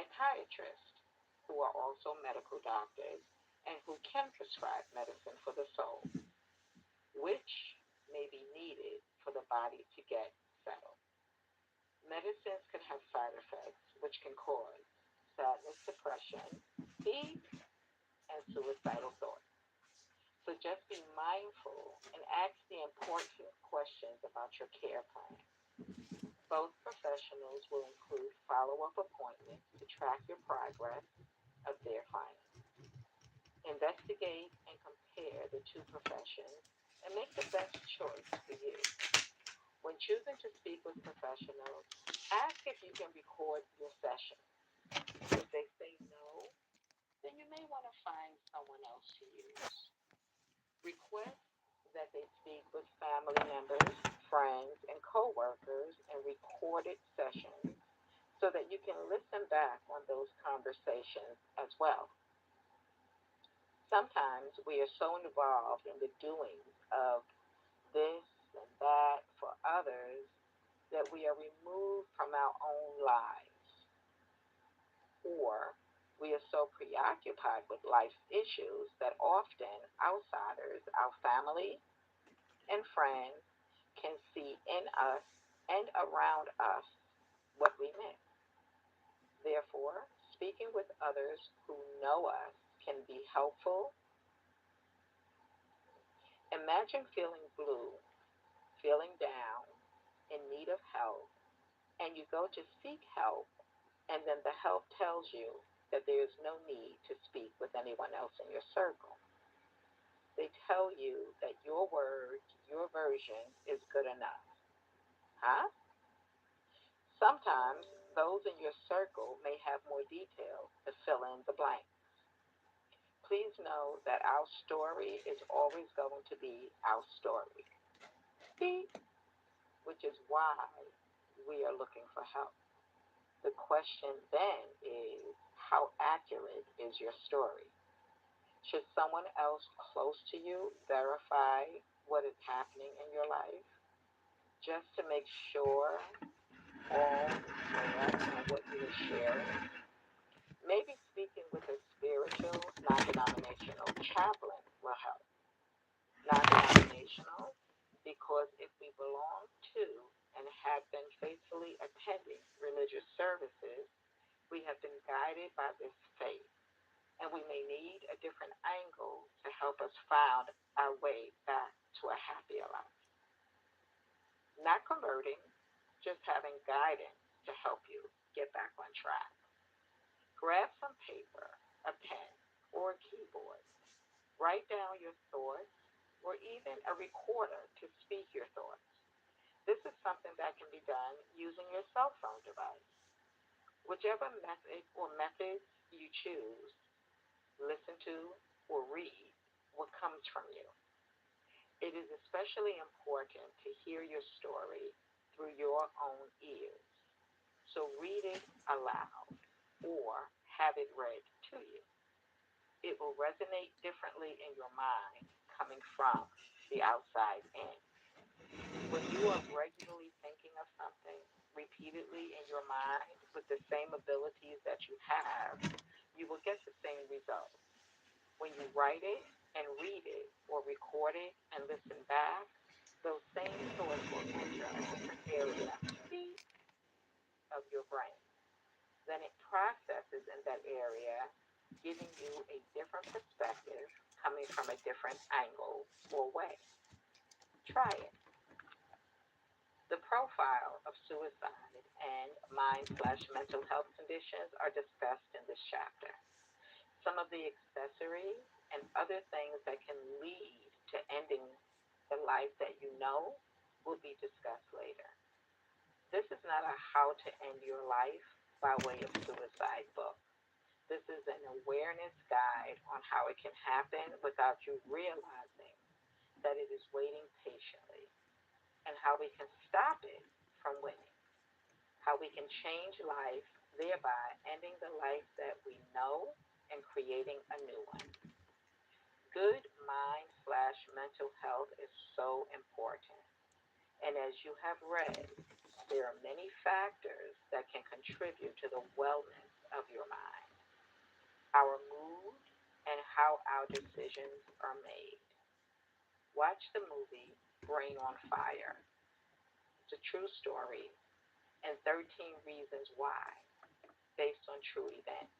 psychiatrists, who are also medical doctors and who can prescribe medicine for the soul, which may be needed for the body to get settled. Medicines can have side effects, which can cause sadness, depression, fatigue, and suicidal thoughts. So just be mindful and ask the important questions about your care plan. Both professionals will include follow up appointments to track your progress of their findings. Investigate and compare the two professions and make the best choice for you. When choosing to speak with professionals, ask if you can record your session. If they say no, then you may want to find someone else to use. Request that they speak with family members, friends, and coworkers in recorded sessions so that you can listen back on those conversations as well. Sometimes we are so involved in the doings of this and that for others that we are removed from our own lives, or we are so preoccupied with life's issues that often outsiders, our family and friends, can see in us and around us what we miss. Therefore, speaking with others who know us can be helpful. Imagine feeling blue, feeling down, in need of help, and you go to seek help, and then the help tells you that there is no need to speak with anyone else in your circle. They tell you that your word, your version is good enough. Huh? Sometimes those in your circle may have more details to fill in the blank. Please know that our story is always going to be our story. Beep, which is why we are looking for help. The question then is, how accurate is your story? Should someone else close to you verify what is happening in your life just to make sure all is correct and what you are sharing? Maybe speaking with a spiritual, non denominational chaplain will help. Non denominational because if we belong to and have been faithfully attending religious services, we have been guided by this faith, and we may need a different angle to help us find our way back to a happier life. Not converting, just having guidance to help you get back on track. Grab some paper, a pen, or a keyboard. Write down your thoughts or even a recorder to speak your thoughts. This is something that can be done using your cell phone device. Whichever method or methods you choose, listen to or read what comes from you. It is especially important to hear your story through your own ears. So read it aloud or have it read to you. It will resonate differently in your mind coming from the outside in. When you are regularly thinking of something repeatedly in your mind with the same abilities that you have, you will get the same results. When you write it and read it or record it and listen back, those same thoughts will enter a different area of your brain. Then it processes in that area, giving you a different perspective coming from a different angle or way. Try it. The profile of suicide and mind/mental health conditions are discussed in this chapter. Some of the accessories and other things that can lead to ending the life that you know will be discussed later. This is not a how to end your life by way of suicide book. This is an awareness guide on how it can happen without you realizing that it is waiting patiently, and how we can stop it from winning, how we can change life, thereby ending the life that we know and creating a new one. Good mind/mental health is so important. And as you have read, there are many factors that can contribute to the wellness of your mind, our mood, and how our decisions are made. Watch the movie Brain on Fire. It's a true story and 13 reasons why, based on true events.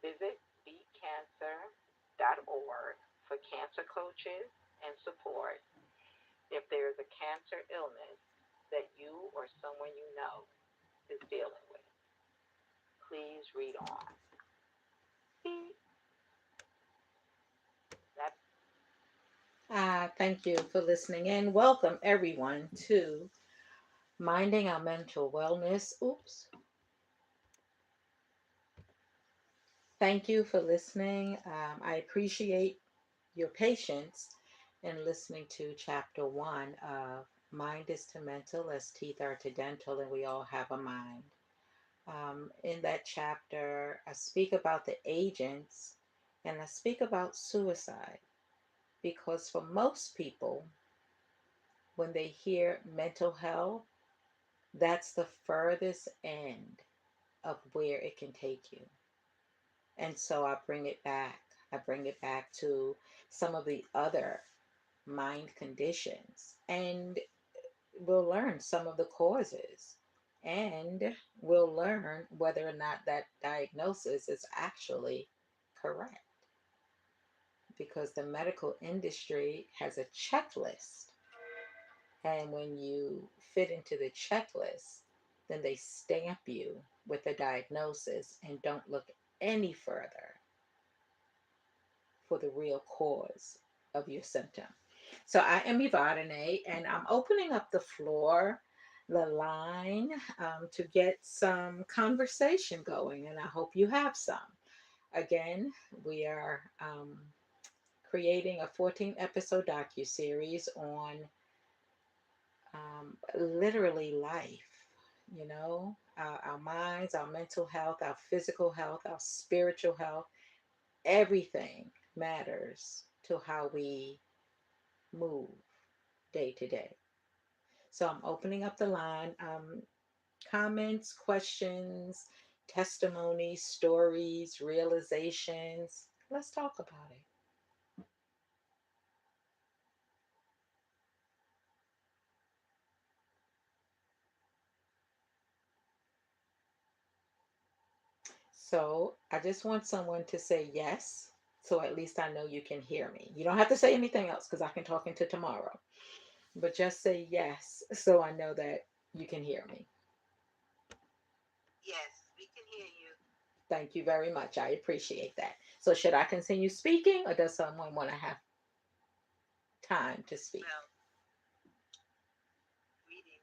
Visit beatcancer.org for cancer coaches and support if there is a cancer illness that you or someone you know is dealing with. Please read on. See, that's Thank you for listening and welcome everyone to Minding Our Mental Wellness. Oops. Thank you for listening. I appreciate your patience in listening to chapter one of Mind is to Mental as Teeth are to Dental, and we all have a mind. In that chapter, I speak about the agents and I speak about suicide because for most people, when they hear mental health, that's the furthest end of where it can take you. And so I bring it back. I bring it back to some of the other mind conditions. And we'll learn some of the causes. And we'll learn whether or not that diagnosis is actually correct. Because the medical industry has a checklist. And when you fit into the checklist, then they stamp you with a diagnosis and don't look any further for the real cause of your symptom. So I am Evadyne, and I'm opening up the floor, the line, to get some conversation going, and I hope you have some. Again, we are creating a 14 episode docu-series on literally life, our minds, our mental health, our physical health, our spiritual health. Everything matters to how we move day to day. So I'm opening up the line. Comments, questions, testimonies, stories, realizations. Let's talk about it. So I just want someone to say yes. So at least I know you can hear me. You don't have to say anything else because I can talk into tomorrow. But just say yes so I know that you can hear me. yes, we can hear you. Thank you very much. I appreciate that. So should I continue speaking or does someone want to have time to speak? Well, reading.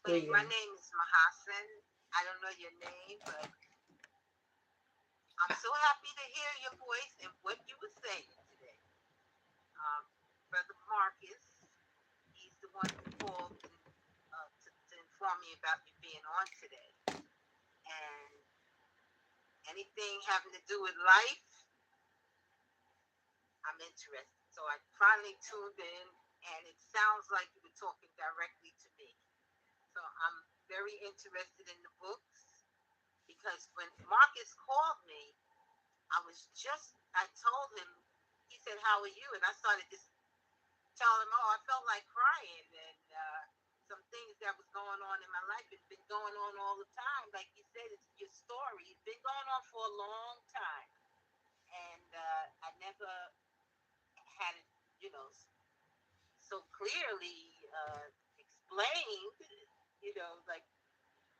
Wait, my Greeting. name is Mahasan. I don't know your name, but I'm so happy to hear your voice and what you were saying today. Um, Brother Marcus, he's the one who called to inform me about you being on today. And anything having to do with life, I'm interested. So I finally tuned in, and it sounds like you were talking directly to me. So I'm very interested in the books because when Marcus called me, I told him, he said, "How are you?" And I started just telling him, "Oh, I felt like crying." And some things that was going on in my life, it's been going on all the time. Like you said, it's your story. It's been going on for a long time. And I never had it, you know, so clearly explained, like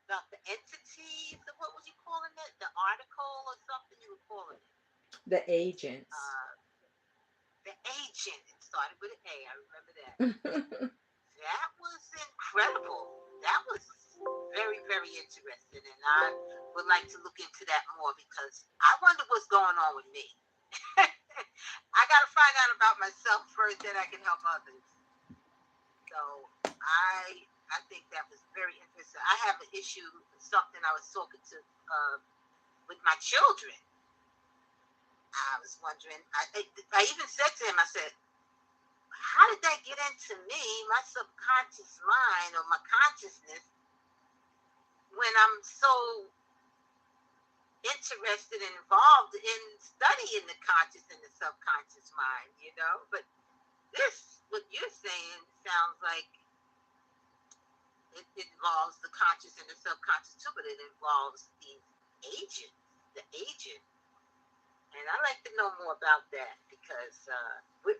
about the entities. What was you calling it? The article or something you were calling it? The agents. Uh, the agent. It started with an A. I remember that. The That was incredible. That was very, very interesting. And I would like to look into that more because I wonder what's going on with me. I got to find out about myself first, then I can help others. So I think that was very interesting. I have an issue, something I was talking to with my children. I was wondering. I even said to him, I said, "How did that get into me, my subconscious mind or my consciousness, when I'm so interested and involved in studying the conscious and the subconscious mind, But this, what you're saying, sounds like it involves the conscious and the subconscious too, but it involves agents, the agent. And I'd like to know more about that because,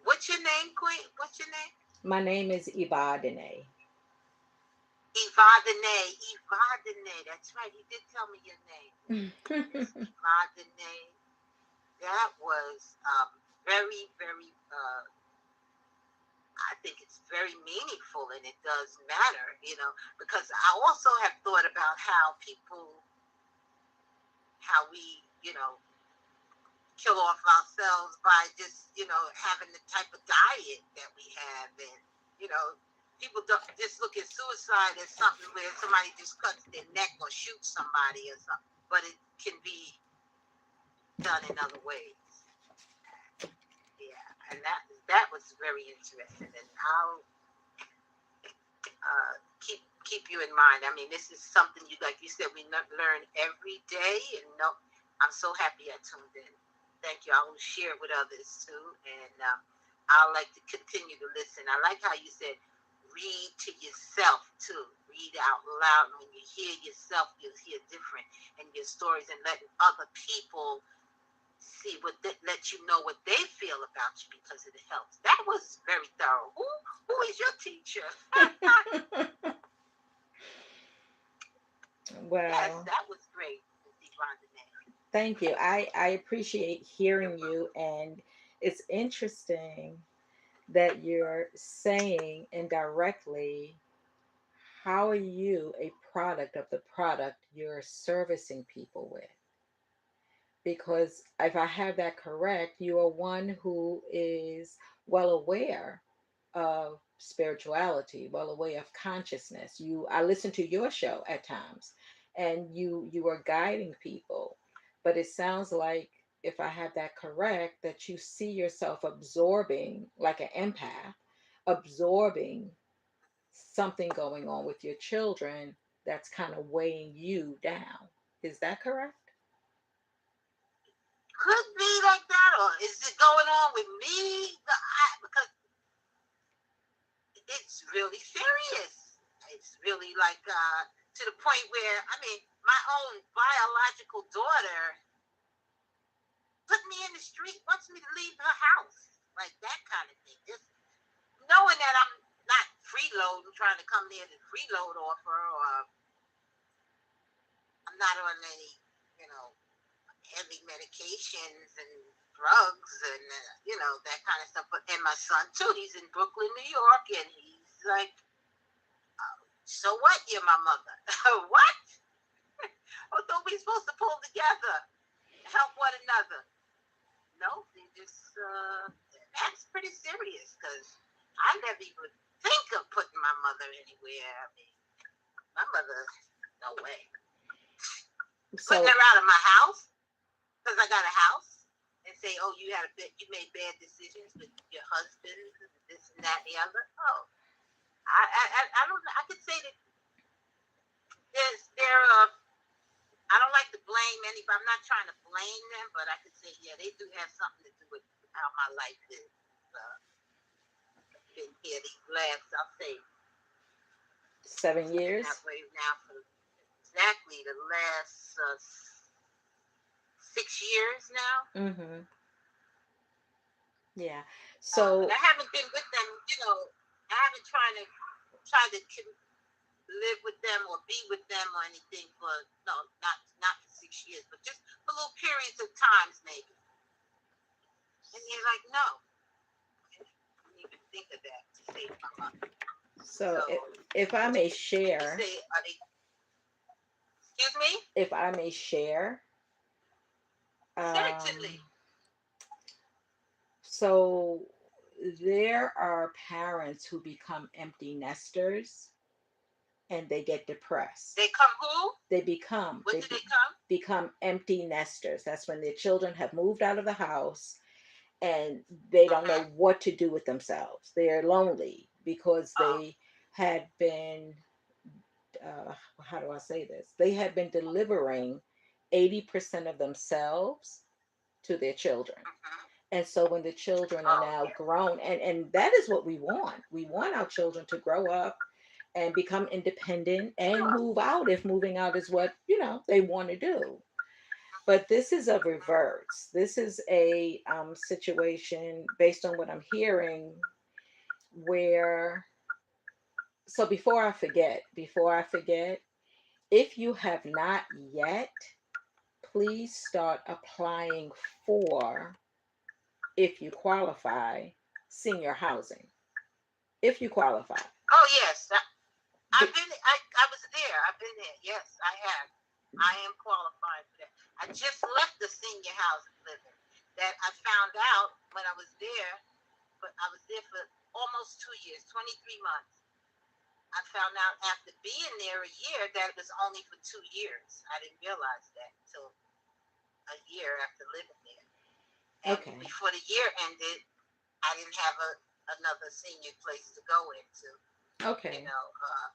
what's your name, Queen? What's your name? My name is Evadyne. Evadyne. Evadyne. That's right. He did tell me your name. Miss Evadyne. That was very, very, I think it's very meaningful, and it does matter, because I also have thought about how we, kill off ourselves by just, having the type of diet that we have. And, people don't just look at suicide as something where somebody just cuts their neck or shoots somebody or something, but it can be done in other ways. Yeah, and that was very interesting, and I'll keep you in mind. I mean, this is something like you said, we learn every day, and I'm so happy I tuned in. Thank you. I will share it with others too, and I'll like to continue to listen. I like how you said read to yourself too. Read out loud. And when you hear yourself, you'll hear different in your stories, and letting other people see let you know what they feel about you, because it helps. That was very thorough. Who is your teacher? Yes, Well, that was great, thank you. I appreciate hearing you, and it's interesting that you're saying indirectly, how are you a product of the product you're servicing people with? Because if I have that correct, you are one who is well aware of spirituality, well aware of consciousness. I listen to your show at times, and you are guiding people. But it sounds like, if I have that correct, that you see yourself absorbing, like an empath, absorbing something going on with your children that's kind of weighing you down. Is that correct? Could be like that, or is it going on with me? Because it's really serious. It's really like to the point where, I mean, my own biological daughter put me in the street, wants me to leave her house, like that kind of thing. Just knowing that I'm not freeloading, trying to come there to freeload off her, or I'm not on any, heavy medications and drugs and that kind of stuff. But and my son too, he's in Brooklyn, New York, and he's like, so what? You're my mother. What? Oh, don't we supposed to pull together, help one another? No, they just that's pretty serious, because I never even think of putting my mother anywhere. I mean, my mother, no way. Putting her out of my house because I got a house, and say, oh, you made bad decisions with your husband, this and that and the other. Oh, I don't. I could say that I don't like to blame anybody. I'm not trying to blame them, but I could say, yeah, they do have something to do with how my life is. Been here these last, I'll say, 7 years. That way now for exactly the last 6 years now. Mm-hmm. Yeah. So I haven't been with them. I haven't tried to live with them or be with them or anything for not for 6 years, but just for little periods of times maybe. And you're like, no, I didn't even think of that to save my mother. So if I may share, excuse me? If I may share, Certainly. So there are parents who become empty nesters, and they get depressed. They come who? They become. What do they come? Become empty nesters. That's when their children have moved out of the house, and they don't know what to do with themselves. They're lonely because they had been how do I say this? They had been delivering 80% of themselves to their children. Mm-hmm. And so when the children are Oh, now yeah. grown, and that is what we want. We want our children to grow up and become independent and Sure. move out if moving out is what, they want to do. But this is a reverse. This is a situation based on what I'm hearing where, so before I forget, if you have not yet, please start applying for, if you qualify, senior housing. If you qualify. Oh, yes. I've Be- been. I was there. I've been there. Yes, I have. I am qualified for that. I just left the senior housing living. That I found out when I was there. But I was there for almost 2 years, 23 months. I found out after being there a year that it was only for 2 years. I didn't realize that until a year after living there. And okay. before the year ended, I didn't have another senior place to go into, you Okay. know, uh,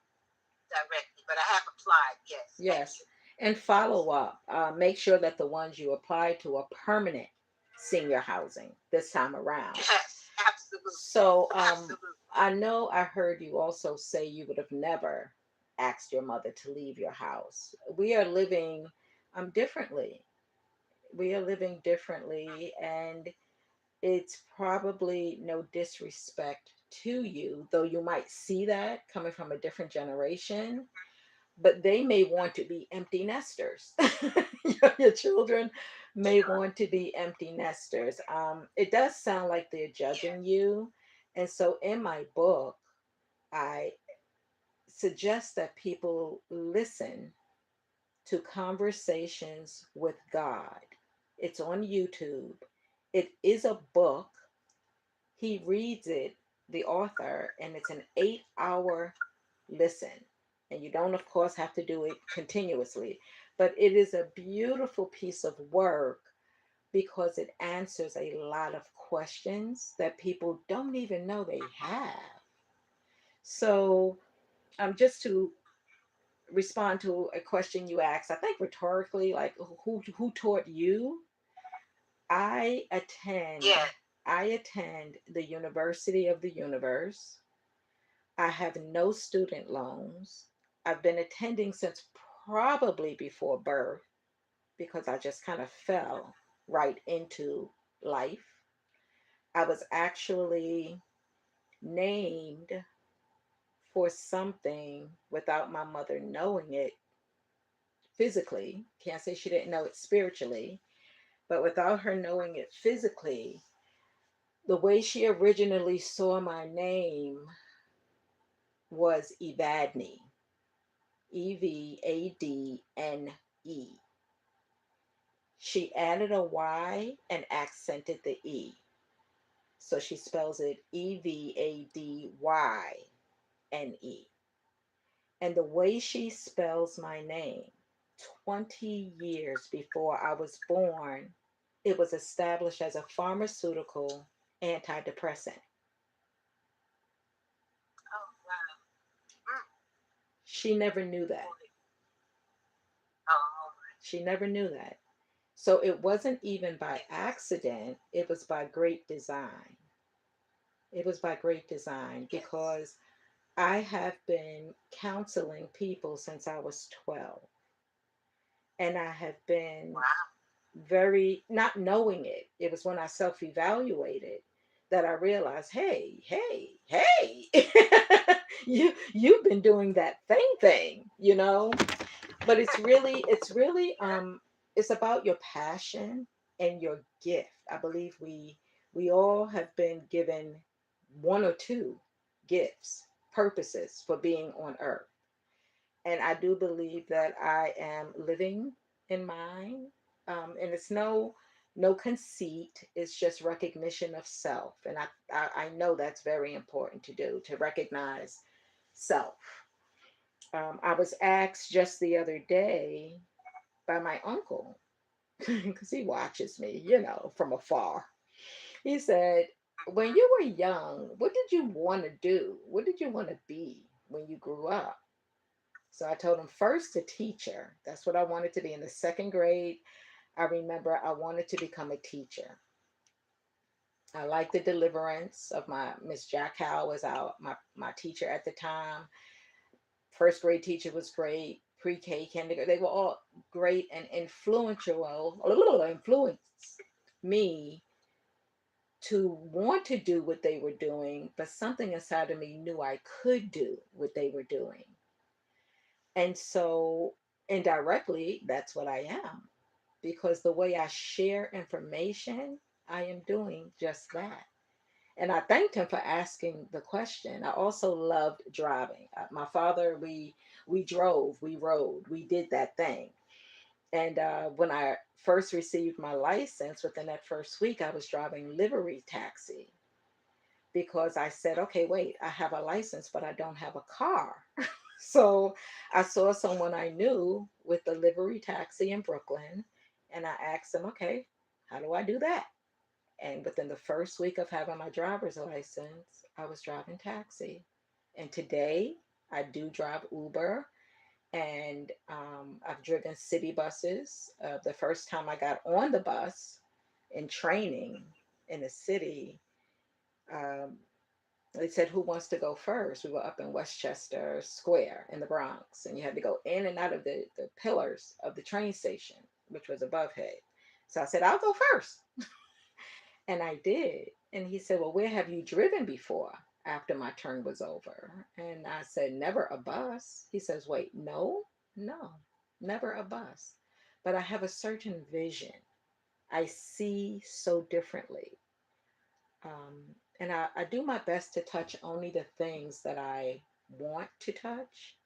directly. But I have applied. Yes, thank Yes. you. And Yes. follow up. Make sure that the ones you apply to are permanent senior housing this time around. Yes, absolutely. So Absolutely. I know I heard you also say you would have never asked your mother to leave your house. We are living differently. We are living differently, and it's probably no disrespect to you, though you might see that coming from a different generation, but they may want to be empty nesters. Your children may Sure. want to be empty nesters. It does sound like they're Yes. judging you. And so in my book, I suggest that people listen to Conversations with God. It's on YouTube. It is a book. He reads it, the author, and it's an 8 hour listen. And you don't, of course, have to do it continuously, but it is a beautiful piece of work because it answers a lot of questions that people don't even know they have. So, just to respond to a question you asked, I think rhetorically, like who taught you? I attend Yes. I attend the University of the Universe. I have no student loans. I've been attending since probably before birth because I just kind of fell right into life. I was actually named for something without my mother knowing it physically. Can't say she didn't know it spiritually, but without her knowing it physically, the way she originally saw my name was Evadyne, Evadne. She added a Y and accented the E. So she spells it Evadyne. And the way she spells my name, 20 years before I was born, it was established as a pharmaceutical antidepressant. Oh, wow. Mm, She never knew that. boy. Oh, She never knew that. So it wasn't even by yes. accident, it was by great design. It was by great design Yes. because I have been counseling people since I was 12. And I have been Wow. very, not knowing it, it was when I self evaluated that I realized, hey, you've been doing that thing. But it's about your passion and your gift. I believe we all have been given one or two gifts, purposes for being on earth. And I do believe that I am living in mine. And it's no conceit. It's just recognition of self, and I know that's very important to do, to recognize self. I was asked just the other day by my uncle because he watches me, from afar. He said, "When you were young, what did you want to do? What did you want to be when you grew up?" So I told him first a teacher. That's what I wanted to be. In the second grade, I remember I wanted to become a teacher. I liked the deliverance of my Miss Jack Howe was my teacher at the time. First grade teacher was great. Pre-K, kindergarten, they were all great and influenced me to want to do what they were doing, but something inside of me knew I could do what they were doing. And so indirectly, that's what I am. Because the way I share information, I am doing just that. And I thanked him for asking the question. I also loved driving. My father, we drove, we rode, we did that thing. And when I first received my license, within that first week, I was driving livery taxi because I said, okay, wait, I have a license, but I don't have a car. So I saw someone I knew with a livery taxi in Brooklyn, and I asked him, okay, how do I do that? And within the first week of having my driver's license, I was driving taxi. And today, I do drive Uber, and I've driven city buses. The first time I got on the bus in training in the city, um, they said, "Who wants to go first?" We were up in Westchester Square in the Bronx, and you had to go in and out of the pillars of the train station, which was above head. So I said, "I'll go first." And I did. And he said, "Well, where have you driven before?" After my turn was over. And I said, "Never a bus." He says, "Wait, no, no, never a bus. But I have a certain vision. I see so differently. And I do my best to touch only the things that I want to touch.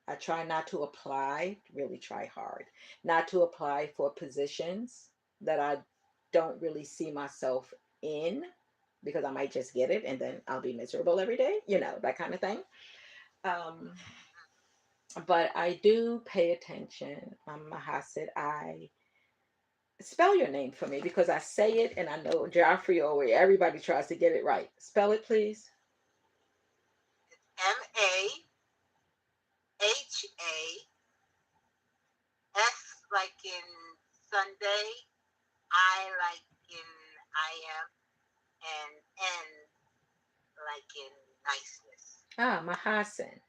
I try not to apply, really try hard, not to apply for positions that I don't really see myself in because I might just get it and then I'll be miserable every day, that kind of thing. Um, but I do pay attention. Mahasid, I spell your name for me because I say it and I know Joffrey or everybody tries to get it right. Spell it, please. Mahass like in Sunday, I like in I am, and N like in niceness. Mahasin.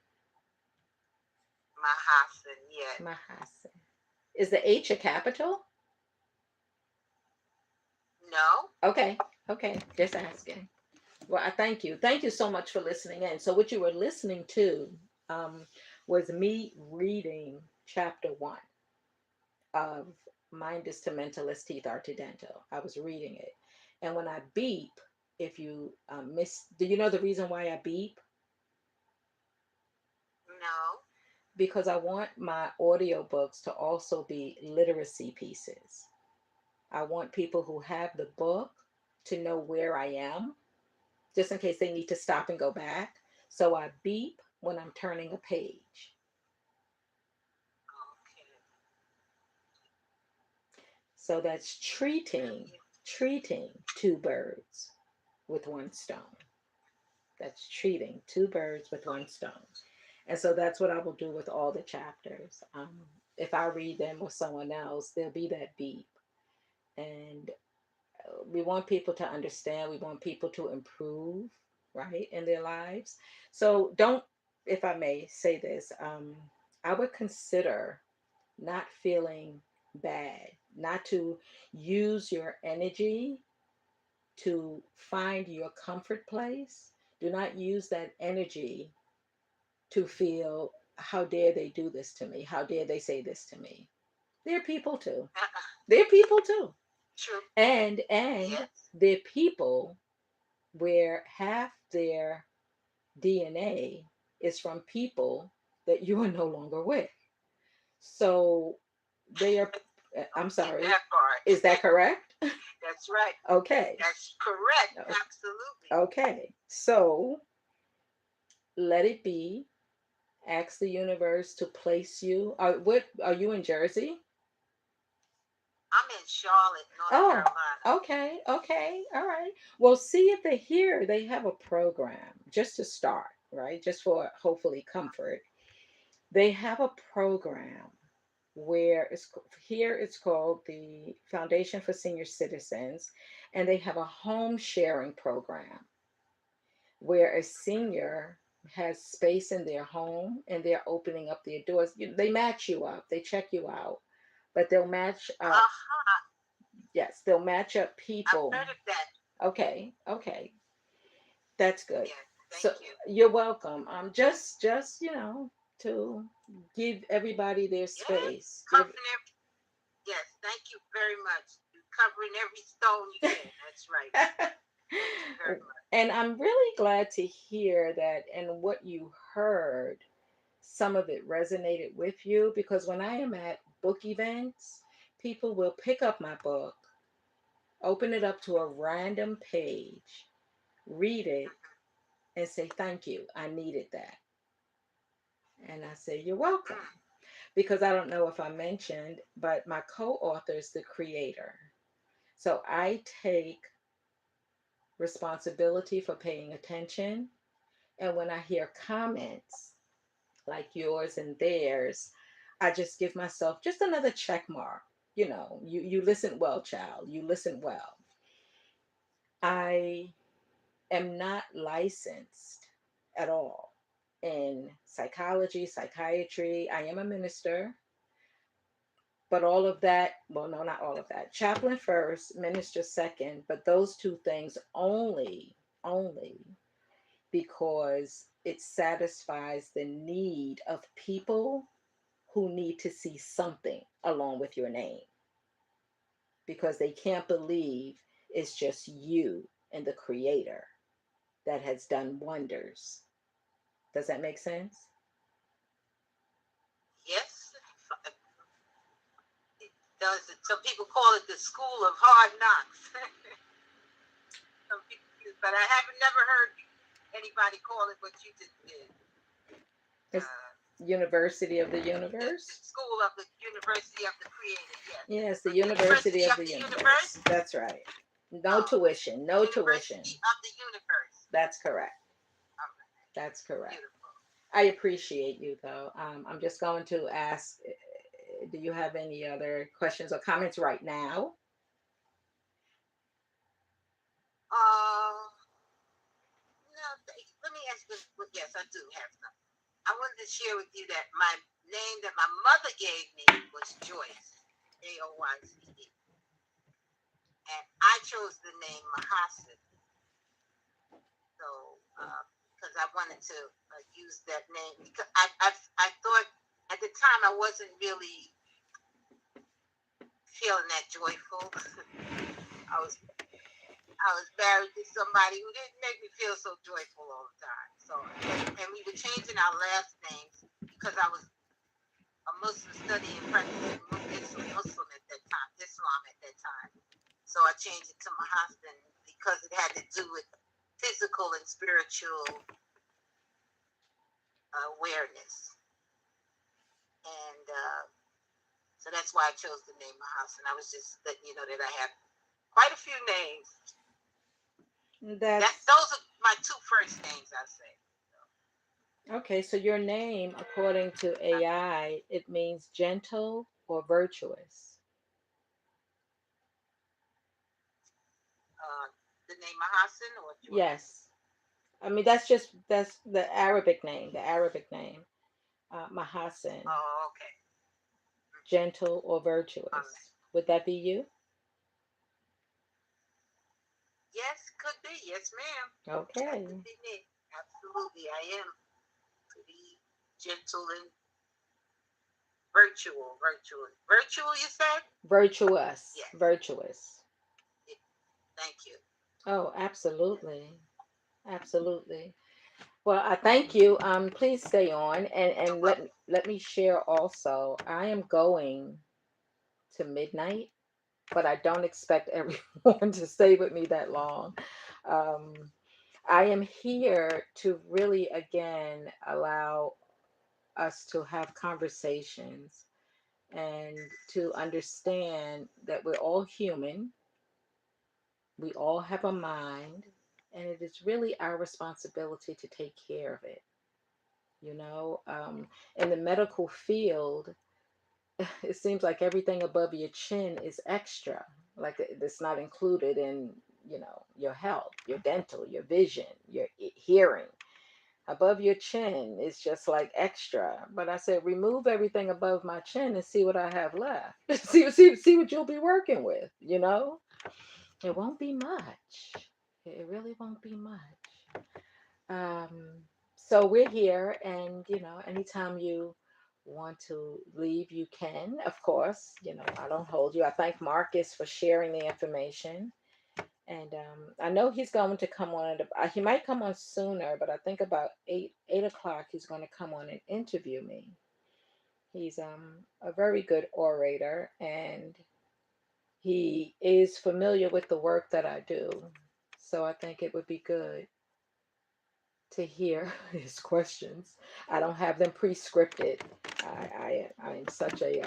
Mahassan, yeah. Mahasin. Is the H a capital? No? Okay, okay, just asking. Well, I thank you. Thank you so much for listening in. So, what you were listening to um, was me reading chapter one of Mind is to Mental as Teeth Are to Dental. I was reading it. And when I beep, if you miss, do you know the reason why I beep? No. Because I want my audiobooks to also be literacy pieces. I want people who have the book to know where I am, just in case they need to stop and go back. So I beep when I'm turning a page. Okay. So that's treating two birds with one stone. That's treating two birds with one stone. And so that's what I will do with all the chapters. If I read them with someone else, there'll be that beep. And we want people to understand, we want people to improve, right, in their lives. So don't, if I may say this, I would consider not feeling bad, not to use your energy to find your comfort place. Do not use that energy to feel, how dare they do this to me? How dare they say this to me? They're people too. They're people too. True. And Yes. they're people where half their DNA is from people that you are no longer with. So they are, I'm Okay, sorry, that part. is that correct? That's right. Okay. That's correct. Absolutely. Okay. So let it be. Ask the universe to place you. What are you in Jersey? I'm in Charlotte, North Oh, Carolina. okay, okay, all right. Well, see if they hear they have a program just to start, right? Just for hopefully comfort. They have a program where here it's called the Foundation for Senior Citizens, and they have a home sharing program where a senior has space in their home and they're opening up their doors. They match you up, they check you out, but they'll match up. Aha. Yes, they'll match up I've people. heard of that. Okay, okay, that's good. Yes. So Thank you. you're welcome. Just to give everybody their Yes. space. Covering every. Yes. Thank you very much. You're covering every stone you can. That's right. Thank you very much. And I'm really glad to hear that and what you heard, some of it resonated with you because when I am at book events, people will pick up my book, open it up to a random page, read it, and say, "Thank you. I needed that." And I say, "You're welcome." Mm. Because I don't know if I mentioned, but my co author is the creator. So I take responsibility for paying attention. And when I hear comments like yours and theirs, I just give myself just another check mark. You listen well, child. You listen well. I am not licensed at all in psychology, psychiatry. I am a minister, but all of that, well, no, not all of that. Chaplain first, minister second, but those two things only because it satisfies the need of people who need to see something along with your name because they can't believe it's just you and the creator that has done wonders. Does that make sense? Yes. It does. Some people call it the school of hard knocks. Some people, but I haven't never heard anybody call it what you just did. It's Uh, University of the the Universe. school of the University of the Creator. Yes. Yes, the The University University of of the the Universe. Universe. That's right. No Oh, tuition, the no tuition. University of the Universe. That's correct. All right. That's correct. Beautiful. I appreciate you, though. I'm just going to ask, do you have any other questions or comments right now? Uh, no, let me ask you. Well, yes, I do have some. I wanted to share with you that my name that my mother gave me was Joyce, Joyce, and I chose the name Mahassan. So, because I wanted to use that name, because I thought at the time I wasn't really feeling that joyful. I was I was married to somebody who didn't make me feel so joyful all the time. So, and we were changing our last names because I was a Muslim studying and practicing Muslim at that time, Islam at that time. So I changed it to Mahassan because it had to do with physical and spiritual awareness. And so that's why I chose the name Mahassan. I was just letting you know that I have quite a few names. That That's those are my two first names, I say. okay. So your name, according to AI, it means gentle or virtuous. Uh, the name Mahassan or Joyce? Yes. I mean, that's the Arabic name, Mahassan, Oh, okay. gentle or All right. virtuous. Would that be you? Yes, could be. Yes, ma'am. That could Okay. be me. Absolutely, I am pretty gentle and virtual. You said? Virtuous. Yes. Virtuous. It, thank you. Oh, Yes. absolutely. Absolutely. Well, I thank you. Please stay on You're and welcome. let me share also. I am going to midnight, but I don't expect everyone to stay with me that long. Um, I am here to really again allow us to have conversations and to understand that we're all human, we all have a mind, and it is really our responsibility to take care of it. You know, in the medical field, it seems like everything above your chin is extra, like it's not included in, your health, your dental, your vision, your hearing. Above your chin is just like extra. But I said, remove everything above my chin and see what I have left. See what you'll be working with. It won't be much. It really won't be much. So we're here, and anytime you want to leave, you can. Of course, I don't hold you. I thank Marcus for sharing the information, and I know he's going to come on. He might come on sooner, but I think about 8 o'clock he's going to come on and interview me. He's a very good orator, and he is familiar with the work that I do. So I think it would be good to hear his questions. I don't have them pre-scripted. I'm such a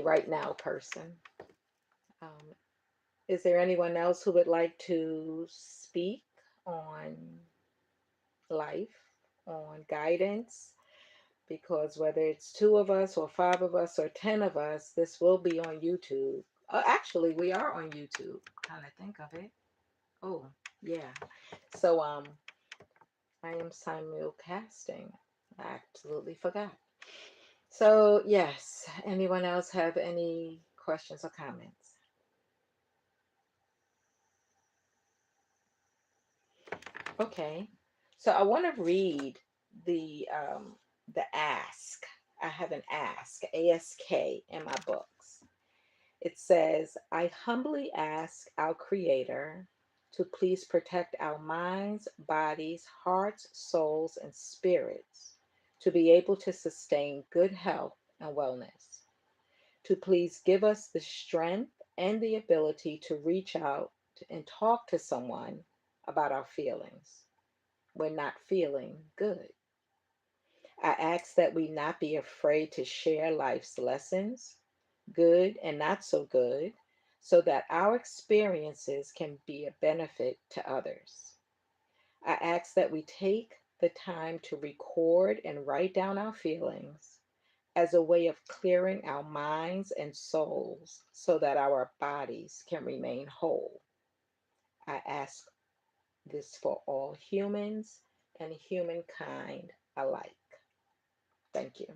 right now person. Um, is there anyone else who would like to speak on life, on guidance? Because whether it's two of us or five of us or 10 of us, this will be on YouTube. Actually, we are on YouTube. Kind of think of it. Oh, yeah. So I am simulcasting. I absolutely forgot. So, yes, anyone else have any questions or comments? Okay. So I want to read the ask. I have an ask in my books. It says, I humbly ask our Creator to please protect our minds, bodies, hearts, souls, and spirits to be able to sustain good health and wellness, to please give us the strength and the ability to reach out and talk to someone about our feelings when not feeling good. I ask that we not be afraid to share life's lessons, good and not so good, so that our experiences can be a benefit to others. I ask that we take the time to record and write down our feelings as a way of clearing our minds and souls so that our bodies can remain whole. I ask this for all humans and humankind alike. Thank you.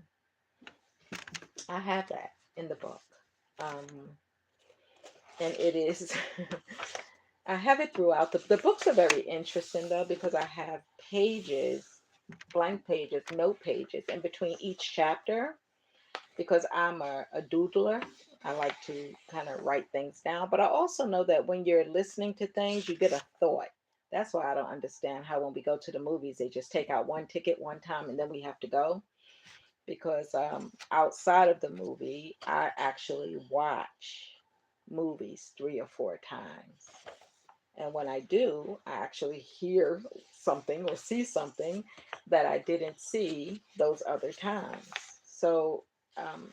I have that in the book. Um, and it is, I have it throughout. The books are very interesting though, because I have pages, blank pages, note pages in between each chapter, because I'm a doodler. I like to kind of write things down. But I also know that when you're listening to things, you get a thought. That's why I don't understand how when we go to the movies, they just take out one ticket one time and then we have to go. Because outside of the movie, I actually watch movies 3 or 4 times. And when I do, I actually hear something or see something that I didn't see those other times. So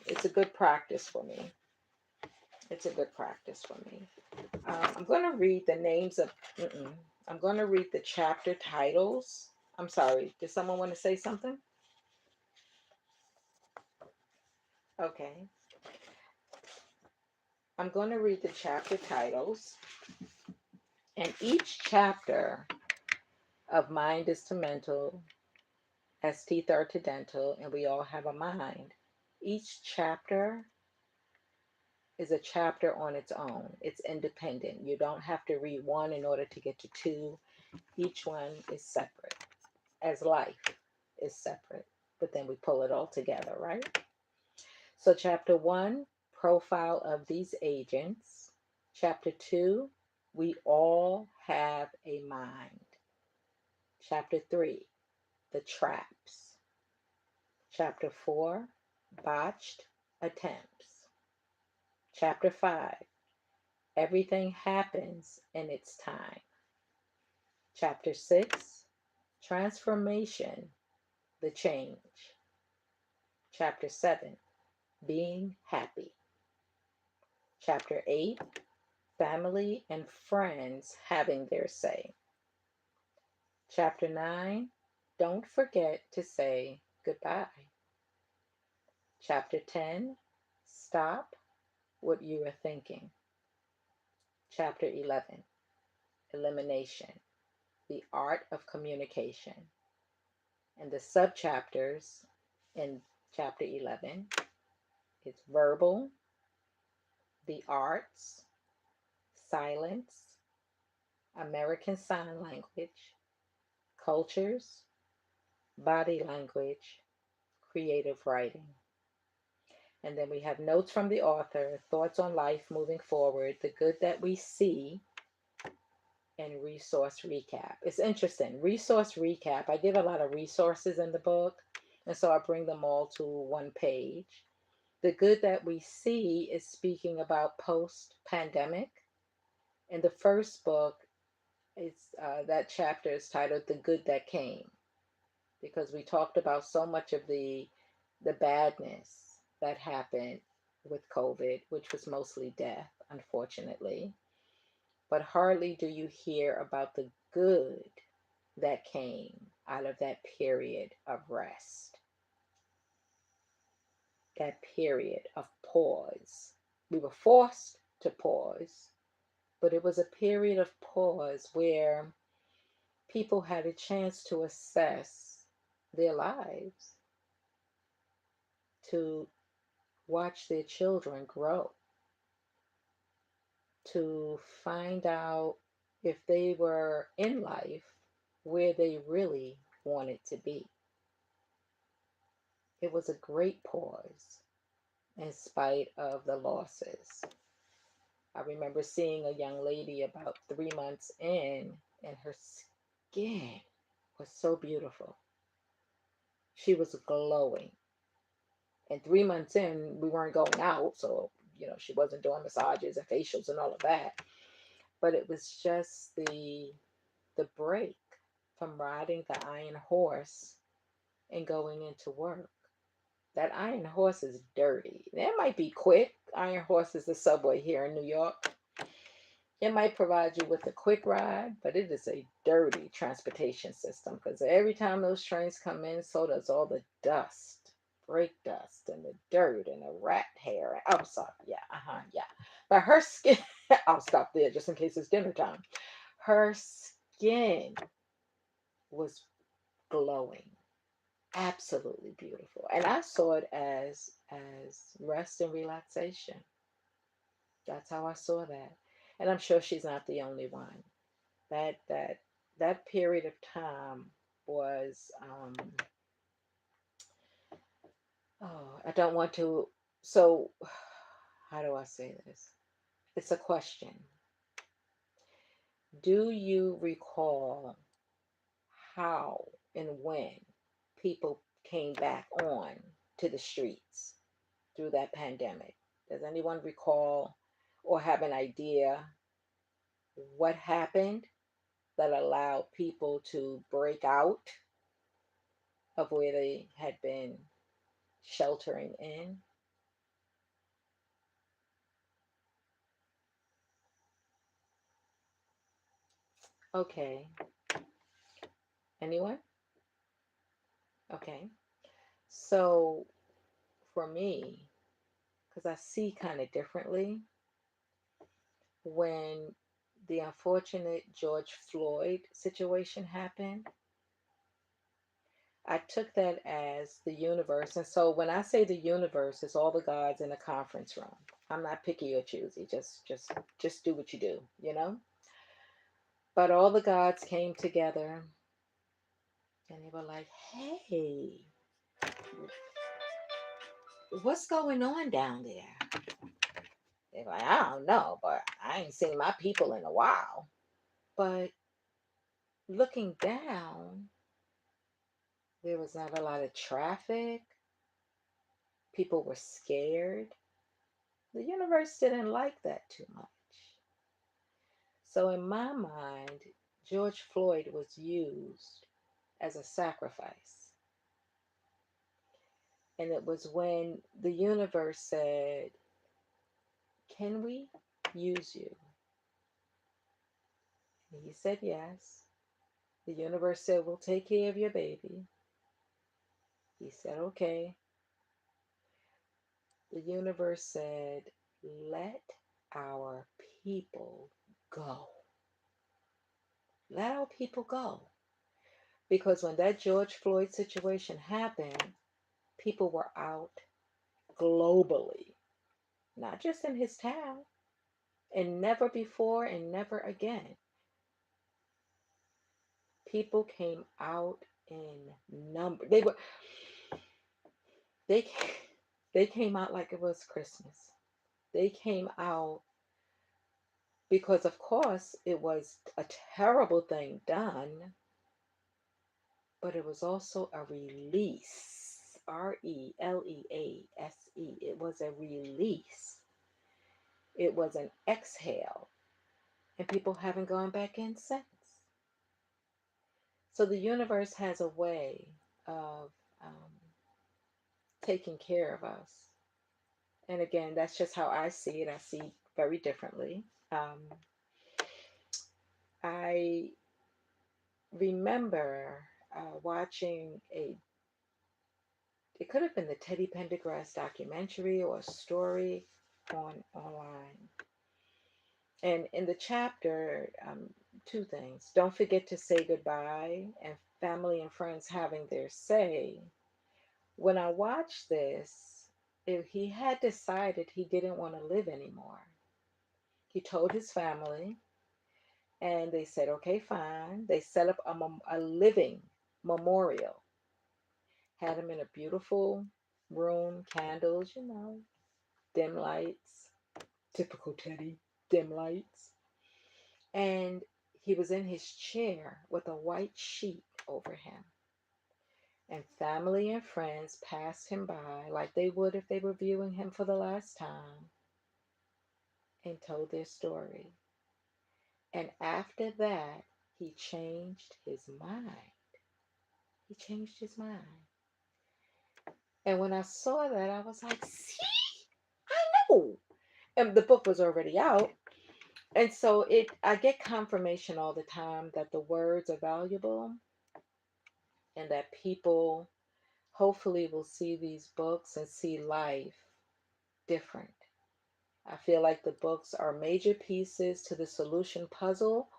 it's a good practice for me. It's a good practice for me. I'm going to read the names of, I'm going to read the chapter titles. I'm sorry, did someone want to say something? Okay. I'm going to read the chapter titles. And each chapter of Mind is to Mental, as teeth are to dental, and we all have a mind. Each chapter is a chapter on its own. It's independent. You don't have to read one in order to get to two. Each one is separate, as life is separate. But then we pull it all together, right? So, chapter one, profile of these agents. Chapter two, we all have a mind. Chapter three, the traps. Chapter 4, botched attempts. Chapter 5, everything happens in its time. Chapter 6, transformation, the change. Chapter 7, being happy. Chapter 8, family and friends having their say. Chapter 9, don't forget to say goodbye. Chapter 10, stop what you are thinking. Chapter 11, elimination, the art of communication. And the subchapters in chapter 11 is verbal, the arts, silence, American Sign Language, cultures, body language, creative writing. And then we have notes from the author, thoughts on life moving forward, the good that we see, and resource recap. It's interesting. Resource recap. I give a lot of resources in the book, and so I bring them all to one page. The good that we see is speaking about post pandemic. In the first book, it's that chapter is titled "The Good That Came," because we talked about so much of the badness that happened with COVID, which was mostly death, unfortunately. But hardly do you hear about the good that came out of that period of rest, that period of pause. We were forced to pause, but it was a period of pause where people had a chance to assess their lives, to watch their children grow, to find out if they were in life where they really wanted to be. It was a great pause in spite of the losses. I remember seeing a young lady about 3 months in, and her skin was so beautiful. She was glowing. And 3 months in, we weren't going out, so she wasn't doing massages and facials and all of that. But it was just the break from riding the iron horse and going into work. That iron horse is dirty. It might be quick. Iron horse is the subway here in New York. It might provide you with a quick ride, but it is a dirty transportation system because every time those trains come in, so does all the dust, brake dust, and the dirt and the rat hair. I'm sorry. Yeah, yeah. But her skin, I'll stop there just in case it's dinner time. Her skin was glowing, absolutely beautiful, and I saw it as rest and relaxation. That's how I saw that, and I'm sure she's not the only one. That period of time was oh, I don't want to. So how do I say this? It's a question. Do you recall how and when people came back on to the streets through that pandemic? Does anyone recall or have an idea what happened that allowed people to break out of where they had been sheltering in? Okay. Anyone? Okay. So for me, because I see kind of differently, when the unfortunate George Floyd situation happened, I took that as the universe. And so when I say the universe, it's all the gods in a conference room. I'm not picky or choosy. Just do what you do. But all the gods came together and they were like, "Hey, what's going on down there?" They're like, "I don't know, but I ain't seen my people in a while." But looking down, there was not a lot of traffic. People were scared. The universe didn't like that too much. So, in my mind, George Floyd was used as a sacrifice. And it was when the universe said, "Can we use you?" And he said yes. The universe said, we'll take care of your baby. He said, okay. The universe said, let our people go. Let our people go. Because when that George Floyd situation happened, people were out globally, not just in his town, and never before and never again. People came out in number. They they came out like it was Christmas. They came out because, of course, it was a terrible thing done, but it was also a release. Release. It was a release. It was an exhale, and people haven't gone back in since. So the universe has a way of taking care of us. And again, that's just how I see it. I see very differently. I remember watching it could have been the Teddy Pendergrass documentary or a story online. And in the chapter, two things. Don't forget to say goodbye, and family and friends having their say. When I watched this, he had decided he didn't want to live anymore. He told his family, and they said, okay, fine. They set up a living memorial, had him in a beautiful room, candles, dim lights, typical Teddy, dim lights. And he was in his chair with a white sheet over him. And family and friends passed him by like they would if they were viewing him for the last time and told their story. And after that, he changed his mind. He changed his mind. And when I saw that, I was like, see, I know. And the book was already out. And so I get confirmation all the time that the words are valuable and that people hopefully will see these books and see life different. I feel like the books are major pieces to the solution puzzle,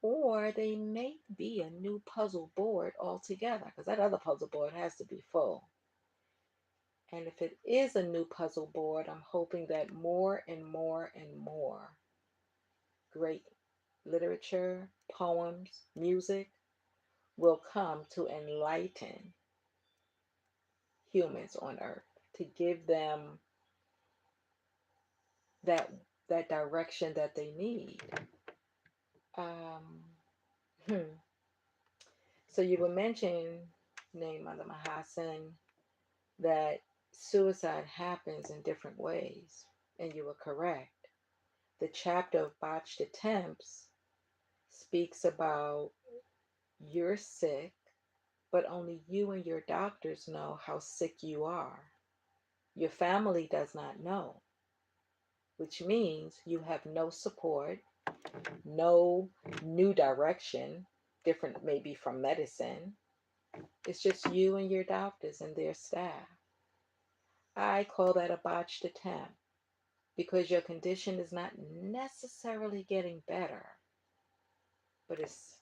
or they may be a new puzzle board altogether, because that other puzzle board has to be full. And if it is a new puzzle board, I'm hoping that more and more and more great literature, poems, music will come to enlighten humans on earth, to give them that that direction that they need. Um, hmm. So you were mentioning, name Mother Mahassan, that suicide happens in different ways, and you were correct. The chapter of botched attempts speaks about you're sick, but only you and your doctors know how sick you are. Your family does not know, which means you have no support, no new direction, different maybe from medicine. It's just you and your doctors and their staff. I call that a botched attempt because your condition is not necessarily getting better, but it's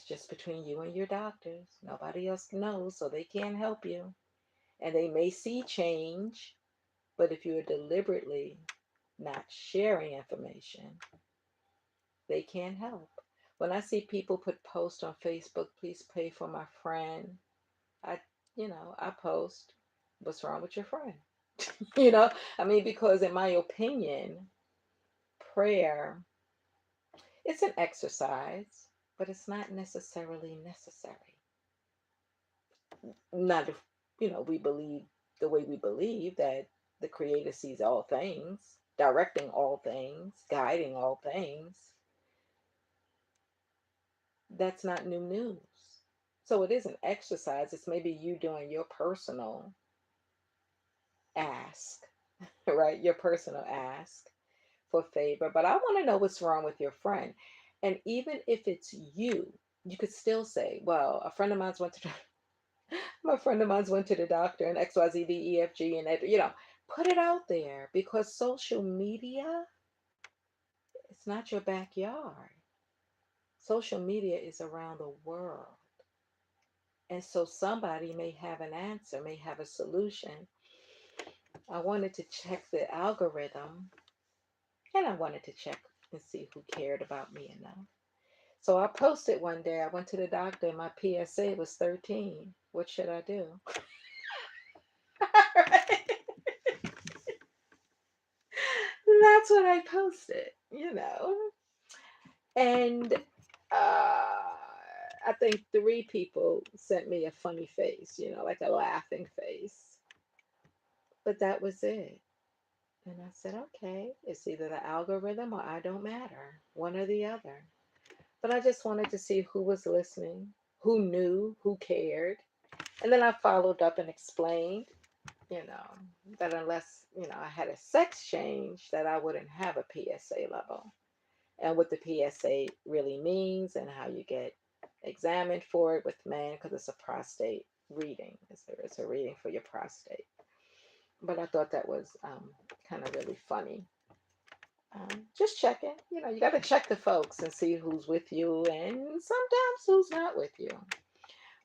just between you and your doctors. Nobody else knows, so they can't help you. And they may see change, but if you are deliberately not sharing information, they can't help. When I see people put posts on Facebook, please pray for my friend, I, I post, what's wrong with your friend? I mean, because in my opinion, prayer, it's an exercise, but it's not necessarily necessary. Not if, we believe the way we believe that the Creator sees all things, directing all things, guiding all things. That's not new news. So it is an exercise. It's maybe you doing your personal ask, right? Your personal ask for favor. But I want to know what's wrong with your friend. And even if it's you, you could still say, well, a friend of mine went to my friend of mine went to the doctor and XYZDEFG and that, put it out there because social media, it's not your backyard. Social media is around the world. And so somebody may have an answer, may have a solution. I wanted to check the algorithm and I wanted to check and see who cared about me enough. So I posted one day, I went to the doctor and my PSA was 13. What should I do? That's what I posted. And I think three people sent me a funny face, like a laughing face. But that was it. And I said, okay, it's either the algorithm or I don't matter, one or the other. But I just wanted to see who was listening, who knew, who cared. And then I followed up and explained, you know, that unless, I had a sex change, that I wouldn't have a PSA level. And what the PSA really means and how you get examined for it with men, because it's a prostate reading. It's a reading for your prostate. But I thought that was kind of really funny. Just checking. You got to check the folks and see who's with you and sometimes who's not with you.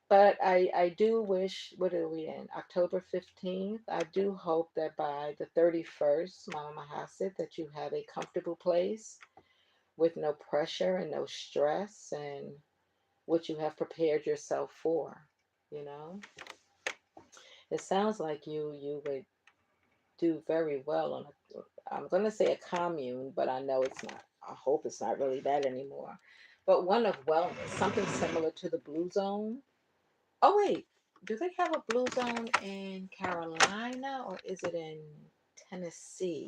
But I do wish, what are we in? October 15th. I do hope that by the 31st, Mama Hassid, that you have a comfortable place with no pressure and no stress and what you have prepared yourself for. You know, it sounds like you would do very well on a, I'm going to say a commune, but I know it's not. I hope it's not really that anymore. But one of wellness, something similar to the Blue Zone. Oh wait, do they have a Blue Zone in Carolina or is it in Tennessee?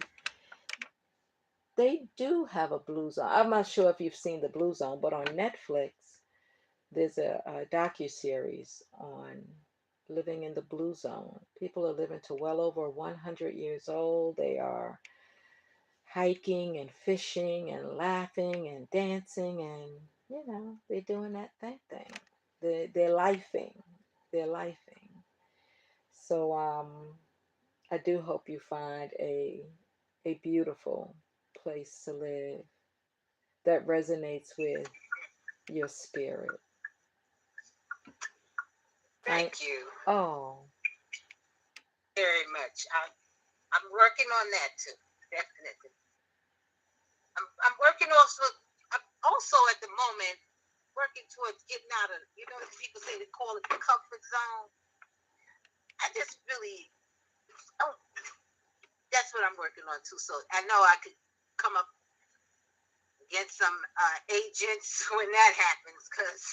They do have a Blue Zone. I'm not sure if you've seen the Blue Zone, but on Netflix, there's a docu-series on living in the Blue Zone. People are living to well over 100 years old. They are hiking and fishing and laughing and dancing and they're doing that thing. They're lifing. They're lifing. So I do hope you find a beautiful place to live that resonates with your spirit. I Thank you oh very much. I'm working on that too. Definitely. I'm working also. I'm also at the moment working towards getting out of. People say they call it the comfort zone. I just really. Oh, that's what I'm working on too. So I know I could come up against some agents when that happens, because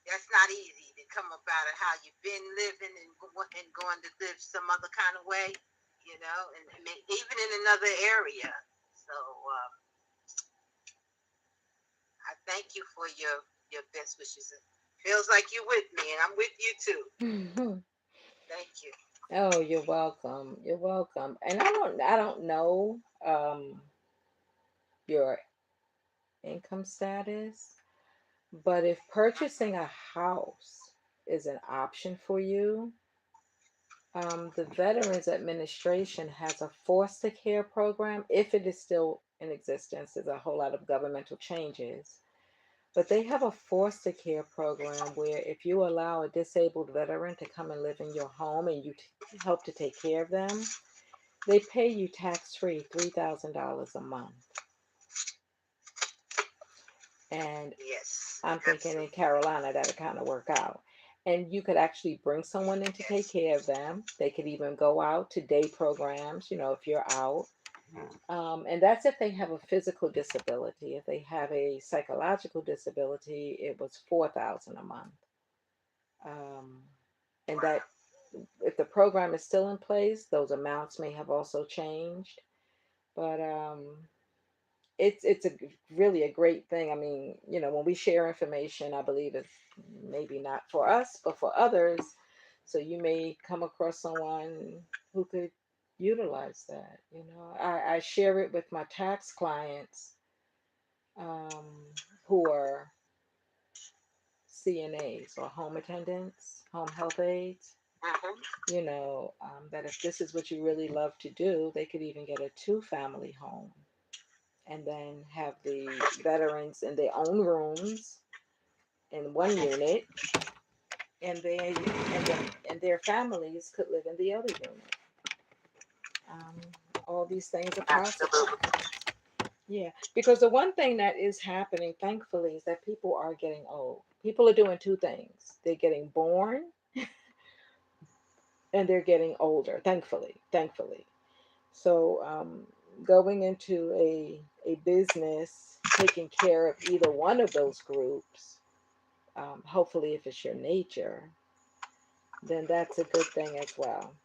that's not easy to come up out of how you've been living and going to live some other kind of way, and even in another area. So I thank you for your best wishes. It feels like you're with me, and I'm with you too. Thank you. oh, you're welcome. You're welcome. And I don't know your income status, but if purchasing a house is an option for you, the Veterans Administration has a foster care program, if it is still in existence. There's a whole lot of governmental changes. But they have a foster care program where if you allow a disabled veteran to come and live in your home and you help to take care of them, they pay you tax free $3,000 a month. And Yes, I'm thinking in absolutely. Carolina that'll kind of work out. And you could actually bring someone in to take Yes. care of them. They could even go out to day programs, if you're out. And that's if they have a physical disability. If they have a psychological disability, it was 4,000 a month. Um, and that Wow. if the program is still in place, those amounts may have also changed. But it's really a great thing. I mean, when we share information, I believe it's maybe not for us, but for others. So you may come across someone who could utilize that. I share it with my tax clients, who are CNAs or home attendants, home health aides. Mhm. That if this is what you really love to do, they could even get a two-family home and then have the veterans in their own rooms in one unit, and and their families could live in the other unit. Um, all these things are possible. Absolutely. Yeah, because the one thing that is happening, thankfully, is that people are getting old. People are doing two things: they're getting born and they're getting older. Thankfully. So, going into a business, taking care of either one of those groups, hopefully, if it's your nature, then that's a good thing as well.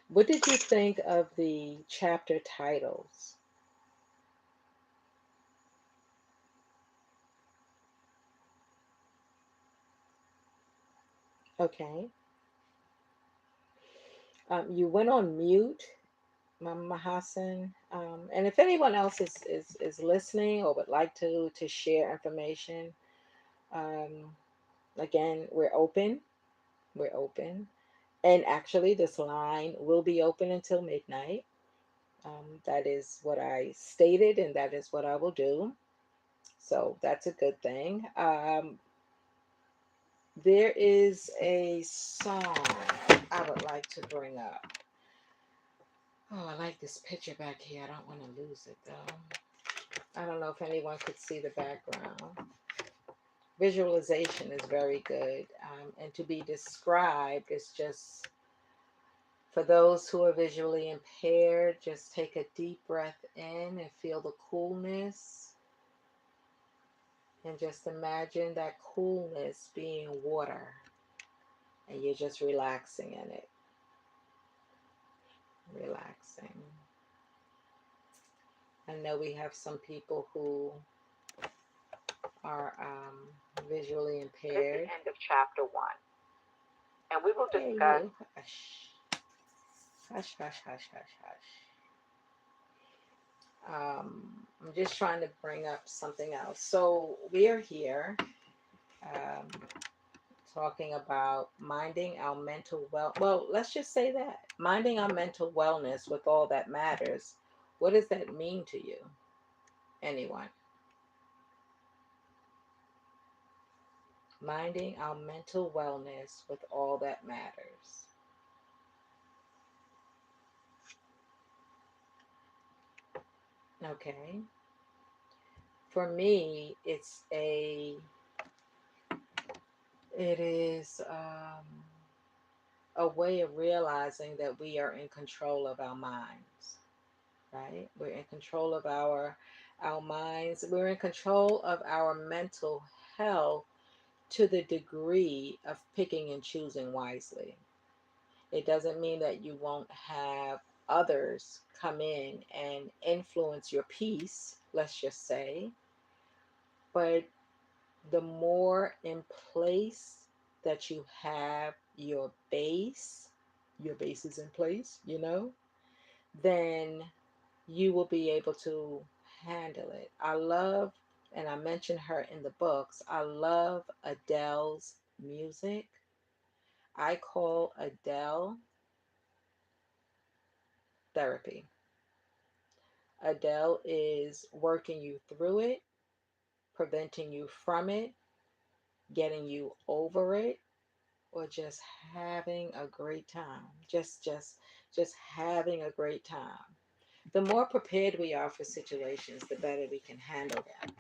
What did you think of the chapter titles? Okay. You went on mute, Mama Hassan. And if anyone else is listening or would like to share information, um, again, we're open. We're open. And actually, this line will be open until midnight. That is what I stated, and that is what I will do. So that's a good thing. There is a song I would like to bring up. Oh, I like this picture back here. I don't want to lose it though. I don't know if anyone could see the background. Visualization is very good, and to be described is just for those who are visually impaired. Just take a deep breath in and feel the coolness, and just imagine that coolness being water, and you're just relaxing in it, relaxing. I know we have some people who are visually This is impaired. the end of chapter 1, and we will Hey, discuss. you, hush, hush, hush, hush, hush, hush. I'm just trying to bring up something else. So we are here um, talking about minding our mental well, let's just say that minding our mental wellness with all that matters. What does that mean to you? Anyone? Minding our mental wellness with all that matters. Okay. For me, it is a way of realizing that we are in control of our minds, right? We're in control of our minds. We're in control of our mental health to the degree of picking and choosing wisely. It doesn't mean that you won't have others come in and influence your peace, let's just say, but the more in place that you have your base is in place, then you will be able to handle it. I love, and I mentioned her in the books, I love Adele's music. I call Adele therapy. Adele is working you through it, preventing you from it, getting you over it, or just having a great time. Just having a great time. The more prepared we are for situations, the better we can handle them.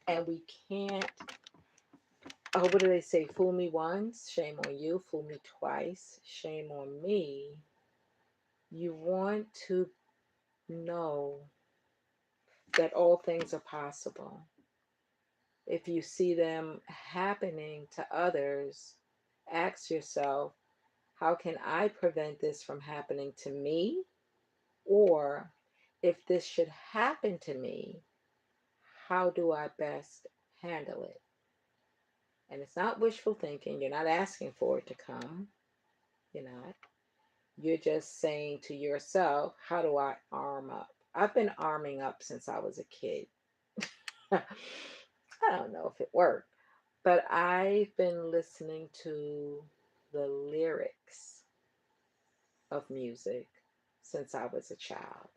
And we can't, oh, what do they say? Fool me once, shame on you. Fool me twice, shame on me. You want to know that all things are possible. If you see them happening to others, ask yourself, how can I prevent this from happening to me? Or if this should happen to me, how do I best handle it? And it's not wishful thinking. You're not asking for it to come. You're not. You're just saying to yourself, how do I arm up? I've been arming up since I was a kid. I don't know if it worked, But I've been listening to the lyrics of music since I was a child.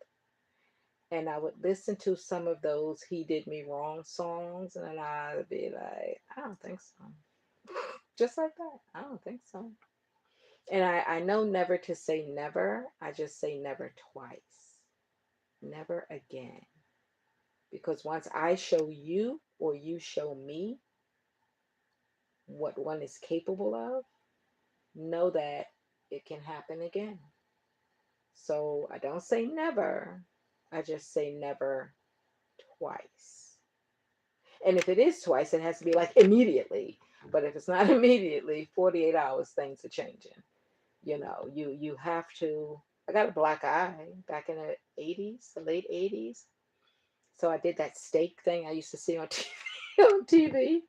And I would listen to some of those He Did Me Wrong songs, and I'd be like, I don't think so. Just like that. I don't think so. And I know never to say never. I just say never twice. Never again. Because once I show you or you show me what one is capable of, know that it can happen again. So I don't say never. I just say never twice. And if it is twice, it has to be like immediately. But if it's not immediately, 48 hours, things are changing. You have to. I got a black eye back in the 80s, the late 80s. So I did that steak thing I used to see on TV, on TV,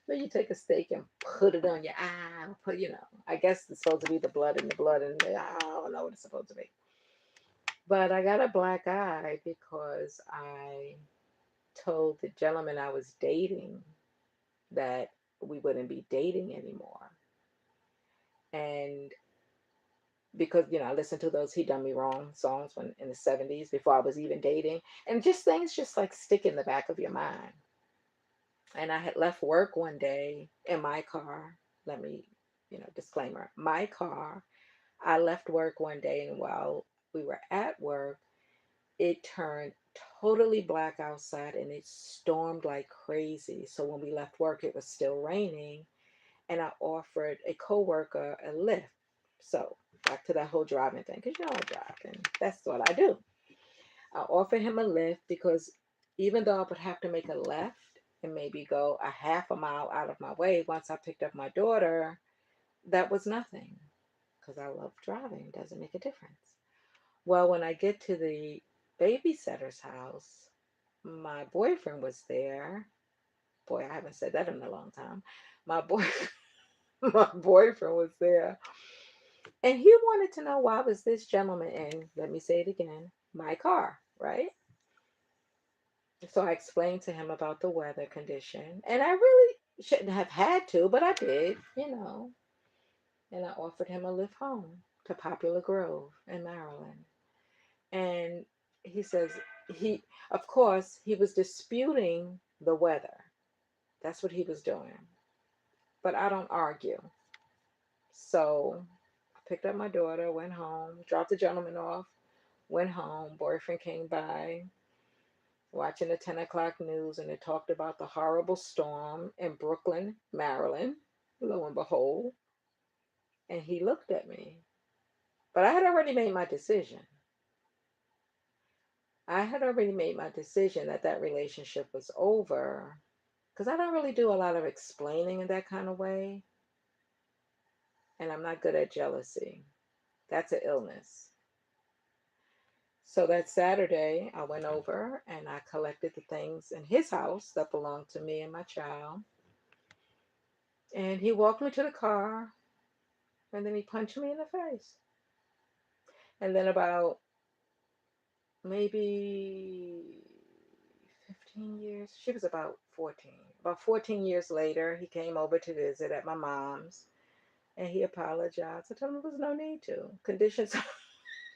where you take a steak and put it on your eye. I guess it's supposed to be the blood in the blood, and I don't know what it's supposed to be. But I got a black eye because I told the gentleman I was dating that we wouldn't be dating anymore. And because, I listened to those He Done Me Wrong songs when in the 70s before I was even dating. And just things just like stick in the back of your mind. And I had left work one day in my car. Let me, disclaimer, my car. I left work one day, and while we were at work, it turned totally black outside and it stormed like crazy. So when we left work, it was still raining, and I offered a coworker a lift. So back to that whole driving thing, because I drive, and that's what I do. I offered him a lift because even though I would have to make a left and maybe go a half a mile out of my way once I picked up my daughter, that was nothing because I love driving. It doesn't make a difference. Well, when I get to the babysitter's house, my boyfriend was there. Boy, I haven't said that in a long time. My boy, my boyfriend was there, and he wanted to know why was this gentleman in. Let me say it again, my car, right? So I explained to him about the weather condition, and I really shouldn't have had to, but I did. And I offered him a lift home to Popular Grove in Maryland. And he says of course, he was disputing the weather. That's what he was doing. But I don't argue. So I picked up my daughter, went home, dropped the gentleman off, went home. Boyfriend came by, watching the 10 o'clock news, and it talked about the horrible storm in Brooklyn, Maryland, lo and behold. And he looked at me. But I had already made my decision. I had already made my decision that that relationship was over because I don't really do a lot of explaining in that kind of way. And I'm not good at jealousy. That's an illness. So that Saturday, I went over and I collected the things in his house that belonged to me and my child. And he walked me to the car, and then he punched me in the face. And then about maybe 15 years, she was about 14. About 14 years later, he came over to visit at my mom's, and he apologized. I told him there was no need to. Conditions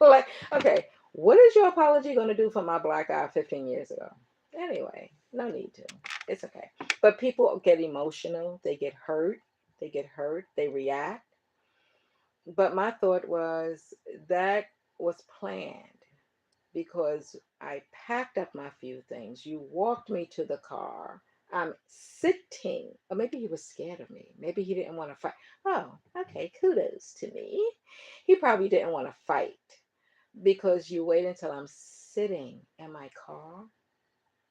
like, okay, what is your apology going to do for my black eye 15 years ago? Anyway, no need to. It's okay. But people get emotional, they get hurt, they react. But my thought was that was planned because I packed up my few things. You walked me to the car. I'm sitting, or maybe he was scared of me. Maybe he didn't want to fight. Oh, okay, kudos to me. He probably didn't want to fight because you wait until I'm sitting in my car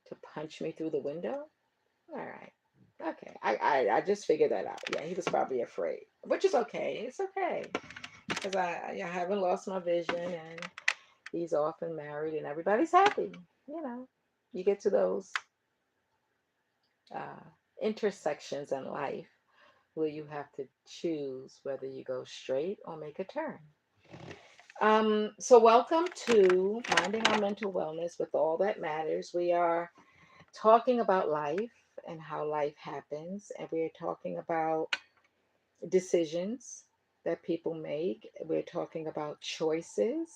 to punch me through the window. All right. Okay. I just figured that out. Yeah, he was probably afraid, which is okay. It's okay because I haven't lost my vision, and he's off and married and everybody's happy. You know, you get to those uh, intersections in life where you have to choose whether you go straight or make a turn. So welcome to Minding Our Mental Wellness with All That Matters. We are talking about life and how life happens. And we're talking about decisions that people make. We're talking about choices.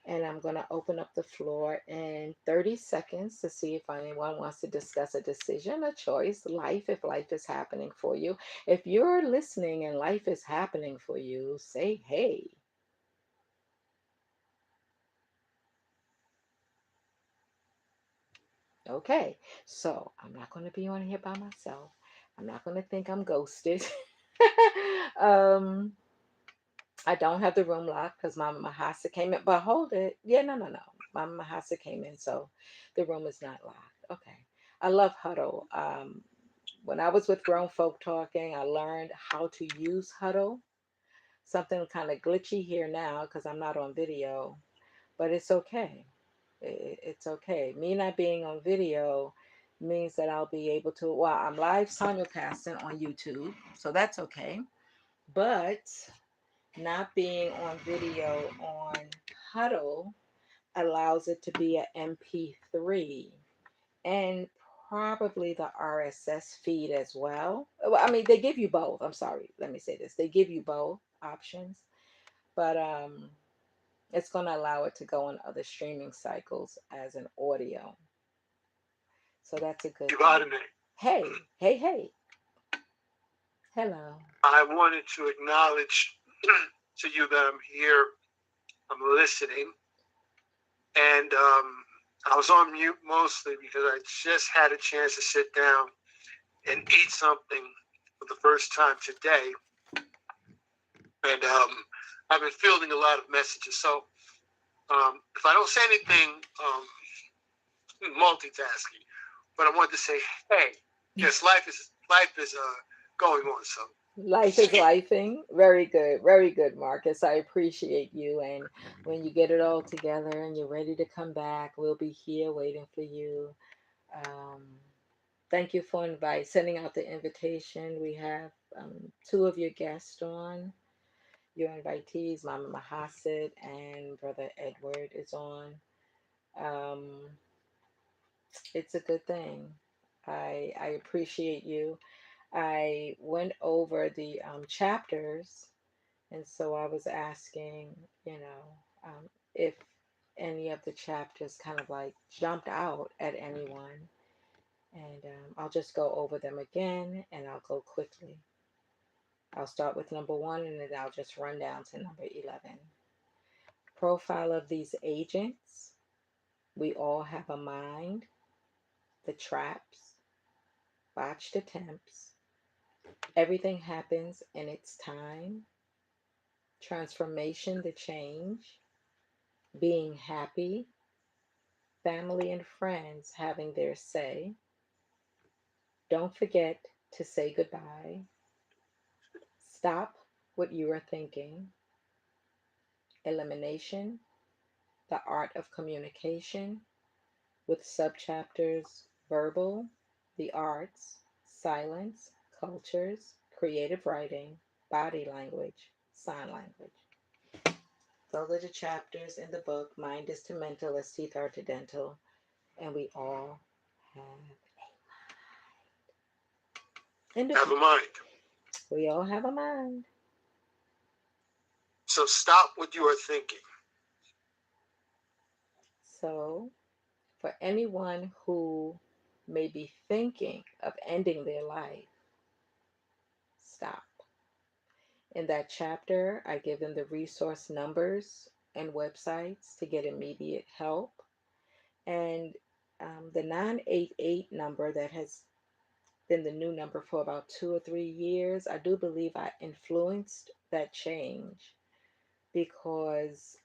And I'm going to open up the floor in 30 seconds to see if anyone wants to discuss a decision, a choice, life, if life is happening for you. If you're listening and life is happening for you, say, hey. Okay, so I'm not going to be on here by myself. I'm not going to think I'm ghosted. um, I don't have the room locked because Mama Mahasa came in. But hold it. Yeah, no, no, no. Mama Mahasa came in, so the room is not locked. Okay. I love Huddle. When I was with Grown Folk Talking, I learned how to use Huddle. Something kind of glitchy here now because I'm not on video, but it's okay. It's okay. Me not being on video means that I'll be able to, well, I'm live simulcasting on YouTube, so that's okay. But not being on video on Huddle allows it to be a MP3 and probably the RSS feed as well. Well, I mean, they give you both. I'm sorry. Let me say this. They give you both options, but it's going to allow it to go on other streaming cycles as an audio. So that's a good thing. Hey, hey, hey. Hello. I wanted to acknowledge to you that I'm here, I'm listening, and I was on mute mostly because I just had a chance to sit down and eat something for the first time today, and I've been fielding a lot of messages. So if I don't say anything, multitasking, but I wanted to say, hey, yes, life is going on. So Life is lifing. Very good, Marcus. I appreciate you. And when you get it all together and you're ready to come back, we'll be here waiting for you. Um, Thank you for sending out the invitation. We have two of your guests on. Your invitees, Mama Mahasid and Brother Edward is on. Um, it's a good thing. I appreciate you. I went over the chapters, and so I was asking, if any of the chapters kind of like jumped out at anyone. And I'll just go over them again and I'll go quickly. I'll start with number one and then I'll just run down to number 11. Profile of these agents. We all have a mind, the traps, botched attempts. Everything happens in its time. Transformation, the change. Being happy. Family and friends having their say. Don't forget to say goodbye. Stop what you are thinking. Elimination, the art of communication, with subchapters verbal, the arts, silence, cultures, creative writing, body language, sign language. Those are the chapters in the book. Mind is to mental as teeth are to dental, and we all have have a mind. We all have a mind. So stop what you are thinking. So, for anyone who may be thinking of ending their life, stop. In that chapter, I give them the resource numbers and websites to get immediate help. And the 988 number that has been the new number for about 2 or 3 years, I do believe I influenced that change because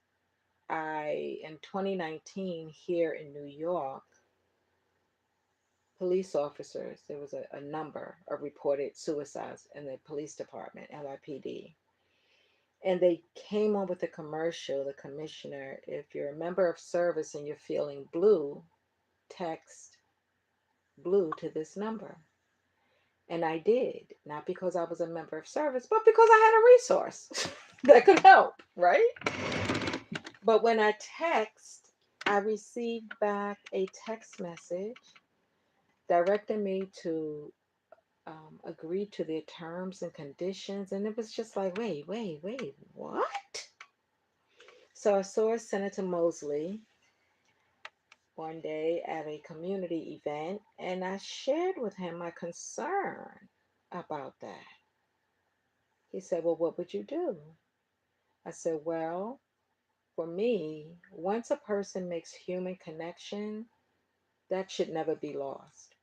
in 2019, here in New York, police officers, there was a number of reported suicides in the police department, LIPD. And they came on with a commercial, the commissioner, if you're a member of service and you're feeling blue, text blue to this number. And I did, not because I was a member of service, but because I had a resource that could help, right? But when I text, I received back a text message directed me to agree to the terms and conditions. And it was just like, wait, what? So I saw Senator Mosley one day at a community event, and I shared with him my concern about that. He said, well, what would you do? I said, well, for me, once a person makes human connection, that should never be lost.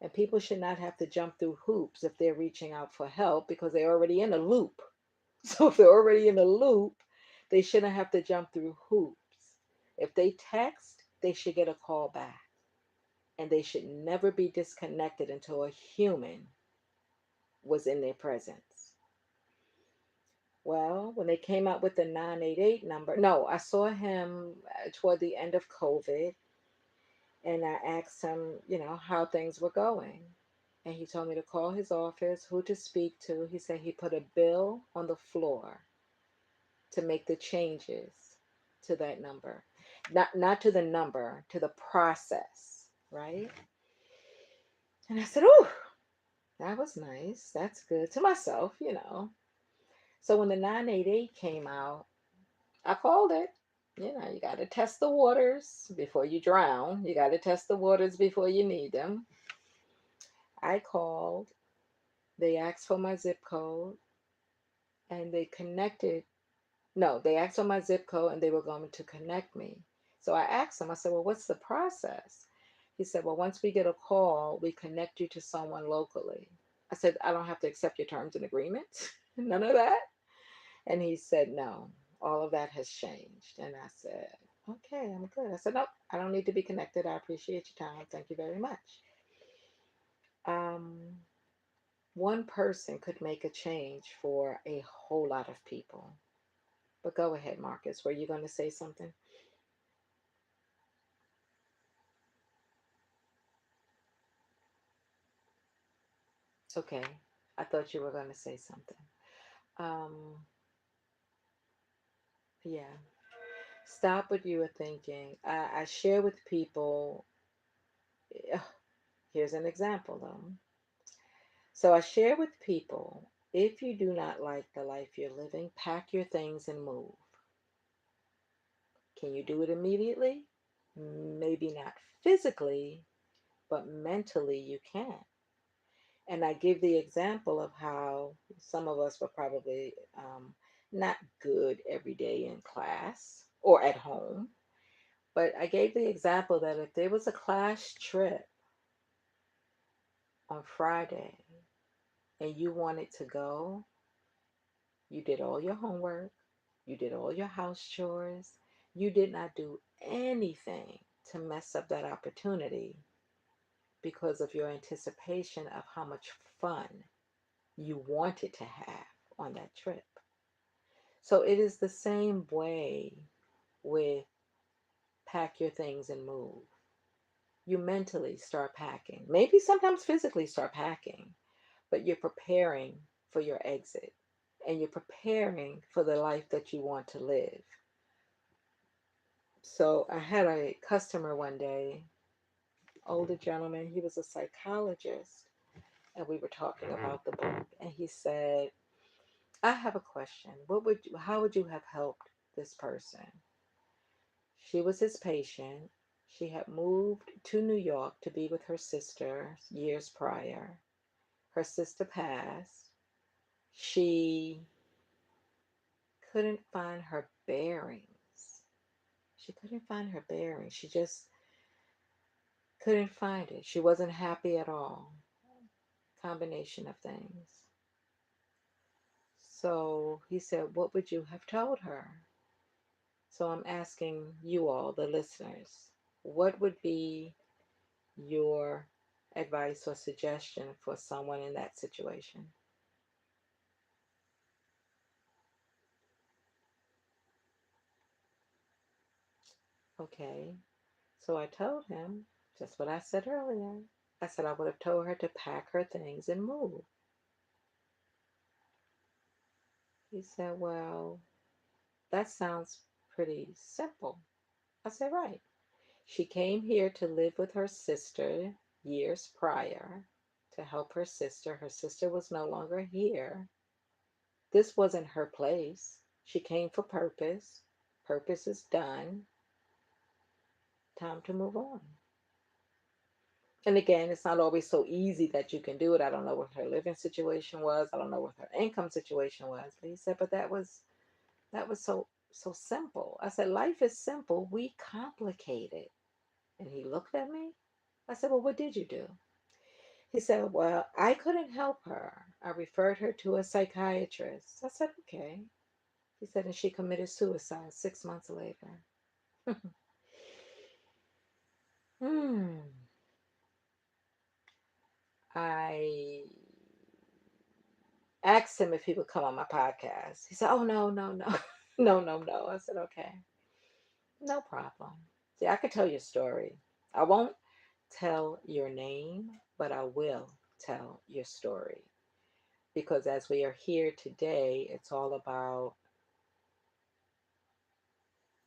And people should not have to jump through hoops if they're reaching out for help because they're already in a loop. So if they're already in a loop, they shouldn't have to jump through hoops. If they text, they should get a call back. And they should never be disconnected until a human was in their presence. Well, when they came out with the 988 number, no, I saw him toward the end of COVID, and I asked him, how things were going. And he told me to call his office, who to speak to. He said he put a bill on the floor to make the changes to that number. Not to the number, to the process, right? And I said, "Oh, that was nice. That's good." To myself. So when the 988 came out, I called it. You got to test the waters before you drown. You got to test the waters before you need them. I called. They asked for my zip code and they connected. No, they asked for my zip code and they were going to connect me. So I asked him, I said, well, what's the process? He said, well, once we get a call, we connect you to someone locally. I said, I don't have to accept your terms and agreements. None of that. And he said, no, all of that has changed. And I said, okay, I'm good. I said, nope, I don't need to be connected. I appreciate your time. Thank you very much. Um, One person could make a change for a whole lot of people. But go ahead, Marcus. Were you going to say something? Okay. I thought you were going to say something. Um, yeah. Stop what you were thinking. I share with people. ugh, Here's an example, though. So I share with people, if you do not like the life you're living, pack your things and move. Can you do it immediately? Maybe not physically, but mentally you can. And I give the example of how some of us were probably not good every day in class or at home. But I gave the example that if there was a class trip on Friday and you wanted to go, you did all your homework, you did all your house chores, you did not do anything to mess up that opportunity because of your anticipation of how much fun you wanted to have on that trip. So it is the same way with pack your things and move. You mentally start packing, maybe sometimes physically start packing, but you're preparing for your exit and you're preparing for the life that you want to live. So I had a customer one day, older gentleman, he was a psychologist, and we were talking about the book, and he said, I have a question. How would you have helped this person? She was his patient. She had moved to New York to be with her sister years prior. Her sister passed. She couldn't find her bearings. She couldn't find her bearings. She just couldn't find it. She wasn't happy at all. Combination of things. So he said, what would you have told her? So I'm asking you all, the listeners, what would be your advice or suggestion for someone in that situation? Okay, so I told him just what I said earlier. I said I would have told her to pack her things and move. He said, well, that sounds pretty simple. I said, right. She came here to live with her sister. years prior to help her sister. Her sister was no longer here. This wasn't her place. She came for purpose. Purpose is done. Time to move on. And again, it's not always so easy that you can do it. I don't know what her living situation was. I don't know what her income situation was. But he said, but that was so simple. I said, life is simple. We complicate it. And he looked at me. I said, well, what did you do? He said, well, I couldn't help her. I referred her to a psychiatrist. I said, okay. He said, and she committed suicide 6 months later. Hmm. I asked him if he would come on my podcast. He said, oh, no, no, no. No, no, no. I said, okay, no problem. See, I could tell your story. I won't tell your name, but I will tell your story. Because as we are here today, it's all about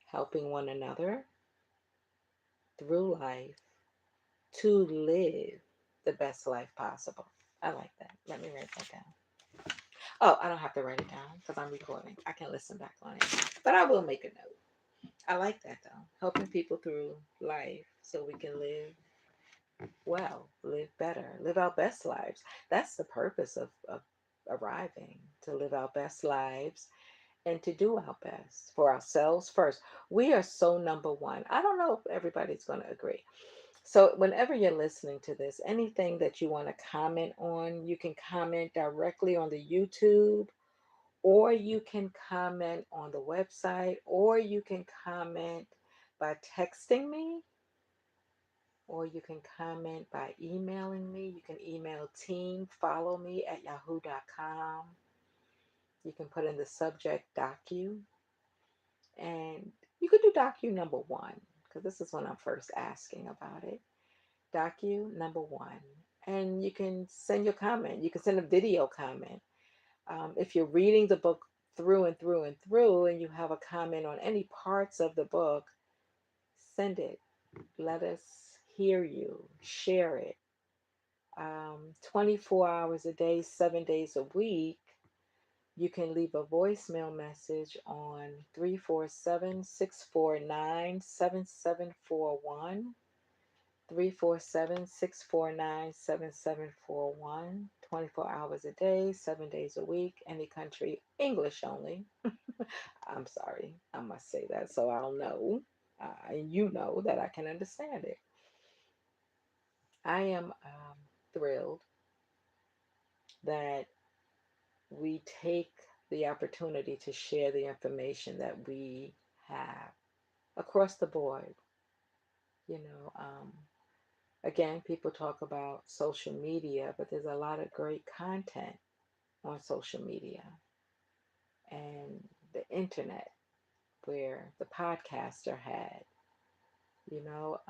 helping one another through life to live the best life possible. I like that. Let me write that down. Oh, I don't have to write it down because I'm recording. I can listen back on it. But I will make a note. I like that though. Helping people through life so we can live well, live better, live our best lives. That's the purpose of arriving to live our best lives and to do our best for ourselves first. We are so number one. I don't know if everybody's going to agree. So, whenever you're listening to this, anything that you want to comment on, you can comment directly on the YouTube, or you can comment on the website, or you can comment by texting me, or you can comment by emailing me. You can email team, follow me at yahoo.com. You can put in the subject docu, and you could do docu number one, because this is when I'm first asking about it. Docu number one. And you can send your comment. You can send a video comment. If you're reading the book through and through and through, and you have a comment on any parts of the book, send it. Let us hear you. Share it. 24 hours a day, 7 days a week. You can leave a voicemail message on 347-649-7741. 347-649-7741. 24 hours a day, 7 days a week, any country, English only. I'm sorry, I must say that so I'll know, and you know that I can understand it. I am thrilled that we take the opportunity to share the information that we have across the board. You know, again, people talk about social media, but there's a lot of great content on social media and the internet where the podcaster had, you know,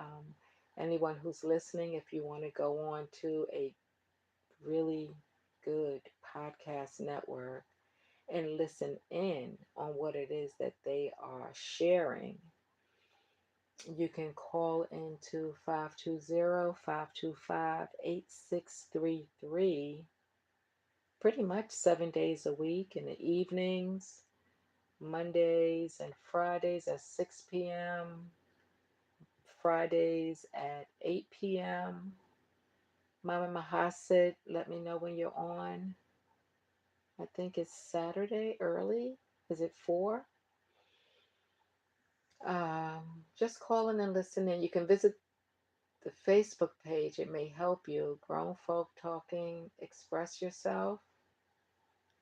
anyone who's listening, if you want to go on to a really good podcast network and listen in on what it is that they are sharing, you can call into 520-525-8633, pretty much 7 days a week in the evenings, Mondays and Fridays at 6 p.m., Fridays at 8 p.m. Mama Mahasid, let me know when you're on. I think it's Saturday early. Is it 4? Just call in and listen in. You can visit the Facebook page. It may help you. Grown Folk Talking, Express Yourself.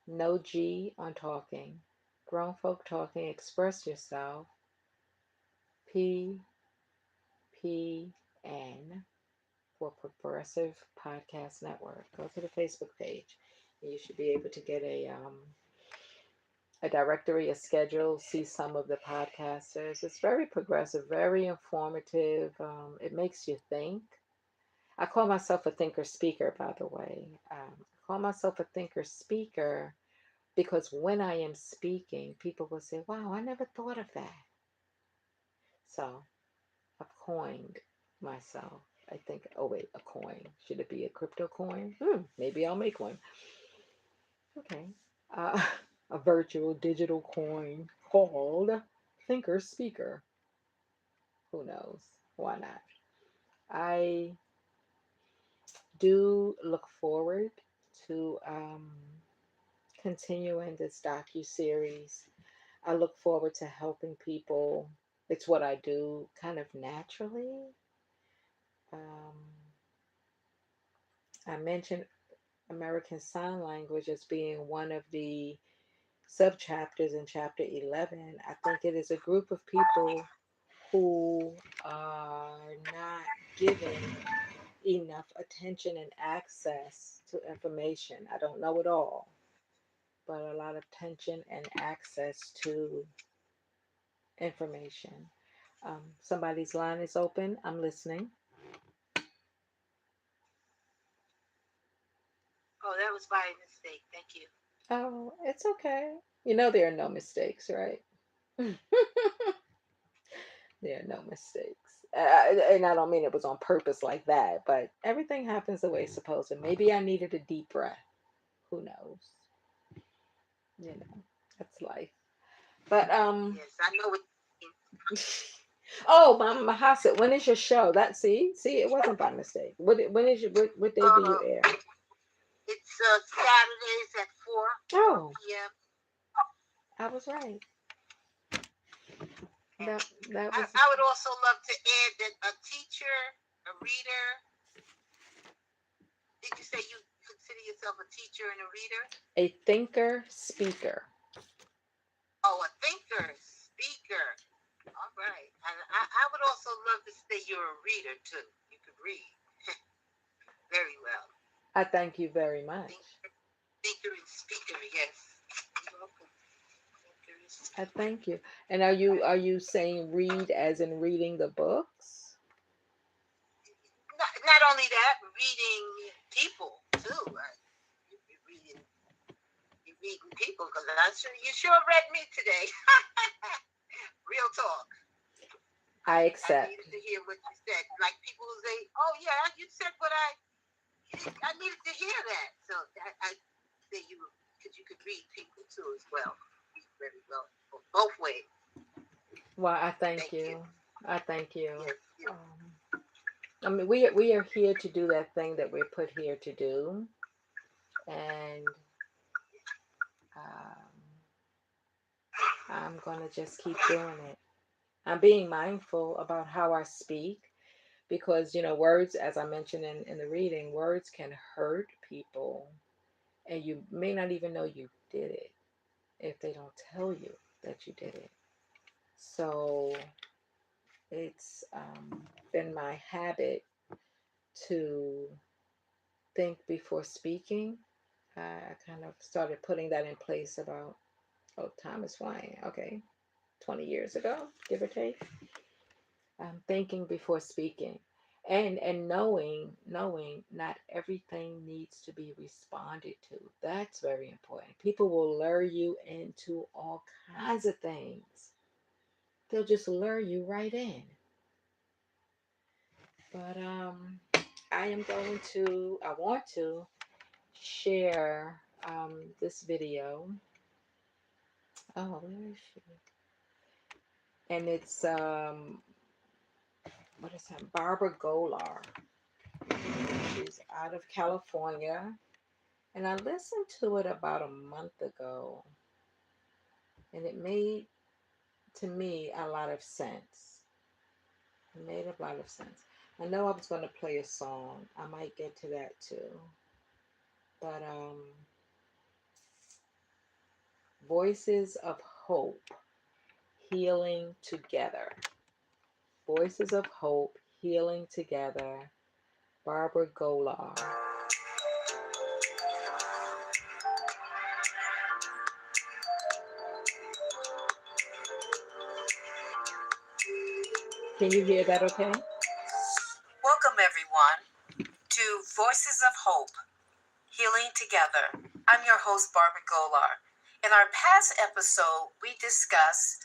No G on talking. Grown Folk Talking, Express Yourself. PPN for Progressive Podcast Network. Go to the Facebook page. And you should be able to get a directory, a schedule, see some of the podcasters. It's very progressive, very informative. It makes you think. I call myself a thinker speaker, by the way. I call myself a thinker speaker because when I am speaking, people will say, wow, I never thought of that. So I've coined myself I think, oh wait, a coin. Should it be a crypto coin? Maybe I'll make one. Okay. Uh, a virtual digital coin called Thinker Speaker. Who knows? Why not? I do look forward to continuing this docu-series. I look forward to helping people. It's what I do kind of naturally. Um, I mentioned American Sign Language as being one of the subchapters in chapter 11. I think it is a group of people who are not given enough attention and access to information. I don't know it all, but a lot of attention and access to information. Somebody's line is open. I'm listening. Oh, that was my mistake. Thank you. Oh, it's okay. You know there are no mistakes, right? There are no mistakes. And I don't mean it was on purpose like that, but everything happens the way it's supposed to. Maybe I needed a deep breath. Who knows? You know, that's life. But Yes, I know what you mean. oh, Mama Mahasa, when is your show? That see, it wasn't by mistake. When is your what day do you Uh, air? it's Saturdays at 4 Oh, p.m. I was right. And That was I would also love to add that a teacher, a reader, did you say you consider yourself a teacher and a reader? a thinker speaker. Oh, a thinker, speaker. All right. And I would also love to say you're a reader too. You could read very well. I thank you very much. Thinker and speaker, yes. You're welcome. Thinker and I speaker. thank you. And are you saying read as in reading the books? Not only that, reading people too. You're reading people because you sure read me today. Real talk. I I accept. needed to hear what you said. Like people who say, "Oh yeah, you said what I needed to hear that." So I say you because you could read people too as well. Read very well, both ways. Well, I thank Thank you. you. I thank you. Yes, yes. I mean, we are here to do that thing that we're put here to do, and um, I'm gonna just keep doing it. I'm being mindful about how I speak because words, as I mentioned in the reading, words can hurt people, and you may not even know you did it if they don't tell you that you did it. So it's been my habit to think before speaking. I kind of started putting that in place about, oh, time is flying. Okay, 20 years ago, give or take. Thinking before speaking. And knowing not everything needs to be responded to. That's very important. People will lure you into all kinds of things. They'll just lure you right in. But I want to share this video. Oh, where is she? And it's what is that? Barbara Golar. She's out of California, and I listened to it about a month ago, and it made to me a lot of sense. It made a lot of sense. I know I was going to play a song. I might get to that too, but Voices of Hope, Healing Together. Voices of Hope, Healing Together. Barbara Golar. Can you hear that okay? Welcome everyone to Voices of Hope, Healing Together. I'm your host, Barbara Golar. In our past episode, we discussed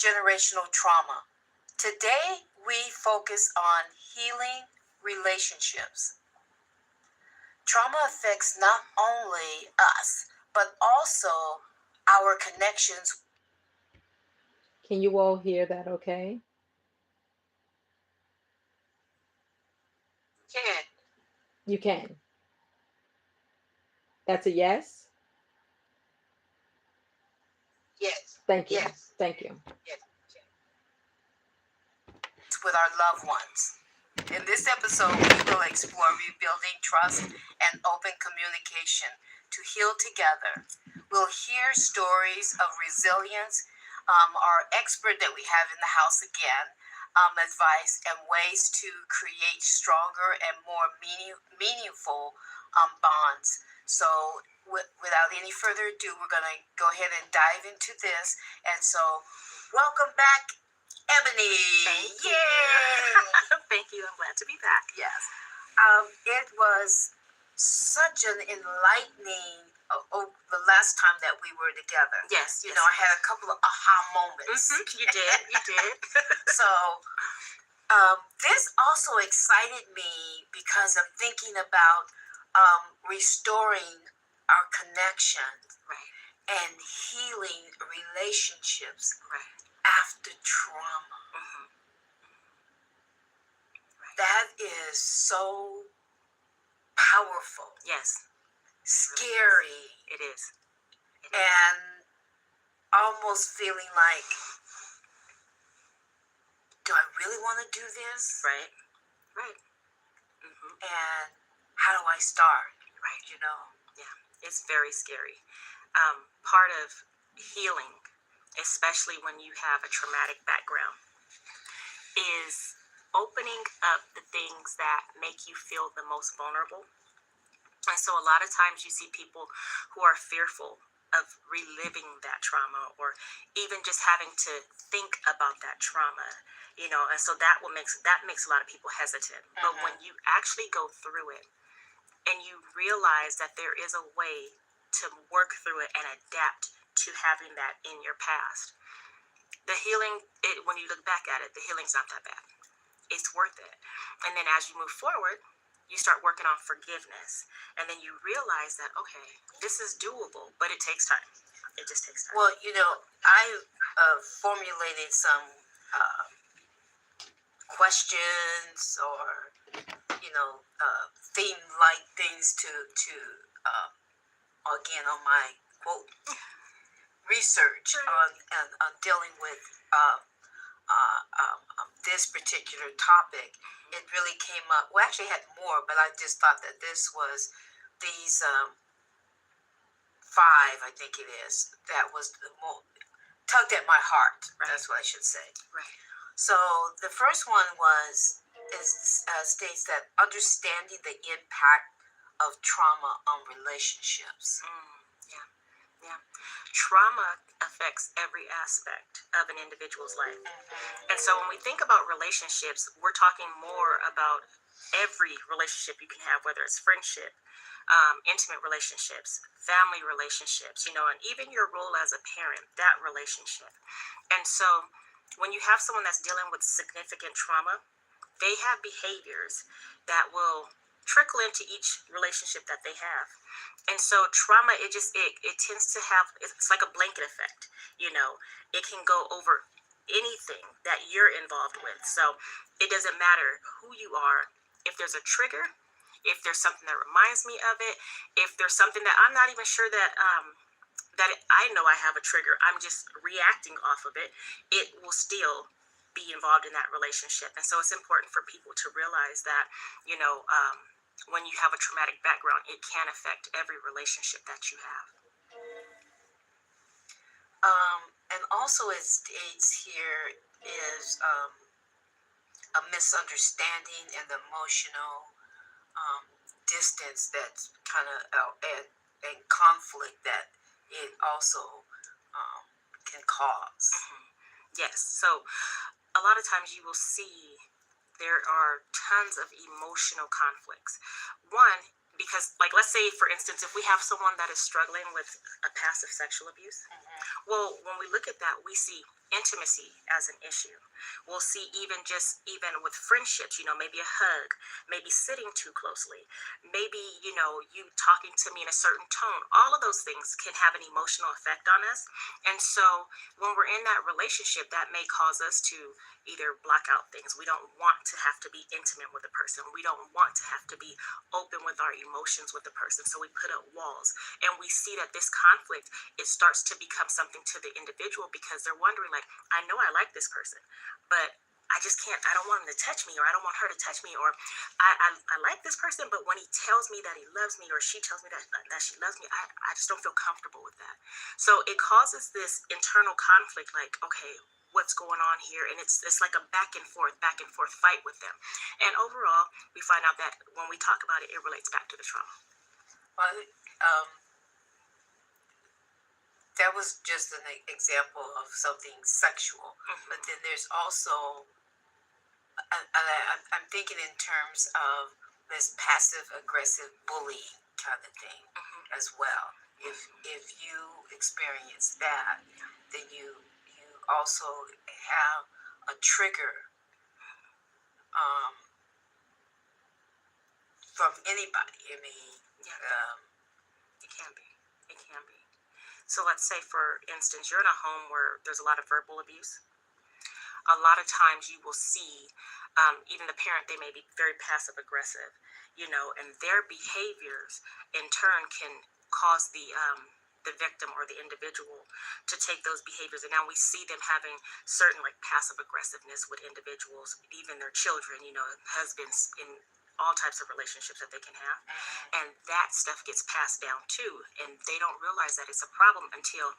generational trauma. Today, we focus on healing relationships. Trauma affects not only us, but also our connections. Can you all hear that okay? Can. You can. That's a yes? Yes. Thank you. Yes. Thank you. Yes. With our loved ones. In this episode, we will explore rebuilding trust and open communication to heal together. We'll hear stories of resilience, our expert that we have in the house again, advice and ways to create stronger and more meaningful bonds. So, without any further ado, we're going to go ahead and dive into this. And so, welcome back, Ebony. Thank you. Yay! Thank you. I'm glad to be back. Yes. It was such an enlightening the last time that we were together. Yes. You know, I had a couple of aha moments. You did. You did. So, this also excited me because I'm thinking about restoring our connection Right. and healing relationships Right. after trauma. Mm-hmm. That is so powerful, Yes. scary, It is. and almost feeling like, do I really want to do this? Right. Right. Mm-hmm. And how do I start? Right. You know? Yeah. It's very scary. Part of healing, especially when you have a traumatic background, is opening up the things that make you feel the most vulnerable. And so a lot of times you see people who are fearful of reliving that trauma or even just having to think about that trauma, you know, and so that makes a lot of people hesitant. But when you actually go through it and you realize that there is a way to work through it and adapt to having that in your past, the healing, when you look back at it, the healing's not that bad. It's worth it. And then as you move forward, you start working on forgiveness. And then you realize that, okay, this is doable, but it takes time. It just takes time. Well, you know, I formulated some questions or, you know, theme-like things to again, on my quote research on dealing with this particular topic. It really came up. We actually had more, but I just thought that this was these 5, I think it is, that was the most tugged at my heart. Right. That's what I should say. Right. So the first one states that understanding the impact of trauma on relationships. Yeah. Trauma affects every aspect of an individual's life. And so when we think about relationships, we're talking more about every relationship you can have, whether it's friendship, intimate relationships, family relationships, you know, and even your role as a parent, that relationship. And so when you have someone that's dealing with significant trauma, they have behaviors that will trickle into each relationship that they have. And so trauma, it tends to have, it's like a blanket effect, you know, it can go over anything that you're involved with. So it doesn't matter who you are. If there's a trigger, if there's something that reminds me of it, if there's something that I'm not even sure that I know I have a trigger, I'm just reacting off of it, it will still be involved in that relationship. And so it's important for people to realize that, you know, when you have a traumatic background, it can affect every relationship that you have. And also it states here is a misunderstanding and emotional distance that's kind of and conflict that it also can cause. Yes. So a lot of times you will see there are tons of emotional conflicts. One, because, like, let's say, for instance, if we have someone that is struggling with a passive sexual abuse, well, when we look at that, we see intimacy as an issue. We'll see even with friendships, maybe a hug, maybe sitting too closely, maybe, you talking to me in a certain tone. All of those things can have an emotional effect on us. And so when we're in that relationship, that may cause us to either block out things. We don't want to have to be intimate with a person. We don't want to have to be open with our emotions with the person. So we put up walls. And we see that this conflict, it starts to become something to the individual, because they're wondering, like, I know I like this person, but I just can't, I don't want him to touch me, or I don't want her to touch me, or I like this person, but when he tells me that he loves me, or she tells me that she loves me, I just don't feel comfortable with that. So it causes this internal conflict, like, okay, what's going on here? And it's like a back and forth fight with them. And overall, we find out that when we talk about it, it relates back to the trauma. Well, that was just an example of something sexual, but then there's also, I'm thinking in terms of this passive aggressive bullying kind of thing as well. If you experience that, then you also have a trigger from anybody. I mean, it can be. It can be. So let's say, for instance, you're in a home where there's a lot of verbal abuse. A lot of times you will see, even the parent, they may be very passive aggressive, and their behaviors in turn can cause the victim or the individual to take those behaviors. And now we see them having certain, like, passive aggressiveness with individuals, even their children, husbands, in all types of relationships that they can have. And that stuff gets passed down too, and they don't realize that it's a problem until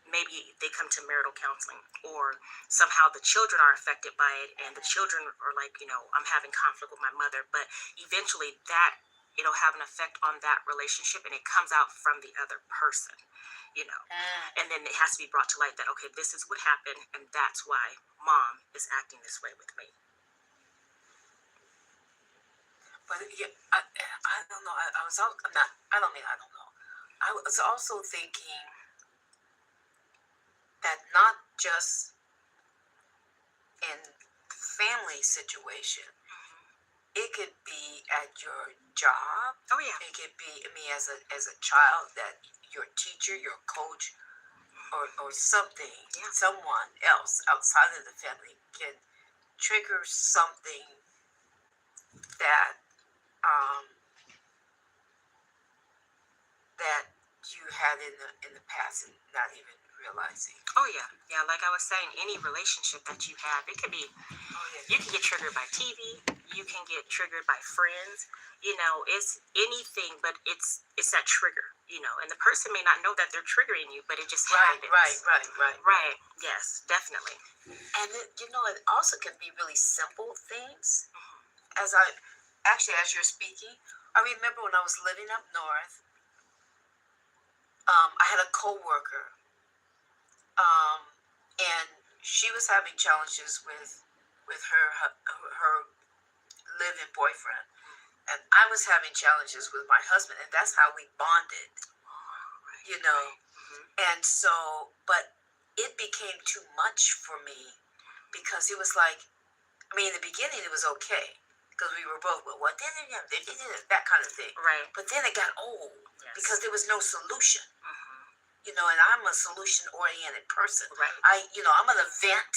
maybe they come to marital counseling, or somehow the children are affected by it, and the children are like, I'm having conflict with my mother, but eventually that, it'll have an effect on that relationship, and it comes out from the other person, and then it has to be brought to light that, okay, this is what happened, and that's why mom is acting this way with me. but yeah, I don't know. I was also, I'm not. I don't mean I don't know. I was also thinking that not just in family situation, it could be at your job. Oh yeah. It could be, I mean, as a child, that your teacher, your coach, or something, someone else outside of the family can trigger something that that you had in the past and not even realizing. Oh yeah. Like I was saying, any relationship that you have, it could be. You can get triggered by TV. You can get triggered by friends. It's anything, but it's that trigger. And the person may not know that they're triggering you, but it just happens. Right. Yes, definitely. And it also can be really simple things. As you're speaking, I remember when I was living up north, I had a coworker, and she was having challenges with her live-in boyfriend, and I was having challenges with my husband, and that's how we bonded. And so, but it became too much for me, because it was like, I mean, in the beginning it was okay, because we were both, well, what did that kind of thing. Right. But then it got old, because there was no solution. And I'm a solution-oriented person. Right. I'm gonna vent,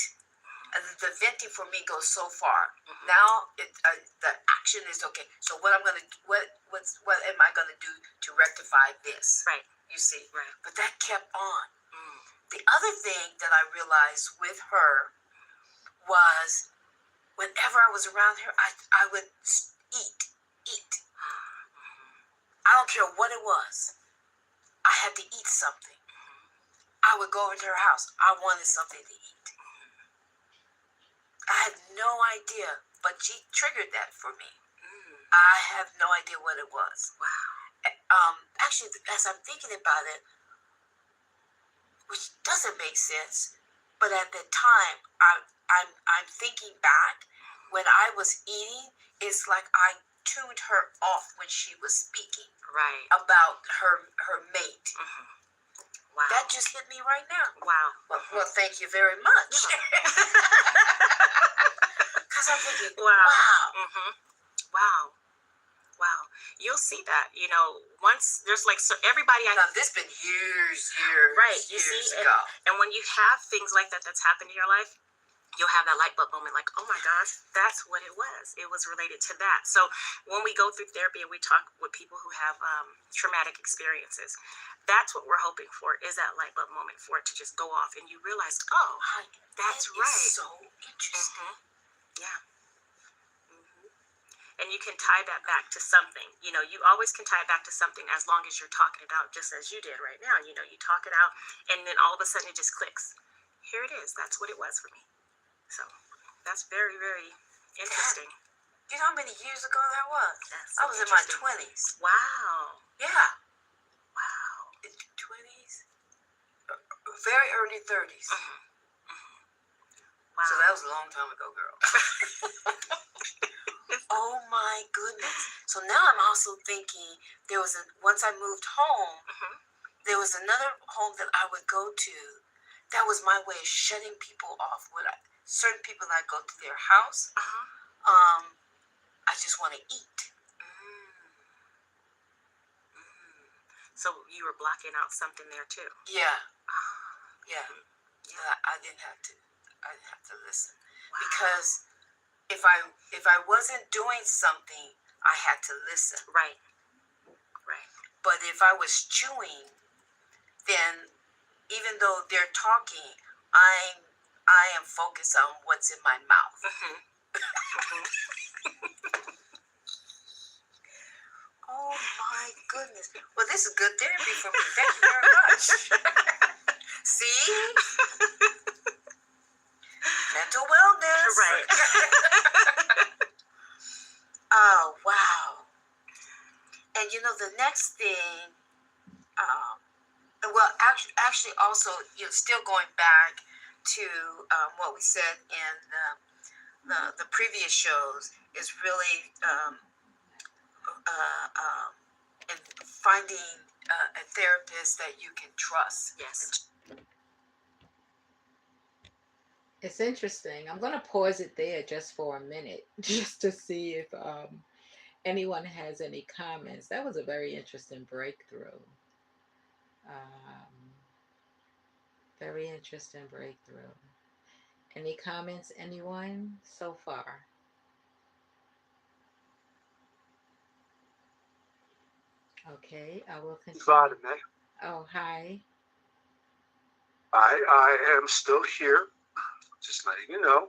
and the venting for me goes so far. Now the action is okay. So what am I gonna do to rectify this? Right. You see. Right. But that kept on. The other thing that I realized with her was, whenever I was around her, I would eat. I don't care what it was. I had to eat something. I would go over to her house. I wanted something to eat. I had no idea, but she triggered that for me. I have no idea what it was. Wow. Actually, as I'm thinking about it, which doesn't make sense, but at the time, I'm thinking back, when I was eating, it's like I tuned her off when she was speaking Right. about her mate. Wow. That just hit me right now. Wow. Well, thank you very much. Because I'm thinking, Wow. wow. Mm-hmm. Wow. Wow. You'll see that, once there's like, so everybody, Now, this been years right, you see, ago. and when you have things like that that's happened in your life, you'll have that light bulb moment like, oh my gosh, that's what it was. It was related to that. So when we go through therapy and we talk with people who have traumatic experiences, that's what we're hoping for, is that light bulb moment for it to just go off and you realize, oh, that's That right. is so interesting. Yeah. And you can tie that back to something. You always can tie it back to something as long as you're talking it out, just as you did right now. You talk it out, and then all of a sudden it just clicks. Here it is. That's what it was for me. So that's very, very interesting. You know how many years ago that was? That's I was in my 20s. Wow. Yeah. Wow. 20s? Very early 30s. Wow. So that was a long time ago, girl. Oh my goodness. So now I'm also thinking once I moved home, there was another home that I would go to. That was my way of shutting people off. Certain people, I go to their house. I just want to eat. So you were blocking out something there too. Yeah. Yeah. I didn't have to. I didn't have to listen. Wow. Because if I wasn't doing something, I had to listen. Right. But if I was chewing, then even though they're talking, I am focused on what's in my mouth. Oh my goodness. Well, this is good therapy for me. Thank you very much. See? Mental wellness. Right. Oh, wow. And the next thing, well, actually also, still going back to what we said in the previous shows, is really in finding a therapist that you can trust. Yes. It's interesting. I'm going to pause it there just for a minute, just to see if anyone has any comments. That was a very interesting breakthrough. Very interesting breakthrough. Any comments, anyone so far? Okay, I will continue. Evadyne. Oh, hi. I am still here. Just letting you know.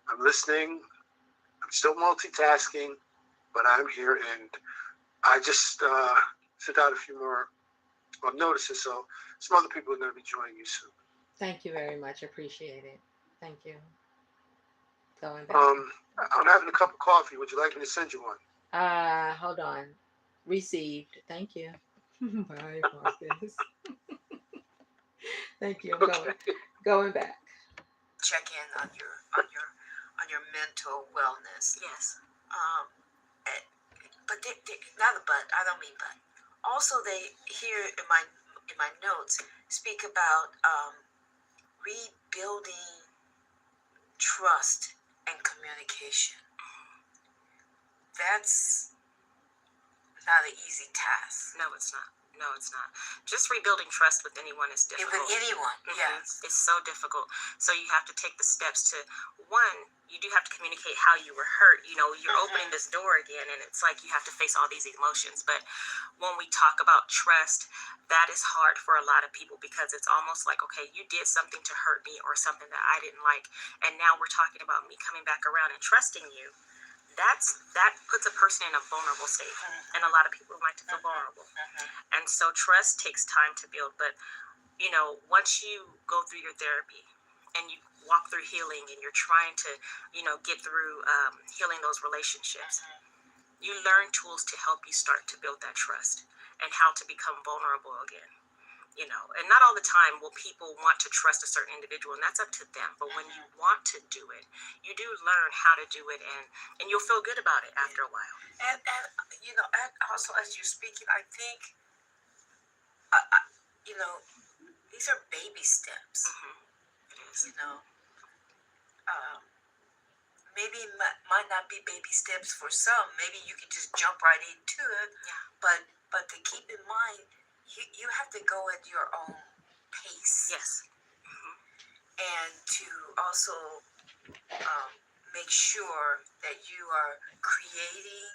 I'm listening. I'm still multitasking, but I'm here, and I just sent out a few more notices, so some other people are going to be joining you soon. Thank you very much. Appreciate it. Thank you. Going back. I'm having a cup of coffee. Would you like me to send you one? Hold on. Received. Thank you. Bye, Marcus. Thank you. I'm going back. Check in on your mental wellness. Yes. But not a but. I don't mean but. Also, they here in my notes speak about rebuilding trust and communication. That's not an easy task. No, it's not. Just rebuilding trust with anyone is difficult. With anyone, yes. It's so difficult. So you have to take the steps to, one, you do have to communicate how you were hurt. You're opening this door again, and it's like you have to face all these emotions. But when we talk about trust, that is hard for a lot of people, because it's almost like, okay, you did something to hurt me or something that I didn't like, and now we're talking about me coming back around and trusting you. That puts a person in a vulnerable state, and a lot of people like to feel vulnerable. And so trust takes time to build. But once you go through your therapy and you walk through healing, and you're trying to get through healing those relationships, you learn tools to help you start to build that trust and how to become vulnerable again. And not all the time will people want to trust a certain individual, and that's up to them. But when you want to do it, you do learn how to do it, and you'll feel good about it after a while. And and also, as you're speaking, I think these are baby steps. It is. You know, maybe might not be baby steps for some. Maybe you can just jump right into it. Yeah. But to keep in mind, you have to go at your own pace. Yes. And to also make sure that you are creating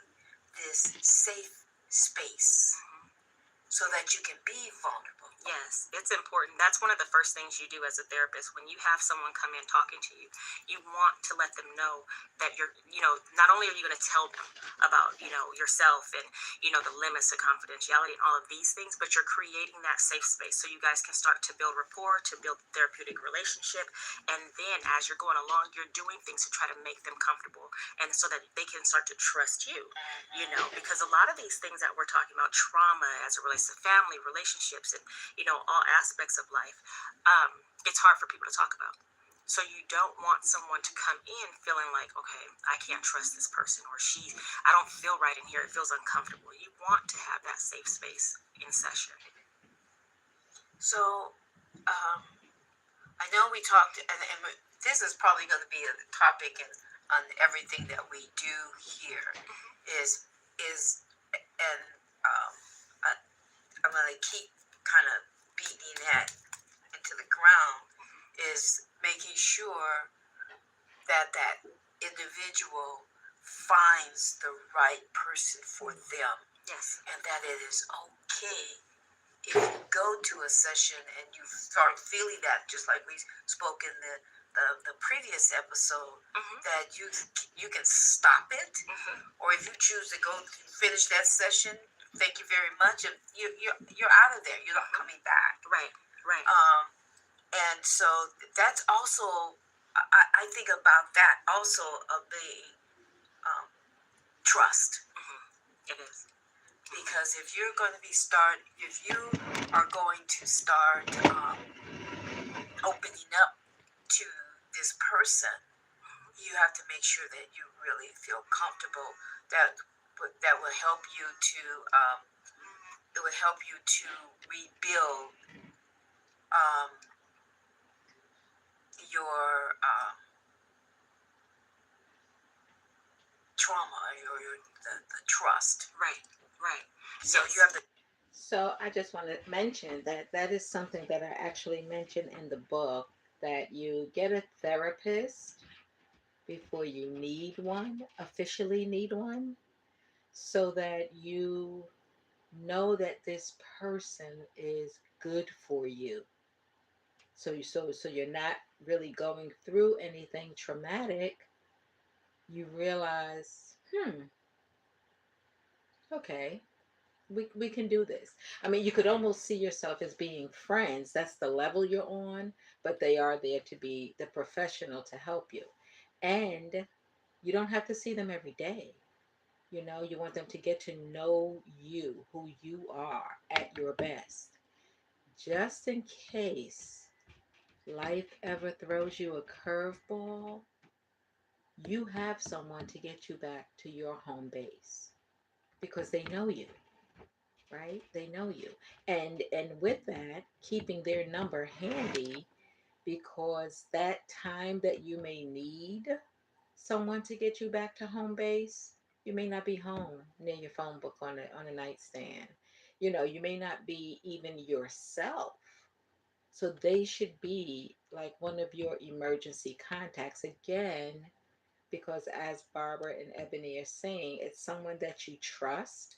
this safe space so that you can be vulnerable. Yes, it's important. That's one of the first things you do as a therapist. When you have someone come in talking to you, you want to let them know that you're, not only are you going to tell them about, yourself and, the limits of confidentiality and all of these things, but you're creating that safe space so you guys can start to build rapport, to build therapeutic relationship. And then as you're going along, you're doing things to try to make them comfortable and so that they can start to trust you, because a lot of these things that we're talking about, trauma as it relates to family, relationships, and all aspects of life, it's hard for people to talk about. So you don't want someone to come in feeling like, okay, I can't trust this person, or I don't feel right in here, it feels uncomfortable. You want to have that safe space in session. So I know we talked, and this is probably going to be a topic on everything that we do here. Is and I'm going to keep kind of beating that into the ground, is making sure that individual finds the right person for them. Yes. And that it is okay if you go to a session and you start feeling that, just like we spoke in the previous episode, that you can stop it, or if you choose to go finish that session, thank you very much, and you're out of there. You're not coming back. Right. And so that's also, I think about that also of the trust. It is. Because if you are going to start opening up to this person, you have to make sure that you really feel comfortable. That will help you to rebuild your trauma, the trust. Right. So yes. you have to. So I just want to mention that that is something that I actually mentioned in the book, that you get a therapist before you need one, officially need one, so that you know that this person is good for you. So you're not really going through anything traumatic. You realize, okay, we can do this. I mean, you could almost see yourself as being friends. That's the level you're on, but they are there to be the professional to help you. And you don't have to see them every day. You want them to get to know you, who you are at your best. Just in case life ever throws you a curveball, you have someone to get you back to your home base because they know you, right? They know you. And with that, keeping their number handy, because that time that you may need someone to get you back to home base, you may not be home near your phone book on a nightstand. You may not be even yourself. So they should be like one of your emergency contacts again, because as Barbara and Ebony are saying, it's someone that you trust.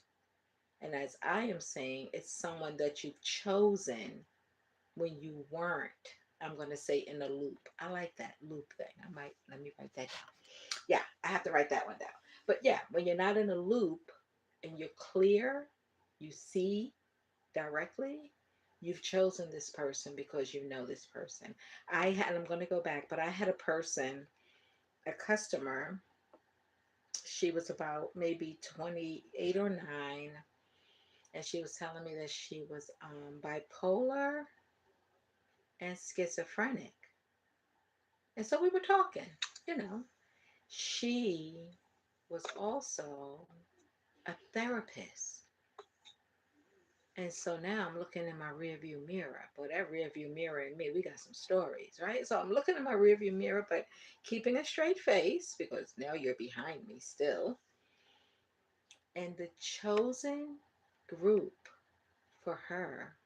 And as I am saying, it's someone that you've chosen when you weren't, I'm going to say, in a loop. I like that loop thing. Let me write that down. Yeah, I have to write that one down. But yeah, when you're not in a loop and you're clear, you see directly, you've chosen this person because you know this person. I'm going to go back, but I had a person, a customer, she was about maybe 28 or 9, and she was telling me that she was bipolar and schizophrenic. And so we were talking, you know. She was also a therapist. And so now I'm looking in my rearview mirror. But that rearview mirror and me, we got some stories, right? So I'm looking in my rearview mirror, but keeping a straight face because now you're behind me still. And the chosen group for her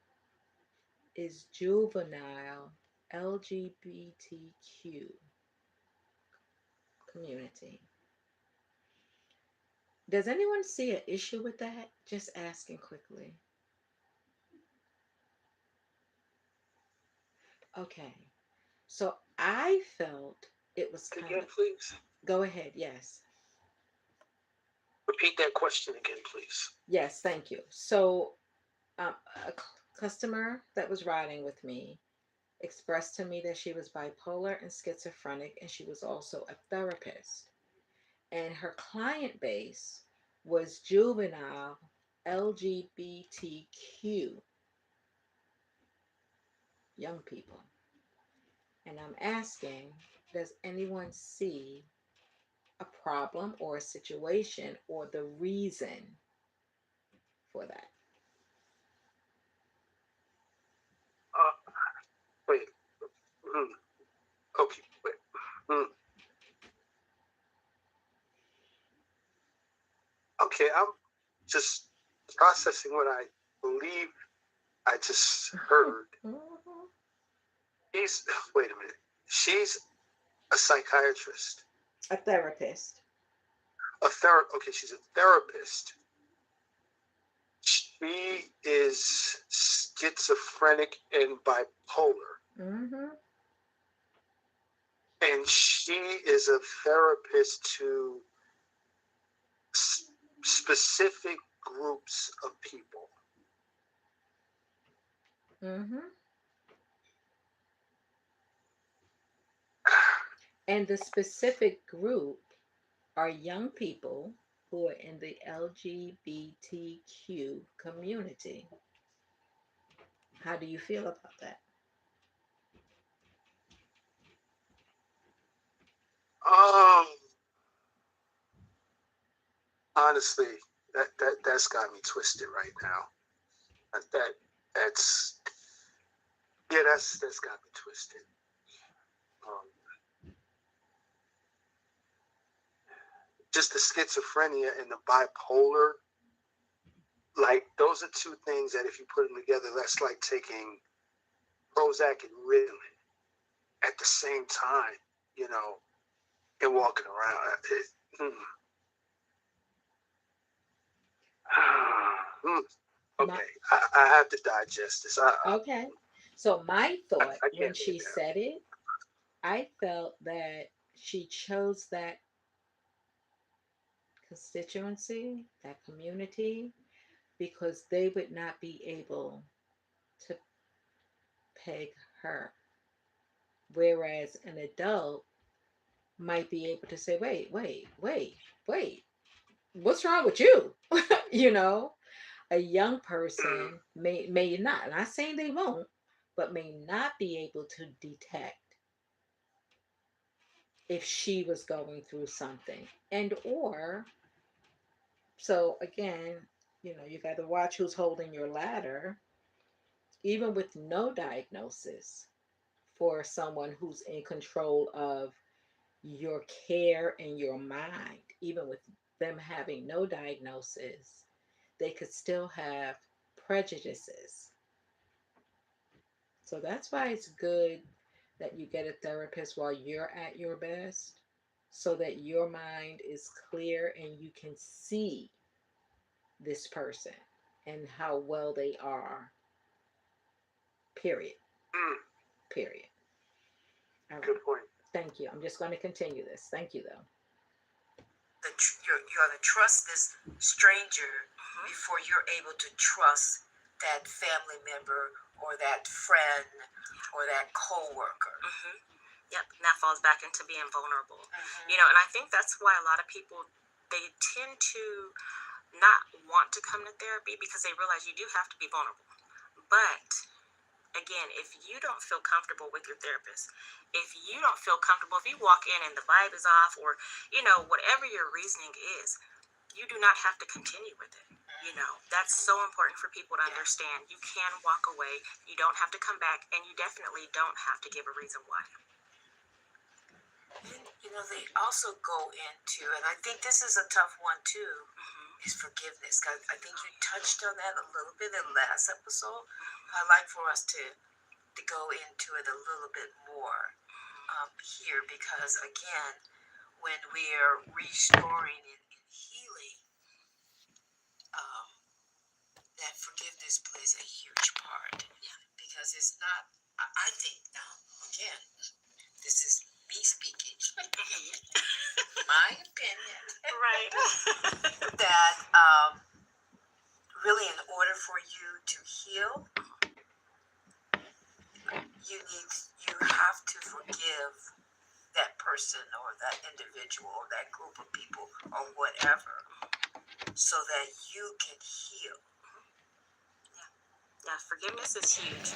is juvenile LGBTQ community. Does anyone see an issue with that? Just asking quickly. Okay. So I felt it was kind Again, of. please. Go ahead. Yes. Repeat that question again, please. Yes. Thank you. So a customer that was riding with me expressed to me that she was bipolar and schizophrenic, and she was also a therapist. And her client base was juvenile LGBTQ young people. And I'm asking, does anyone see a problem or a situation or the reason for that? Wait. Hmm. Okay. Wait. Hmm. Okay. I'm just processing what I believe I just heard. Mhm. She's. Wait a minute. She's a psychiatrist. A therapist. Okay, she's a therapist. She is schizophrenic and bipolar. Mm-hmm. And she is a therapist to specific groups of people. Mm-hmm. And the specific group are young people who are in the LGBTQ community. How do you feel about that? Um, honestly, that's got me twisted right now. That's yeah, that's got me twisted. Um, just the schizophrenia and the bipolar, like those are two things that if you put them together, that's like taking Prozac and Ritalin at the same time, you know, and walking around. My, Okay, I have to digest this. okay. So my thought I when can't lay she it down. said it, I felt that she chose that constituency, that community, because they would not be able to peg her. Whereas an adult might be able to say, wait, what's wrong with you? you know, a young person may not, not saying they won't, but may not be able to detect if she was going through something. And or so again, you got to watch who's holding your ladder, even with no diagnosis for someone who's in control of your care and your mind, even with them having no diagnosis, they could still have prejudices. So that's why it's good that you get a therapist while you're at your best so that your mind is clear and you can see this person and how well they are. Period. Mm, Period. All right. good point. Thank you. I'm just going to continue this. Thank you, though. You got to trust this stranger before you're able to trust that family member or that friend or that coworker. Yep, and that falls back into being vulnerable. You know, and I think that's why a lot of people, they tend to not want to come to therapy because they realize you do have to be vulnerable. But again, if you don't feel comfortable with your therapist, if you don't feel comfortable, if you walk in and the vibe is off, or whatever your reasoning is, you do not have to continue with it. You know, that's so important for people to understand. You can walk away. You don't have to come back, and you definitely don't have to give a reason why. You know, they also go into, and I think this is a tough one too, is forgiveness. I think you touched on that a little bit in the last episode. I'd like for us to go into it a little bit more here, because again, when we're restoring and healing, that forgiveness plays a huge part. Yeah. Because it's not, I think, now, again, this is me speaking, my opinion. Right. That really, in order for you to heal, you have to forgive that person or that individual or that group of people or whatever, so that you can heal. Yeah, forgiveness is huge.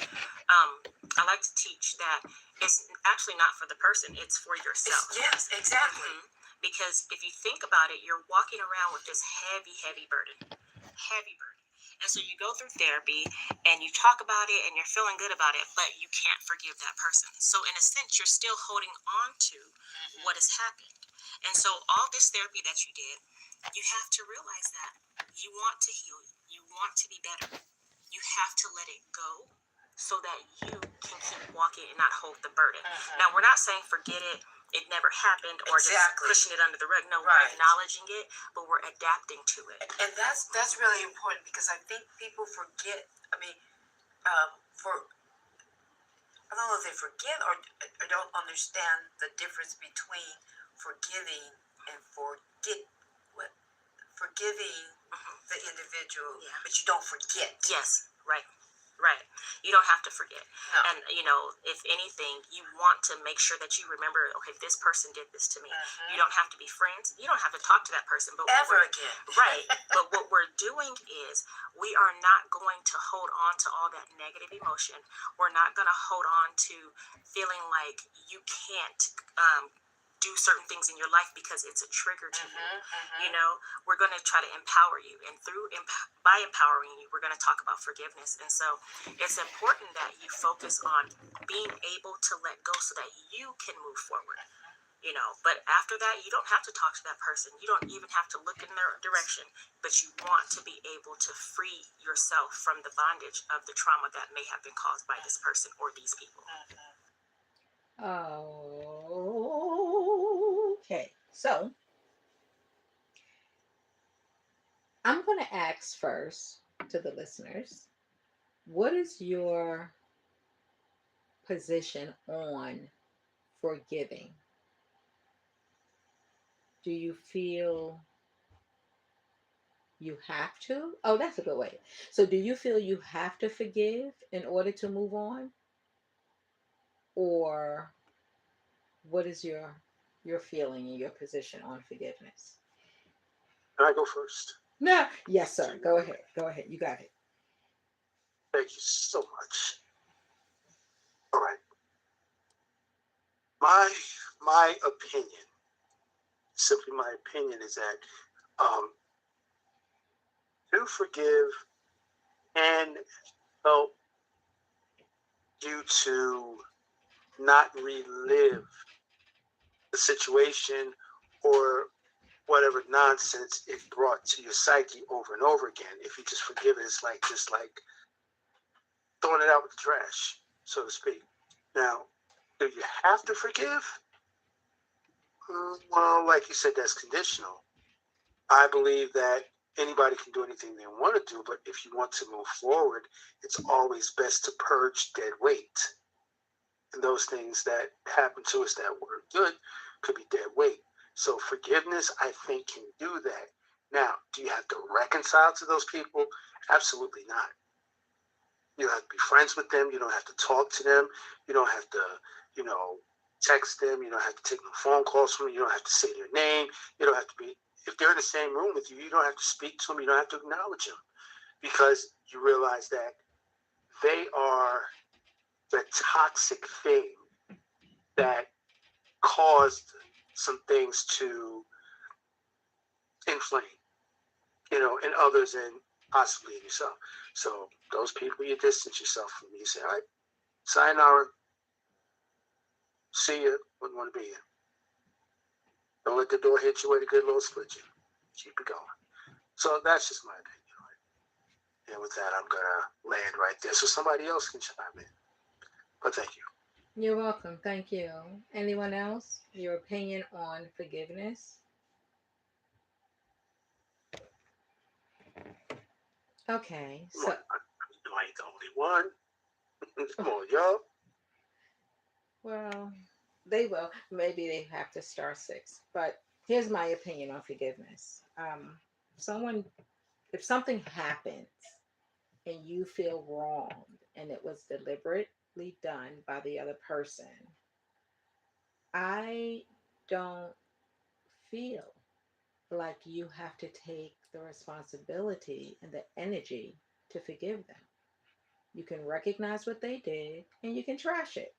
I like to teach that it's actually not for the person, it's for yourself. Yes, exactly. Because if you think about it, you're walking around with this heavy burden. Heavy burden. And so you go through therapy and you talk about it and you're feeling good about it, but you can't forgive that person. So in a sense, you're still holding on to what has happened. And so all this therapy that you did, you have to realize that you want to heal, you want to be better. You have to let it go so that you can keep walking and not hold the burden. Now, we're not saying forget it, it never happened, or just pushing it under the rug. No, we're acknowledging it, but we're adapting to it. And that's really important, because I think people forget. I mean, I don't know if they forget or don't understand the difference between forgiving and forgiving the individual, but you don't forget. Yes, right. Right. You don't have to forget. No. And, you know, if anything, you want to make sure that you remember, okay, this person did this to me. You don't have to be friends. You don't have to talk to that person. But ever again. Right. But what we're doing is we are not going to hold on to all that negative emotion. We're not going to hold on to feeling like you can't do certain things in your life because it's a trigger to you. You know, we're going to try to empower you, and by empowering you, we're going to talk about forgiveness. And so it's important that you focus on being able to let go so that you can move forward. You know, but after that, you don't have to talk to that person. You don't even have to look in their direction, but you want to be able to free yourself from the bondage of the trauma that may have been caused by this person or these people. Okay, so I'm going to ask first to the listeners, what is your position on forgiving? Do you feel you have to? Oh, that's a good way. So, do you feel you have to forgive in order to move on? Or what is your feeling and your position on forgiveness? Can I go first? No. Yes, sir. Go ahead. Go ahead. You got it. Thank you so much. All right. My opinion, simply my opinion, is that to forgive can help you to not relive the situation or whatever nonsense it brought to your psyche over and over again. If you just forgive it, it's like just like throwing it out with the trash, so to speak. Now, do you have to forgive? Well, like you said, that's conditional. I believe that anybody can do anything they want to do, but if you want to move forward, it's always best to purge dead weight. And those things that happen to us that were good could be dead weight. So forgiveness, I think, can do that. Now, do you have to reconcile to those people? Absolutely not. You don't have to be friends with them. You don't have to talk to them. You don't have to, text them. You don't have to take no phone calls from them. You don't have to say their name. You don't have to be, if they're in the same room with you, you don't have to speak to them. You don't have to acknowledge them, because you realize that they are the toxic thing that caused some things to inflame, in others. And possibly in yourself. So those people you distance yourself from. You say, all right, sayonara, see you, wouldn't want to be here. Don't let the door hit you where the good Lord split you. Keep it going. So that's just my opinion on it. And with that, I'm going to land right there so somebody else can chime in. But thank you. You're welcome. Thank you. Anyone else? Your opinion on forgiveness? Okay, Come so on. I ain't the only one. Come on, y'all. well, they will. Maybe they have to start six. But here's my opinion on forgiveness. Someone, if something happens and you feel wronged and it was deliberately done by the other person, I don't feel like you have to take the responsibility and the energy to forgive them. You can recognize what they did and you can trash it.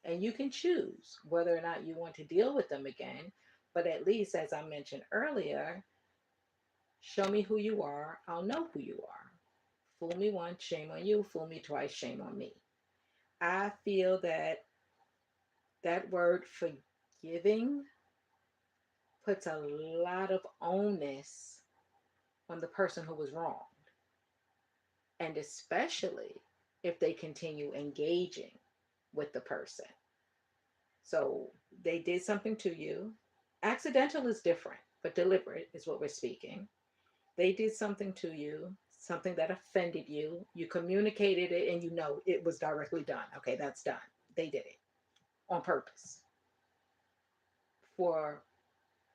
And you can choose whether or not you want to deal with them again. But at least, as I mentioned earlier, show me who you are, I'll know who you are. Fool me once, shame on you. Fool me twice, shame on me. I feel that that word forgiving puts a lot of onus on the person who was wrong, and especially if they continue engaging with the person. So they did something to you. Accidental is different, but deliberate is what we're speaking. They did something to you, something that offended you. You communicated it and you know it was directly done. Okay, that's done. They did it on purpose, for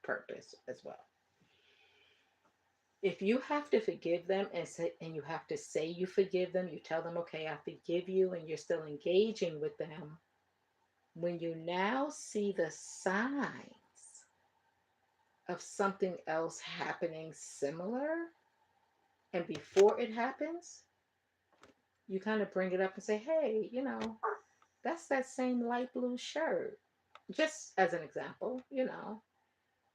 purpose as well. If you have to forgive them and you have to say you forgive them, you tell them, okay, I forgive you, and you're still engaging with them, when you now see the signs of something else happening similar, and before it happens, you kind of bring it up and say, hey, that's that same light blue shirt. Just as an example.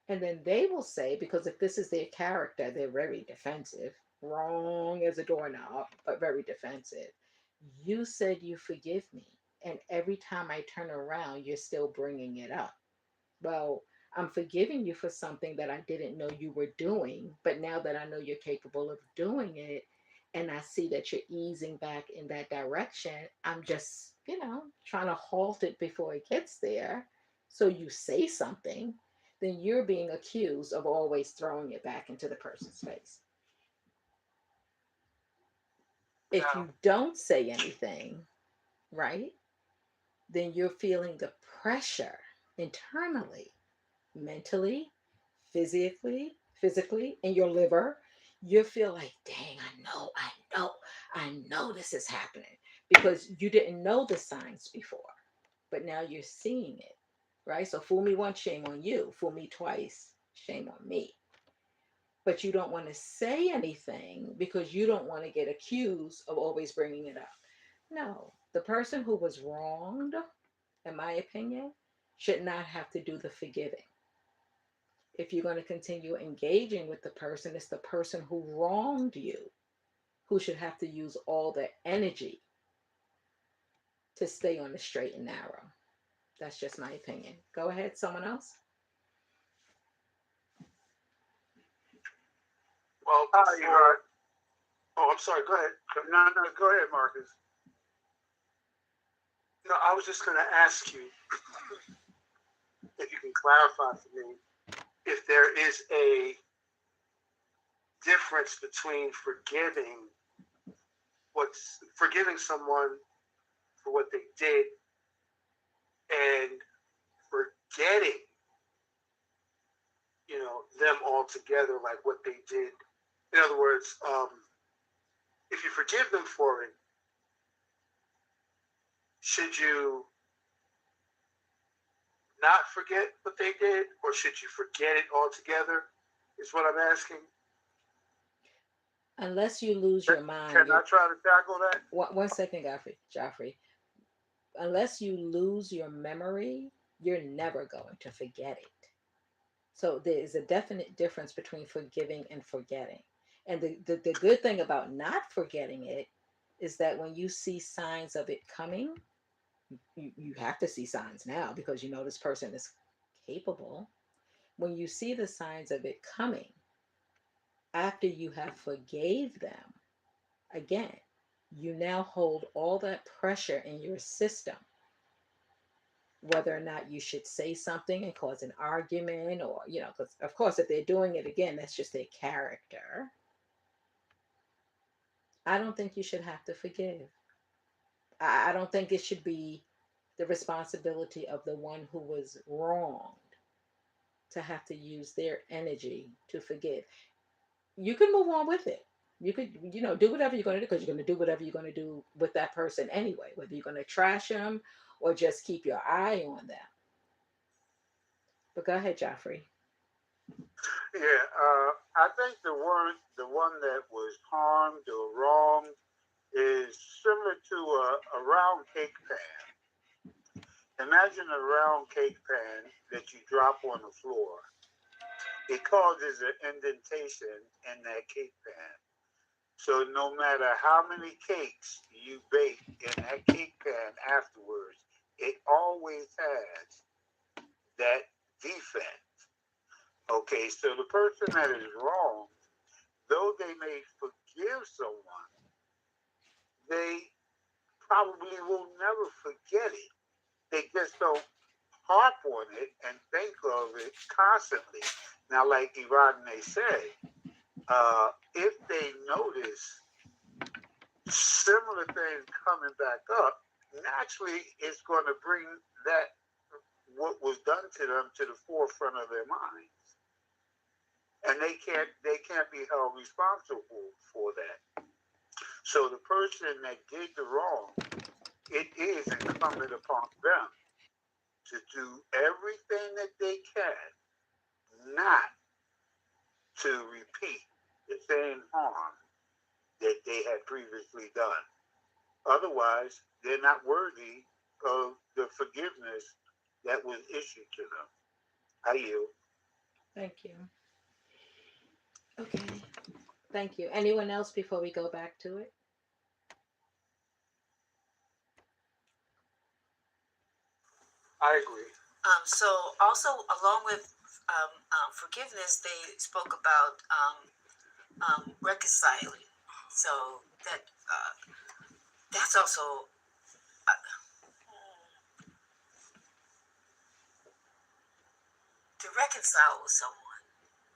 And then they will say, because if this is their character, they're very defensive, wrong as a doorknob, but very defensive. You said you forgive me. And every time I turn around, you're still bringing it up. Well, I'm forgiving you for something that I didn't know you were doing, but now that I know you're capable of doing it, and I see that you're easing back in that direction, I'm just, trying to halt it before it gets there. So you say something, then you're being accused of always throwing it back into the person's face. If Now, you don't say anything, right, then you're feeling the pressure internally, mentally, physically in your liver. You feel like, dang, I know this is happening, because you didn't know the signs before, but now you're seeing it, right? So fool me once, shame on you. Fool me twice, shame on me. But you don't want to say anything because you don't want to get accused of always bringing it up. No, the person who was wronged, in my opinion, should not have to do the forgiving. If you're going to continue engaging with the person, it's the person who wronged you who should have to use all their energy to stay on the straight and narrow. That's just my opinion. Go ahead, someone else. well, Hi, Yvonne. oh, I'm sorry. Go ahead. No, no, go ahead, Marcus. No, I was just going to ask you if you can clarify for me if there is a difference between forgiving someone for what they did and forgetting, them altogether, like what they did. In other words, if you forgive them for it, should you not forget what they did, or should you forget it altogether? Is what I'm asking. Unless you lose your mind, Can I you're try to tackle that? one second, Joffrey. Unless you lose your memory, you're never going to forget it. So there is a definite difference between forgiving and forgetting. And the good thing about not forgetting it is that when you see signs of it coming, you have to see signs now because you know this person is capable. When you see the signs of it coming, after you have forgave them, again, you now hold all that pressure in your system, whether or not you should say something and cause an argument, or, because of course, if they're doing it again, that's just their character. I don't think you should have to forgive. I don't think it should be the responsibility of the one who was wronged to have to use their energy to forgive. You can move on with it. You could, do whatever you're going to do, because you're going to do whatever you're going to do with that person anyway, whether you're going to trash them or just keep your eye on them. But go ahead, Joffrey. Yeah, I think the one that was harmed or wronged is similar to a round cake pan. Imagine a round cake pan that you drop on the floor. It causes an indentation in that cake pan. So no matter how many cakes you bake in that cake pan afterwards, it always has that defect. Okay, so the person that is wrong, though they may forgive someone, they probably will never forget it. They just don't harp on it and think of it constantly. Now, like Evadyne said, if they notice similar things coming back up, naturally it's going to bring that what was done to them to the forefront of their minds, and they can't be held responsible for that. So the person that did the wrong, it is incumbent upon them to do everything that they can not to repeat the same harm that they had previously done. Otherwise, they're not worthy of the forgiveness that was issued to them. I yield. Thank you. Okay. Thank you. Anyone else before we go back to it? I agree. So also along with forgiveness, they spoke about reconciling. So that's also uh, to reconcile with someone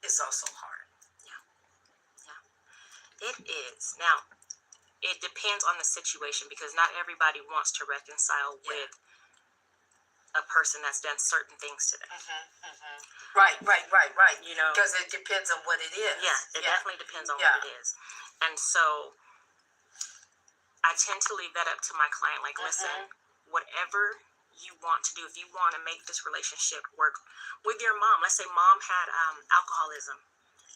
is also hard. Yeah, yeah, it is. Now, it depends on the situation because not everybody wants to reconcile with a person that's done certain things to them. Right. You know, Because it depends on what it is. Yeah, it definitely depends on what it is. And so I tend to leave that up to my client. Like, listen, whatever you want to do, if you want to make this relationship work with your mom, let's say mom had alcoholism.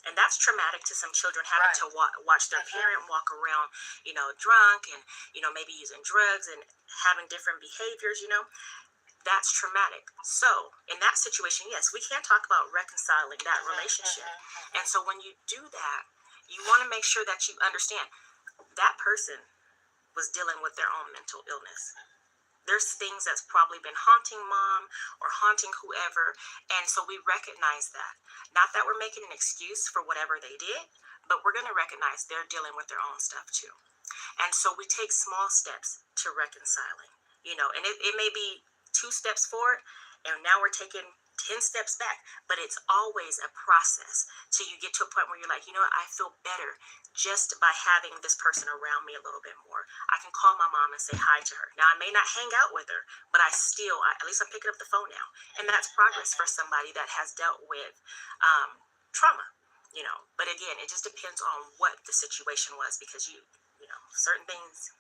And that's traumatic to some children, having to watch their parent walk around, drunk and, maybe using drugs and having different behaviors, that's traumatic. So in that situation, yes, we can talk about reconciling that relationship. And so when you do that, you want to make sure that you understand that person was dealing with their own mental illness. There's things that's probably been haunting mom or haunting whoever. And so we recognize that. Not that we're making an excuse for whatever they did, but we're going to recognize they're dealing with their own stuff too. And so we take small steps to reconciling, and it may be 2 steps forward and now we're taking 10 steps back, but it's always a process till you get to a point where you're like, I feel better just by having this person around me a little bit more. I can call my mom and say hi to her. Now, I may not hang out with her, but at least I'm picking up the phone now. And that's progress for somebody that has dealt with trauma, But again, it just depends on what the situation was because certain things,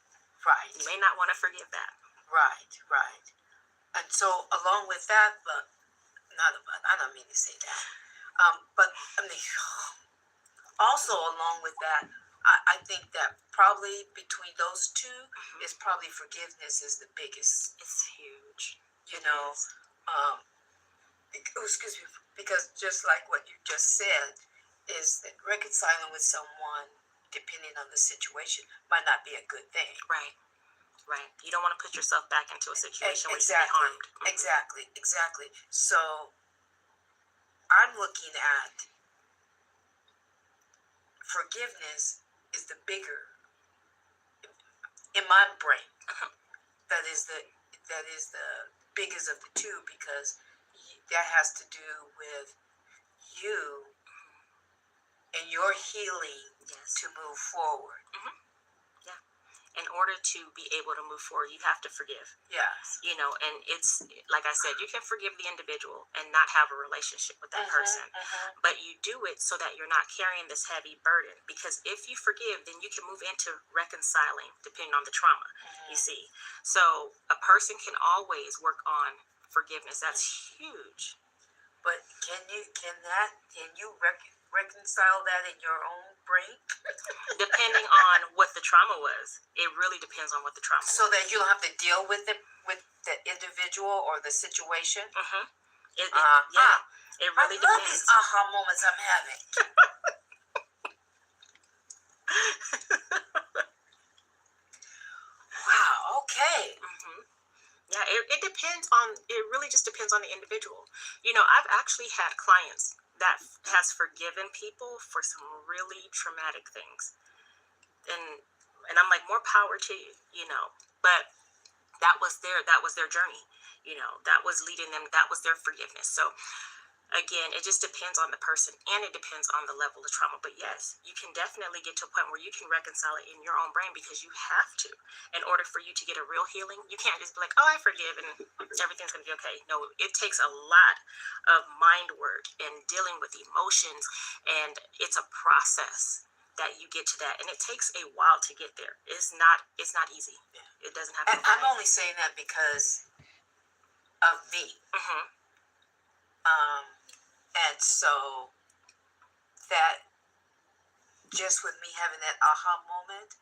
you may not want to forgive that. Right. And so along with that, but I don't mean to say that. But I mean, also along with that, I think that probably between those two is probably forgiveness is the biggest. It's huge. Excuse me, because just like what you just said, is that reconciling with someone, depending on the situation, might not be a good thing. Right. Right. You don't want to put yourself back into a situation where you can be harmed. Exactly. So I'm looking at forgiveness is the bigger in my brain. That is the biggest of the two, because that has to do with you and your healing to move forward. Yeah. In order to be able to move forward, you have to forgive. Yes. You know, and it's like I said, you can forgive the individual and not have a relationship with that person, but you do it so that you're not carrying this heavy burden. Because if you forgive, then you can move into reconciling, depending on the trauma. You see, so a person can always work on forgiveness. That's huge. But can you reconcile that in your own brain? Depending on what the trauma was, it really depends on what the trauma was. So that you don't have to deal with it with the individual or the situation. It really depends. I love these aha moments I'm having. Wow. Okay. Yeah, it depends on. It really just depends on the individual. You know, I've actually had clients that has forgiven people for some really traumatic things, and I'm like, more power to you. You know, but that was their journey. You know, that was leading them. That was their forgiveness. So again, it just depends on the person, and it depends on the level of trauma. But yes, you can definitely get to a point where you can reconcile it in your own brain, because you have to. In order for you to get a real healing, you can't just be like, oh, I forgive and everything's going to be okay. No, it takes a lot of mind work and dealing with emotions, and it's a process that you get to that, and it takes a while to get there. It's not easy. It doesn't happen. And I'm only saying that because of me. And so that just with me having that aha moment,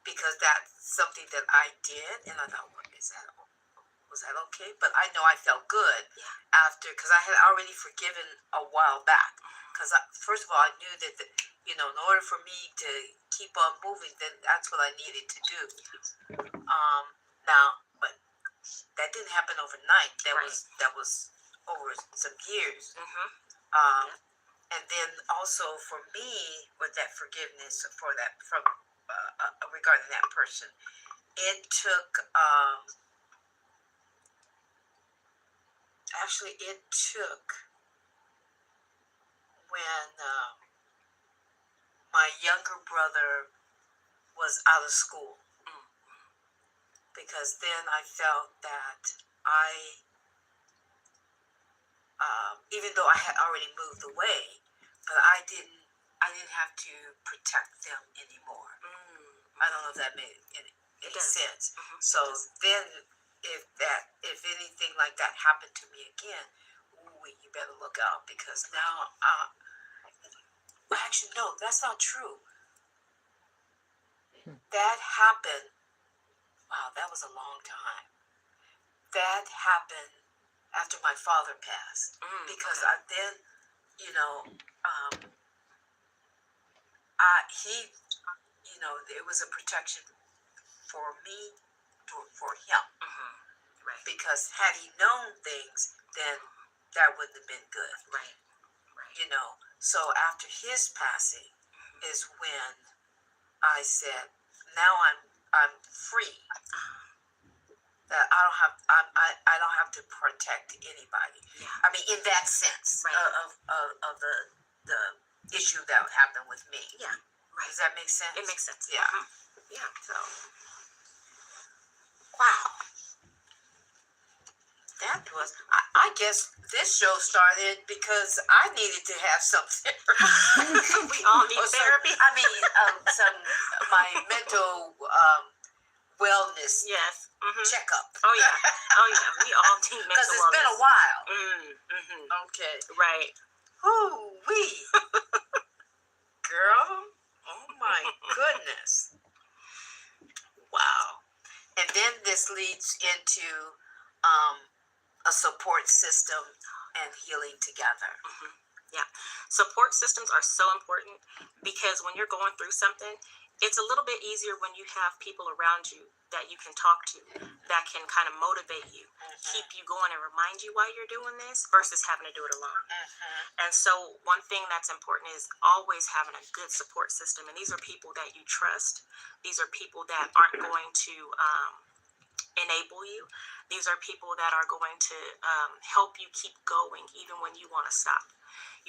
because that's something that I did, and I thought, was that okay? But I know I felt good after, because I had already forgiven a while back. Because first of all, I knew that in order for me to keep on moving, then that's what I needed to do. Now, but that didn't happen overnight. That was over some years. And then also for me, with that forgiveness from regarding that person, it took when my younger brother was out of school, because then I felt that even though I had already moved away, but I didn't have to protect them anymore. I don't know if that made any sense. So then, if anything like that happened to me again, you better look out, because now, actually, no, that's not true. That happened. Wow, that was a long time. That happened after my father passed, because it was a protection for me, for him. Because had he known things, then that wouldn't have been good. Right. So after his passing is when I said, now I'm free. That I don't have to protect anybody. I mean, in that sense of the issue that happened with me. Yeah. Right. Does that make sense? It makes sense. Yeah. Yeah. So, wow. That was. I guess this show started because I needed to have something. We all need therapy. I mean, my mental wellness. Yes. Checkup. Oh yeah. We all need mental wellness. Because it's been a while. Okay. Right. Ooh wee. Girl. Oh my goodness. Wow. And then this leads into a support system and healing together. Yeah. Support systems are so important because when you're going through something, it's a little bit easier when you have people around you that you can talk to that can kind of motivate you, keep you going, and remind you why you're doing this versus having to do it alone. And so, one thing that's important is always having a good support system. And these are people that you trust, these are people that aren't going to enable you. These are people that are going to help you keep going even when you want to stop,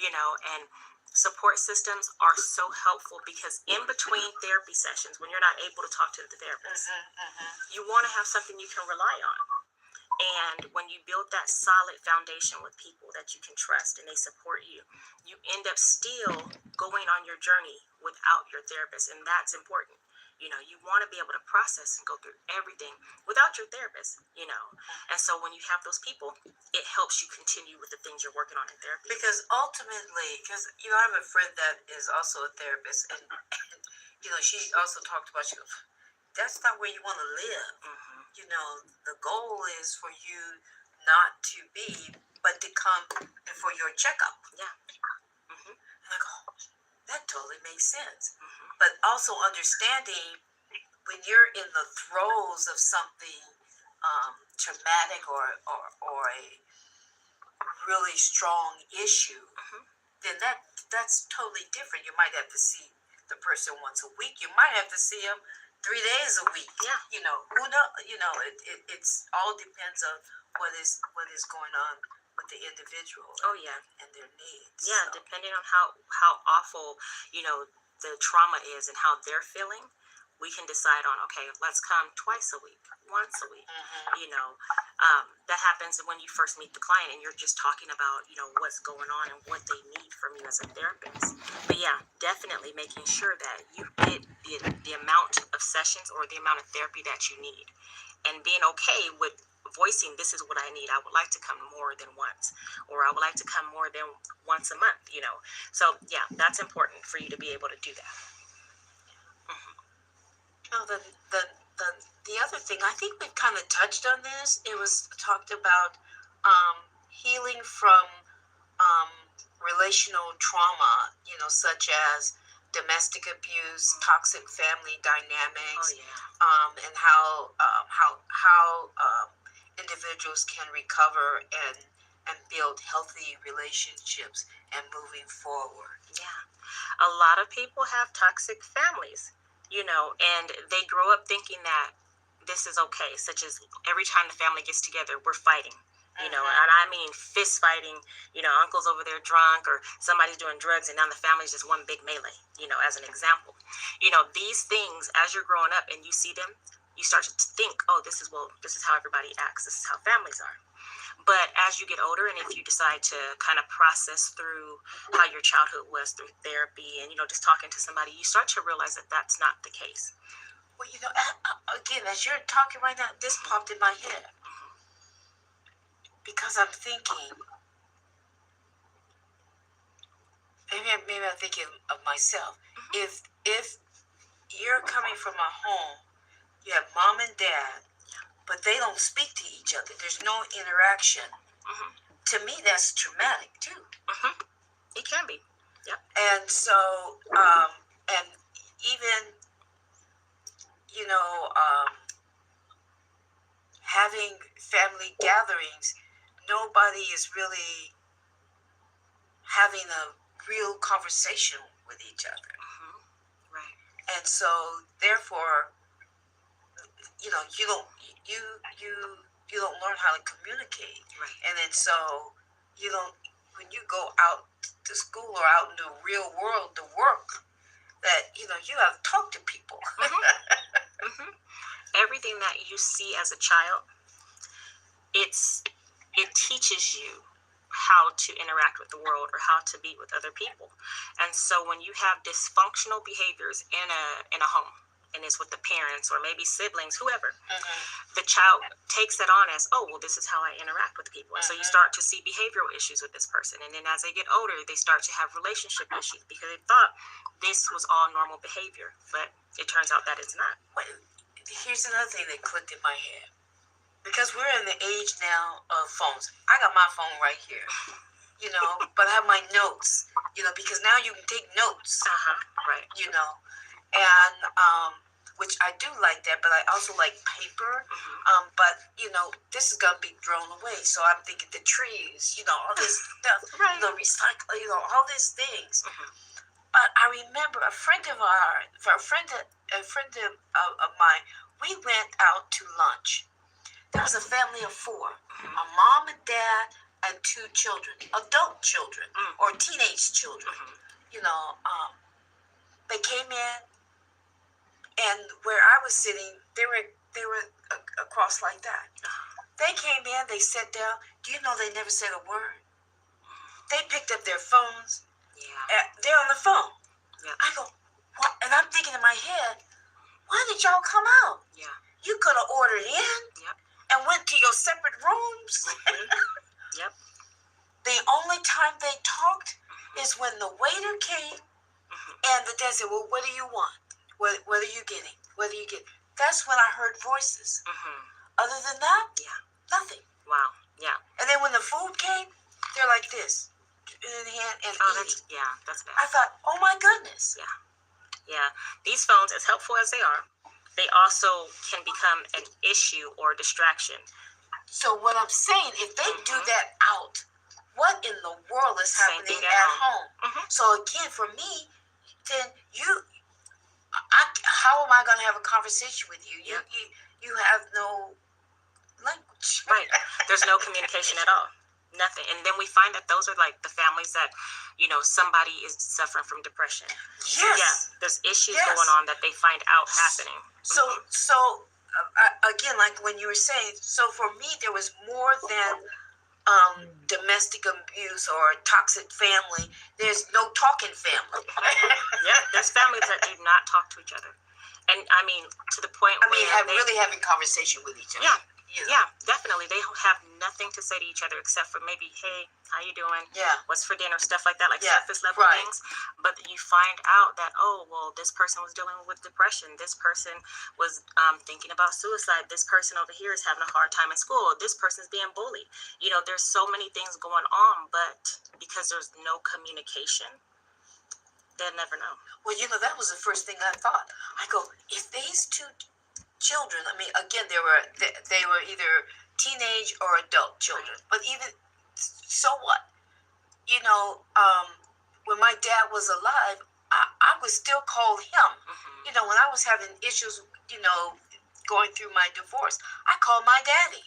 and support systems are so helpful because in between therapy sessions, when you're not able to talk to the therapist, you want to have something you can rely on. And when you build that solid foundation with people that you can trust and they support you, you end up still going on your journey without your therapist. And that's important. You want to be able to process and go through everything without your therapist, And so when you have those people, it helps you continue with the things you're working on in therapy. Because ultimately, I have a friend that is also a therapist, and she also talked about that's not where you want to live. The goal is for you not to be, but to come for your checkup. Yeah. I'm like, oh, that totally makes sense. But also understanding when you're in the throes of something traumatic or a really strong issue, then that's totally different. You might have to see the person once a week. You might have to see them 3 days a week. Yeah. Who knows? It's all depends on what is going on with the individual. Oh yeah. And their needs. Yeah, so. Depending on how awful the trauma is and how they're feeling, we can decide on, okay, let's come twice a week, once a week. That happens when you first meet the client and you're just talking about what's going on and what they need from you as a therapist. But yeah, definitely making sure that you get the amount of sessions or the amount of therapy that you need, and being okay with voicing, this is what I need. I would like to come more than once, or I would like to come more than once a month. So yeah, that's important for you to be able to do that. The other thing, I think we've kind of touched on this. It was talked about healing from relational trauma, such as domestic abuse, toxic family dynamics, and how individuals can recover and build healthy relationships and moving forward. Yeah, a lot of people have toxic families. And they grow up thinking that this is okay, such as every time the family gets together, we're fighting, and I mean fist fighting, uncle's over there drunk or somebody's doing drugs and now the family's just one big melee, as an example. These things, as you're growing up and you see them, you start to think, oh, this is how everybody acts. This is how families are. But as you get older, and if you decide to kind of process through how your childhood was through therapy and, just talking to somebody, you start to realize that that's not the case. Well, again, as you're talking right now, this popped in my head. Because I'm thinking, maybe I'm thinking of myself. If you're coming from a home, you have mom and dad, but they don't speak to each other. There's no interaction. To me, that's traumatic too. It can be. Yep. And so, and even having family gatherings, nobody is really having a real conversation with each other. Right. And so, therefore, you don't learn how to communicate. Right. And then so when you go out to school or out in the real world to work, that you have to talk to people. Everything that you see as a child, it teaches you how to interact with the world or how to be with other people. And so when you have dysfunctional behaviors in a home, and it's with the parents or maybe siblings, whoever, the child takes that on as, oh, well, this is how I interact with people. And so you start to see behavioral issues with this person. And then as they get older, they start to have relationship issues because they thought this was all normal behavior. But it turns out that it's not. Wait, here's another thing that clicked in my head. Because we're in the age now of phones. I got my phone right here. but I have my notes, because now you can take notes, Right. and which I do like that, but I also like paper. But this is gonna be thrown away, so I'm thinking the trees, all this stuff, Right. recycle, all these things. But I remember a friend of mine. We went out to lunch. There was a family of 4, a mom and dad and 2 children, adult children or teenage children. They came in, and where I was sitting, they were across like that. They came in, they sat down. Do you know they never said a word? They picked up their phones. Yeah. They're on the phone. Yeah. I go, what? And I'm thinking in my head, why did y'all come out? Yeah. You could have ordered in. Yep. And went to your separate rooms. Yep. The only time they talked is when the waiter came, and the dad said, "Well, what do you want? What are you getting? What are you getting?" That's when I heard voices. Other than that, nothing. Wow. Yeah. And then when the food came, they're like this, in hand and eating. That's bad. I thought, oh my goodness. Yeah. These phones, as helpful as they are, they also can become an issue or distraction. So what I'm saying, if they do that out, what in the world is happening at home? So again, for me, then how am I going to have a conversation with you? You have no language. Right. There's no communication at all. Nothing. And then we find that those are like the families that, somebody is suffering from depression. Yes. Yeah. There's issues going on that they find out happening. So again, like when you were saying, so for me, there was more than domestic abuse or toxic family. There's no talking family. There's families that do not talk to each other. And I mean, to the point where really having conversation with each other. Yeah, definitely. They have nothing to say to each other except for maybe, hey, how you doing? Yeah. What's for dinner? Stuff like that, like surface level things. But you find out that, oh, well, this person was dealing with depression. This person was thinking about suicide. This person over here is having a hard time in school. This person's being bullied. There's so many things going on, but because there's no communication, they'll never know. Well, that was the first thing I thought. I go, if these 2 children, again, they were either teenage or adult children, but even so what? When my dad was alive, I would still call him. When I was having issues, going through my divorce, I called my daddy.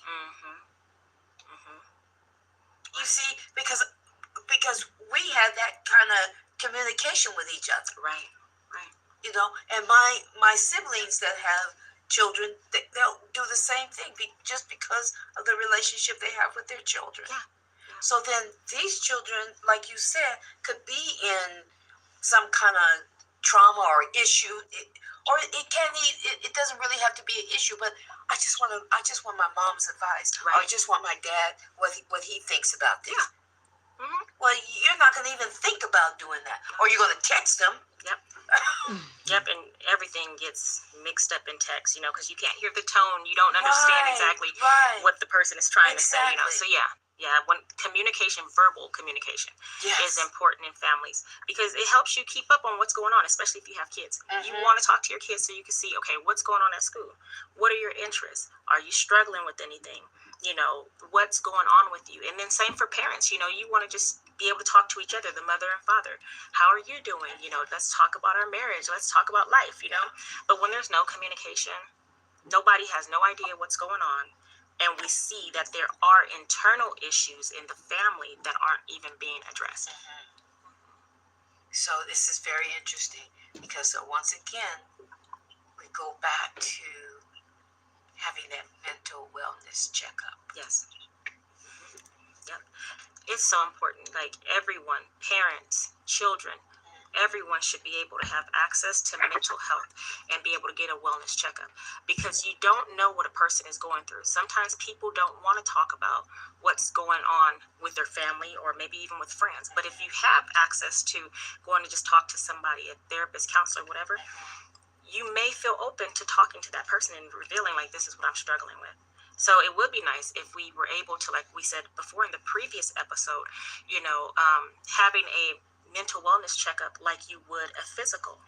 You see, because we had that kind of communication with each other. Right. And my siblings that have children, they'll do the same thing just because of the relationship they have with their children. So then these children, like you said, could be in some kind of trauma or issue, it doesn't really have to be an issue, but I just want my mom's advice, or I just want my dad what he thinks about this. Well, you're not going to even think about doing that, or you're going to text them. Yep, and everything gets mixed up in text, because you can't hear the tone. You don't understand exactly what the person is trying to say, So when verbal communication is important in families, because it helps you keep up on what's going on, especially if you have kids. You want to talk to your kids so you can see, okay, what's going on at school? What are your interests? Are you struggling with anything? What's going on with you? And then same for parents, you want to just be able to talk to each other, the mother and father. How are you doing? Let's talk about our marriage. Let's talk about life, But when there's no communication, nobody has no idea what's going on. And we see that there are internal issues in the family that aren't even being addressed. So this is very interesting because once again, we go back to having that mental wellness checkup. Yes. Yep. It's so important. Like everyone, parents, children, everyone should be able to have access to mental health and be able to get a wellness checkup, because you don't know what a person is going through. Sometimes people don't want to talk about what's going on with their family or maybe even with friends. But if you have access to going to just talk to somebody, a therapist, counselor, whatever, you may feel open to talking to that person and revealing, like, this is what I'm struggling with. So it would be nice if we were able to, like we said before in the previous episode, having a mental wellness checkup like you would a physical.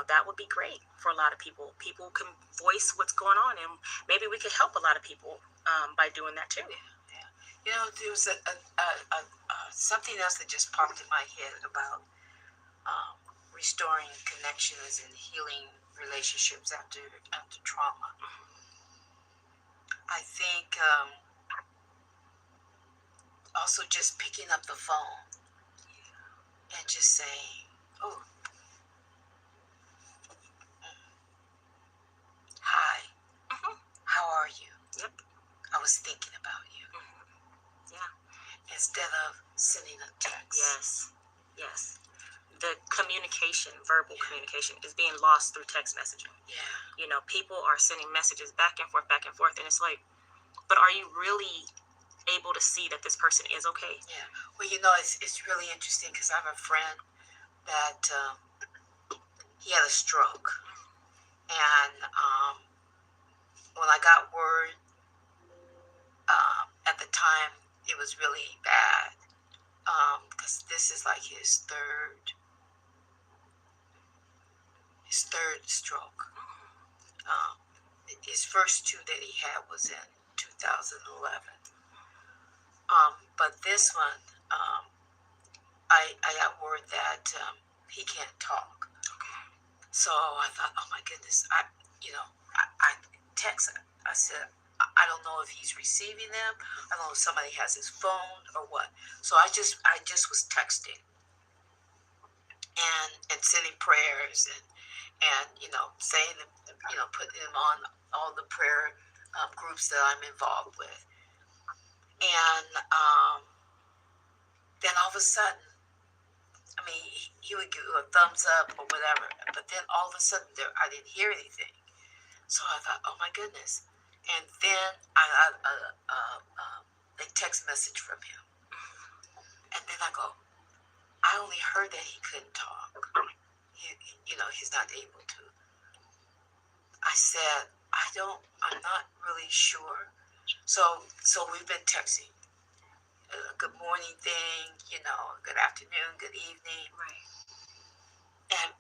That would be great for a lot of people. People can voice what's going on, and maybe we could help a lot of people by doing that too. Yeah. There was something else that just popped in my head about restoring connections and healing relationships after trauma. I think also just picking up the phone and just saying, "Oh, hi, how are you? Yep. I was thinking about you." Yeah. Instead of sending a text. Yes. The communication, verbal communication, is being lost through text messaging. Yeah. People are sending messages back and forth, and it's like, but are you really able to see that this person is okay? Yeah. Well, it's really interesting because I have a friend that he had a stroke, and when I got word at the time, it was really bad because this is like his third stroke. His first two that he had was in 2011. But this one, I got word that he can't talk. So I thought, oh my goodness, I texted. I said, I don't know if he's receiving them. I don't know if somebody has his phone or what. So I just was texting and sending prayers and saying, putting him on all the prayer groups that I'm involved with. And then all of a sudden, I mean, he would give a thumbs up or whatever, but then all of a sudden I didn't hear anything. So I thought, oh my goodness. And then I got a text message from him. And then I go, I only heard that he couldn't talk. He's not able to. I said, I'm not really sure. So we've been texting. Good morning thing, good afternoon, good evening. Right.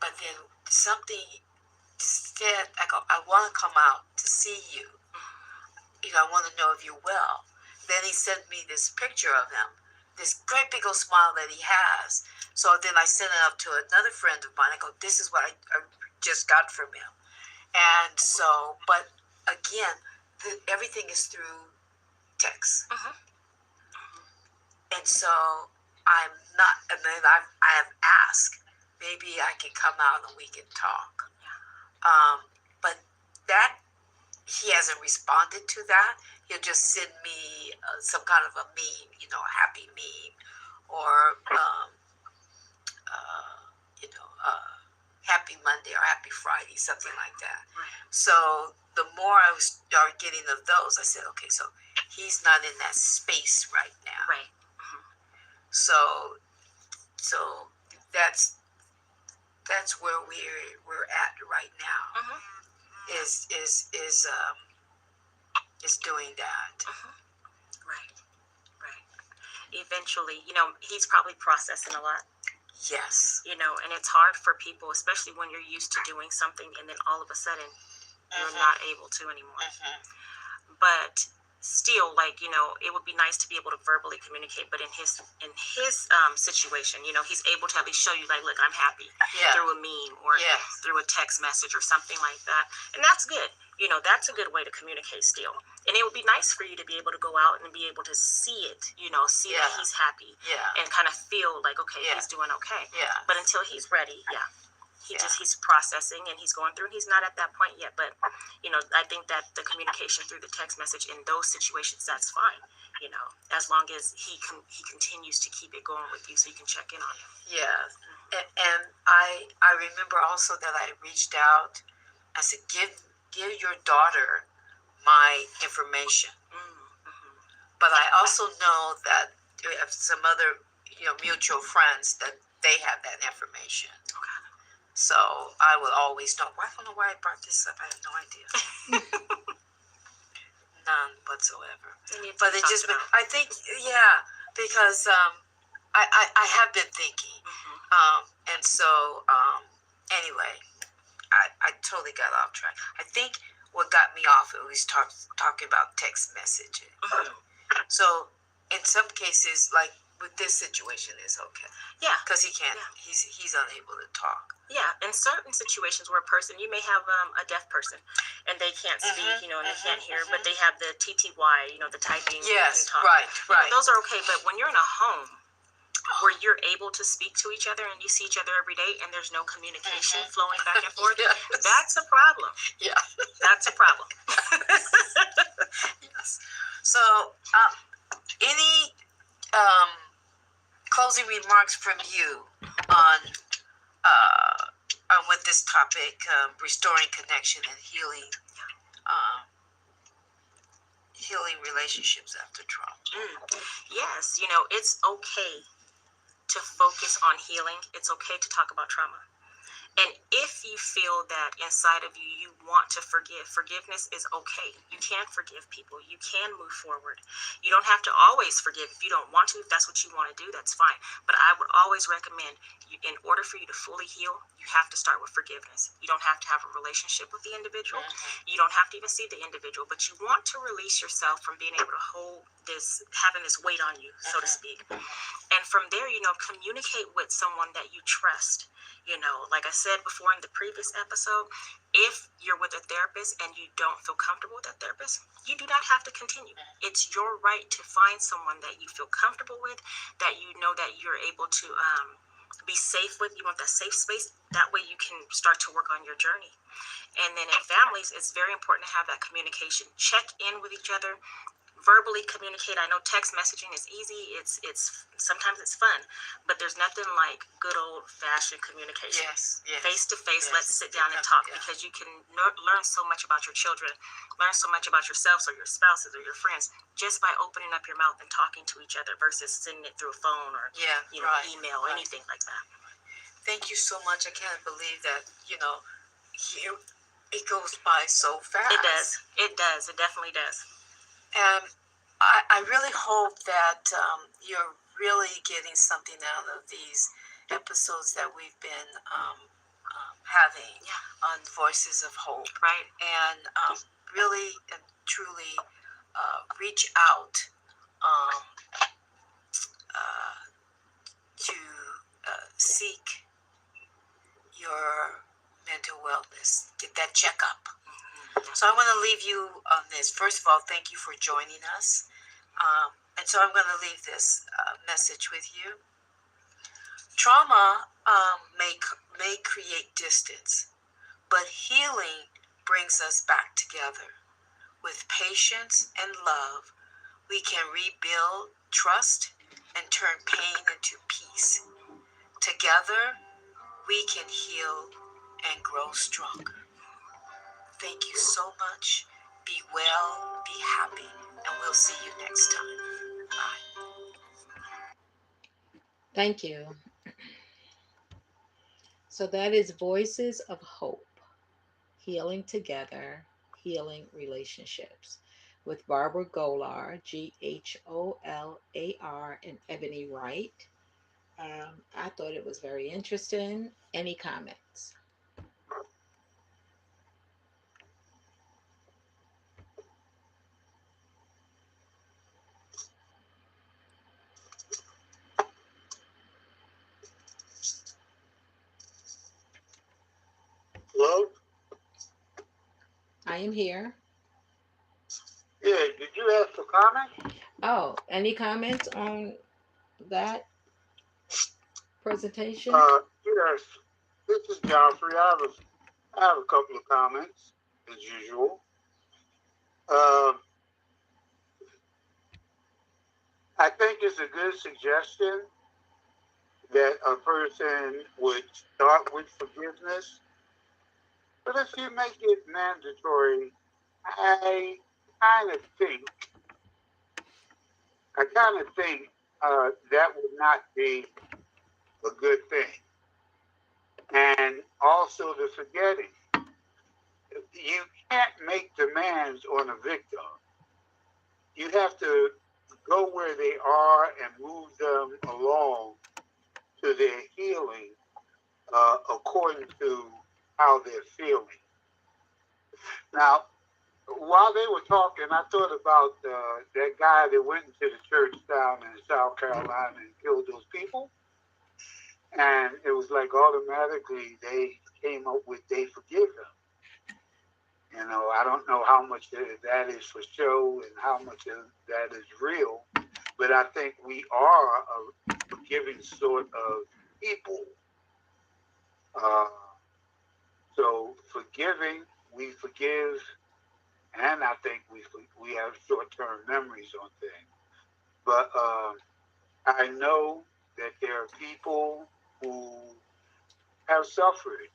But then something said, I want to come out to see you. I want to know if you're well. Then he sent me this picture of him, this great big old smile that he has. So then I sent it up to another friend of mine. I go, this is what I just got from him. And so, but again, everything is through text. And so I'm not, and then I have asked, maybe I can come out and we can talk. But that, he hasn't responded to that. He'll just send me some kind of a meme, a happy meme, or happy Monday or happy Friday, something like that. So the more I start getting of those, I said, okay, so he's not in that space right now. Right. So that's where we're at right now. Is doing that. Right. Eventually, he's probably processing a lot. Yes. And it's hard for people, especially when you're used to doing something and then all of a sudden you're not able to anymore. But still, it would be nice to be able to verbally communicate. But in his situation, he's able to at least show you, like, look, I'm happy, through a meme or through a text message or something like that. And that's good. That's a good way to communicate still. And it would be nice for you to be able to go out and be able to see it, see that he's happy and kind of feel like, okay, he's doing okay. But until he's ready, he's processing and he's going through, and he's not at that point yet. But, I think that the communication through the text message in those situations, that's fine, as long as he continues to keep it going with you so you can check in on him. Yeah. And I remember also that I reached out. I said, give your daughter my information. But I also know that we have some other, mutual friends that they have that information. Okay. So I will always know. I don't know why I brought this up. I have no idea. none whatsoever. But it just, I think, yeah, because I have been thinking, and so anyway, I totally got off track. I think what got me off it was talking about text messaging. So in some cases, like with this situation, is okay. Yeah, because he can't. Yeah. He's unable to talk. Yeah, in certain situations where a person, you may have a deaf person, and they can't speak, and they can't hear, but they have the TTY, the typing. Yes, and talk. right. Those are okay, but when you're in a home where you're able to speak to each other and you see each other every day and there's no communication flowing back and forth, yes. That's a problem. Yeah. That's a problem. Yes. So, any closing remarks from you on with this topic, restoring connection and healing relationships after trauma? Yes, it's okay to focus on healing. It's okay to talk about trauma. And if you feel that inside of you, you want to forgive, forgiveness is okay. You can forgive people. You can move forward. You don't have to always forgive if you don't want to. If that's what you want to do, that's fine. But I would always recommend, in order for you to fully heal, you have to start with forgiveness. You don't have to have a relationship with the individual. You don't have to even see the individual. But you want to release yourself from being able to hold this, having this weight on you, so to speak. And from there, communicate with someone that you trust. Like I said before in the previous episode, if you're with a therapist and you don't feel comfortable with that therapist, you do not have to continue. It's your right to find someone that you feel comfortable with, that you know that you're able to be safe with. You want that safe space. That way you can start to work on your journey. And then in families, it's very important to have that communication. Check in with each other. Verbally communicate. I know text messaging is easy. It's sometimes it's fun, but there's nothing like good old fashioned communication. Yes. Face to face. Let's sit down and talk, because you can learn so much about your children, learn so much about yourselves or your spouses or your friends just by opening up your mouth and talking to each other versus sending it through a phone or email or anything like that. Thank you so much. I can't believe that it goes by so fast. It does. It does. It definitely does. And I really hope that you're really getting something out of these episodes that we've been having on Voices of Hope. Right. And really and truly reach out to seek your mental wellness. Get that checkup. So I want to leave you on this. First of all, thank you for joining us. And so I'm going to leave this message with you. Trauma may create distance, but healing brings us back together. With patience and love, we can rebuild trust and turn pain into peace. Together, we can heal and grow stronger. Thank you so much. Be well, be happy, and we'll see you next time. Bye. Thank you. So that is Voices of Hope, Healing Together, Healing Relationships, with Barbara Golar, Gholar, and Evadyne Wright. I thought it was very interesting. Any comments? Hello? I am here. Yeah, did you ask for comment? Oh, any comments on that presentation? Yes. This is Joffrey. I have a couple of comments, as usual. I think it's a good suggestion that a person would start with forgiveness. But if you make it mandatory, I kind of think that would not be a good thing. And also the forgetting. You can't make demands on a victim you have to go where they are and move them along to their healing according to how they're feeling. Now, while they were talking, I thought about that guy that went into the church down in South Carolina and killed those people. And it was like automatically they came up with they forgive him. You know, I don't know how much that is for show and how much of that is real, but I think we are a forgiving sort of people. Uh, so forgiving, we forgive, and I think we have short-term memories on things. But I know that there are people who have suffered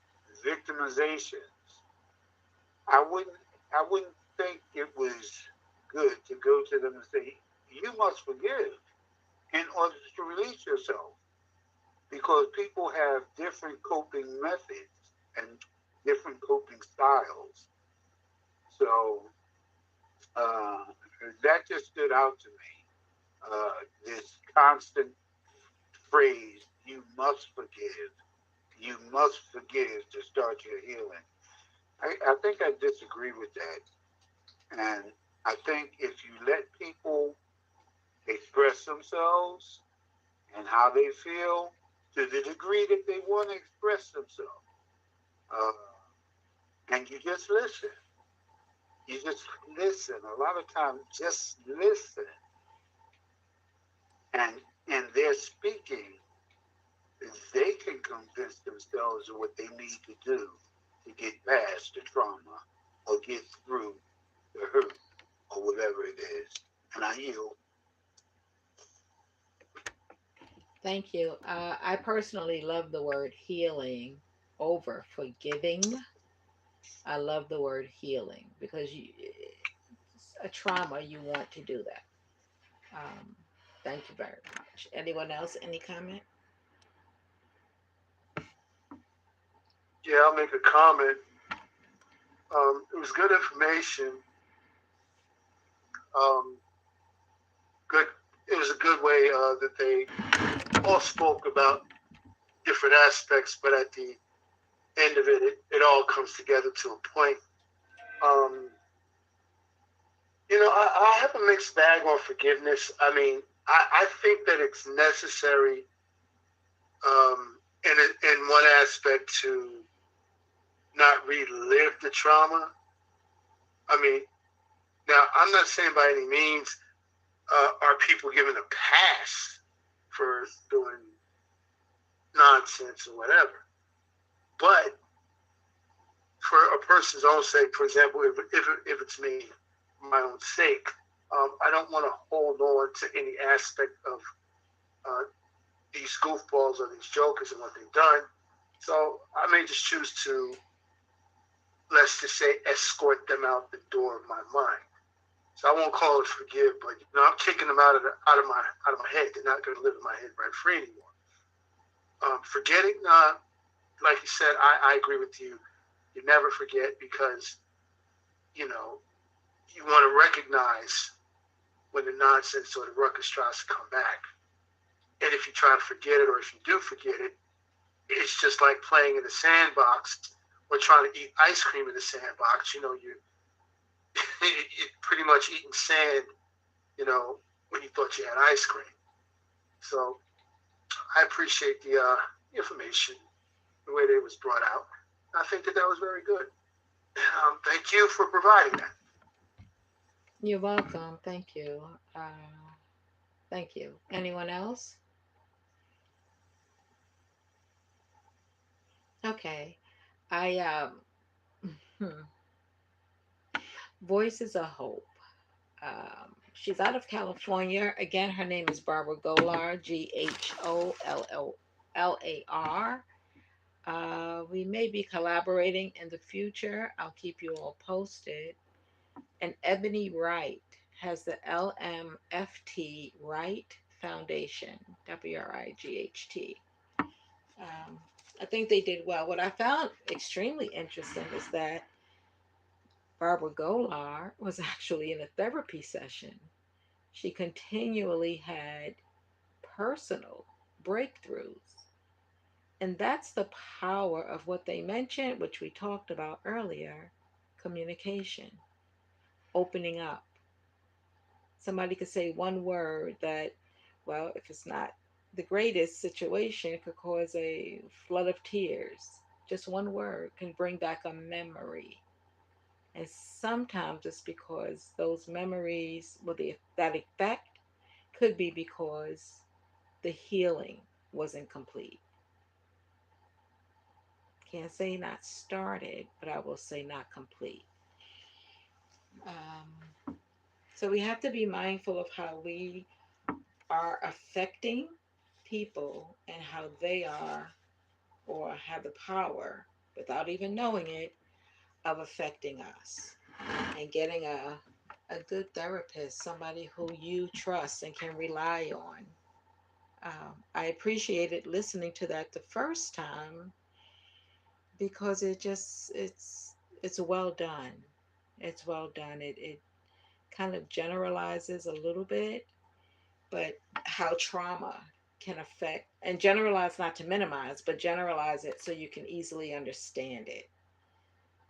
victimizations. I wouldn't I wouldn't think it was good to go to them and say, you must forgive in order to release yourself. Because people have different coping methods and different coping styles. So uh, that just stood out to me. This constant phrase, you must forgive. You must forgive to start your healing. I think I disagree with that. And I think if you let people express themselves and how they feel to the degree that they want to express themselves, uh, and you just listen. A lot of times, just listen, and in their speaking, they can convince themselves of what they need to do to get past the trauma or get through the hurt or whatever it is. And I yield. Thank you. I personally love the word healing over forgiving. I love the word healing because it's a trauma, you want to do that. Um, thank you very much. Anyone else? Any comment? Yeah, I'll make a comment. It was good information. Um, good. It was a good way that they all spoke about different aspects, but at the end of it all comes together to a point. Um, I have a mixed bag on forgiveness. I mean, I think that it's necessary in one aspect to not relive the trauma. I mean, now I'm not saying by any means are people given a pass for doing nonsense or whatever, but for a person's own sake, for example, if it's me, my own sake, I don't want to hold on to any aspect of uh, these goofballs or these jokers and what they've done. So I may just choose to, let's just say, escort them out the door of my mind. So I won't call it forgive, but I'm kicking them out of my head. They're not going to live in my head rent free anymore. Forgetting, like you said, I agree with you. You never forget because you know you want to recognize when the nonsense or the ruckus tries to come back. And if you try to forget it, or if you do forget it, it's just like playing in the sandbox or trying to eat ice cream in the sandbox. You're pretty much eating sand, when you thought you had ice cream. So I appreciate the information, the way that it was brought out. I think that was very good. Thank you for providing that. You're welcome. Thank you. Thank you. Anyone else? Okay. I Voices of Hope. She's out of California. Again, her name is Barbara Golar, Ghollar. We may be collaborating in the future. I'll keep you all posted. And Ebony Wright has the LMFT Wright Foundation, WRIGHT. Um, I think they did well. What I found extremely interesting is that Barbara Golar was actually in a therapy session. She continually had personal breakthroughs. And that's the power of what they mentioned, which we talked about earlier, communication, opening up. Somebody could say one word that, well, if it's not the greatest situation, it could cause a flood of tears. Just one word can bring back a memory. And sometimes it's because those memories, well, that effect could be because the healing wasn't complete. Can't say not started, but I will say not complete. So we have to be mindful of how we are affecting people and how they are or have the power, without even knowing it, of affecting us. And getting a good therapist, somebody who you trust and can rely on. I appreciated listening to that the first time because it's well done. It's well done. It kind of generalizes a little bit, but how trauma can affect, and generalize, not to minimize, but generalize it so you can easily understand it.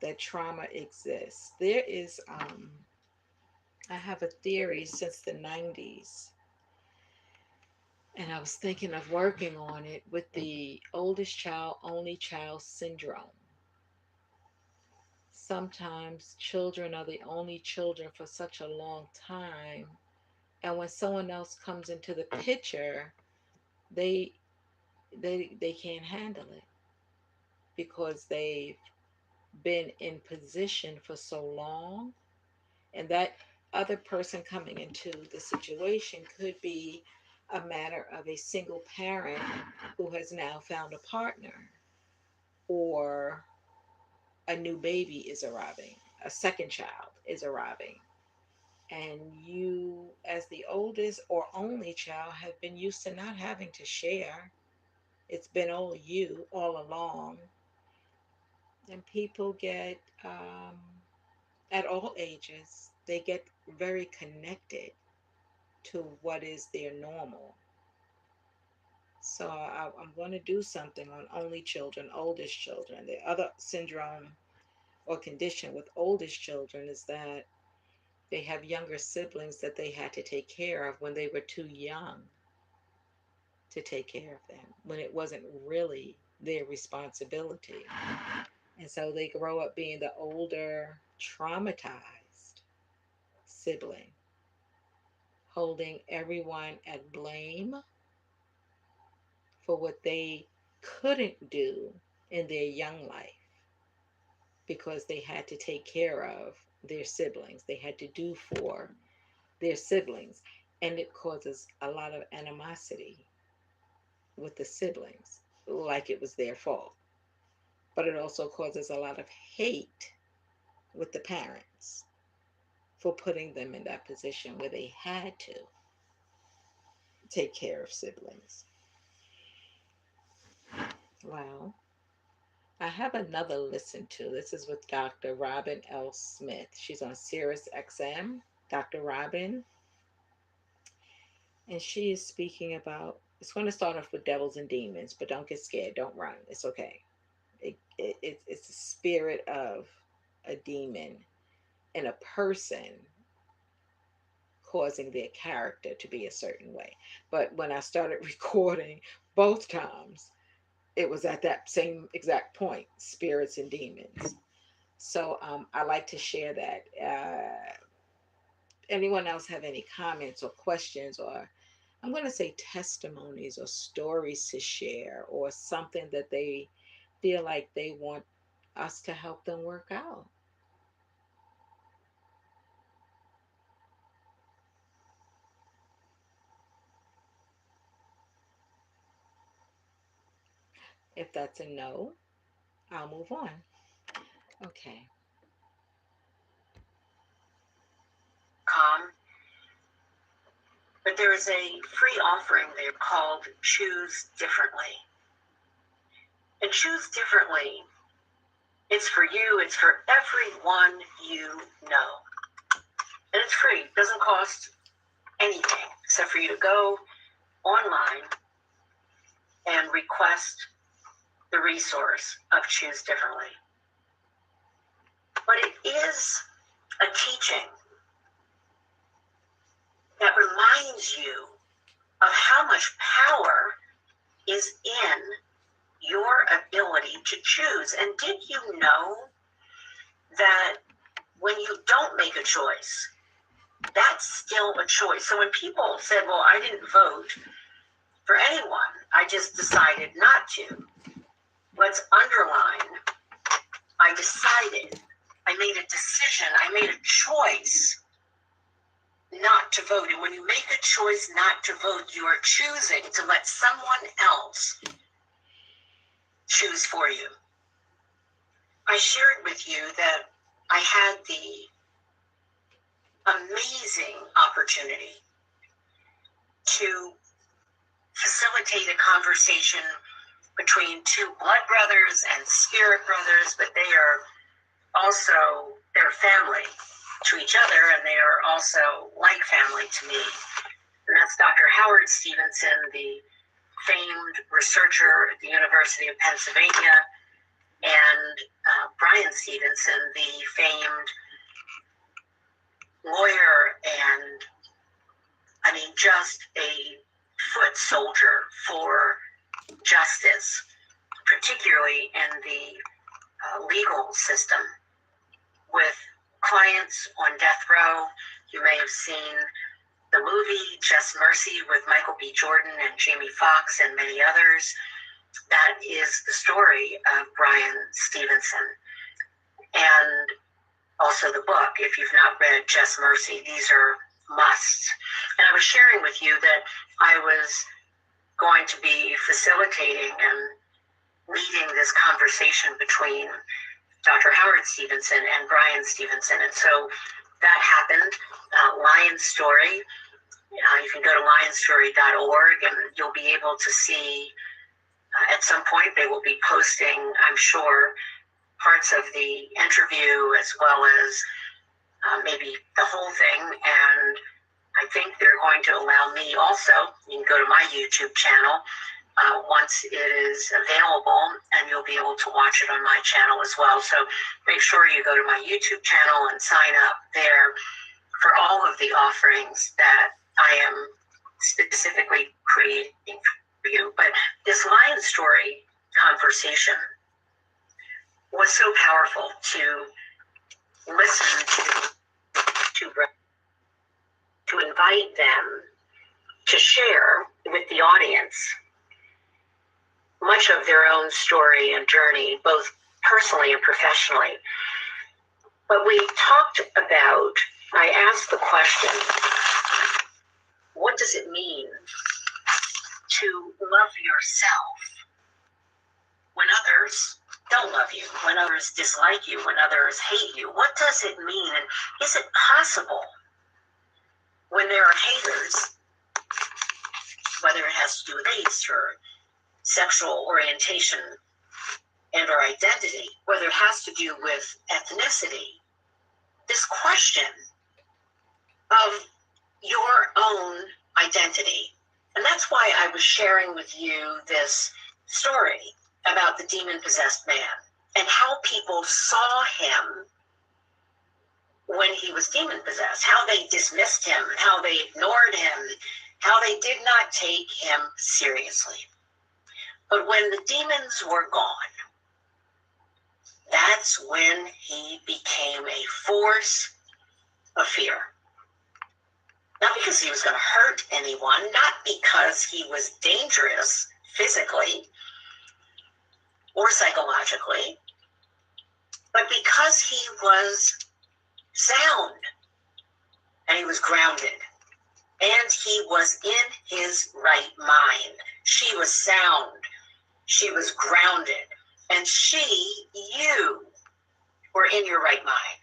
That trauma exists. There is I have a theory since the 90s, and I was thinking of working on it with the oldest child, only child syndrome. Sometimes children are the only children for such a long time, and when someone else comes into the picture, they they can't handle it because they've been in position for so long, and that other person coming into the situation could be a matter of a single parent who has now found a partner, or a new baby is arriving, a second child is arriving, and you, as the oldest or only child, have been used to not having to share. It's been all you all along. And people get, at all ages, they get very connected to what is their normal. So I'm going to do something on only children, oldest children. The other syndrome or condition with oldest children is that they have younger siblings that they had to take care of when they were too young to take care of them, when it wasn't really their responsibility. And so they grow up being the older, traumatized sibling, holding everyone at blame for what they couldn't do in their young life because they had to take care of their siblings. They had to do for their siblings. And it causes a lot of animosity with the siblings, like it was their fault. But it also causes a lot of hate with the parents for putting them in that position where they had to take care of siblings. Well, I have another listen to. This is with Dr. Robin L. Smith. She's on Sirius XM, Dr. Robin. And she is speaking about, it's going to start off with devils and demons, but don't get scared. Don't run. It's okay. It's the spirit of a demon in a person causing their character to be a certain way. But when I started recording both times, it was at that same exact point, spirits and demons. So I like to share that. Anyone else have any comments or questions, or I'm going to say testimonies or stories to share, or something that they feel like they want us to help them work out? If that's a no, I'll move on. Okay. But there is a free offering there called Choose Differently. And Choose Differently, it's for you, it's for everyone you know. And it's free, it doesn't cost anything except for you to go online and request the resource of Choose Differently. But it is a teaching that reminds you of how much power is in your ability to choose. And did you know that when you don't make a choice, that's still a choice? So when people said, well, I didn't vote for anyone, I just decided not to. Let's underline, I decided, I made a decision, I made a choice not to vote. And when you make a choice not to vote, you are choosing to let someone else choose for you. I shared with you that I had the amazing opportunity to facilitate a conversation between two blood brothers and spirit brothers, but they are also, they're family to each other, and they are also like family to me. And that's Dr. Howard Stevenson, the famed researcher at the University of Pennsylvania, and Brian Stevenson, the famed lawyer and, I mean, just a foot soldier for justice, particularly in the legal system, with clients on death row. You may have seen the movie Just Mercy with Michael B. Jordan and Jamie Foxx and many others. That is the story of Brian Stevenson. And also the book, if you've not read Just Mercy, these are musts. And I was sharing with you that I was going to be facilitating and leading this conversation between Dr. Howard Stevenson and Brian Stevenson. And so that happened. Lion's Story. You can go to lionstory.org and you'll be able to see, at some point they will be posting, I'm sure, parts of the interview as well as maybe the whole thing. And I think they're going to allow me also, you can go to my YouTube channel once it is available, and you'll be able to watch it on my channel as well. So make sure you go to my YouTube channel and sign up there for all of the offerings that I am specifically creating for you. But this Lion Story conversation was so powerful to listen to invite them to share with the audience much of their own story and journey, both personally and professionally. But we talked about, I asked the question, what does it mean to love yourself when others don't love you, when others dislike you, when others hate you? What does it mean? And is it possible when there are haters, whether it has to do with race or sexual orientation and or identity, whether it has to do with ethnicity, this question of your own identity. And that's why I was sharing with you this story about the demon-possessed man and how people saw him when he was demon-possessed, how they dismissed him, how they ignored him, how they did not take him seriously. But when the demons were gone, that's when he became a force of fear. Not because he was going to hurt anyone, not because he was dangerous physically or psychologically, but because he was sound and he was grounded and he was in his right mind. She was sound. She was grounded. And you were in your right mind.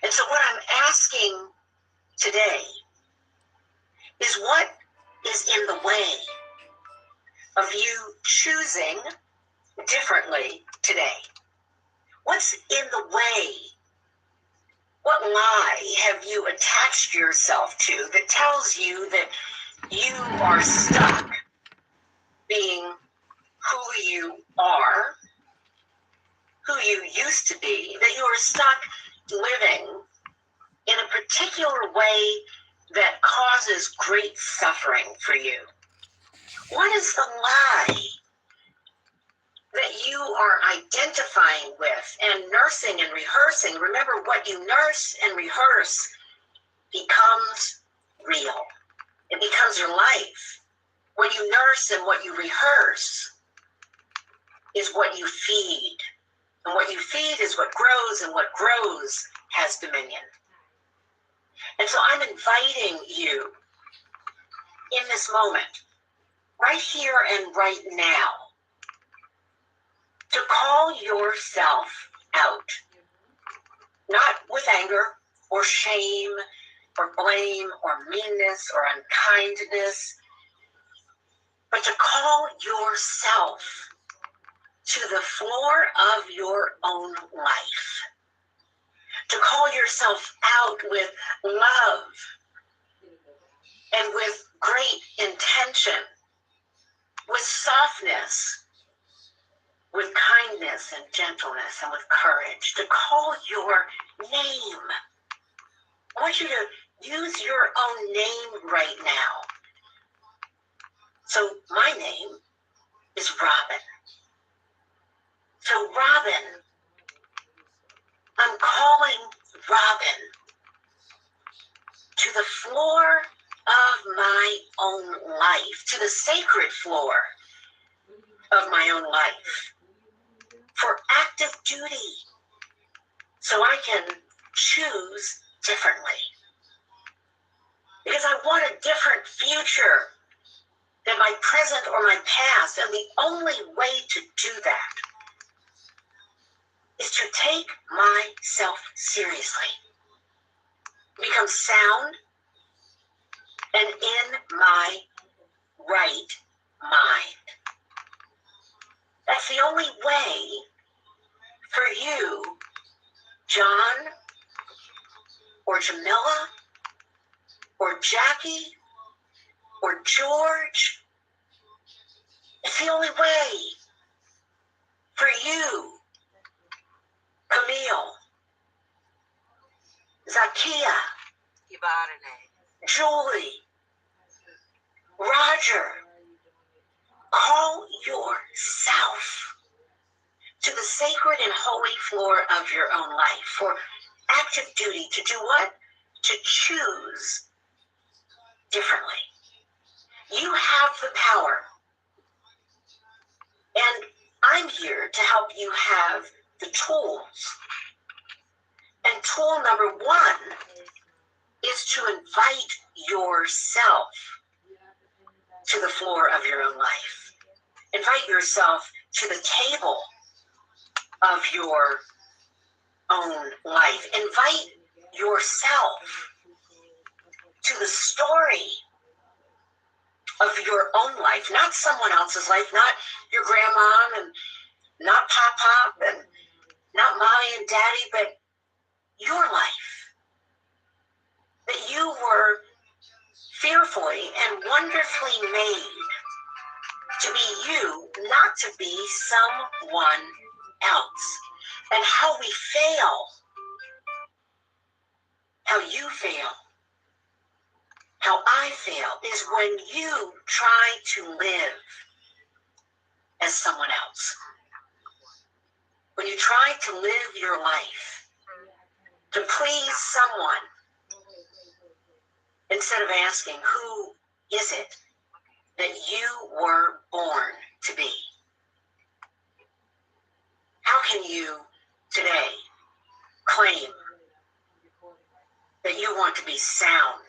And so what I'm asking today is, what is in the way of you choosing differently today? What's in the way What lie have you attached yourself to that tells you that you are stuck being who you are, who you used to be, that you are stuck living in a particular way that causes great suffering for you? What is the lie that you are identifying with and nursing and rehearsing? Remember, what you nurse and rehearse becomes real. It becomes your life. What you nurse and what you rehearse is what you feed. And what you feed is what grows, and what grows has dominion. And so I'm inviting you in this moment, right here and right now, to call yourself out, not with anger or shame or blame or meanness or unkindness, but to call yourself to the floor of your own life, to call yourself out with love and with great intention, with softness, with kindness and gentleness and with courage, to call your name. I want you to use your own name right now. So my name is Robin. So Robin, I'm calling Robin to the floor of my own life, to the sacred floor of my own life, for active duty, so I can choose differently. Because I want a different future than my present or my past, and the only way to do that is to take myself seriously, become sound and in my right mind. That's the only way for you, John, or Jamila, or Jackie, or George. It's the only way for you, Camille, Zakia, Evadyne, Julie, Roger. Call yourself to the sacred and holy floor of your own life for active duty to do what? To choose differently. You have the power. And I'm here to help you have the tools. And tool number one is to invite yourself to the floor of your own life. Invite yourself to the table of your own life. Invite yourself to the story of your own life, not someone else's life, not your grandma and not Pop and not mommy and daddy, but your life. That you were fearfully and wonderfully made to be you, not to be someone else. And how we fail, how you fail, how I fail, is when you try to live as someone else. When you try to live your life to please someone, instead of asking, who is it that you were born to be? How can you today claim that you want to be sound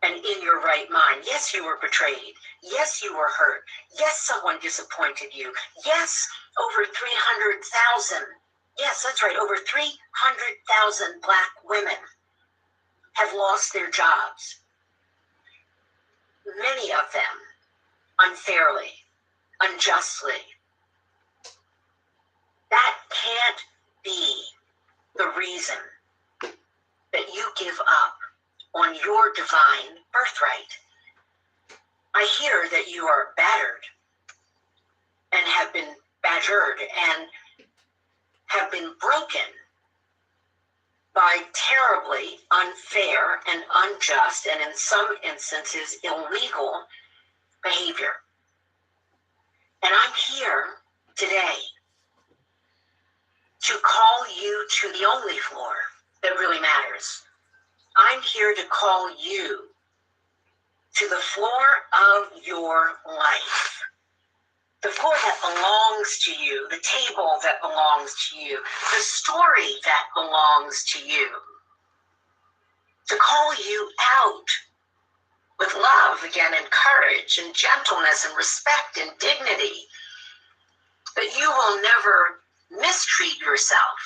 and in your right mind? Yes, you were betrayed. Yes, you were hurt. Yes, someone disappointed you. Yes, over 300,000. Yes, that's right. Over 300,000 Black women have lost their jobs. Many of them unfairly, unjustly. That can't be the reason that you give up on your divine birthright. I hear that you are battered and have been badgered and have been broken by terribly unfair and unjust and in some instances illegal behavior. And I'm here today to call you to the only floor that really matters. I'm here to call you to the floor of your life. The floor that belongs to you, the table that belongs to you, the story that belongs to you. To call you out with love again and courage and gentleness and respect and dignity. That you will never mistreat yourself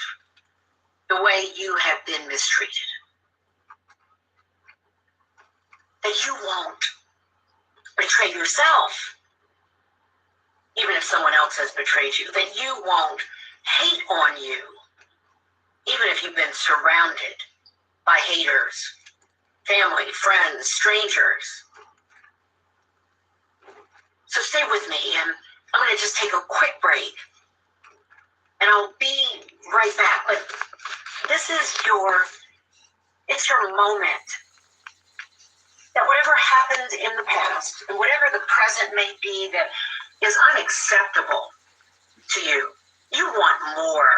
the way you have been mistreated. That you won't betray yourself even if someone else has betrayed you. That you won't hate on you even if you've been surrounded by haters, family, friends, strangers. So stay with me, and I'm going to just take a quick break, and I'll be right back. But this is it's your moment. That whatever happened in the past, and whatever the present may be that is unacceptable to you, you want more.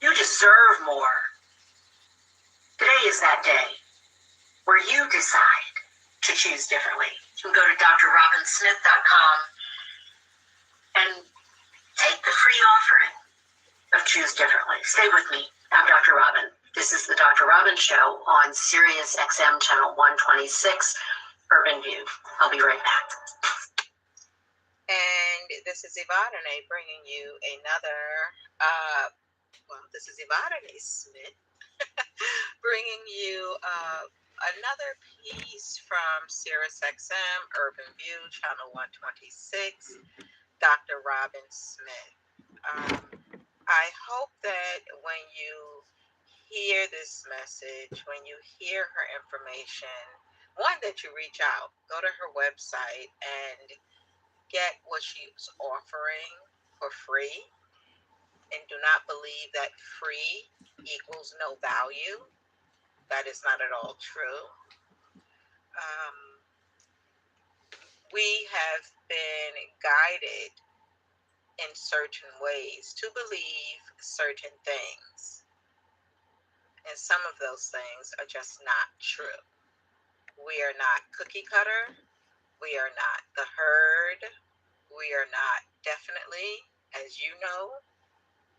You deserve more. Today is that day where you decide to choose differently. You can go to drrobinsmith.com and take the free offering of Choose Differently. Stay with me. I'm Dr. Robin. This is the Dr. Robin Show on Sirius XM Channel 126, Urban View. I'll be right back. And this is Evadyne bringing you another, this is Evadyne Smith bringing you another piece from Sirius XM, Urban View, Channel 126, Dr. Robin Smith. I hope that when you hear this message, when you hear her information, one, that you reach out, go to her website and get what she's offering for free, and do not believe that free equals no value. That is not at all true. We have been guided in certain ways to believe certain things, and some of those things are just not true. We are not cookie cutter. We are not the herd. We are not, definitely, as you know,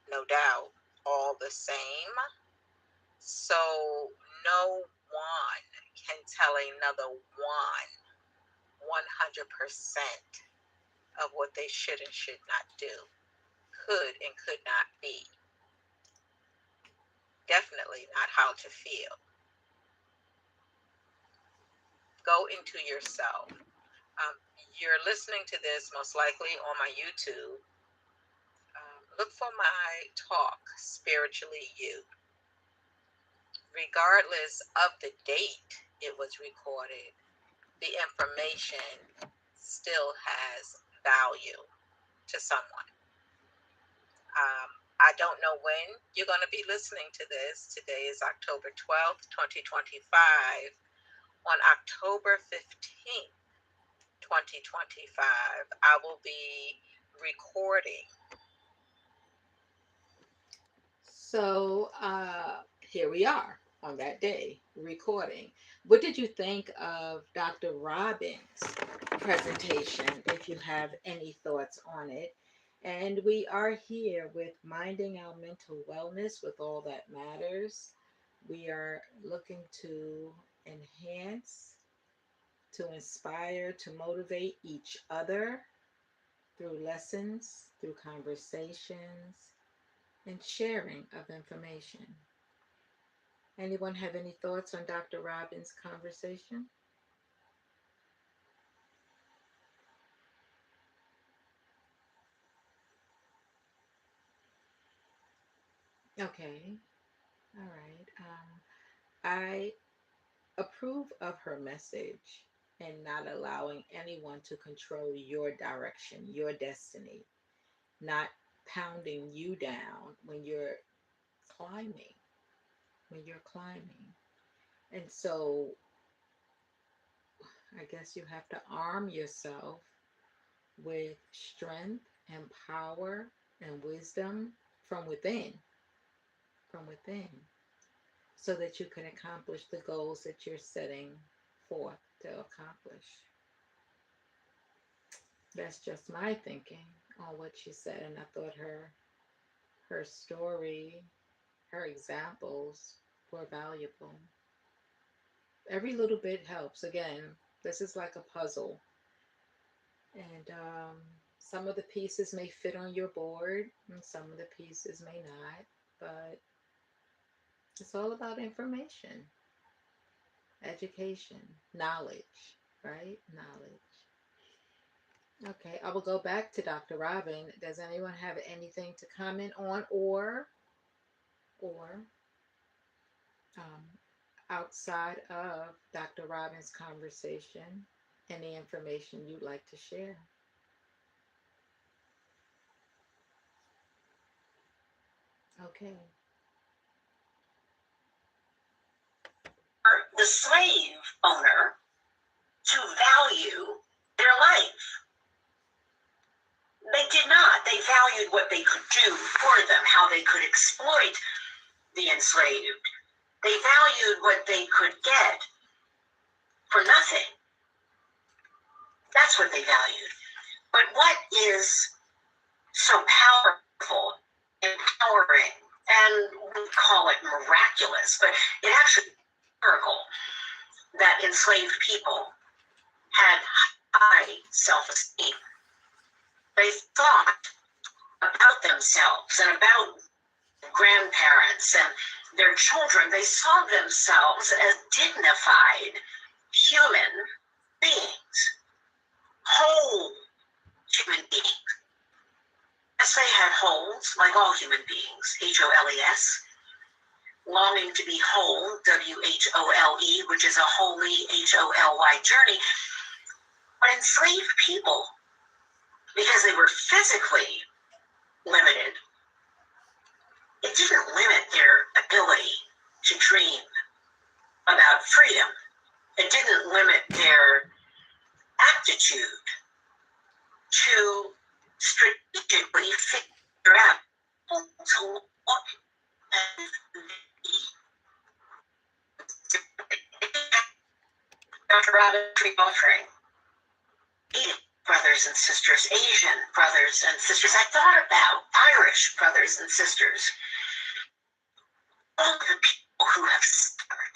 no doubt, all the same. So no one can tell another one 100% of what they should and should not do, could and could not be. Definitely not how to feel. Go into yourself. You're listening to this most likely on my YouTube. Look for my talk, Spiritually You. Regardless of the date it was recorded, the information still has value to someone. I don't know when you're going to be listening to this. Today is October 12th, 2025. On October 15th, 2025, I will be recording. So here we are on that day recording. What did you think of Dr. Robin's presentation, if you have any thoughts on it? And we are here with Minding Our Mental Wellness with All That Matters. We are looking to enhance, to inspire, to motivate each other through lessons, through conversations, and sharing of information. Anyone have any thoughts on Dr. Robin's conversation? Okay, all right. I approve of her message and not allowing anyone to control your direction, your destiny, not pounding you down climbing, when you're climbing. And so I guess you have to arm yourself with strength and power and wisdom from within, from within, so that you can accomplish the goals that you're setting forth to accomplish. That's just my thinking on what she said, and I thought her story, her examples were valuable. Every little bit helps. Again, this is like a puzzle, and some of the pieces may fit on your board, and some of the pieces may not. But it's all about information, education, knowledge, right? Knowledge. Okay, I will go back to Dr. Robin. Does anyone have anything to comment on, or um, outside of Dr. Robin's conversation, any information you'd like to share? Okay. The slave owner to value their life. They did not. They valued what they could do for them, how they could exploit the enslaved. They valued what they could get for nothing. That's what they valued. But what is so powerful, empowering, and we call it miraculous, but it actually is a miracle that enslaved people had high self-esteem. They thought about themselves and about grandparents and their children. They saw themselves as dignified human beings, whole human beings. Yes, they had holes, like all human beings, Holes, longing to be whole, Whole, which is a holy, Holy journey. But enslaved people, because they were physically limited, it didn't limit their ability to dream about freedom. It didn't limit their aptitude to strategically figure out to look at Dr. Robin tree offering. Brothers and sisters, Asian brothers and sisters. I thought about Irish brothers and sisters. All the people who have suffered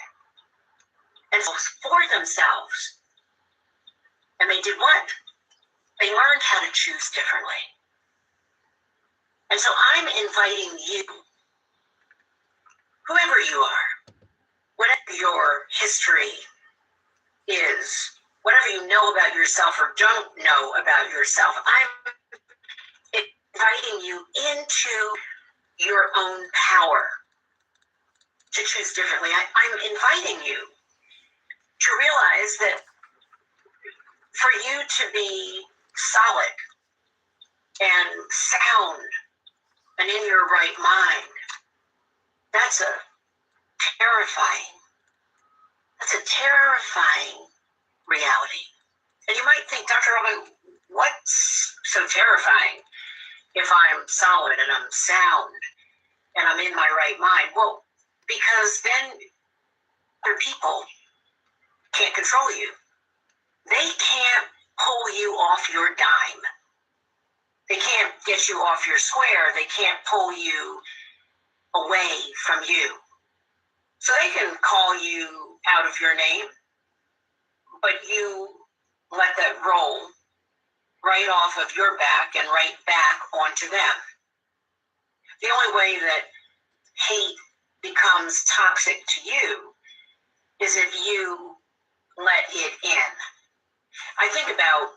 and for themselves. And they did what? They learned how to choose differently. And so I'm inviting you, whoever you are, whatever your history is, whatever you know about yourself or don't know about yourself, I'm inviting you into your own power to choose differently. I'm inviting you to realize that for you to be solid and sound and in your right mind, that's a terrifying reality. And you might think, Dr. Robin, what's so terrifying if I'm solid and I'm sound and I'm in my right mind? Well, because then other people can't control you. They can't pull you off your dime. They can't get you off your square. They can't pull you away from you. So they can call you out of your name, but you let that roll right off of your back and right back onto them. The only way that hate becomes toxic to you is if you let it in. I think about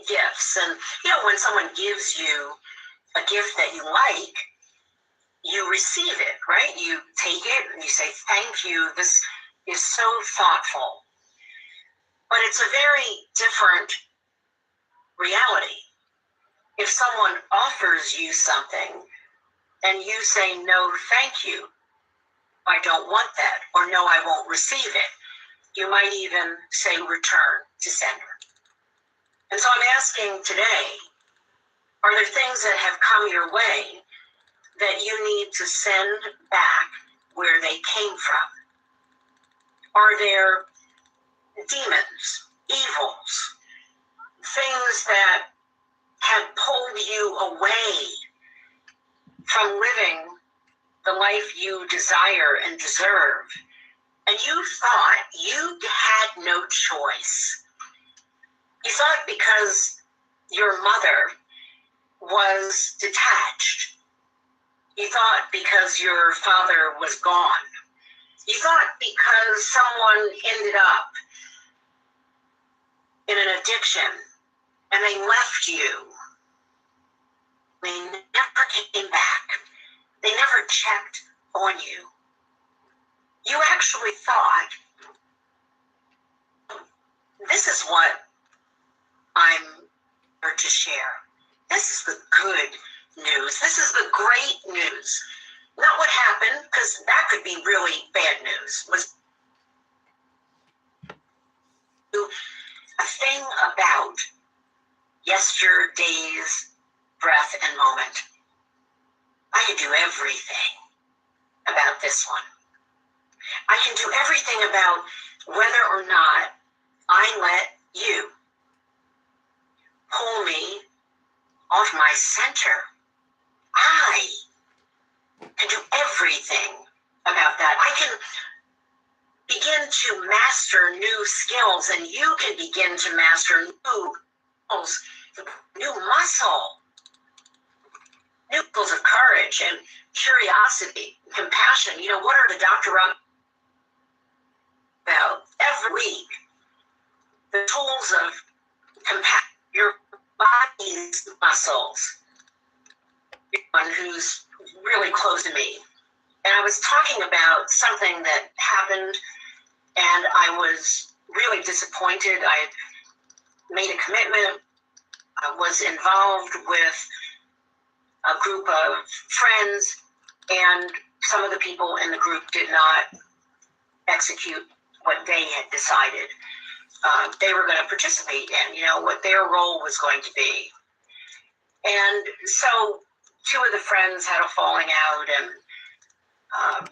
gifts, and when someone gives you a gift that you like, you receive it, right? You take it and you say, thank you, this is so thoughtful. But it's a very different reality. If someone offers you something and you say, no, thank you, I don't want that, or no, I won't receive it, you might even say return to sender. And so I'm asking today, are there things that have come your way that you need to send back where they came from? Are there demons, evils, things that have pulled you away from living the life you desire and deserve, and you thought you had no choice? You thought because your mother was detached. You thought because your father was gone. You thought because someone ended up in an addiction and they left you, they never came back. They never checked on you. You actually thought, this is what I'm here to share. This is the good news. This is the great news. Not what happened, because that could be really bad news. Was a thing about yesterday's breath and moment. I can do everything about this one. I can do everything about whether or not I let you pull me off my center. I can do everything about that. I can begin to master new skills, and you can begin to master new skills, new muscle, new skills of courage and curiosity, compassion. You know, what are the Dr. Rob about every week? The tools of compassion, your body's muscles. One who's really close to me. And I was talking about something that happened, and I was really disappointed. I had made a commitment. I was involved with a group of friends, and some of the people in the group did not execute what they had decided they were going to participate in, you know, what their role was going to be. And so two of the friends had a falling out, and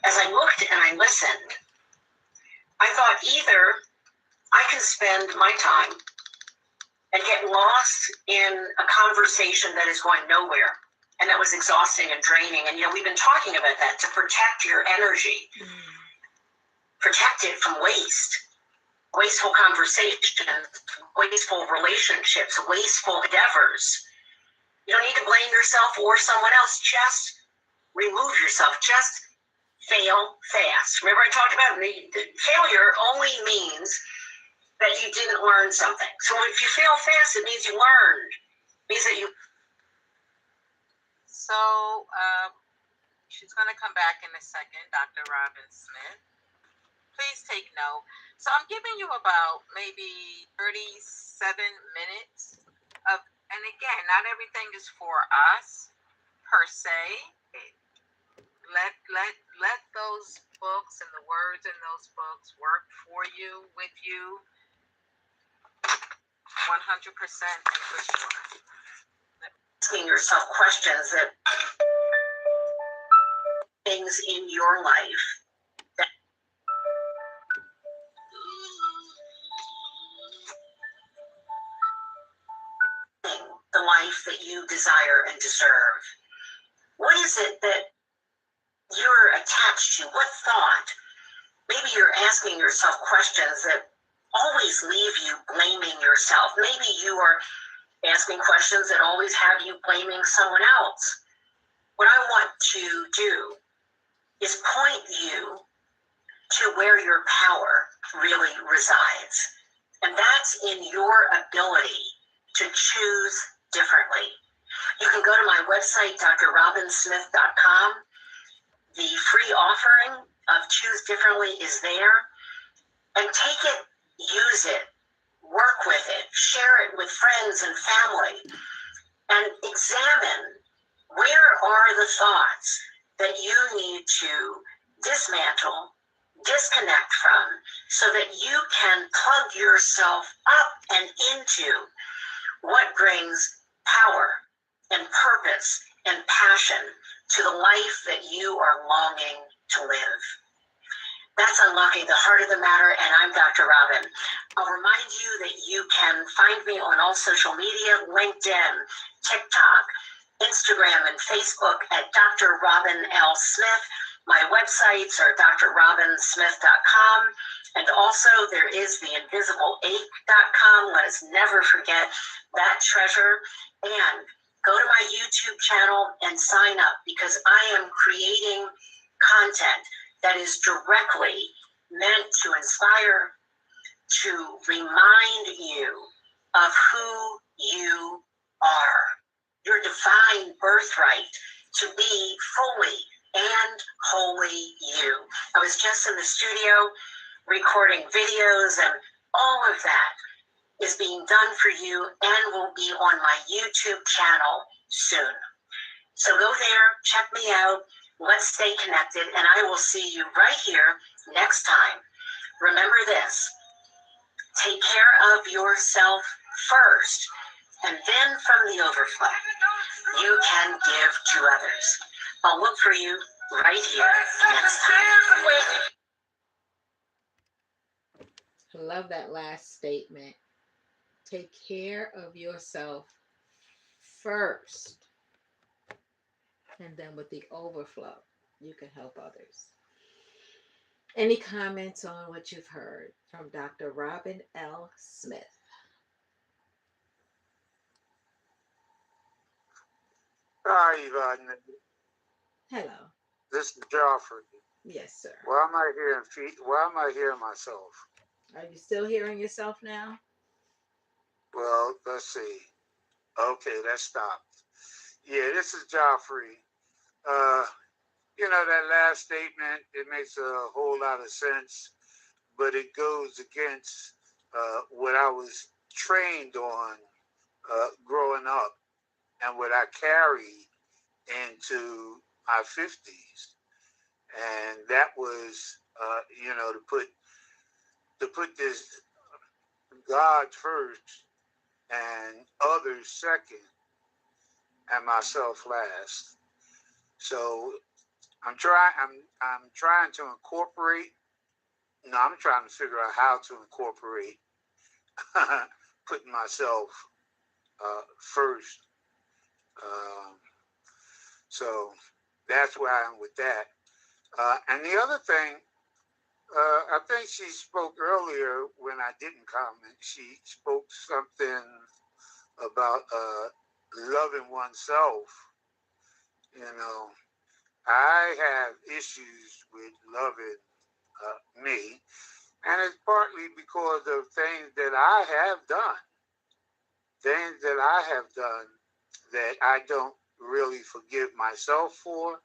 as I looked and I listened, I thought either I can spend my time and get lost in a conversation that is going nowhere, and that was exhausting and draining. And, you know, we've been talking about that, to protect your energy, protect it from waste. Wasteful conversations, wasteful relationships, wasteful endeavors. You don't need to blame yourself or someone else. Just remove yourself. Just fail fast. Remember I talked about the failure only means that you didn't learn something. So if you fail fast, it means you learned. It means that you... So she's going to come back in a second, Dr. Robin Smith. Please take note. So I'm giving you about maybe 37 minutes of, and again, not everything is for us per se. Let those books and the words in those books work for you, with you, 100% and for sure. Asking yourself questions that things in your life that the life that you desire and deserve. What is it that you're attached to? What thought? Maybe you're asking yourself questions that always leave you blaming yourself. Maybe you are asking questions that always have you blaming someone else. What I want to do is point you to where your power really resides. And that's in your ability to choose differently. You can go to my website, drrobinsmith.com. The free offering of Choose Differently is there. And take it, use it, work with it, share it with friends and family, and examine where are the thoughts that you need to dismantle, disconnect from, so that you can plug yourself up and into what brings power and purpose and passion to the life that you are longing to live. That's Unlocking the Heart of the Matter, and I'm Dr. Robin. I'll remind you that you can find me on all social media, LinkedIn, TikTok, Instagram, and Facebook at Dr. Robin L. Smith. My websites are drrobinsmith.com, and also there is theinvisibleache.com. Let us never forget that treasure. And go to my YouTube channel and sign up, because I am creating content that is directly meant to inspire, to remind you of who you are, your divine birthright to be fully and wholly you. I was just in the studio recording videos, and all of that is being done for you and will be on my YouTube channel soon. So go there, check me out. Let's stay connected, and I will see you right here next time. Remember this: take care of yourself first, and then from the overflow, you can give to others. I'll look for you right here next I love that last statement. Take care of yourself first, and then with the overflow, you can help others. Any comments on what you've heard from Dr. Robin L. Smith? Hi, Evadyne. Hello. This is Joffrey. Yes, sir. Why am I hearing myself? Are you still hearing yourself now? Well, let's see. Okay, that stopped. Yeah, this is Joffrey. That last statement, it makes a whole lot of sense, but it goes against what I was trained on growing up and what I carried into my 50s. And that was, to put this God first and others second and myself last. So I'm trying to incorporate. No, I'm trying to figure out how to incorporate putting myself first. So that's where I am with that. And the other thing, I think she spoke earlier when I didn't comment. She spoke something about loving oneself. I have issues with loving me, and it's partly because of things that I have done. Things that I have done that I don't really forgive myself for.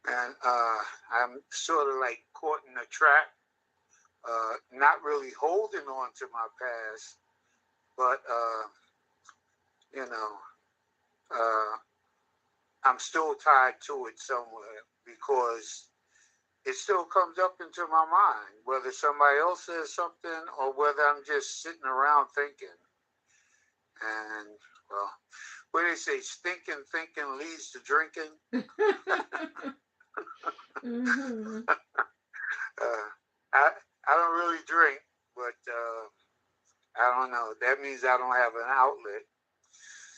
And I'm sort of like caught in a trap, not really holding on to my past, but, I'm still tied to it somewhere because it still comes up into my mind, whether somebody else says something or whether I'm just sitting around thinking. And, well, what do they say? Stinking thinking leads to drinking. Mm-hmm. I don't really drink, but I don't know. That means I don't have an outlet.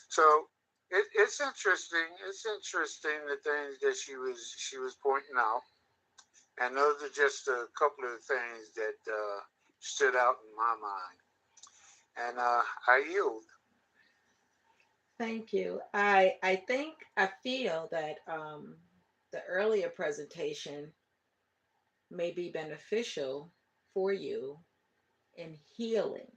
So it's interesting. It's interesting the things that she was pointing out, and those are just a couple of the things that stood out in my mind. And I yield. Thank you. I feel that the earlier presentation may be beneficial for you in healing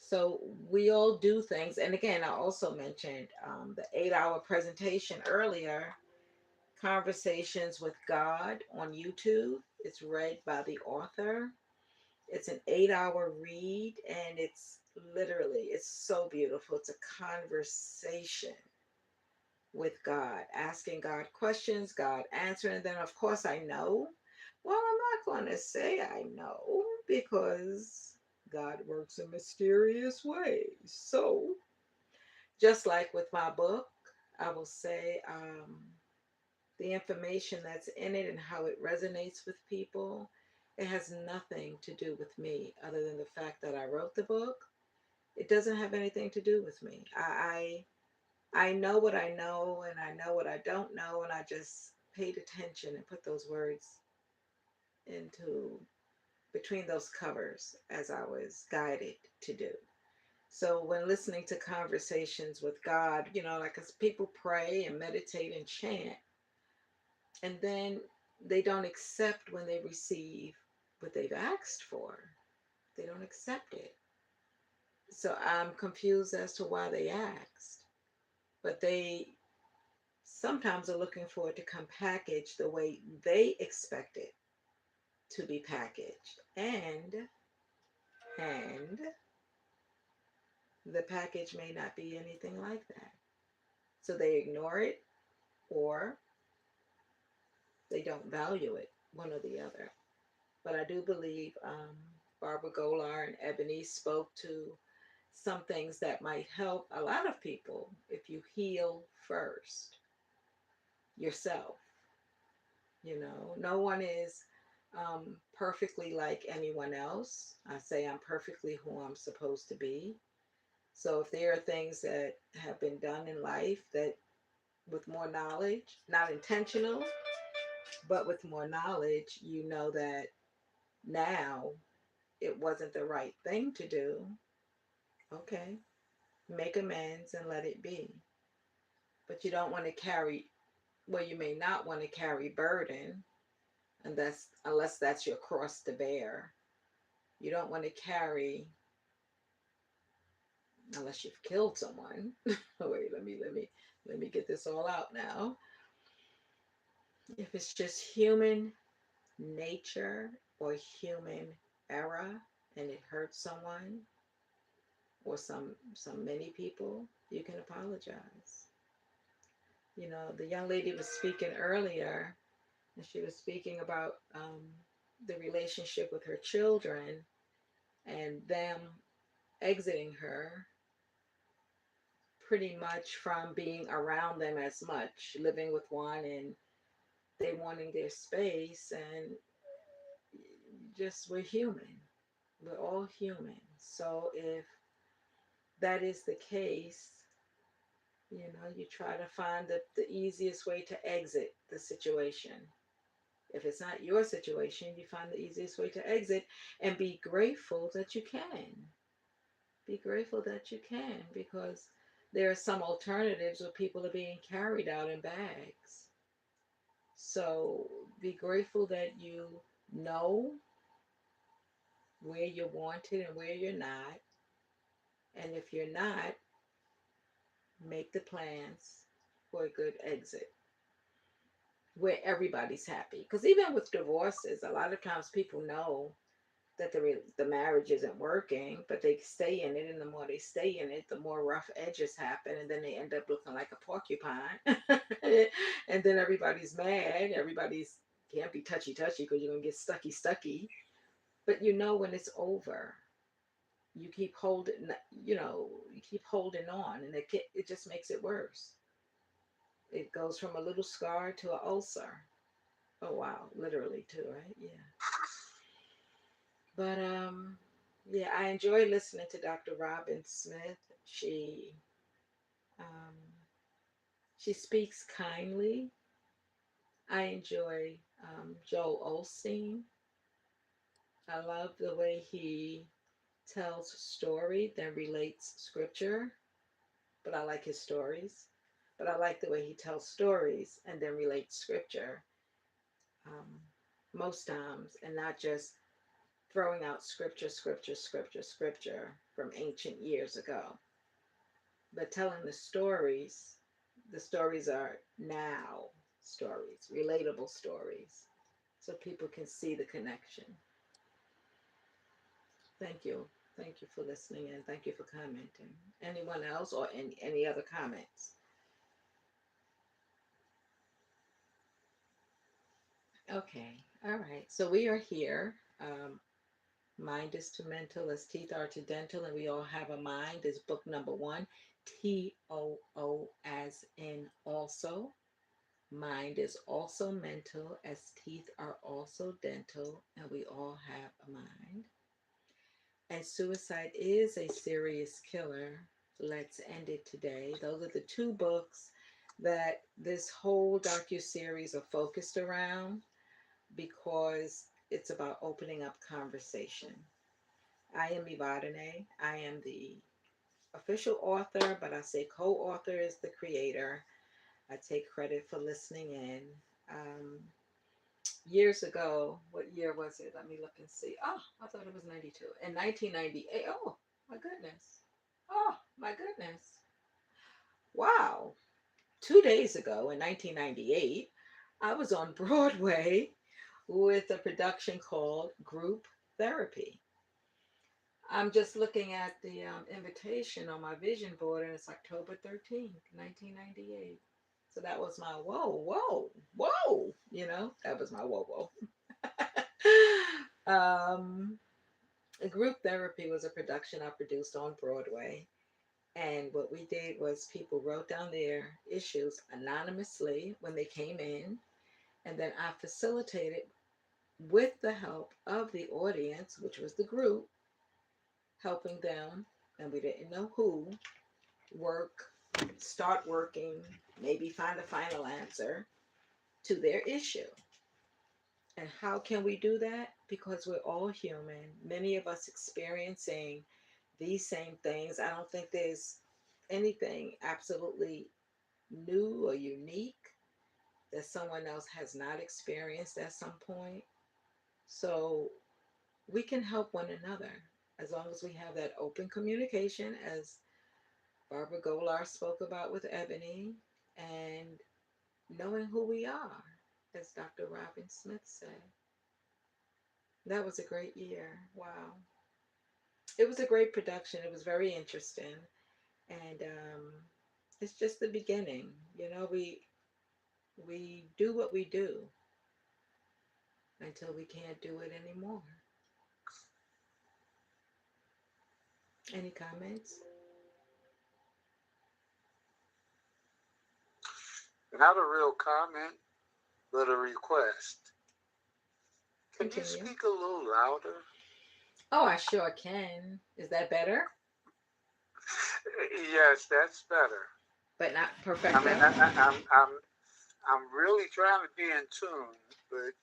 So we all do things. And again, I also mentioned the 8 hour presentation earlier, Conversations with God on YouTube. It's read by the author. It's an 8 hour read, and it's so beautiful. It's a conversation with God, asking God questions, God answering. And then, of course, I know. Well, I'm not going to say I know because God works in mysterious ways. So, just like with my book, I will say the information that's in it and how it resonates with people, it has nothing to do with me other than the fact that I wrote the book. It doesn't have anything to do with me. I know what I know and I know what I don't know, and I just paid attention and put those words into between those covers as I was guided to do. So when listening to Conversations with God, like as people pray and meditate and chant, and then they don't accept when they receive what they've asked for. They don't accept it. So I'm confused as to why they asked. But they sometimes are looking for it to come packaged the way they expect it to be packaged. And the package may not be anything like that. So they ignore it or they don't value it, one or the other. But I do believe Barbara Golar and Ebony spoke to some things that might help a lot of people if you heal first yourself. No one is perfectly like anyone else. I say I'm perfectly who I'm supposed to be. So if there are things that have been done in life that with more knowledge, not intentional, but with more knowledge, you know that now it wasn't the right thing to do. Okay, make amends and let it be. But you don't want to carry, well, you may not want to carry burden, and that's unless that's your cross to bear. You don't want to carry unless you've killed someone. Wait, let me get this all out now. If it's just human nature or human error and it hurts someone or some many people, you can apologize. The young lady was speaking earlier, and she was speaking about the relationship with her children and them exiting her pretty much from being around them as much, living with one and they wanting their space. And just we're human. We're all human. So if that is the case, you try to find the easiest way to exit the situation. If it's not your situation, you find the easiest way to exit and be grateful that you can. Be grateful that you can, because there are some alternatives where people are being carried out in bags. So be grateful that you know where you're wanted and where you're not. And if you're not, make the plans for a good exit where everybody's happy. Because even with divorces, a lot of times people know that the marriage isn't working, but they stay in it, and the more they stay in it, the more rough edges happen, and then they end up looking like a porcupine. And then everybody's mad. Everybody's can't be touchy because you're gonna get stucky. But when it's over, you keep holding, you keep holding on, and it just makes it worse. It goes from a little scar to an ulcer. Oh wow, literally too, right? Yeah. But yeah, I enjoy listening to Dr. Robin Smith. Um, she speaks kindly. I enjoy Joel Osteen. I love the way he tells story, then relates scripture. But I like his stories. But I like the way he tells stories and then relates scripture um, most times, and not just throwing out scripture. from ancient years ago. But telling the stories are now stories, relatable stories, so people can see the connection. Thank you. Thank you for listening and thank you for commenting. Anyone else or any other comments? Okay. All right. So we are here. Mind is to mental as teeth are to dental, and we all have a mind is book number one. TOO as in also. Mind is also mental as teeth are also dental, and we all have a mind. And suicide is a serious killer. Let's end it today. Those are the two books that this whole docu-series are focused around because it's about opening up conversation. I am Evadyne. I am the official author, but I say co-author is the creator. I take credit for listening in. Um, Years ago, what year was it? Let me look and see. Oh, I thought it was 92. In 1998. Oh, my goodness. Oh, my goodness. Wow. 2 days ago in 1998, I was on Broadway with a production called Group Therapy. I'm just looking at the invitation on my vision board, and it's October 13th, 1998. So that was my whoa, whoa, whoa. That was my whoa, whoa. Group Therapy was a production I produced on Broadway. And what we did was people wrote down their issues anonymously when they came in. And then I facilitated with the help of the audience, which was the group, helping them, and we didn't know who, work, start working, maybe find a final answer to their issue. And how can we do that? Because we're all human, many of us experiencing these same things. I don't think there's anything absolutely new or unique that someone else has not experienced at some point. So we can help one another as long as we have that open communication, as Barbara Golar spoke about with Ebony, and knowing who we are, as Dr. Robin Smith said. That was a great year. Wow. It was a great production. It was very interesting. And it's just the beginning. We do what we do until we can't do it anymore. Any comments? Not a real comment, but a request. Can you Continue. speak a little louder? Oh, I sure can. Is that better? Yes, that's better. But not I mean, perfecto? I'm really trying to be in tune, but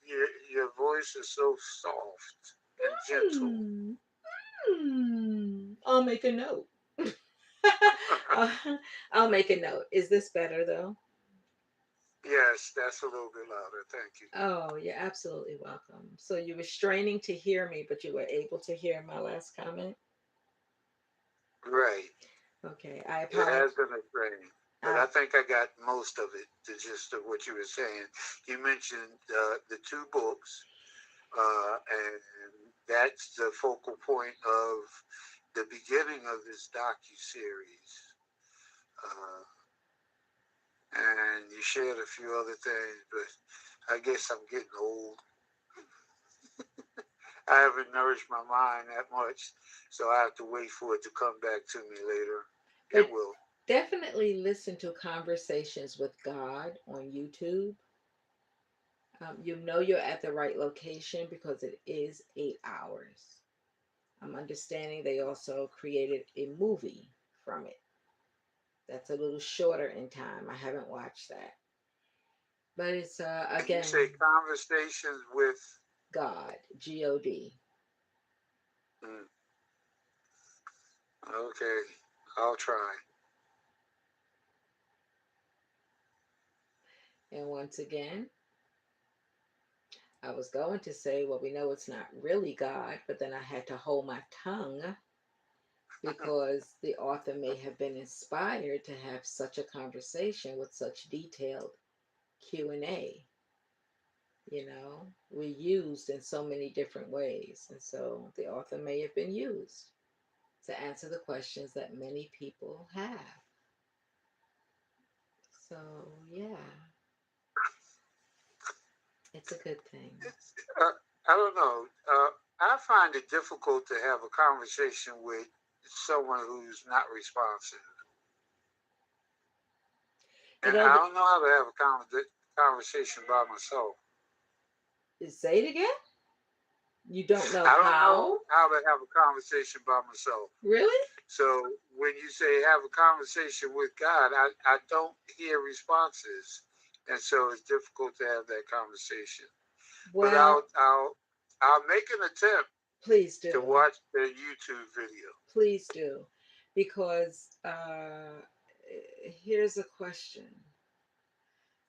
your voice is so soft and gentle. Hmm. I'll make a note. Uh, I'll make a note. Is this better though? Yes, that's a little bit louder. Thank you. Oh, you're absolutely welcome. So you were straining to hear me, but you were able to hear my last comment? Right. Okay, I It apologize. has been a training, but I, I think I got most of it, the gist of what you were saying. You mentioned the two books, and that's the focal point of the beginning of this docu series. Uh, and you shared a few other things, but I guess I'm getting old. I haven't nourished my mind that much, so I have to wait for it to come back to me later. It but will. definitely listen to Conversations with God on YouTube. You know you're at the right location because it is 8 hours. I'm understanding they also created a movie from it that's a little shorter in time. I haven't watched that. But it's, And you again, say conversations with. God, God. Mm, okay, I'll try. And once again, I was going to say, well, we know it's not really God, but then I had to hold my tongue because the author may have been inspired to have such a conversation with such detailed Q&A. We're used in so many different ways, and so the author may have been used to answer the questions that many people have. So yeah, it's a good thing. Uh, I don't know. I find it difficult to have a conversation with someone who's not responsive. You And know, I don't know how to have a conversation by myself. say it again. You don't know I don't know how? how to have a conversation by myself. Really? So when you say have a conversation with God, I don't hear responses, and so it's difficult to have that conversation. But Well, I'll make an attempt please to do. watch the YouTube video. Please do. Because here's a question.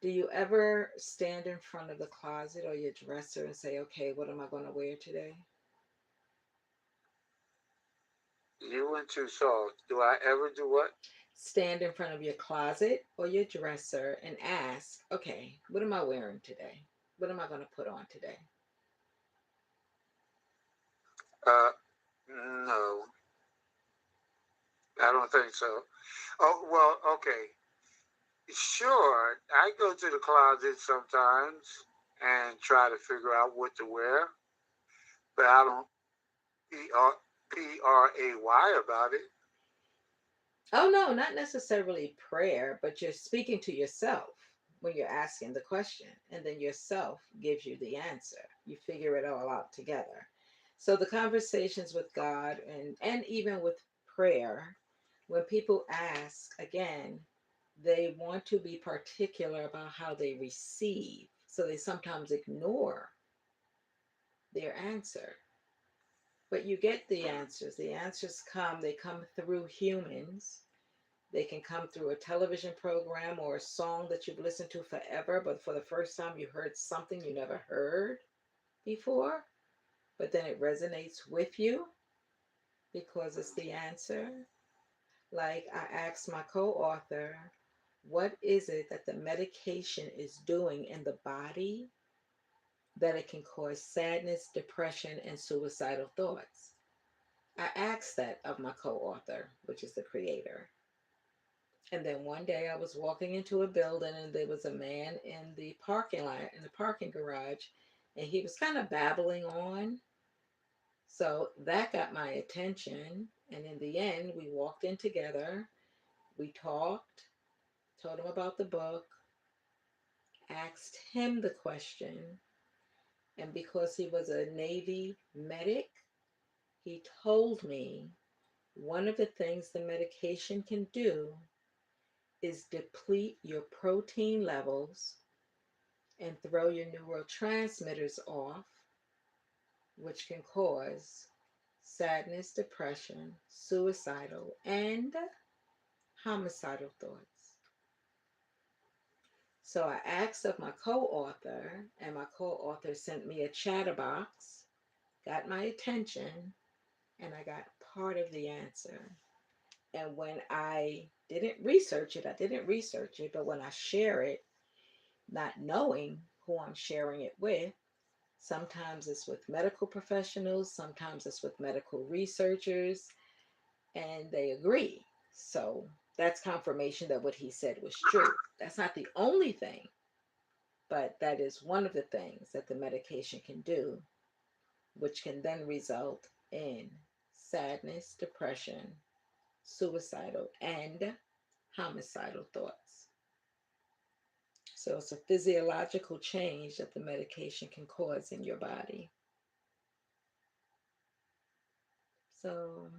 Do you ever stand in front of the closet or your dresser and say, okay, what am I going to wear today? You went too soft. Do I ever do what? Stand in front of your closet or your dresser and ask, okay, what am I wearing today? What am I going to put on today? Uh, no, I don't think so. Oh well, okay. Sure, I go to the closet sometimes and try to figure out what to wear, but I don't pray about it. Oh, no, not necessarily prayer, but you're speaking to yourself when you're asking the question, and then yourself gives you the answer. You figure it all out together. So the conversations with God and even with prayer, when people ask, again, they want to be particular about how they receive. So they sometimes ignore their answer. But you get the answers. The answers come, they come through humans. They can come through a television program or a song that you've listened to forever, but for the first time you heard something you never heard before, but then it resonates with you because it's the answer. Like I asked my co author, what is it that the medication is doing in the body that it can cause sadness, depression, and suicidal thoughts? I asked that of my co author, which is the creator. And then one day I was walking into a building and there was a man in the parking lot, in the parking garage, and he was kind of babbling on. So that got my attention. And in the end, we walked in together. We talked, told him about the book, asked him the question. And because he was a Navy medic, he told me one of the things the medication can do is deplete your protein levels and throw your neurotransmitters off, which can cause sadness, depression, suicidal, and homicidal thoughts. So I asked of my co author, and my co author sent me a chatterbox, got my attention, and I got part of the answer. And when I didn't research it, but when I share it, not knowing who I'm sharing it with, sometimes it's with medical professionals, sometimes it's with medical researchers, and they agree. So that's confirmation that what he said was true. That's not the only thing, but that is one of the things that the medication can do, which can then result in sadness, depression, suicidal, and homicidal thoughts. So it's a physiological change that the medication can cause in your body. So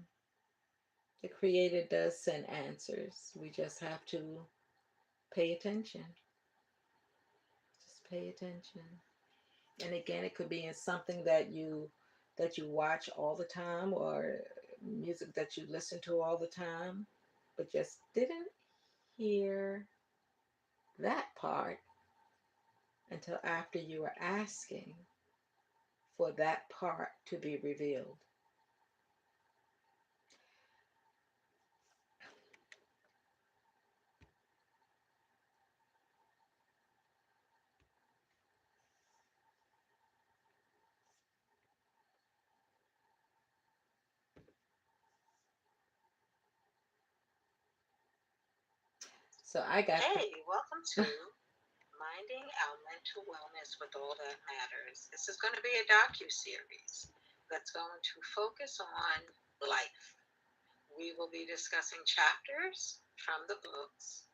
the Creator does send answers. We just have to pay attention. Just pay attention. And again, it could be in something that you watch all the time or music that you listen to all the time, but just didn't hear that part until after you were asking for that part to be revealed. So I got the. Hey, welcome to Minding Our Mental Wellness with All That Matters. This is going to be a docu-series that's going to focus on life. We will be discussing chapters from the books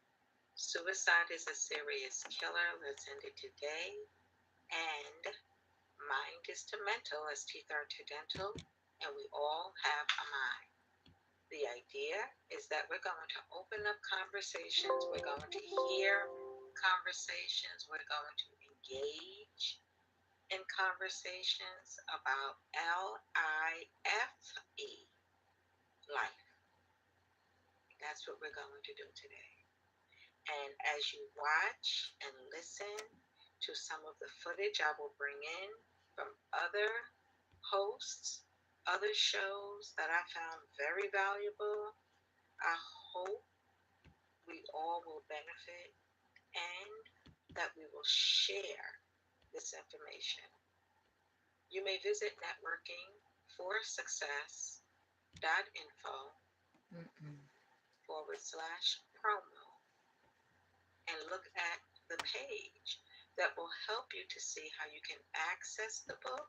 Suicide is a Serious Killer, Let's End It Today, and Mind is to Mental as Teeth Are to Dental, and we all have a mind. The idea is that we're going to open up conversations, we're going to hear conversations, we're going to engage in conversations about LIFE, life. That's what we're going to do today. And as you watch and listen to some of the footage I will bring in from other hosts, other shows that I found very valuable, I hope we all will benefit and that we will share this information. You may visit networkingforsuccess.info/promo and look at the page that will help you to see how you can access the book.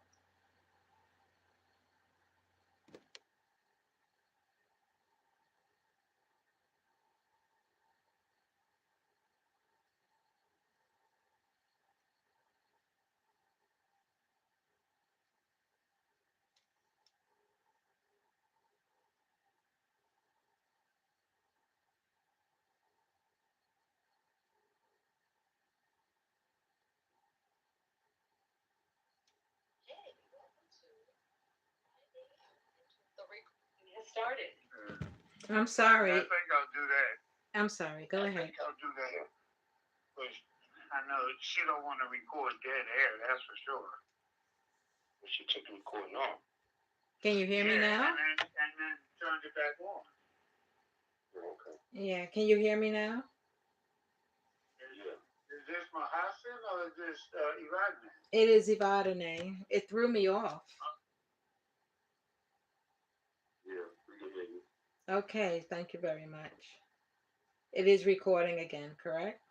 Get started. I'm I sorry. think I'll do that. I'm sorry. Go I ahead. think I'll do that. Because I know she don't want to record dead air, that's for sure. But she took the recording off. Can you hear me now? And then turned it back on. Okay. Yeah. Can you hear me now? Is this Mahassan or is this Evadyne? It is Evadyne. It threw me off. Yeah, we can hear you. Okay. Thank you very much. It is recording again, correct?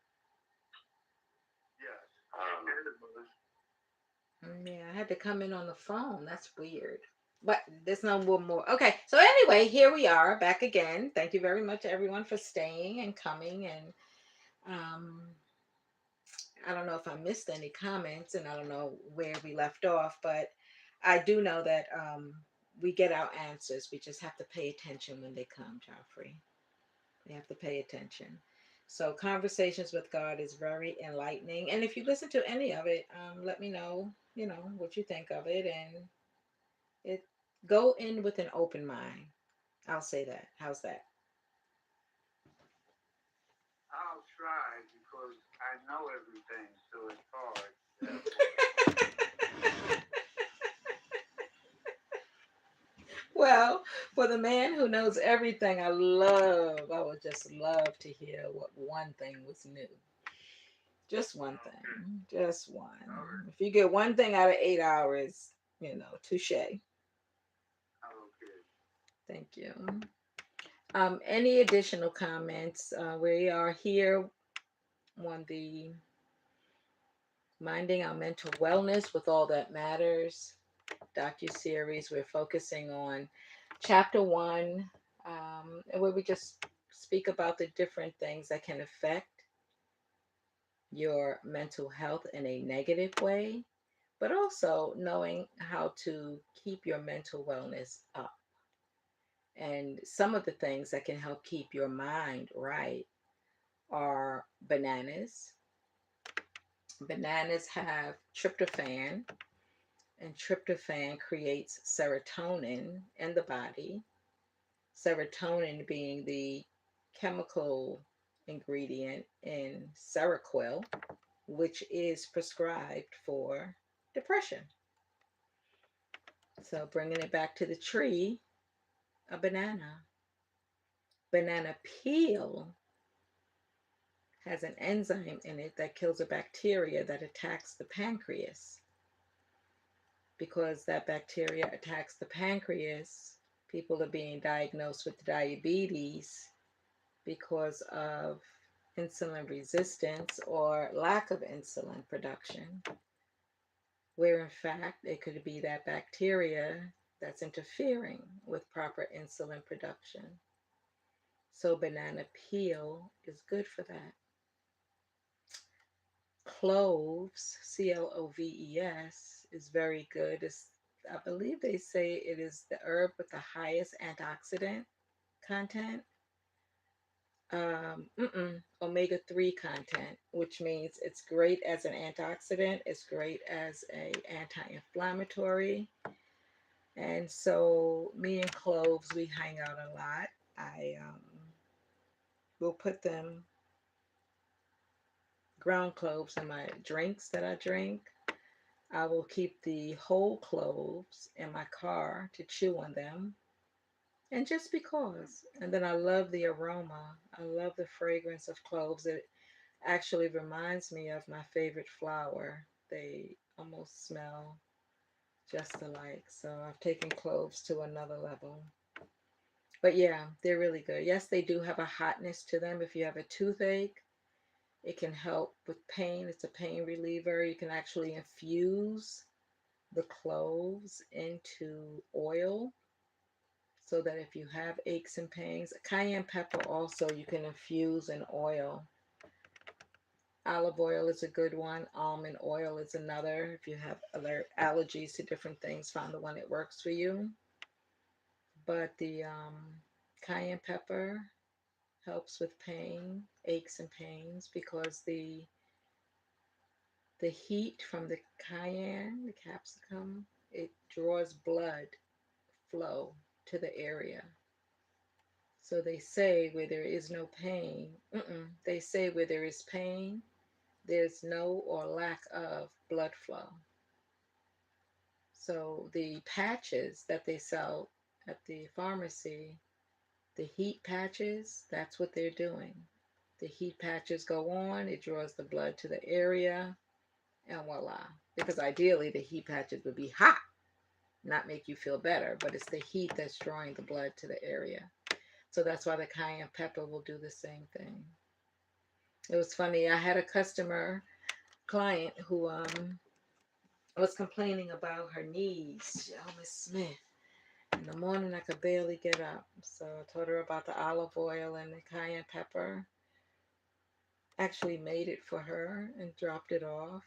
Yes. Yeah, I had to come in on the phone. That's weird. But there's no one more. Okay, so anyway, here we are back again. Thank you very much, everyone, for staying and coming. And um, I don't know if I missed any comments, and I don't know where we left off, but I do know that we get our answers. We just have to pay attention when they come, Joffrey. We have to pay attention. So, Conversations with God is very enlightening. And if you listen to any of it, let me know, what you think of it. And it go in with an open mind. I'll say that. How's that? I'll try because I know everything, so it's hard. Well, for the man who knows everything, I would just love to hear what one thing was new. Just one thing. Just one. If you get one thing out of 8 hours, touche. Okay. Thank you. Any additional comments? We are here on the Minding Our Mental Wellness with All That Matters docu-series. We're focusing on chapter 1, where we just speak about the different things that can affect your mental health in a negative way, but also knowing how to keep your mental wellness up. And some of the things that can help keep your mind right are bananas. Bananas have tryptophan, and tryptophan creates serotonin in the body. Serotonin being the chemical ingredient in Seroquel, which is prescribed for depression. So, bringing it back to the tree, a banana. Banana peel has an enzyme in it that kills a bacteria that attacks the pancreas. Because that bacteria attacks the pancreas, people are being diagnosed with diabetes because of insulin resistance or lack of insulin production, where in fact it could be that bacteria that's interfering with proper insulin production. So, banana peel is good for that. Cloves, Cloves, is very good. I believe they say it is the herb with the highest antioxidant content, omega-3 content, which means it's great as an antioxidant, it's great as a anti-inflammatory. And so me and cloves, we hang out a lot. I will put them, ground cloves, in my drinks that I drink. I will keep the whole cloves in my car to chew on them. And just because. And then I love the aroma. I love the fragrance of cloves. It actually reminds me of my favorite flower. They almost smell just alike. So I've taken cloves to another level. But yeah, they're really good. Yes, they do have a hotness to them. If you have a toothache, it can help with pain. It's a pain reliever. You can actually infuse the cloves into oil so that if you have aches and pains, cayenne pepper also you can infuse in oil. Olive oil is a good one. Almond oil is another. If you have other allergies to different things, find the one that works for you. But the cayenne pepper helps with pain, aches and pains, because the heat from the cayenne, the capsicum, it draws blood flow to the area. So they say where there is no pain, they say where there is pain, there's no or lack of blood flow. So the patches that they sell at the pharmacy, the heat patches, that's what they're doing. The heat patches go on, it draws the blood to the area, and voila. Because ideally, the heat patches would be hot, not make you feel better, but it's the heat that's drawing the blood to the area. So that's why the cayenne pepper will do the same thing. It was funny. I had a customer client who was complaining about her knees. Oh, Miss Smith. In the morning, I could barely get up. So I told her about the olive oil and the cayenne pepper. Actually made it for her and dropped it off.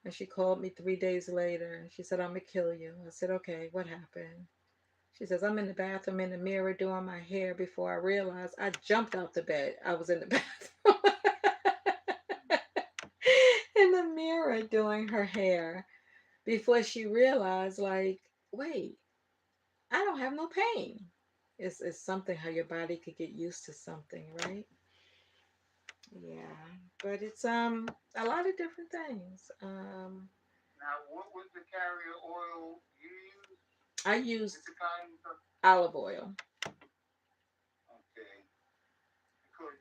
And she called me 3 days later and she said, I'm going to kill you. I said, okay, what happened? She says, I'm in the bathroom in the mirror doing my hair. Before I realized, I jumped out the bed. I was in the bathroom in the mirror doing her hair before she realized, like, wait, I don't have no pain. It's something how your body could get used to something, right? Yeah, but it's a lot of different things. Now, what was the carrier oil you used? I used olive oil. Okay, because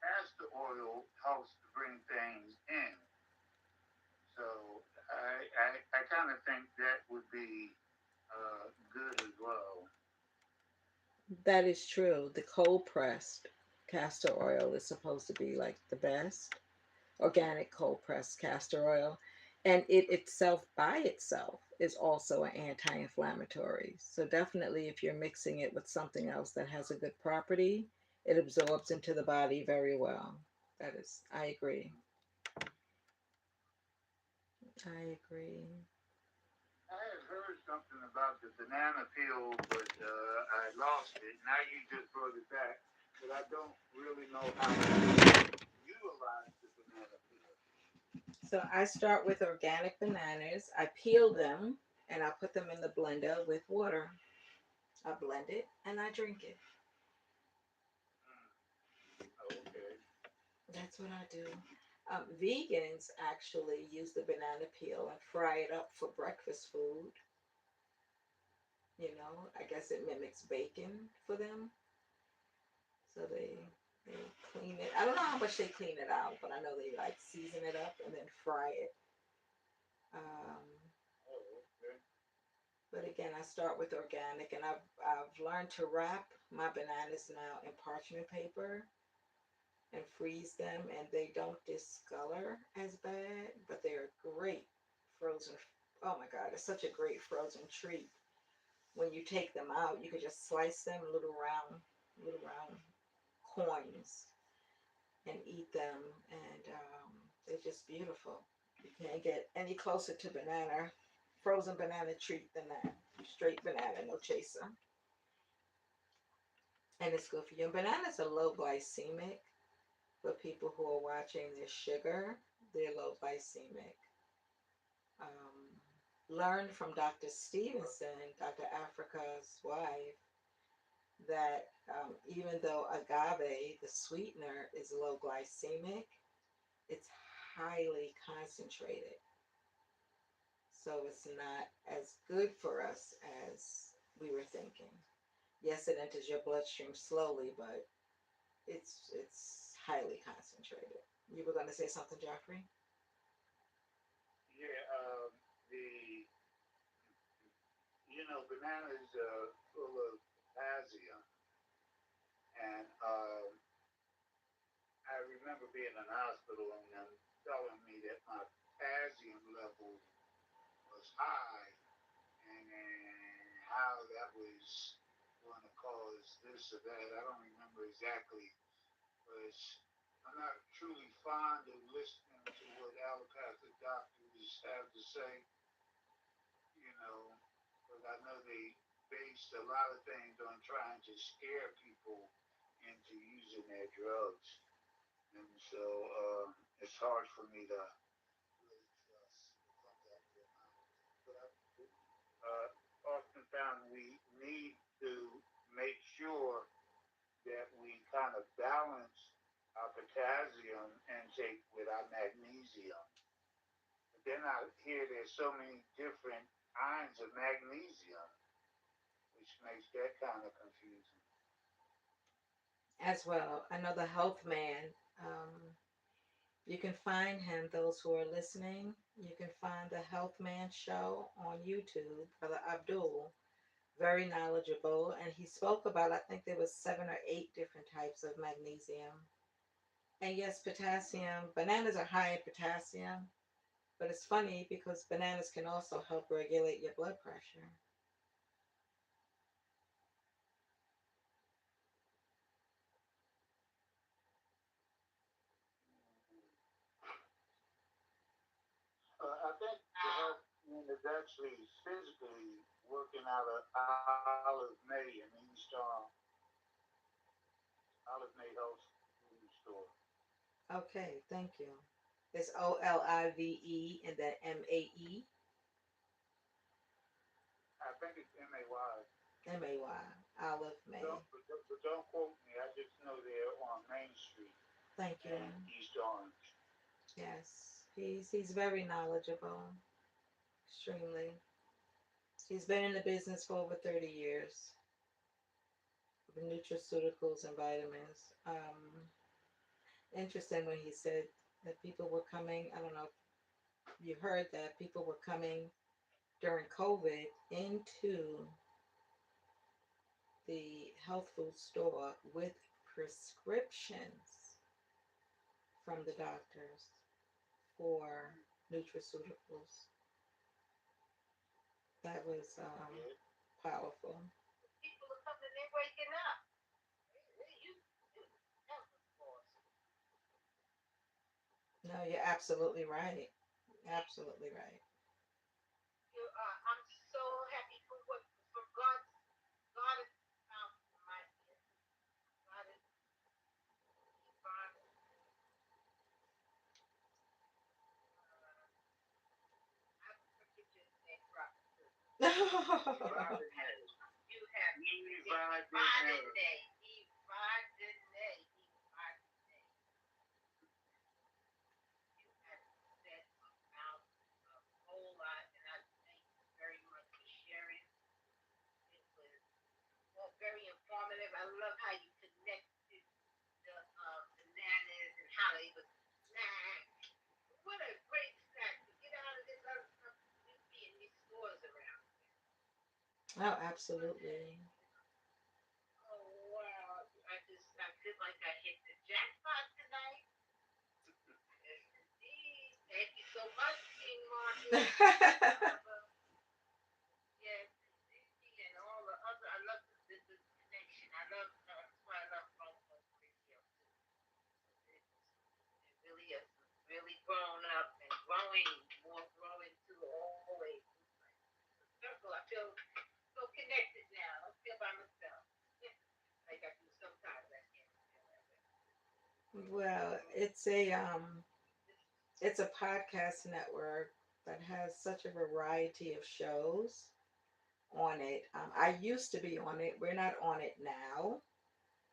castor oil helps to bring things in. So I kind of think that would be good as well. That is true. The cold pressed castor oil is supposed to be like the best. Organic cold pressed castor oil. And it itself by itself is also an anti inflammatory. So, definitely, if you're mixing it with something else that has a good property, it absorbs into the body very well. That is, I agree. I agree. I had heard something about the banana peel, but I lost it. Now you just brought it back, but I don't really know how to utilize the banana peel. So, I start with organic bananas. I peel them and I put them in the blender with water. I blend it and I drink it. Okay. That's what I do. Vegans actually use the banana peel and fry it up for breakfast food. I guess it mimics bacon for them. So they clean it. I don't know how much they clean it out, but I know they like season it up and then fry it. Um, Oh, okay. but again, I start with organic, and I've learned to wrap my bananas now in parchment paper and freeze them, and they don't discolor as bad, but they are great frozen. Oh my God, it's such a great frozen treat. When you take them out, you could just slice them little round coins and eat them, and they're just beautiful. You can't get any closer to banana, frozen banana treat than that. Straight banana, no chaser. And it's good for you. And bananas are low glycemic for people who are watching their sugar. They're low glycemic. Um, Learned from Dr. Stevenson, Dr. Africa's wife, that even though agave, the sweetener, is low glycemic, it's highly concentrated. So it's not as good for us as we were thinking. Yes, it enters your bloodstream slowly, but it's highly concentrated. You were going to say something, Jeffrey? Yeah, the bananas full of potassium, and I remember being in the hospital and them telling me that my potassium level was high, and how that was going to cause this or that. I don't remember exactly, but I'm not truly fond of listening to what allopathic doctors have to say, because I know they based a lot of things on trying to scare people into using their drugs. And so it's hard for me to really trust what comes out of their mouth. But I often found we need to make sure that we kind of balance our potassium intake with our magnesium. But then I hear there's so many different kinds of magnesium, which makes that kind of confusing. As well, I know the health man. You can find him, those who are listening. You can find the Health Man Show on YouTube, Brother Abdul. Very knowledgeable. And he spoke about, I think there was 7 or 8 different types of magnesium. And yes, potassium. Bananas are high in potassium. But it's funny because bananas can also help regulate your blood pressure. I think the health is actually physically working out of Olive May in East Olive May Health Food Store. Okay, thank you. It's Olive and then MAE. I think it's MAY. MAY. Olive May. But don't quote me. I just know they're on Main Street Thank you. in East Orange. Yes, he's very knowledgeable. Extremely. He's been in the business for over 30 years with nutraceuticals and vitamins. Interesting when he said that people were coming. I don't know if you heard that people were coming during COVID into the health food store with prescriptions from the doctors for nutraceuticals. That was Yeah. powerful. People are coming, they're waking up. You health force. No, you're absolutely right. Absolutely right. I'm so happy for what for God is my God is divine. I forget your name, Robert. You have Evadyne. Evadyne. You have said about a whole lot, and I thank you very much for sharing. It was very informative. I love how you connected the bananas and how they was snack. What a great snack to get out of this other stuff you see in these stores around. Oh, absolutely. Oh wow! I feel like I hit the jackpot this Yes, and all the other. I love the connection. I love. That's why I love Grown Folks Radio too. It really is really grown up and growing, more growing too. Always, circle. I feel connected now. I don't feel by myself. Like I do sometimes. I can't feel that way. Well, it's a podcast network that has such a variety of shows on it. I used to be on it. We're not on it now,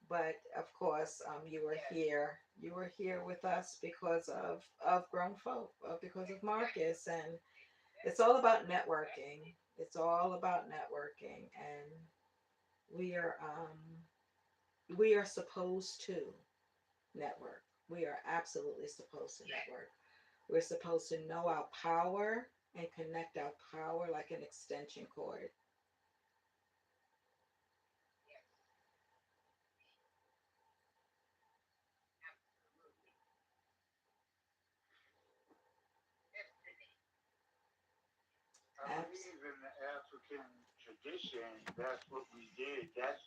but of course, you were Yes, here. You were here with us because of grown folk, because of exactly, Marcus, and it's exactly. all about That's networking. it. It's all about networking, and we are we are supposed to network. We are absolutely supposed to Yes, network. We're supposed to know our power and connect our power like an extension cord. yes, absolutely. Destiny. I Abs- believe in the African tradition. That's what we did. That's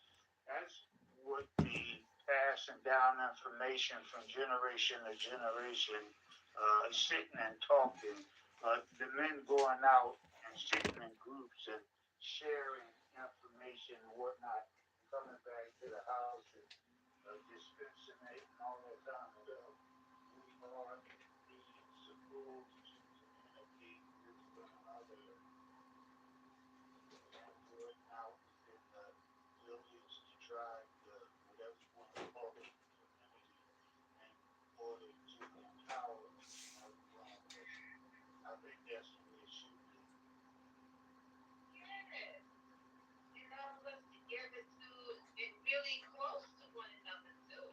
what the passing down information from generation to generation, sitting and talking. The men going out and sitting in groups and sharing information and whatnot, coming back to the house and dispensing it and all that kind of stuff. We are indeed supposed to communicate with one another and put out within the village, the tribe, whatever you want to call it, community, in order to empower each and every one of us. I think that's the way it should be. Yes, it allows us together to get really close to one another too.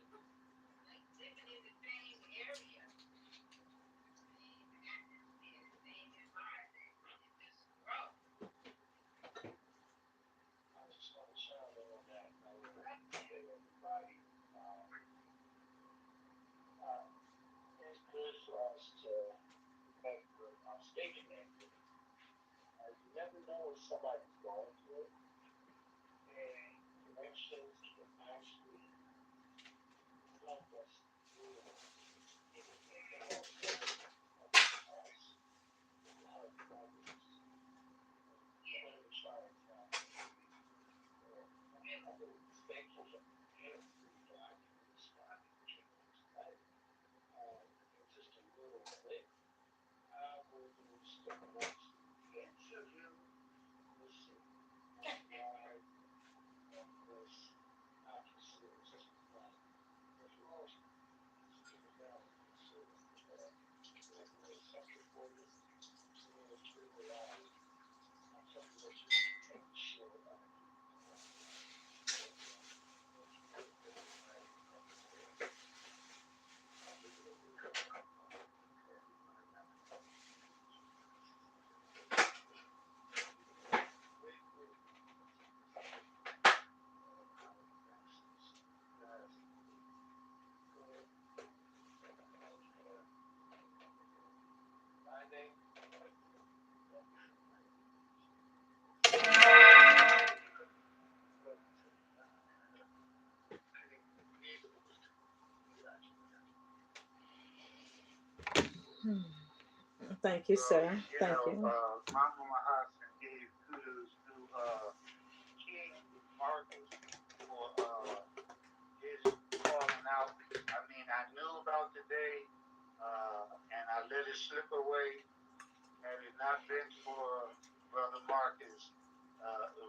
Like living in the same area, same atmosphere, same environment, and just grow. I just want to chime in on that. I want to say, everybody, uh, it's good for us to remember, stay connected. You never know what somebody's going through, and connections can actually help us through anything that has come to us to help others. Yeah, What are we trying to or really. I believe it's thankful for everybody responding to tonight. In just a little bit, I will step up to interview Missy McBride on this docuseries tonight. If you all stick around and consider we'll play something for you. It's really loud. Not something that you can take and share with other people tonight. So if you would take a night and prepare, I'll give it a little for everybody after quickly guys good. My name Hmm. Thank you, Well, sir. Thank you. Mama Hassan gave kudos to King Marcus for his calling out. I mean, I knew about the day, and I let it slip away. Had it not been for Brother Marcus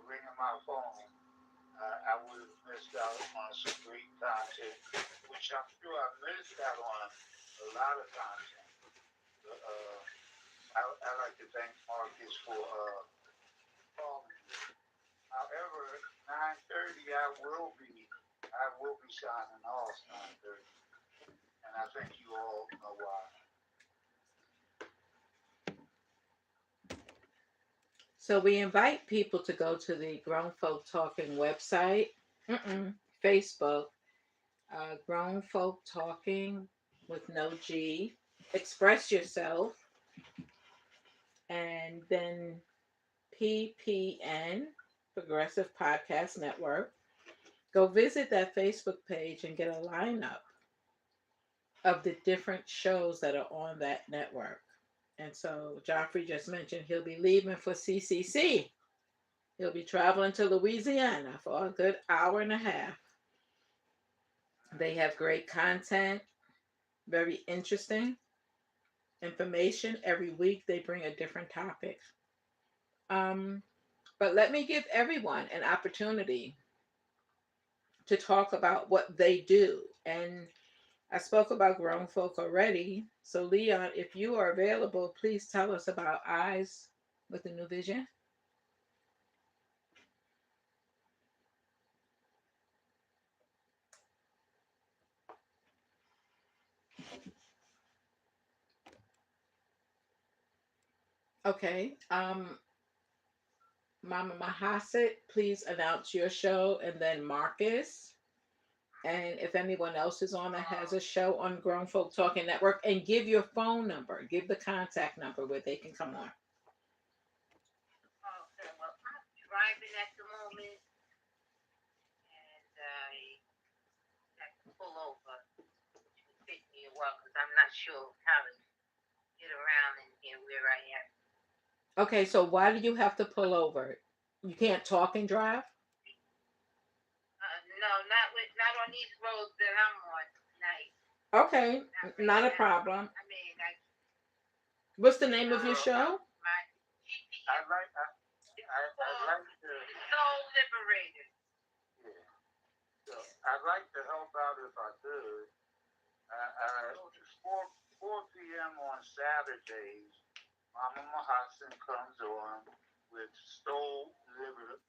ringing my phone, I would have missed out on some great content, which I'm sure I missed out on a lot of content. But, I like to thank Marcus for calling me. However, 9:30, I will be signing off 9:30, and I think you all know why. So we invite people to go to the Grown Folk Talking website, Facebook, Grown Folk Talking with no G. Express yourself. and then PPN, Progressive Podcast Network. Go visit that Facebook page and get a lineup of the different shows that are on that network. And so Joffrey just mentioned he'll be leaving for CCC. He'll be traveling to Louisiana for a good hour and a half. They have great content, very interesting information. Every week they bring a different topic. Um, but let me give everyone an opportunity to talk about what they do. And I spoke about grown folk already. So, Leon, if you are available, please tell us about Eyes with a New Vision. Okay. Mama Mahasit, please announce your show, and then Marcus. And if anyone else is on that has a show on Grown Folk Talking Network, and give your phone number, give the contact number where they can come on. Okay, well, I'm driving at the moment, and I have to pull over, which would take me a while because I'm not sure how to get around in here where I am. Okay, so why do you have to pull over? You can't talk and drive? No, not on these roads that I'm on tonight. Okay, Not right not a now. problem. I mean, What's the name of your show? my GPS. I'd like to. Soul Liberated. Yeah. So I'd like to help out if I could. 4 p.m. on Saturdays, Mama Mahassan comes on with Soul Liberated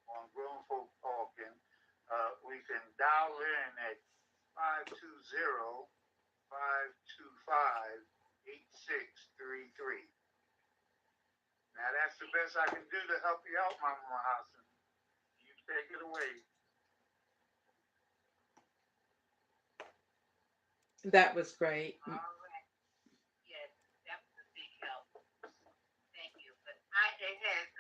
on Grown Folk Talking. We can dial in at 520-525-8633. Now that's the best I can do to help you out, Mama Mahassan. You take it away. That was great. All right. Yes, that was a big help. Thank you. But it has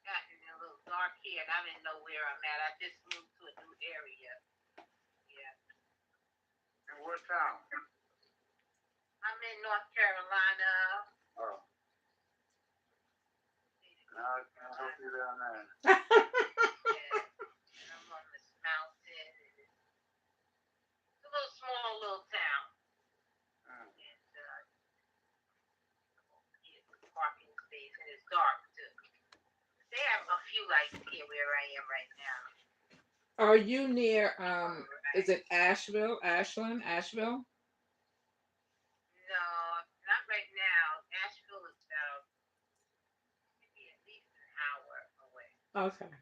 gotten a little dark here, and I didn't know where I'm at. I just moved to a new area. Yeah. In what town? I'm in North Carolina. Oh. No, I can't help you down there. Yeah. I'm on this mountain. It's a little small little town. And it's a parking space, and it's dark too. They have a few lights here where I am right now. Are you near, is it Asheville? Asheville? No, not right now. Asheville is about maybe at least an hour away. Okay.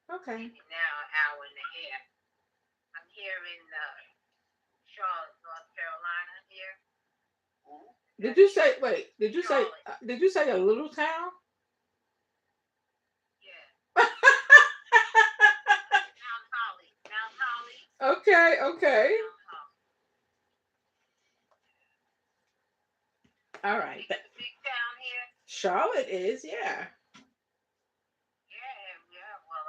Okay. Maybe now an hour and a half. I'm here in Charlotte, North Carolina. Here. Did you say? Wait. Did you say? Did you say a little town? Yeah. Mount Holly. Mount Holly. Okay. Okay. Mount Holly. All right. It's a big town here. Charlotte is, yeah. Yeah. Well,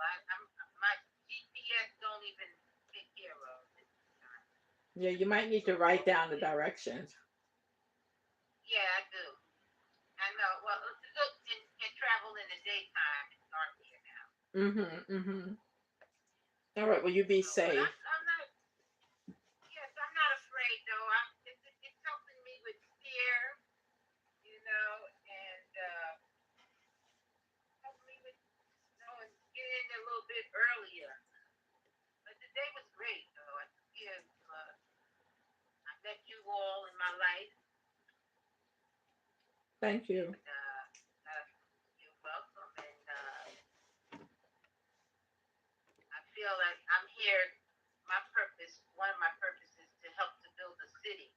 my GPS don't even take care of it. Yeah, you might need to write down the directions. Yeah, I do. I know. Well, look, and travel in the daytime. It's dark here now. All right. Well, you be So, but safe. I'm not. Yes, I'm not afraid though. It's helping me with fear, and helping me with, and getting in a little bit earlier. But the day was great though. I met you all in my life. Thank you. And, you're welcome. And I feel like I'm here. One of my purposes, to help to build a city,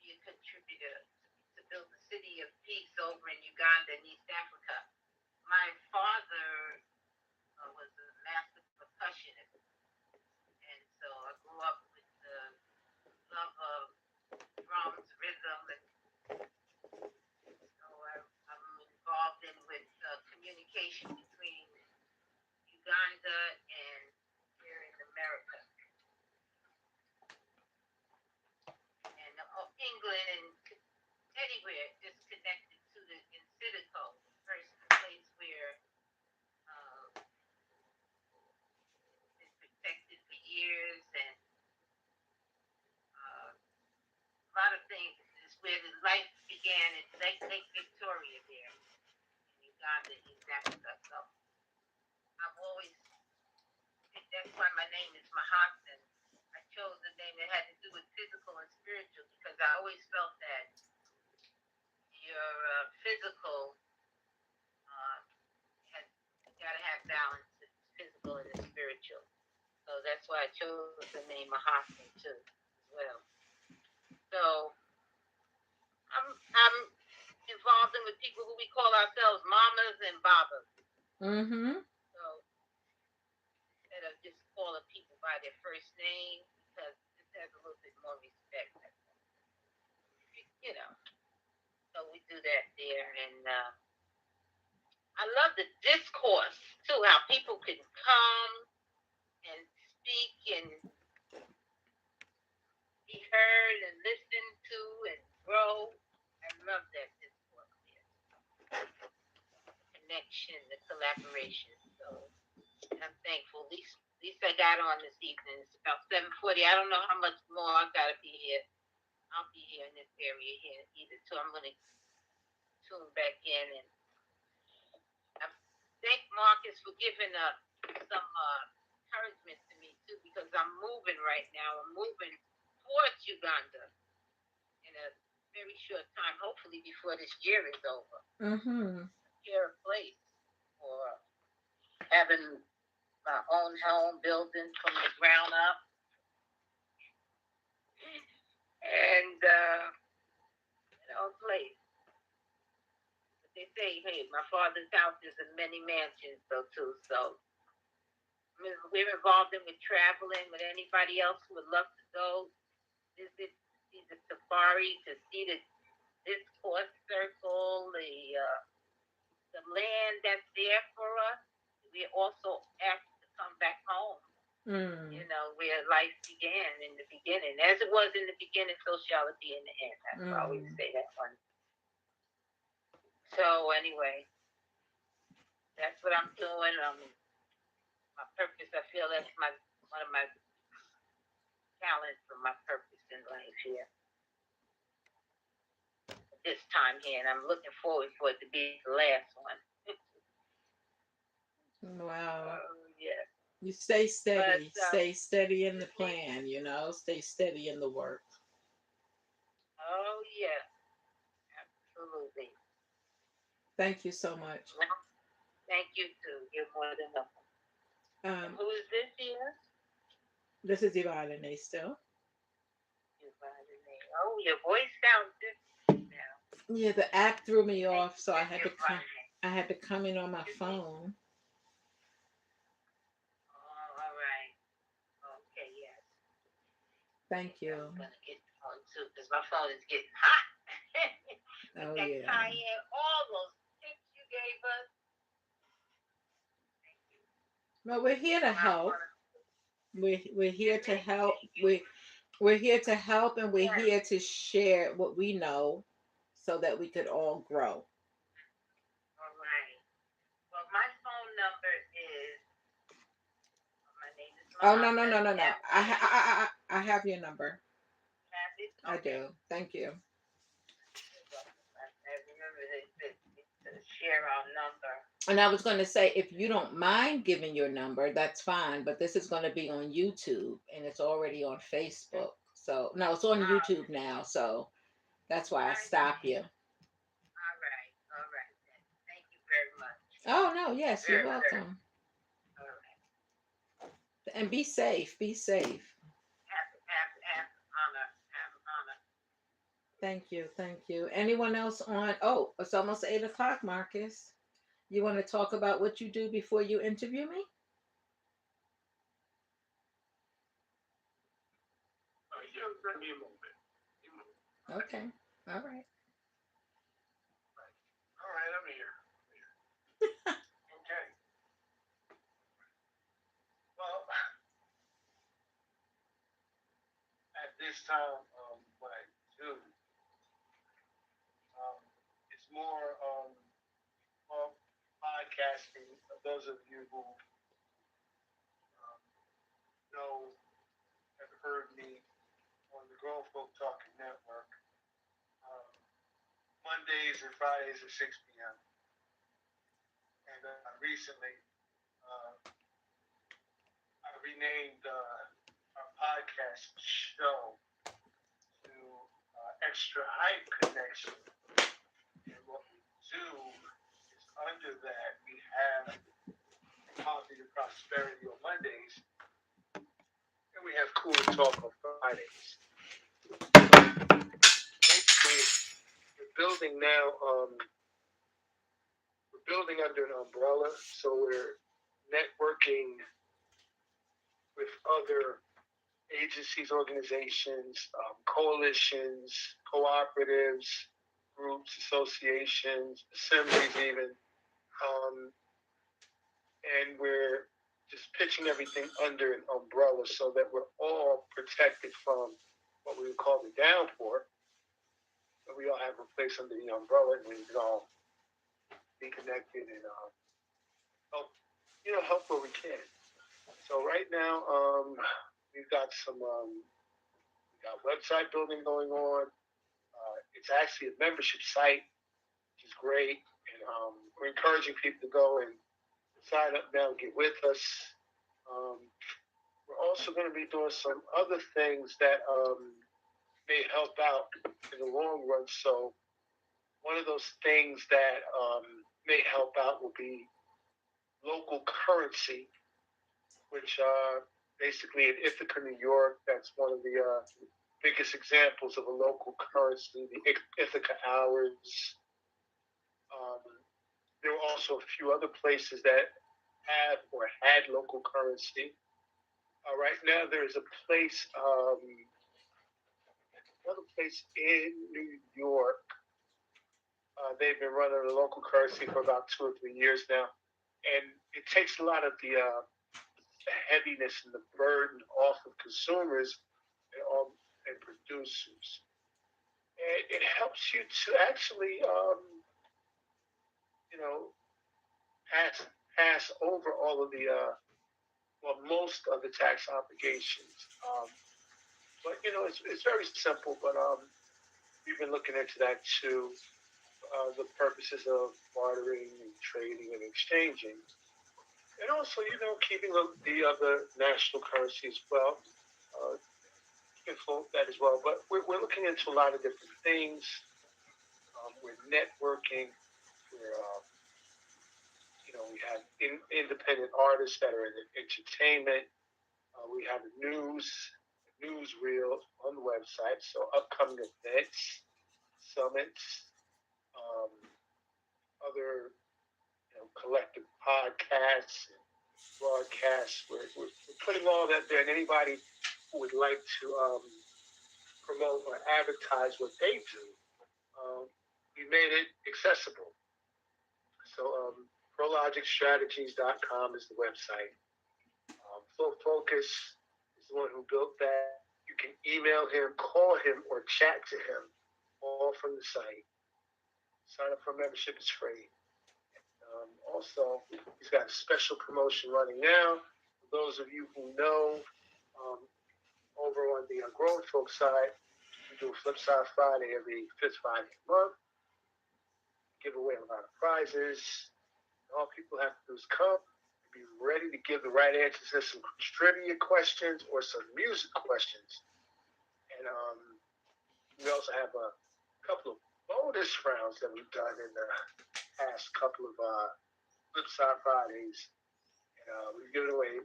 be a contributor to build the city of peace over in Uganda and East Africa. My father was a master percussionist, and so I grew up with why my name is Mahatman. I chose a name that had to do with physical and spiritual because I always felt that your physical has got to have balance, the physical and the spiritual. So that's why I chose the name Mahatman too, as well. So I'm involved in with people who we call ourselves mamas and babas. Mm-hmm. So instead of just calling people by their first name, because this has a little bit more respect, you know. So we do that there, and I love the discourse too. How people can come and speak and be heard and listen to and grow. I love that discourse there. Connection, the collaboration. So I'm thankful. At least I got on this evening. It's about 7:40. I don't know how much more I gotta be here. I'll be here in this area here either. So I'm gonna tune back in, and I thank Marcus for giving some encouragement to me too, because I'm moving right now. I'm moving towards Uganda in a very short time, hopefully before this year is over. Mm-hmm. Secure a place for having my own home building from the ground up. And place. But they say, hey, my father's house is in many mansions though too. So we're involved in with traveling with anybody else who would love to go visit, see the safari, to see the discourse circle, the land that's there for us. We're also asked to come back home. You know, where life began in the beginning. As it was in the beginning, so shall it be in the end. That's why I always say that one. So anyway, that's what I'm doing. My purpose, I feel that's one of my talents or my purpose in life here. This time here, and I'm looking forward for it to be the last one. Wow. Yeah. You stay steady. Stay steady in the plan, Stay steady in the work. Oh, yeah. Absolutely. Thank you so much. Thank you, too. You're more than welcome. Who is this here? This is Evadyne still. Evadyne. Oh, your voice sounds different now. Yeah, the app threw me off, so I had to come. I had to come in on my phone. All right. Okay, yes. Thank you. I'm gonna get the phone too, because my phone is getting hot. Oh that yeah. Cayenne, all those tips you gave us. Thank you. Well, we're here to help. We're here to help. We're here to help, and we're here to share what we know, so that we could all grow. All right. Well, my phone number is. My name is. Oh no. I have your number. Have it? I Okay. do. Thank you. I remember to share our number. And I was going to say, if you don't mind giving your number, that's fine. But this is going to be on YouTube, and it's already on Facebook. So no, it's on YouTube now. So that's why I stop you. All right. All right. Thank you very much. Oh no, yes, you're welcome. All right. And be safe. Be safe. Have honor. Have honor. Thank you. Thank you. Anyone else on? Oh, it's almost 8 o'clock, Marcus. You want to talk about what you do before you interview me? Give me a moment. Okay. All right. All right, I'm here. Okay. Well, at this time, what I do, it's more well, podcasting. Those of you who know, have heard me on the Grown Folk Talking Network, Mondays and Fridays at 6 p.m. And recently, I've renamed our podcast show to Extra Hype Connection. And what we do is under that we have Positive Prosperity on Mondays, and we have Cool Talk on Fridays. Basically, we're building now. We're building under an umbrella, so we're networking with other agencies, organizations, coalitions, cooperatives, groups, associations, assemblies, even. Um, and we're just pitching everything under an umbrella so that we're all protected from what we would call the downpour. But we all have a place under the umbrella, and we can all be connected and help, help where we can. So right now, we've got some we got website building going on. It's actually a membership site, which is great, and we're encouraging people to go and sign up now and get with us. Um, we're also going to be doing some other things that may help out in the long run. So one of those things that may help out will be local currency, which basically in Ithaca, New York, that's one of the biggest examples of a local currency, the Ithaca hours. Um, there were also a few other places that have or had local currency. Right now, there's a place, another place in New York. They've been running a local currency for about 2 or 3 years now, and it takes a lot of the heaviness and the burden off of consumers and producers. And it helps you to actually, you know, pass pass over all of the most of the tax obligations. But it's very simple. But we've been looking into that too. The purposes of bartering and trading and exchanging, and also keeping the other national currency as well. You can float that as well. But we're looking into a lot of different things. We're networking. We're we have independent artists that are in entertainment. We have a newsreel on the website. So upcoming events, summits, um, other collective podcasts and broadcasts. We're putting all that there, and anybody who would like to promote or advertise what they do, we made it accessible. So PrologicStrategies.com is the website. Full Focus is the one who built that. You can email him, call him, or chat to him, all from the site. Sign up for membership is free. Also, he's got a special promotion running now. For those of you who know, over on the Grown Folk side, we do a Flip Side Friday every fifth Friday of the month. Give away a lot of prizes. All people have to do is come and be ready to give the right answers to some trivia questions or some music questions. And we also have a couple of bonus rounds that we've done in the past couple of Flip Side Fridays. And we've given away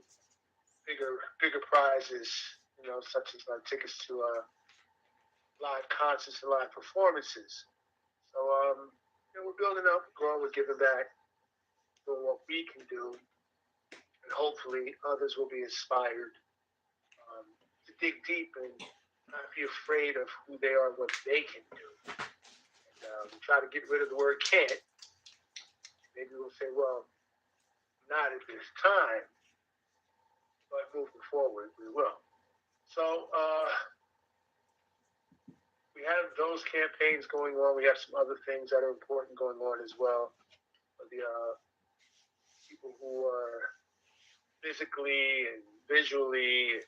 bigger prizes, such as tickets to live concerts and live performances. So we're building up, growing, we're giving back, doing what we can do, and hopefully others will be inspired to dig deep and not be afraid of who they are and what they can do. And we try to get rid of the word can't. Maybe we'll say, well, not at this time, but moving forward, we will. So we have those campaigns going on. We have some other things that are important going on as well. The people who are physically and visually,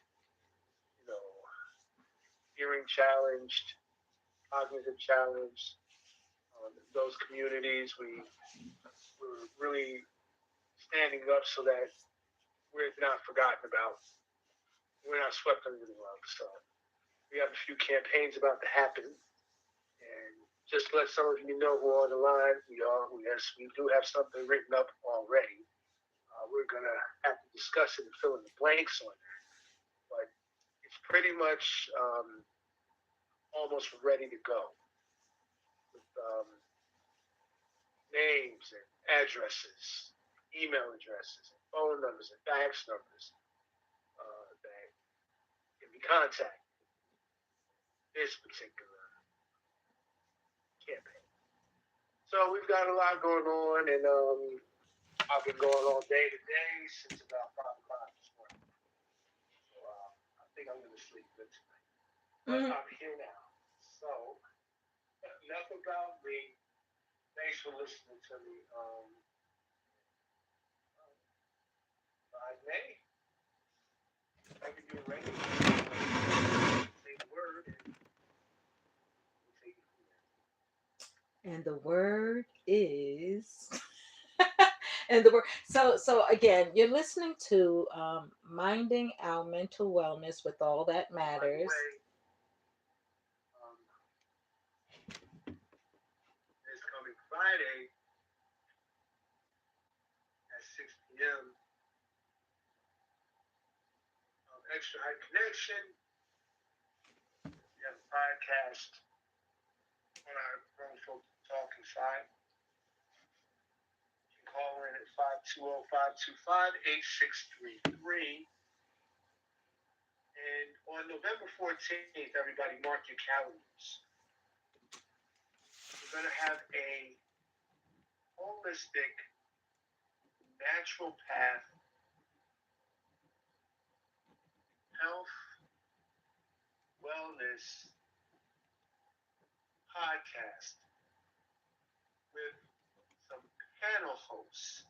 hearing challenged, cognitive challenged, those communities, we're really standing up so that we're not forgotten about. We're not swept under the rug. So we have a few campaigns about to happen, and just to let some of you know who are on the line, we do have something written up already. We're gonna have to discuss it and fill in the blanks on it, but it's pretty much almost ready to go with names and addresses, email addresses, and phone numbers and fax numbers that can be contacted this particular campaign. So we've got a lot going on, and I've been going all day today since about 5 o'clock this morning. So I think I'm going to sleep good tonight. But I'm here now. So enough about me. Thanks for listening to me. By May, whenever you're ready, say the word and we'll take it from there. And the word is and the word so again, you're listening to Minding Our Mental Wellness with All That By the Matters. way, this coming Friday at 6 p.m. Extra High Connection. We have a podcast on our Grown Folk Talking side. You can call in at 520-525-8633. And on November 14th, everybody mark your calendars. We're going to have a holistic, natural path health, wellness podcast with some panel hosts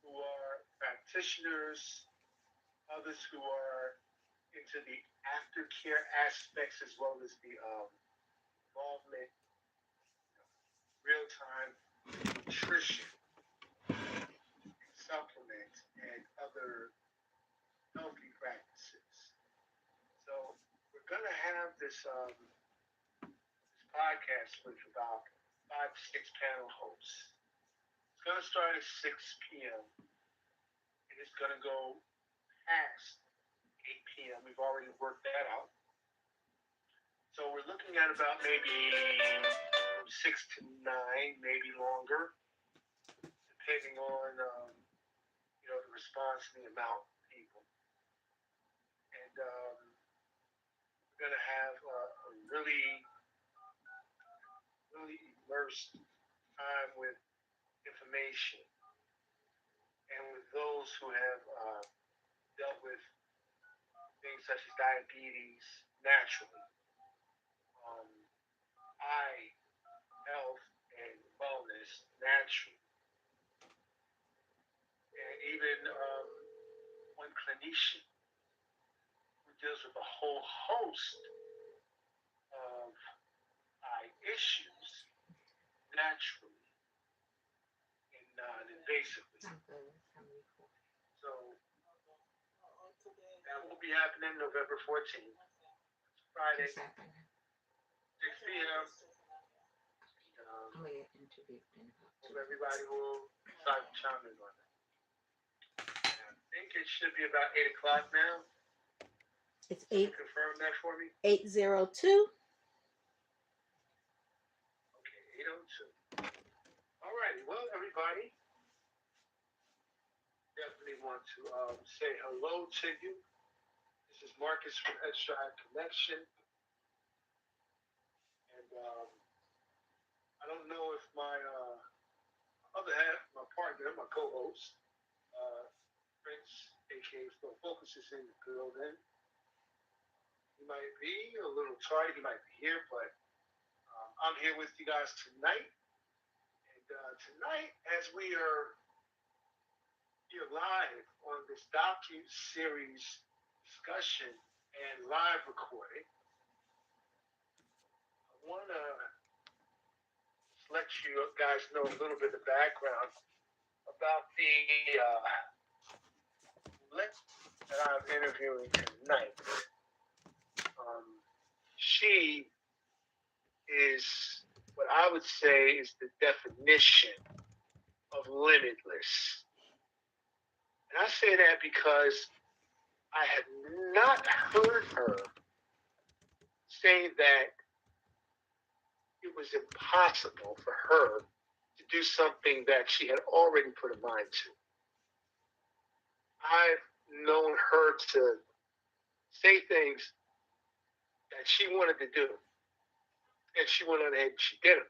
who are practitioners, others who are into the aftercare aspects as well as the involvement, real time nutrition, supplements, and other healthy practices. So we're gonna have this podcast with about 5 to 6 panel hosts. It's gonna start at 6 p.m. and it's gonna go past 8 p.m. We've already worked that out. So we're looking at about maybe 6 to 9, maybe longer, depending on the response and the amount of people. And we're gonna have a really immersed time with information and with those who have dealt with things such as diabetes naturally, eye health and wellness naturally, and even one clinician who deals with a whole host of eye issues naturally and non-invasively. So that will be happening November 14th. It's Friday, 6 p.m. I'm gonna get interviewed in about Hope everybody will decide to chime in on that. And I think it should be about 8 o'clock now. It's Can you confirm that for me? 8:02. Okay, 8:02. All righty. Well, everybody, definitely want to say hello to you. This is Marcus from Extra High Connection. And I don't know if my other half, my partner, my co-host, Prince, aka Phil Focus, is in the building. He might be a little tired, he might be here, but I'm here with you guys tonight. And tonight, as we are here live on this docu-series discussion and live recording, I want to let you guys know a little bit of background about the that I'm interviewing tonight, um, she is what I would say is the definition of limitless. And I say that because I have not heard her say that it was impossible for her to do something that she had already put a mind to. I've known her to say things that she wanted to do, and she went on ahead and she did them.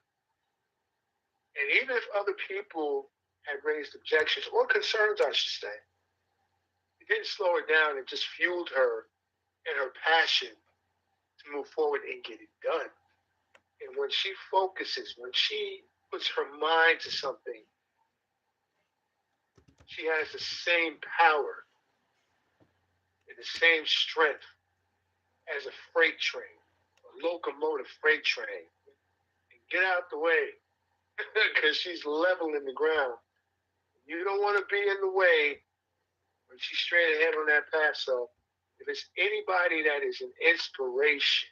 And even if other people had raised objections or concerns, I should say, it didn't slow her down. It just fueled her and her passion to move forward and get it done. And when she focuses, when she puts her mind to something, she has the same power and the same strength as a freight train, a locomotive freight train. And get out the way because she's leveling the ground. You don't want to be in the way when she's straight ahead on that path. So if it's anybody that is an inspiration,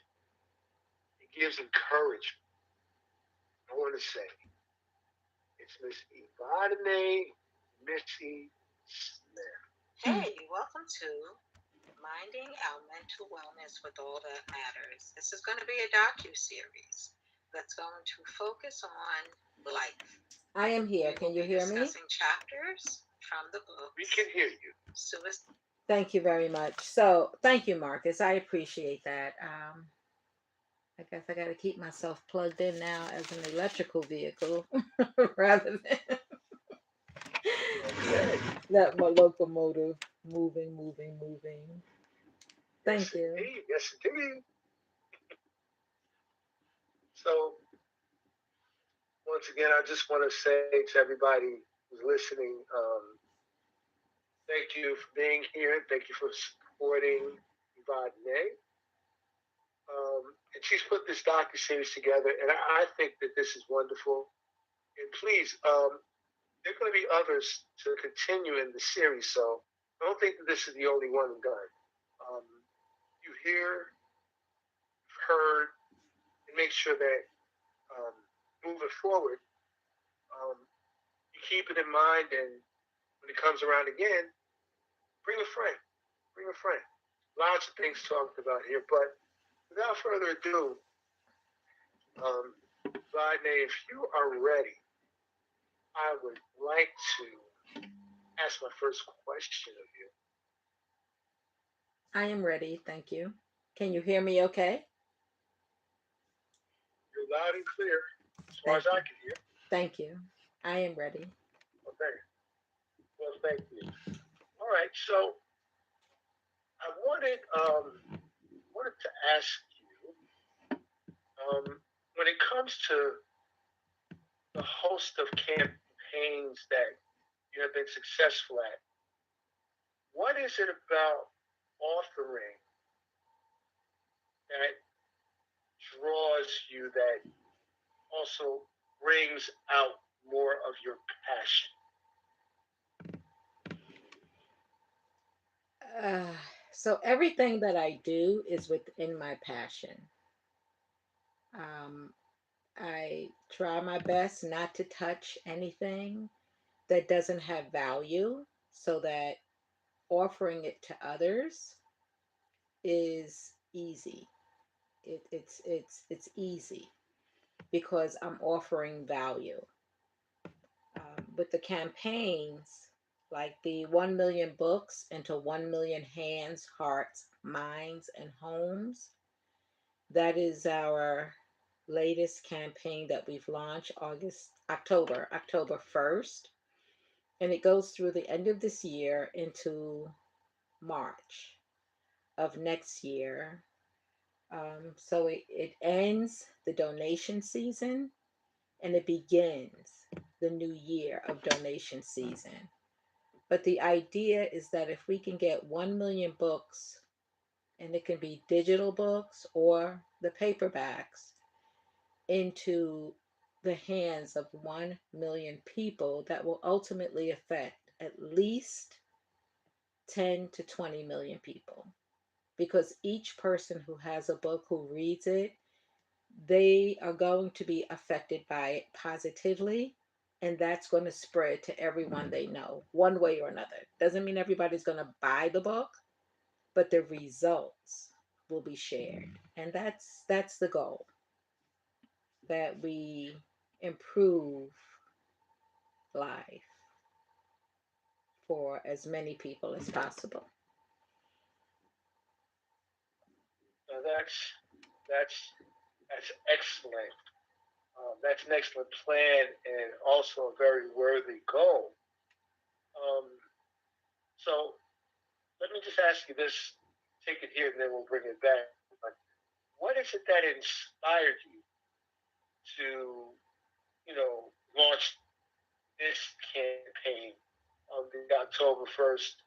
it gives encouragement. I want to say it's Miss Evadyne Missy Smith. Hey, welcome to Minding Our Mental Wellness with All That Matters. This is going to be a docu-series that's going to focus on life. I am here. Can you hear me? Discussing chapters from the book. We can hear you. Thank you very much. So, thank you, Marcus. I appreciate that. I guess I got to keep myself plugged in now as an electrical vehicle rather than that my locomotive moving. Thank you. Indeed. Yes, indeed. So, once again, I just want to say to everybody who's listening, thank you for being here. Thank you for supporting Evadyne. And she's put this docu-series together, and I think that this is wonderful. And please, there are going to be others to continue in the series, so I don't think that this is the only one and done. Um, you hear, heard, and make sure that moving forward, um, you keep it in mind, and when it comes around again, bring a friend. Bring a friend. Lots of things talked about here, but without further ado, Rodney, if you are ready, I would like to ask my first question of you. I am ready. Thank you. Can you hear me okay? You're loud and clear, as far as I can hear. Thank you. I am ready. Okay. Well, thank you. All right. So I wanted to ask you, when it comes to the host of campaigns that you have been successful at, what is it about authoring that draws you, that also brings out more of your passion? Uh, so everything that I do is within my passion. Um, I try my best not to touch anything that doesn't have value so that offering it to others is easy. It's easy because I'm offering value. With the campaigns, like the 1 million books into 1 million hands, hearts, minds, and homes, that is our latest campaign that we've launched October 1st. And it goes through the end of this year into March of next year. So it ends the donation season and it begins the new year of donation season. But the idea is that if we can get 1 million books, and it can be digital books or the paperbacks, into the hands of 1 million people, that will ultimately affect at least 10 to 20 million people, because each person who has a book who reads it, they are going to be affected by it positively, and that's going to spread to everyone they know one way or another. Doesn't mean everybody's going to buy the book, but the results will be shared. And that's the goal, that we improve life for as many people as possible. Now that's excellent. That's an excellent plan and also a very worthy goal. Um, so let me just ask you this, take it here, and then we'll bring it back. But what is it that inspired you to, launch this campaign on the October 1st?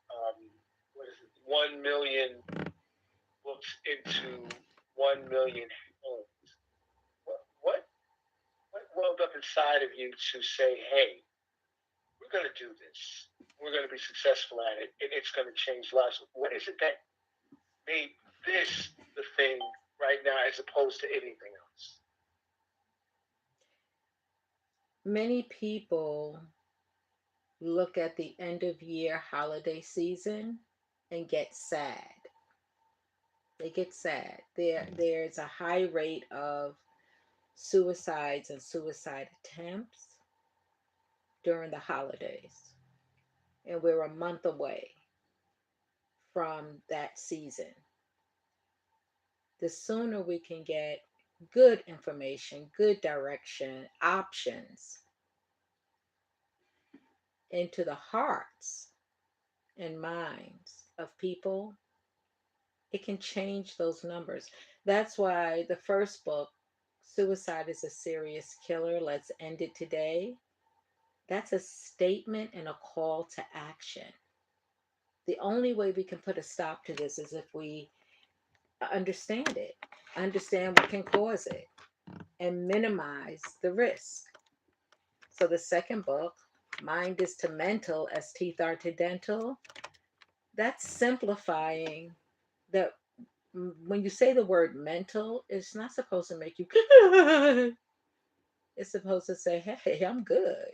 What is it? 1 million books into 1 million homes. What what welled up inside of you to say, hey, we're going to do this. We're going to be successful at it, and it's going to change lives. What is it that made this the thing right now as opposed to anything else? Many people look at the end of year holiday season and get sad. They get sad. There's a high rate of suicides and suicide attempts during the holidays. And we're a month away from that season. The sooner we can get good information, good direction, options into the hearts and minds of people, it can change those numbers. That's why the first book, Suicide is a Serious Killer, Let's End It Today, that's a statement and a call to action. The only way we can put a stop to this is if we understand it, understand what can cause it, and minimize the risk. So the second book, Mind is to Mental as Teeth Are to Dental, that's simplifying that. When you say the word mental, it's not supposed to make you it's supposed to say, hey, I'm good.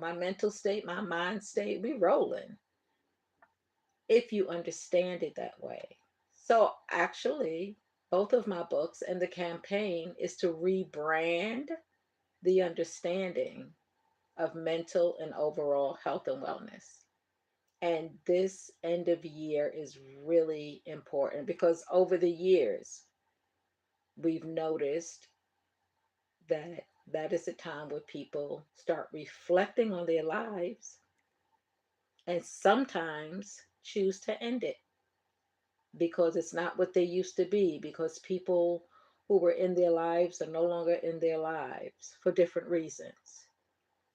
My mental state, my mind state, we rolling, if you understand it that way. So actually, both of my books and the campaign is to rebrand the understanding of mental and overall health and wellness. And this end of year is really important because over the years, we've noticed that that is a time where people start reflecting on their lives and sometimes choose to end it because it's not what they used to be, because people who were in their lives are no longer in their lives for different reasons.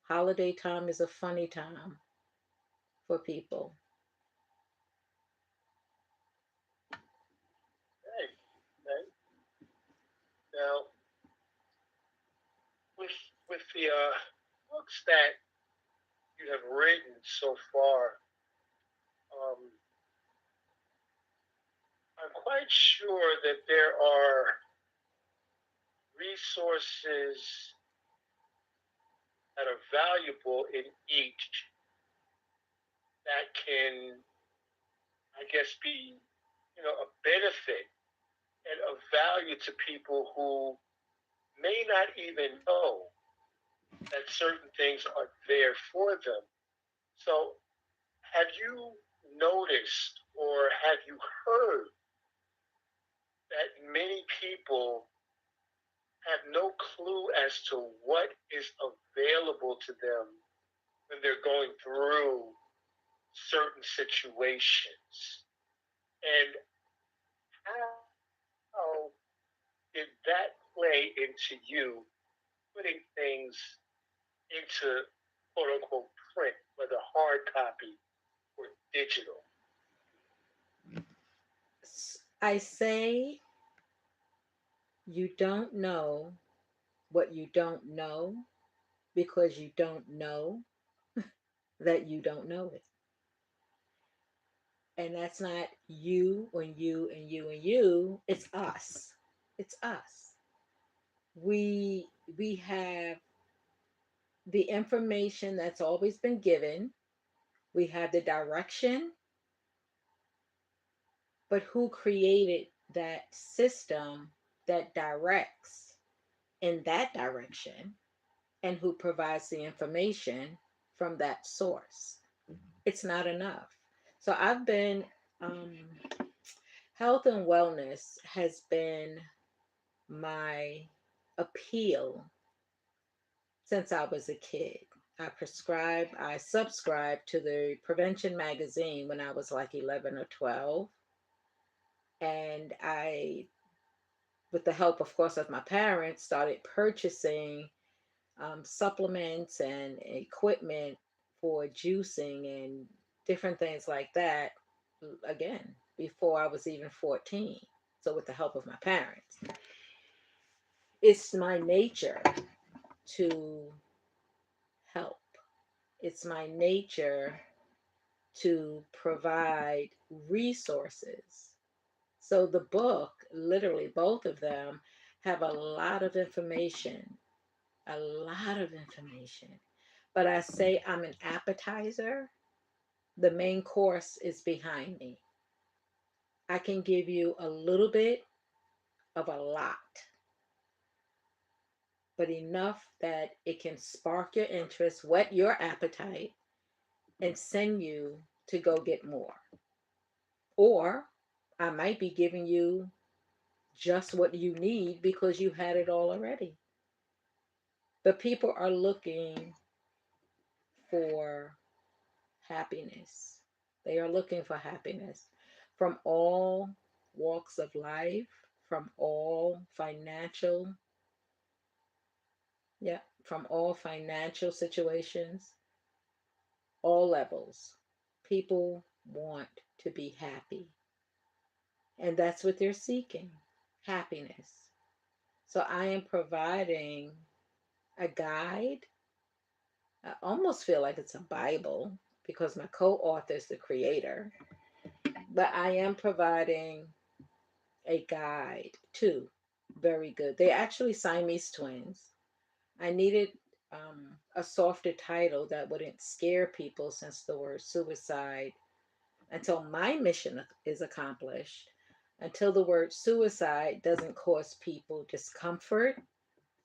Holiday time is a funny time for people. Hey, hey. Now, with with the books that you have written so far, um, I'm quite sure that there are resources that are valuable in each that can, I guess, be, a benefit and of value to people who may not even know that certain things are there for them. So, have you noticed or have you heard that many people have no clue as to what is available to them when they're going through certain situations? And how did that play into you putting things into quote unquote print, whether hard copy or digital? I say you don't know what you don't know because you don't know that you don't know it. And that's not you and you and you and you. It's us. It's us. We have the information that's always been given. We have the direction, but who created that system that directs in that direction and who provides the information from that source? It's not enough. So I've been, um, health and wellness has been my appeal since I was a kid. I subscribed to the Prevention magazine when I was like 11 or 12. And with the help, of course, of my parents, started purchasing supplements and equipment for juicing and different things like that, again, before I was even 14. So, with the help of my parents, it's my nature to help. It's my nature to provide resources. So the book, literally both of them, have a lot of information, a lot of information. But I say I'm an appetizer. The main course is behind me. I can give you a little bit of a lot, but enough that it can spark your interest, whet your appetite, and send you to go get more. Or I might be giving you just what you need because you had it all already. But people are looking for happiness. They are looking for happiness from all walks of life, from all financial, yeah, from all financial situations, all levels. People want to be happy. And that's what they're seeking, happiness. So I am providing a guide. I almost feel like it's a Bible because my co author is the creator, but I am providing a guide too. Very good. They're actually Siamese twins. I needed a softer title that wouldn't scare people since the word suicide, until my mission is accomplished, until the word suicide doesn't cause people discomfort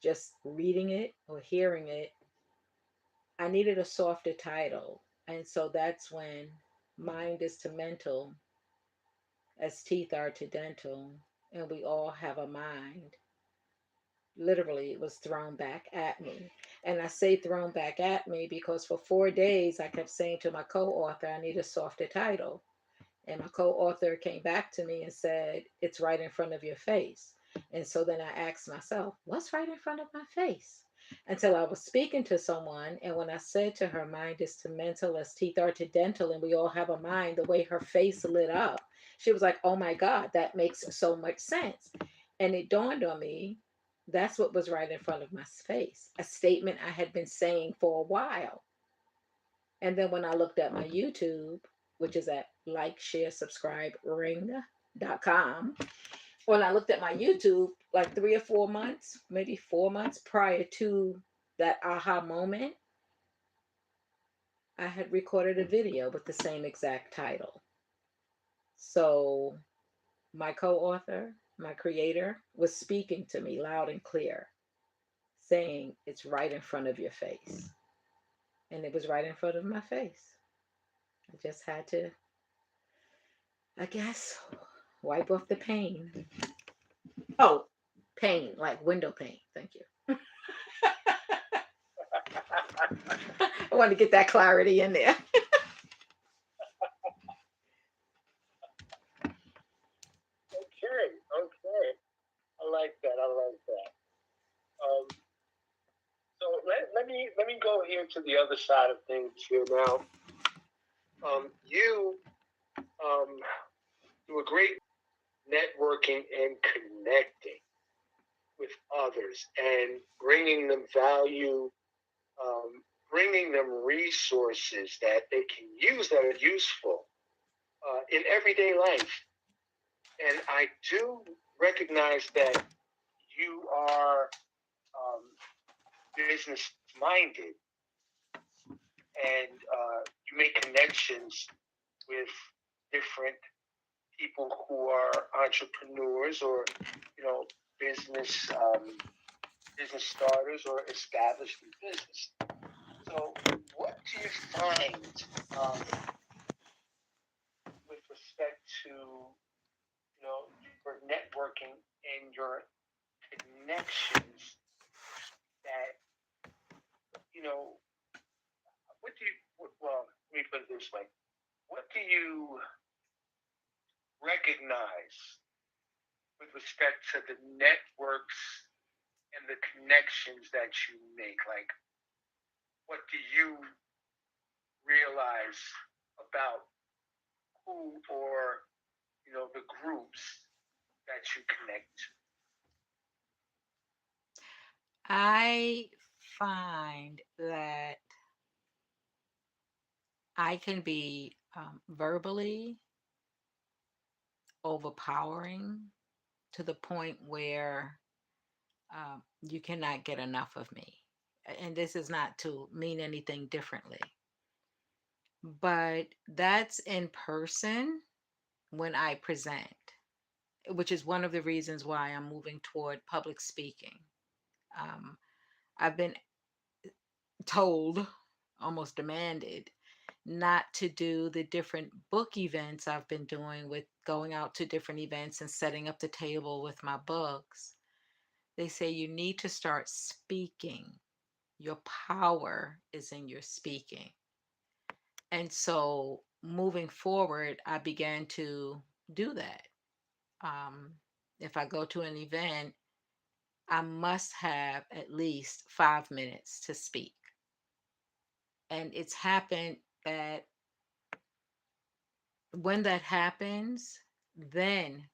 just reading it or hearing it. I needed a softer title. And so that's when mind is to mental as teeth are to dental, and we all have a mind. Literally, it was thrown back at me. And I say thrown back at me because for 4 days I kept saying to my co author, I need a softer title. And my co author came back to me and said, it's right in front of your face. And so then I asked myself, what's right in front of my face? Until I was speaking to someone, and when I said to her, mind is to mental as teeth are to dental, and we all have a mind, the way her face lit up, she was like, oh my God, that makes so much sense. And it dawned on me that's what was right in front of my face, a statement I had been saying for a while. And then when I looked at my YouTube, which is at like, share, subscribe, ring.com, when I looked at my YouTube, like 3 or 4 months, maybe 4 months prior to that aha moment, I had recorded a video with the same exact title. So my co author, my creator, was speaking to me loud and clear, saying, it's right in front of your face. And it was right in front of my face. I just had to, I guess, wipe off the pain. Oh, pain, like window pane. Thank you. I want to get that clarity in there. Okay, okay. I like that. I like that. So let me go here to the other side of things here now. You do a great networking and connecting with others and bringing them value, bringing them resources that they can use that are useful in everyday life. And I do recognize that you are business minded, and you make connections with different people who are entrepreneurs, or business business starters, or established in business. So, what do you find with respect to your networking and your connections that what do you well, let me put it this way: what do you recognize with respect to the networks and the connections that you make? Like, what do you realize about who, or the groups that you connect to? I find that I can be verbally overpowering to the point where you cannot get enough of me. And this is not to mean anything differently, but that's in person when I present, which is one of the reasons why I'm moving toward public speaking. Um, I've been told, almost demanded, not to do the different book events I've been doing, with going out to different events and setting up the table with my books. They say you need to start speaking. Your power is in your speaking. And so moving forward, I began to do that. Um, if I go to an event, I must have at least 5 minutes to speak. And it's happened that when that happens, then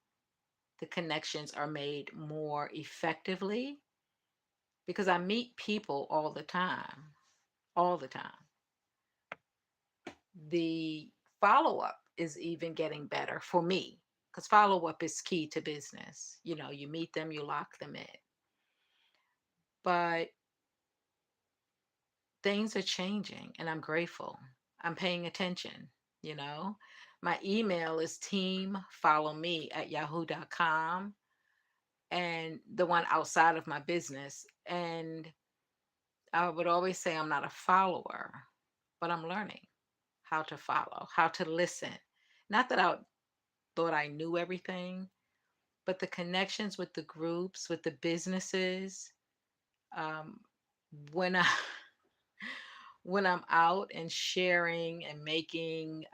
the connections are made more effectively, because I meet people all the time, all the time. The follow up is even getting better for me, because follow up is key to business. You meet them, you lock them in. But things are changing, and I'm grateful. I'm paying attention, you know. My email is teamfollowme@yahoo.com, and the one outside of my business. And I would always say I'm not a follower, but I'm learning how to follow, how to listen. Not that I thought I knew everything, but the connections with the groups, with the businesses, um, when I when I'm out and sharing and making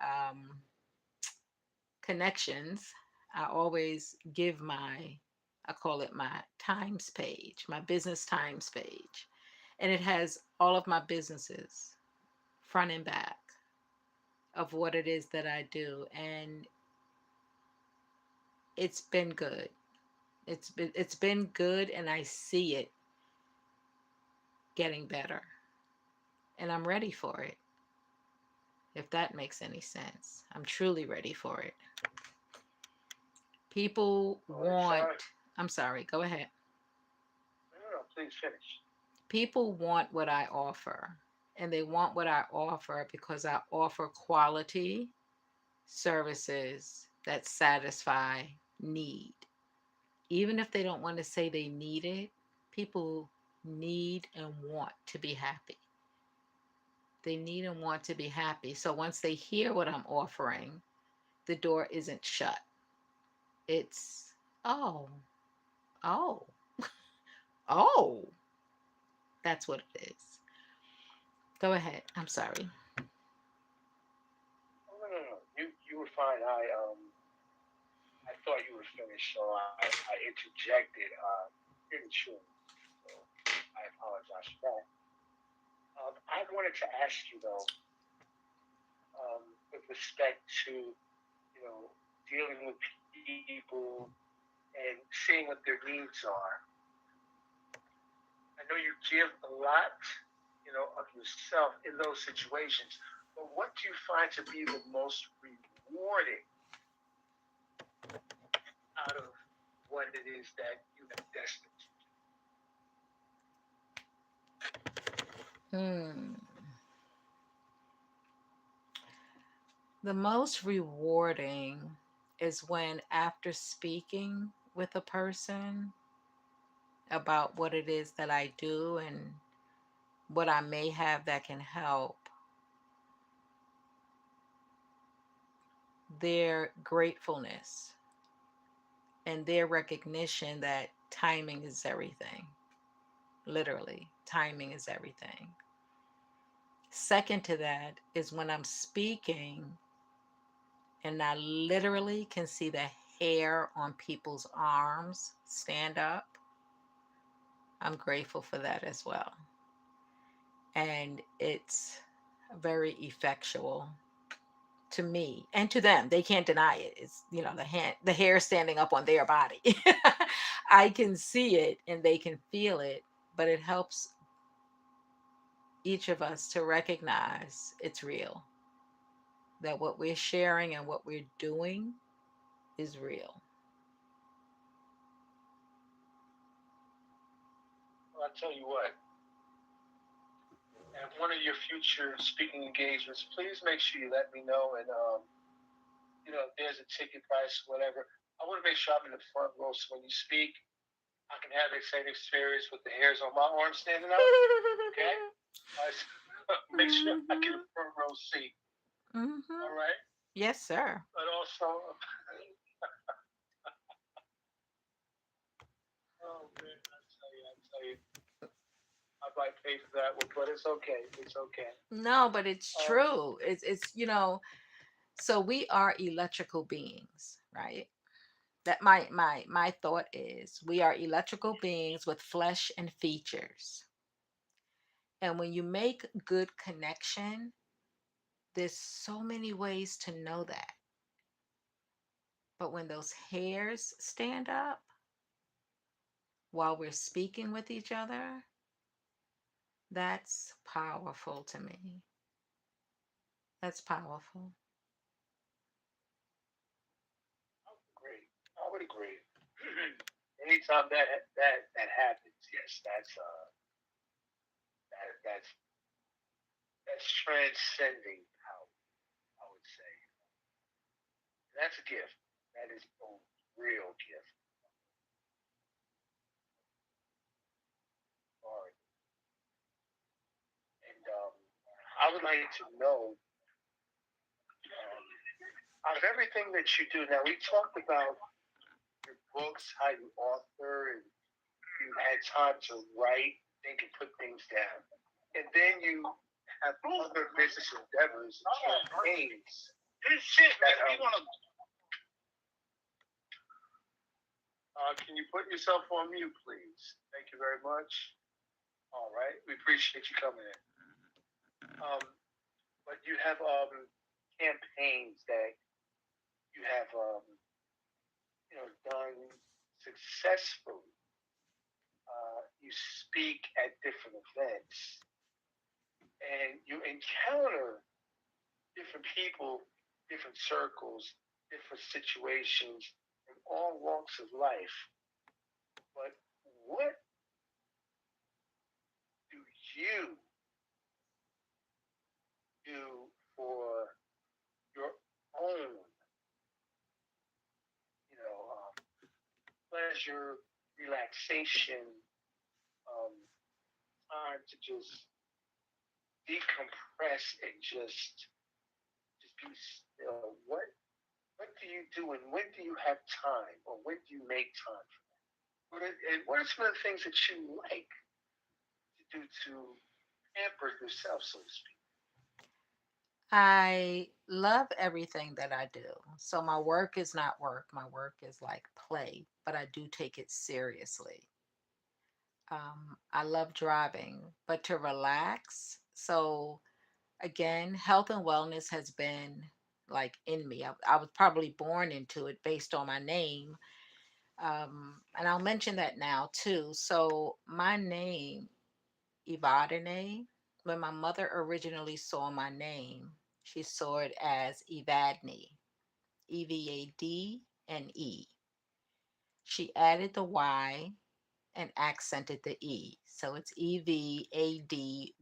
connections, I always give I call it my times page, my business times page. And it has all of my businesses, front and back, of what it is that I do. And it's been good. It's been good, and I see it getting better. And I'm ready for it. If that makes any sense. I'm truly ready for it. People want, I'm sorry, go ahead. No, please finish. People want what I offer. And they want what I offer because I offer quality services that satisfy need. Even if they don't want to say they need it, people need and want to be happy. They need and want to be happy. So once they hear what I'm offering, the door isn't shut. It's, oh, oh, oh, that's what it is. Go ahead. I'm sorry. Oh, no. You were fine. I thought you were finished, so I interjected prematurely. So I apologize for that. I wanted to ask you though, with respect to dealing with people and seeing what their needs are. I know you give a lot, of yourself in those situations, but what do you find to be the most rewarding out of what it is that you have destined. Hmm. The most rewarding is when, after speaking with a person about what it is that I do and what I may have that can help, their gratefulness and their recognition that timing is everything. Literally, timing is everything. Second to that is when I'm speaking and I literally can see the hair on people's arms stand up. I'm grateful for that as well. And it's very effectual to me and to them. They can't deny it. It's, the hair standing up on their body. I can see it and they can feel it, but it helps each of us to recognize it's real, that what we're sharing and what we're doing is real. Well, I tell you what, at one of your future speaking engagements, please make sure you let me know. And if there's a ticket price, whatever, I want to make sure I'm in the front row so when you speak, I can have the same experience with the hairs on my arm standing up. Okay? Make sure I get a front row seat. Mm-hmm. All right? Yes, sir. But also, oh man, I tell you, I might pay for that one, but it's okay. It's okay. No, but it's Um, true. So we are electrical beings, right? That my thought is we are electrical beings with flesh and features. And when you make good connection, there's so many ways to know that. But when those hairs stand up while we're speaking with each other, that's powerful to me. That's powerful. I would agree. I would agree. Anytime that happens, yes, that's transcending power. I would say that's a gift. That is a real gift. All right. And I would like to know, out of everything that you do. Now we talked about your books, how you author, and you had time to write, think, and put things down, and then you have other business endeavors and campaigns. Can you put yourself on mute, please? Thank you very much. All right, we appreciate you coming in. But you have campaigns that you have done successfully. You speak at different events, and you encounter different people, different circles, different situations in all walks of life. But what do you do for your own, pleasure, relaxation, um, time to just decompress and just be still? What do you do, and when do you have time, or when do you make time for that? And what are some of the things that you like to do to pamper yourself, so to speak? I love everything that I do. So my work is not work. My work is like play, but I do take it seriously. I love driving, but to relax. So again, health and wellness has been like in me. I was probably born into it based on my name. And I'll mention that now too. So my name, Evadyne, when my mother originally saw my name, she saw it as Evadyne, Evadne. She added the Y and accented the E. So it's Evadyne.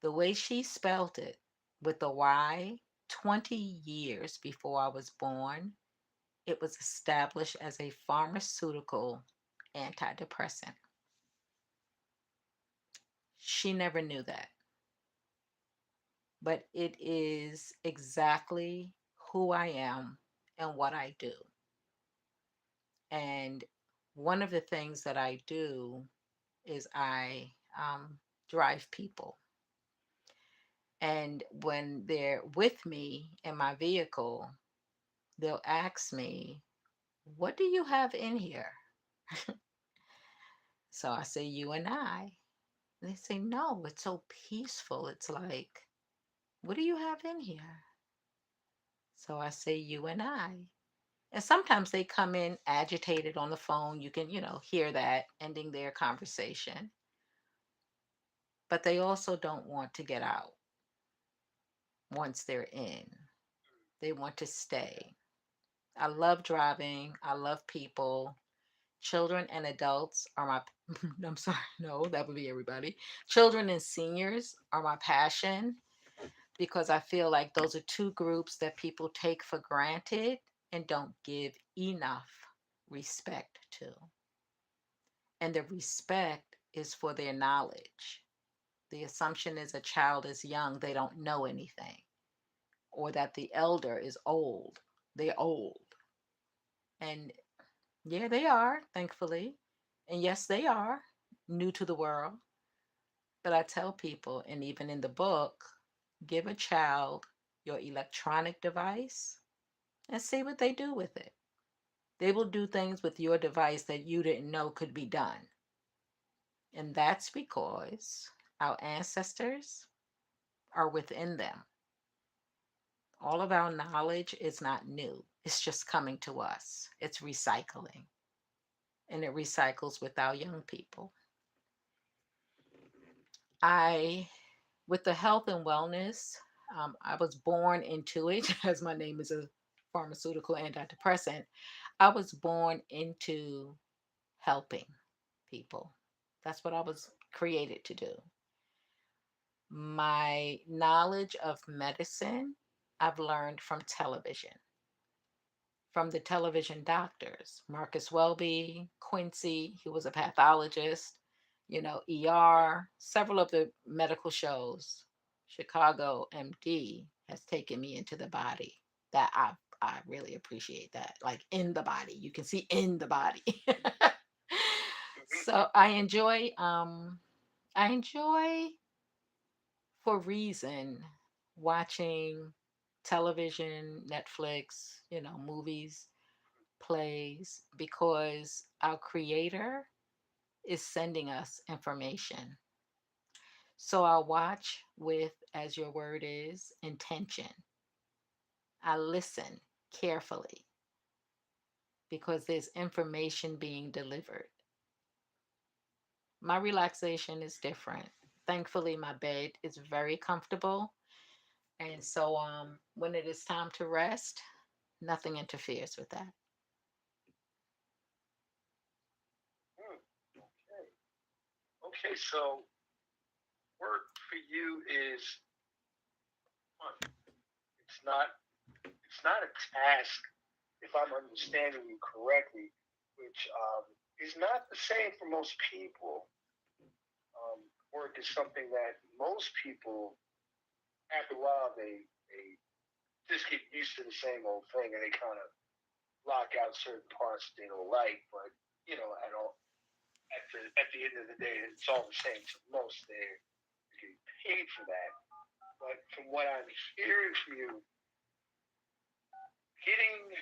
The way she spelled it with the Y, 20 years before I was born, it was established as a pharmaceutical antidepressant. She never knew that, but it is exactly who I am and what I do. And one of the things that I do is I drive people. And when they're with me in my vehicle, they'll ask me, "What do you have in here?" So I say, "You and I." And they say, "No, it's so peaceful. It's like, what do you have in here?" So I say, "You and I." And sometimes they come in agitated on the phone. You can, hear that ending their conversation. But they also don't want to get out once they're in. They want to stay. I love driving. I love people. Children and adults are my, I'm sorry, no, that would be everybody. Children and seniors are my passion because I feel like those are two groups that people take for granted and don't give enough respect to. And the respect is for their knowledge. The assumption is a child is young, they don't know anything, or that the elder is old. They're old. And yeah, they are, thankfully. And yes, they are new to the world. But I tell people, and even in the book, give a child your electronic device and see what they do with it. They will do things with your device that you didn't know could be done. And that's because our ancestors are within them. All of our knowledge is not new, it's just coming to us. It's recycling, and it recycles with our young people. I, with the health and wellness, I was born into it, as my name is a pharmaceutical antidepressant. I was born into helping people. That's what I was created to do. My knowledge of medicine, I've learned from television, from the television doctors, Marcus Welby, Quincy, who was a pathologist, several of the medical shows. Chicago MD has taken me into the body. That I really appreciate that. Like in the body. You can see in the body. So I enjoy for reason watching television, Netflix, movies, plays, because our creator is sending us information. So I'll watch with, as your word is, intention. I listen carefully because there's information being delivered. My relaxation is different. Thankfully, my bed is very comfortable. And so when it is time to rest, nothing interferes with that. Hmm, okay. Okay, so work for you is fun. It's not it's not a task, if I'm understanding you correctly, which is not the same for most people. Work is something that most people, after a while, they just get used to the same old thing, and they kind of block out certain parts they don't like. But at all, at the end of the day, it's all the same to most. They're getting paid for that. But from what I'm hearing from you, getting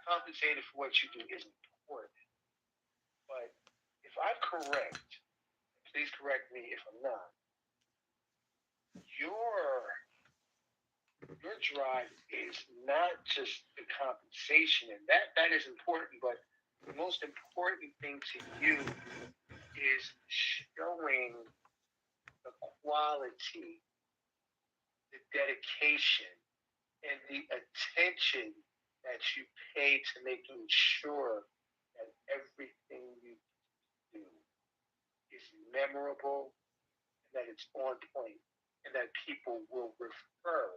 compensated for what you do is important. But if I'm correct, please correct me if I'm not. Your your drive is not just the compensation, and that is important. But the most important thing to you is showing the quality, the dedication, and the attention that you pay to making sure that everything you do is memorable and that it's on point and that people will refer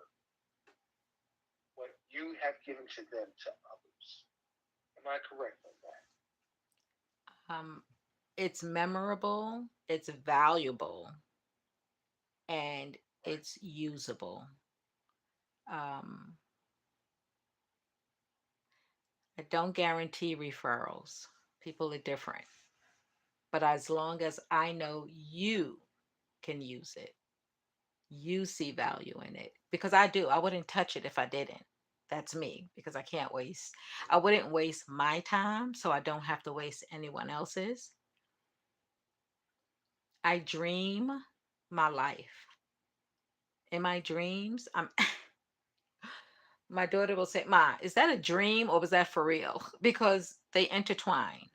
what you have given to them to others. Am I correct on that? Um, it's memorable, it's valuable, and Right. it's usable. Um, I don't guarantee referrals. People are different. But as long as I know you can use it, you see value in it. Because I do. I wouldn't touch it if I didn't. That's me because I can't waste. I wouldn't waste my time so I don't have to waste anyone else's. I dream my life. In my dreams, I'm my daughter will say, "Ma, is that a dream or was that for real?" Because they intertwine.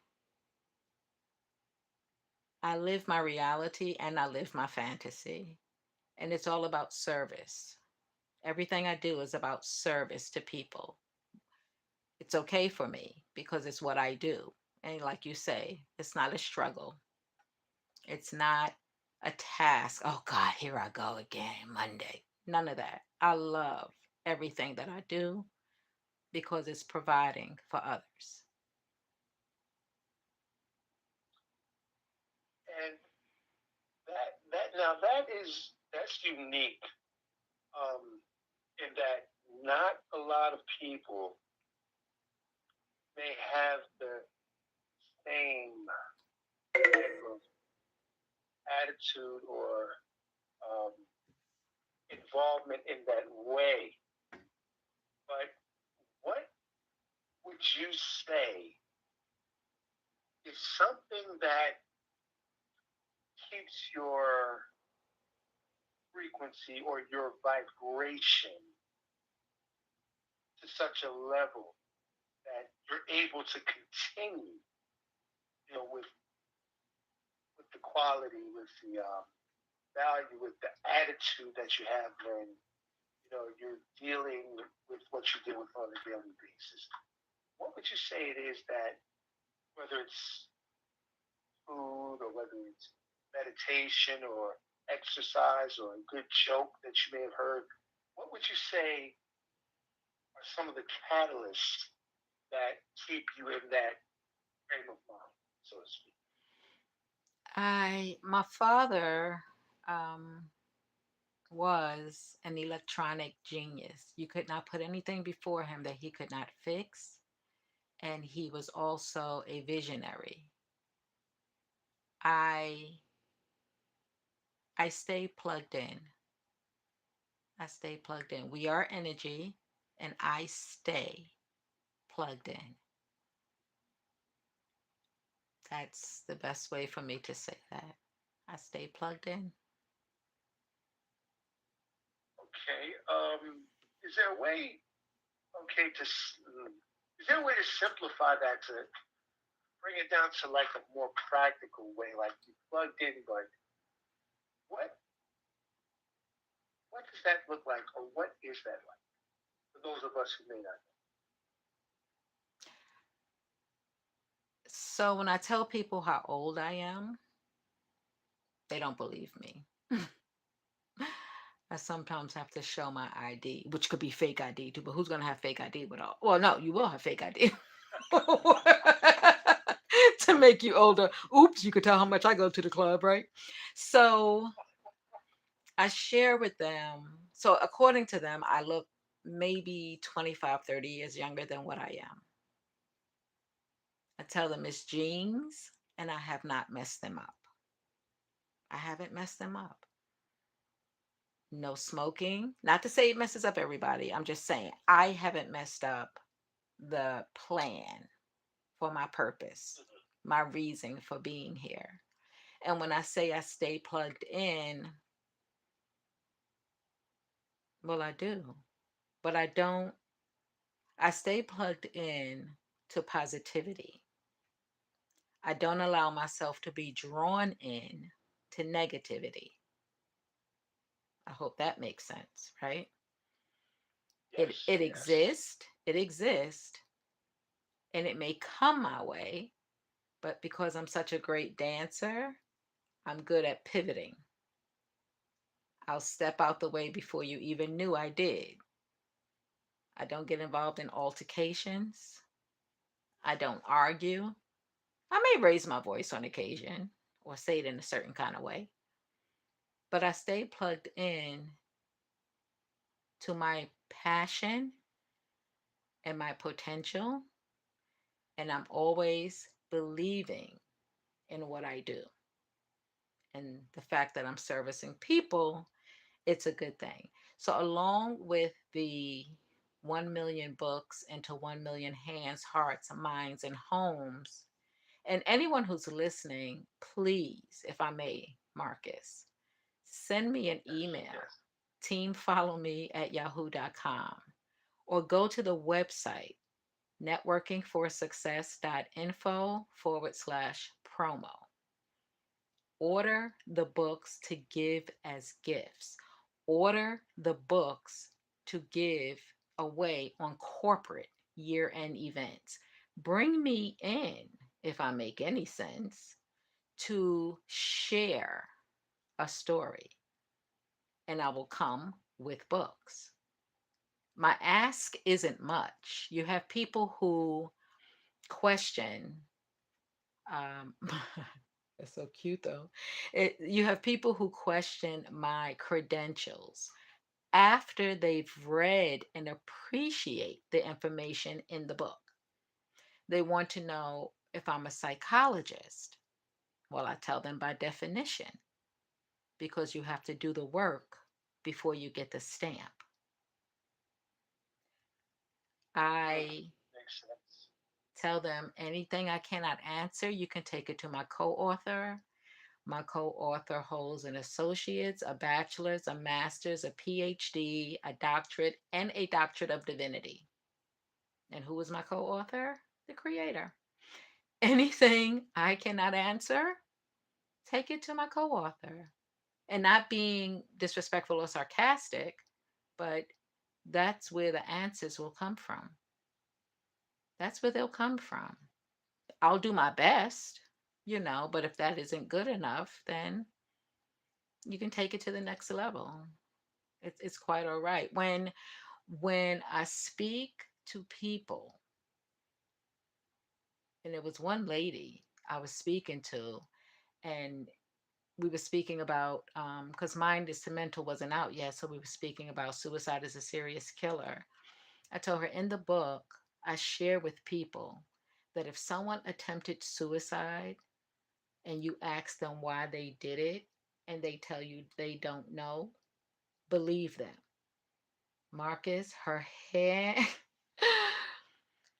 I live my reality and I live my fantasy. And it's all about service. Everything I do is about service to people. It's okay for me because it's what I do. And like you say, it's not a struggle, it's not a task. Oh, God, here I go again, Monday. None of that. I love everything that I do because it's providing for others. And that's unique, in that not a lot of people may have the same type of attitude or um, involvement in that way. But what would you say is something that keeps your frequency or your vibration to such a level that you're able to continue, with the quality, with the value, with the attitude that you have when you're dealing with what you deal with on a daily basis. What would you say it is that, whether it's food or whether it's meditation or exercise or a good joke that you may have heard, what would you say are some of the catalysts that keep you in that frame of mind, so to speak? My father um, was an electronic genius. You could not put anything before him that he could not fix. And he was also a visionary. I I stay plugged in. I stay plugged in. We are energy and I stay plugged in. That's the best way for me to say that. I stay plugged in. Okay. Is there a way? Okay, is there a way to simplify that, to bring it down to like a more practical way, like you plugged in, but what what does that look like, or what is that like for those of us who may not So when I tell people how old I am, they don't believe me. I sometimes have to show my ID, which could be fake ID too, but who's gonna have fake ID with all? Well, no, you will have fake ID to make you older. Oops, you could tell how much I go to the club, right? So I share with them. So according to them, I look maybe 25, 30 years younger than what I am. I tell them it's genes and I have not messed them up. I haven't messed them up. No smoking. Not to say it messes up everybody. I'm just saying I haven't messed up the plan for my purpose, know? my reason for being here. And when I say I stay plugged in, well, I do. But I don't, I stay plugged in to positivity. I don't allow myself to be drawn in to negativity. I hope that makes sense, right? It Yes, it yes. exists. It exists and it may come my way, but because I'm such a great dancer, I'm good at pivoting. I'll step out the way before you even knew I did. I don't get involved in altercations. I don't argue. I may raise my voice on occasion or say it in a certain kind of way, but I stay plugged in to my passion and my potential, and I'm always believing in what I do. And the fact that I'm servicing people, it's a good thing. So, along with the 1 million books into 1 million hands, hearts, minds, and homes, and anyone who's listening, please, if I may, Marcus, send me an email, teamfollowme@yahoo.com, or go to the website, networkingforsuccess.info/promo. Order the books to give as gifts. Order the books to give away on corporate year end events. Bring me in, if I make any sense, to share a story, and I will come with books. My ask isn't much. You have people who question, um, it's so cute though. You have people who question my credentials after they've read and appreciate the information in the book. They want to know if I'm a psychologist. Well, I tell them by definition, because you have to do the work before you get the stamp. I tell them anything I cannot answer, you can take it to my co author. My co author holds an associate's, a bachelor's, a master's, a PhD, a doctorate, and a doctorate of divinity. And who is my co author? The creator. Anything I cannot answer, take it to my co author. And not being disrespectful or sarcastic, but that's where the answers will come from. That's where they'll come from. I'll do my best, but if that isn't good enough, then you can take it to the next level. It's quite all right. When I speak to people, and it was one lady I was speaking to, and we were speaking about, because Mind is to Mental wasn't out yet, so we were speaking about suicide as a serious killer. I told her in the book, I share with people that if someone attempted suicide and you ask them why they did it and they tell you they don't know, believe them. Marcus, her hair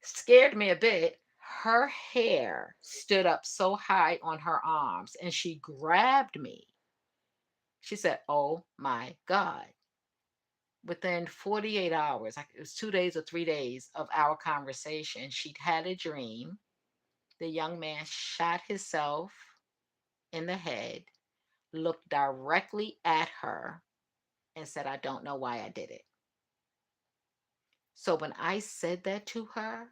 scared me a bit. Her hair stood up so high on her arms and she grabbed me. She said, "Oh my God." Within 48 hours, like it was 2 days or 3 days of our conversation, she'd had a dream. The young man shot himself in the head, looked directly at her, and said, "I don't know why I did it." So when I said that to her,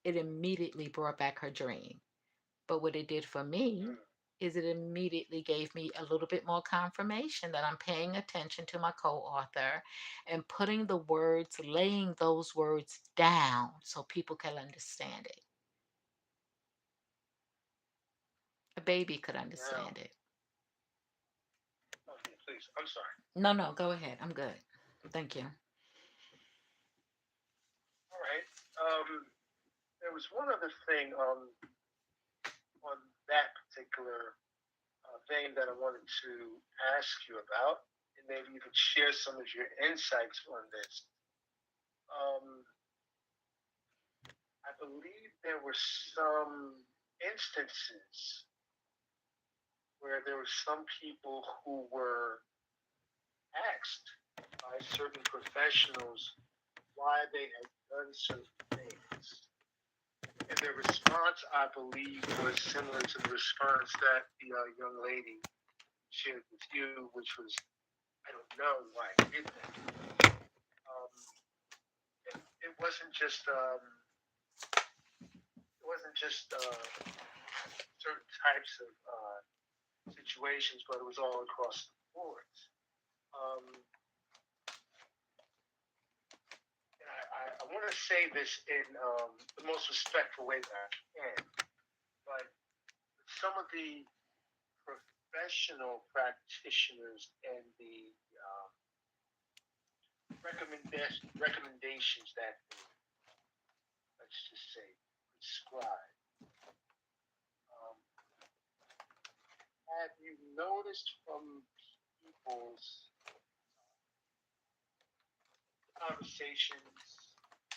it immediately brought back her dream. But what it did for me is it immediately gave me a little bit more confirmation that I'm paying attention to my co author and putting the words, laying those words down so people can understand it. A baby could understand it. Okay, please. I'm sorry. No, no, go ahead. I'm good. Thank you. All right. There was one other thing on that particular vein that I wanted to ask you about, and maybe you could share some of your insights on this. Um, I believe there were some instances where there were some people who were asked by certain professionals why they had done certain things. And the response, I believe, was similar to the response that the young lady shared with you, which was, "I don't know why I did that." It was wasn't just certain types of situations, but it was all across the board. Um, I want to say this in the most respectful way that I can, but some of the professional practitioners and the recommendations that they, let's just say, prescribe. Um, have you noticed from people's conversations,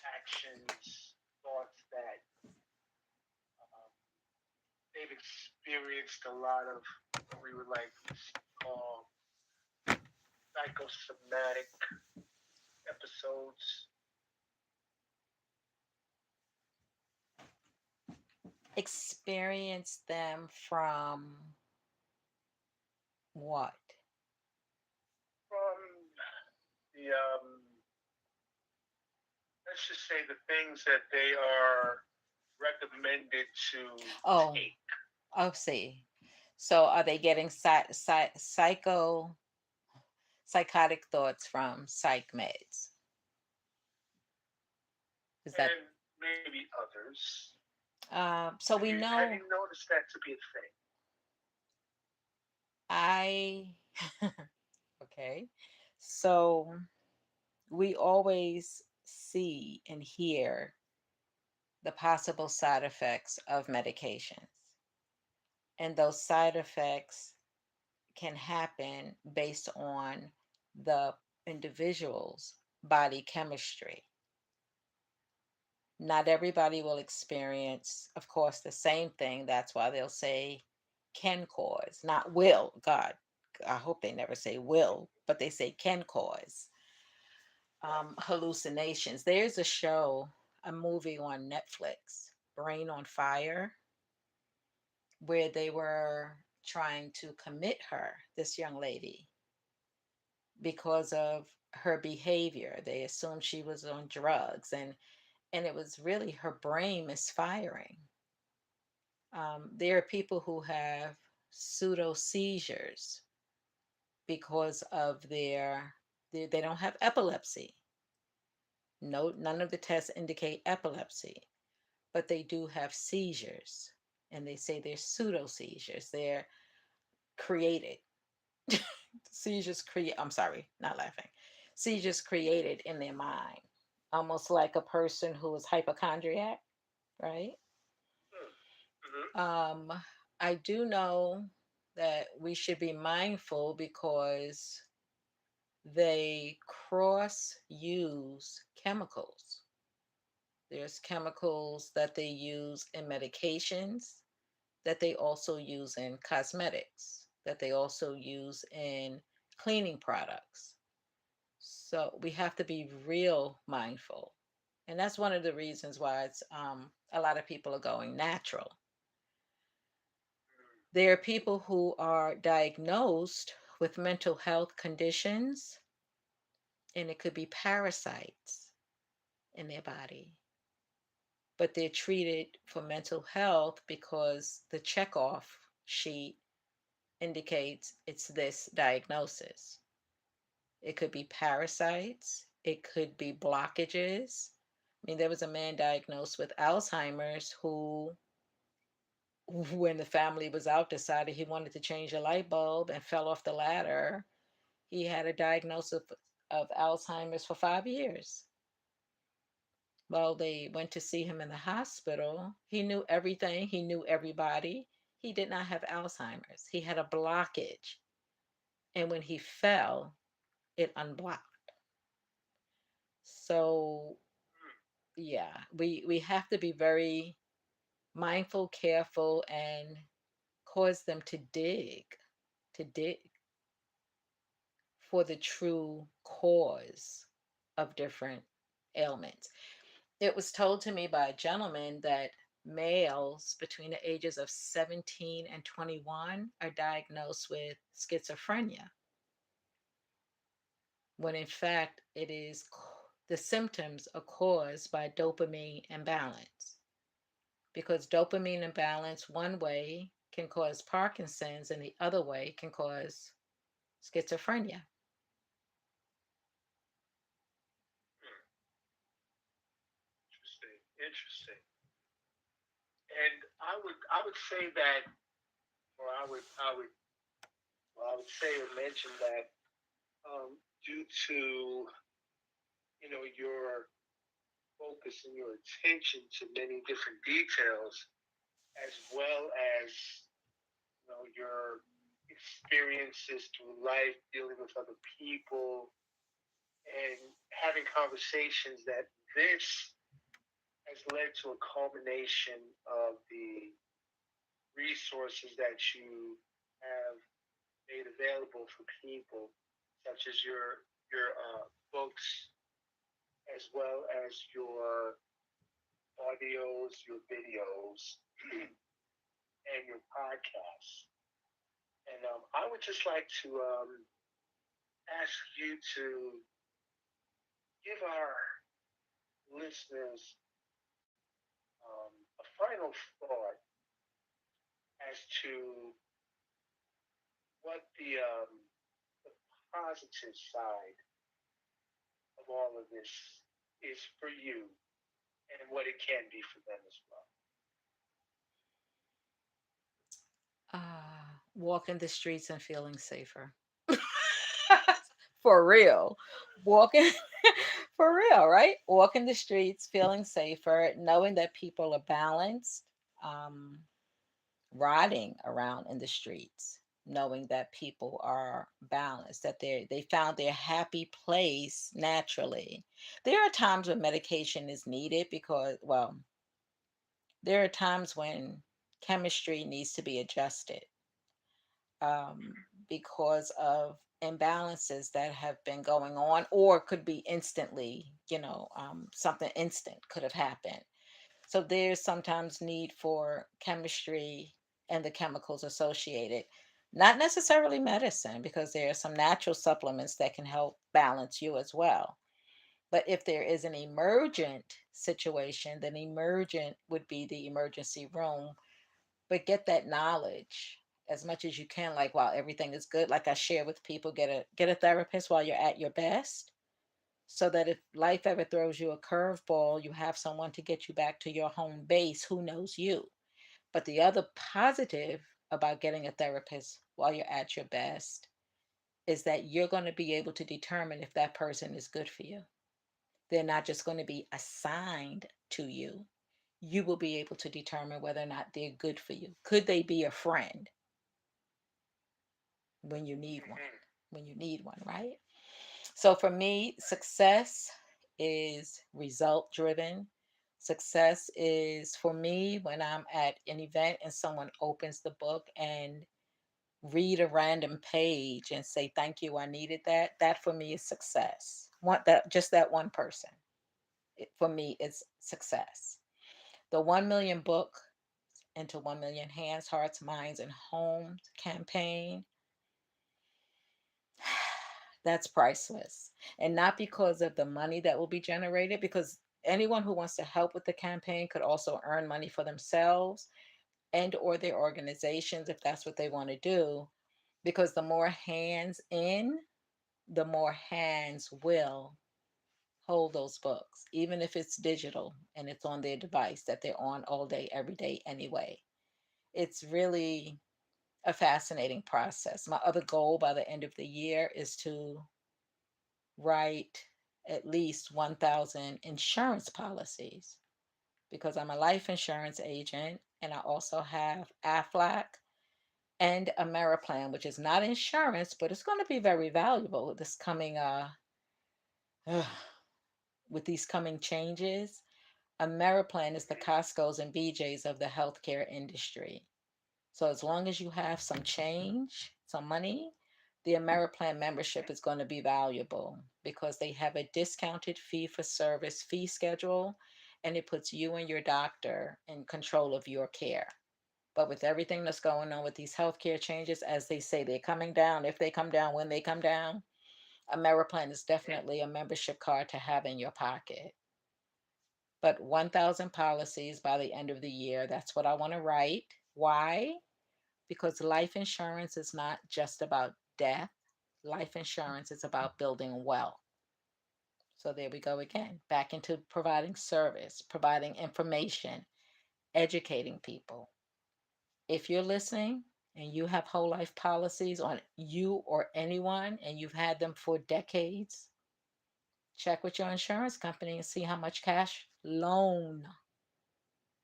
actions, thoughts that um, they've experienced a lot of what we would like to call psychosomatic episodes? Experience them from what? From the let's just say the things that they are recommended to Oh, take. I'll see. So are they getting psychotic thoughts from psych meds? Is that And maybe others. so we Have know you noticed that to be a thing? I okay. So we always see and hear the possible side effects of medications. And those side effects can happen based on the individual's body chemistry. Not everybody will experience, of course, the same thing. That's why they'll say can cause, not will. God, I hope they never say will, but they say can cause hallucinations. There's a show, a movie on Netflix, Brain on Fire, where they were trying to commit her, this young lady, because of her behavior. They assumed she was on drugs, and it was really her brain misfiring. There are people who have pseudo seizures because of they don't have epilepsy. No, none of the tests indicate epilepsy, but they do have seizures, and they say they're pseudo seizures. They're created. Seizures create. I'm sorry, not laughing. Seizures created in their mind, almost like a person who is hypochondriac, right? Mm-hmm. Um, I do know that we should be mindful because they cross use chemicals. There's chemicals that they use in medications, that they also use in cosmetics, that they also use in cleaning products. So we have to be real mindful. And that's one of the reasons why it's a lot of people are going natural. There are people who are diagnosed with mental health conditions, and it could be parasites in their body, but they're treated for mental health because the checkoff sheet indicates it's this diagnosis. It could be parasites, it could be blockages. I mean, there was a man diagnosed with Alzheimer's who, when the family was out, decided he wanted to change a light bulb and fell off the ladder. He had a diagnosis of Alzheimer's for 5 years. Well, they went to see him in the hospital. He knew everything, he knew everybody. He did not have Alzheimer's. He had a blockage. And when he fell, it unblocked. So, yeah, we have to be very mindful, careful, and cause them to dig for the true cause of different ailments. It was told to me by a gentleman that males between the ages of 17 and 21 are diagnosed with schizophrenia, when in fact it is the symptoms are caused by dopamine imbalance. Because dopamine imbalance, one way, can cause Parkinson's, and the other way can cause schizophrenia. Interesting. Interesting. And I would say that, or I would say or mention that due to your focus and your attention to many different details, as well as your experiences through life, dealing with other people, and having conversations, that this has led to a culmination of the resources that you have made available for people, such as your books, as well as your audios, your videos, and your podcasts. And I would just like to ask you to give our listeners a final thought as to what the positive side of all of this is for you, and what it can be for them as well. Walking the streets and feeling safer. For real. Walking for real, right? Walking the streets, feeling safer, knowing that people are balanced, um, riding around in the streets, knowing that people are balanced, that they found their happy place naturally. There are times when medication is needed because, well, there are times when chemistry needs to be adjusted, um, because of imbalances that have been going on, or could be instantly, something instant could have happened. So there's sometimes need for chemistry and the chemicals associated. Not necessarily medicine, because there are some natural supplements that can help balance you as well. But if there is an emergent situation, then emergent would be the emergency room. But get that knowledge as much as you can, like while everything is good. Like I share with people, get a therapist while you're at your best, so that if life ever throws you a curveball, you have someone to get you back to your home base who knows you. But the other positive about getting a therapist while you're at your best is that you're going to be able to determine if that person is good for you. They're not just going to be assigned to you. You will be able to determine whether or not they're good for you. Could they be a friend when you need one? Mm-hmm. When you need one, right? So for me, success is result driven. Success is for me when I'm at an event and someone opens the book and read a random page and say thank you, I needed that. That for me is success. Want that, just that one person. For me it's success. The 1 million book into 1 million hands, hearts, minds and homes campaign, that's priceless. And not because of the money that will be generated, because anyone who wants to help with the campaign could also earn money for themselves and or their organizations if that's what they want to do, because the more hands in, the more hands will hold those books, even if it's digital and it's on their device that they're on all day every day anyway. It's really a fascinating process. My other goal by the end of the year is to write at least 1,000 insurance policies, because I'm a life insurance agent and I also have AFLAC and Ameriplan, which is not insurance, but it's going to be very valuable this coming with these coming changes. Ameriplan is the Costco's and BJ's of the healthcare industry. So as long as you have some change, some money, the Ameriplan membership is going to be valuable because they have a discounted fee for service fee schedule, and it puts you and your doctor in control of your care. But with everything that's going on with these healthcare changes, as they say, they're coming down. If they come down, when they come down, Ameriplan is definitely a membership card to have in your pocket. But 1,000 policies by the end of the year, that's what I want to write. Why? Because life insurance is not just about death, life insurance is about building wealth. So there we go again, back into providing service, providing information, educating people. If you're listening and you have whole life policies on you or anyone and you've had them for decades, check with your insurance company and see how much cash loan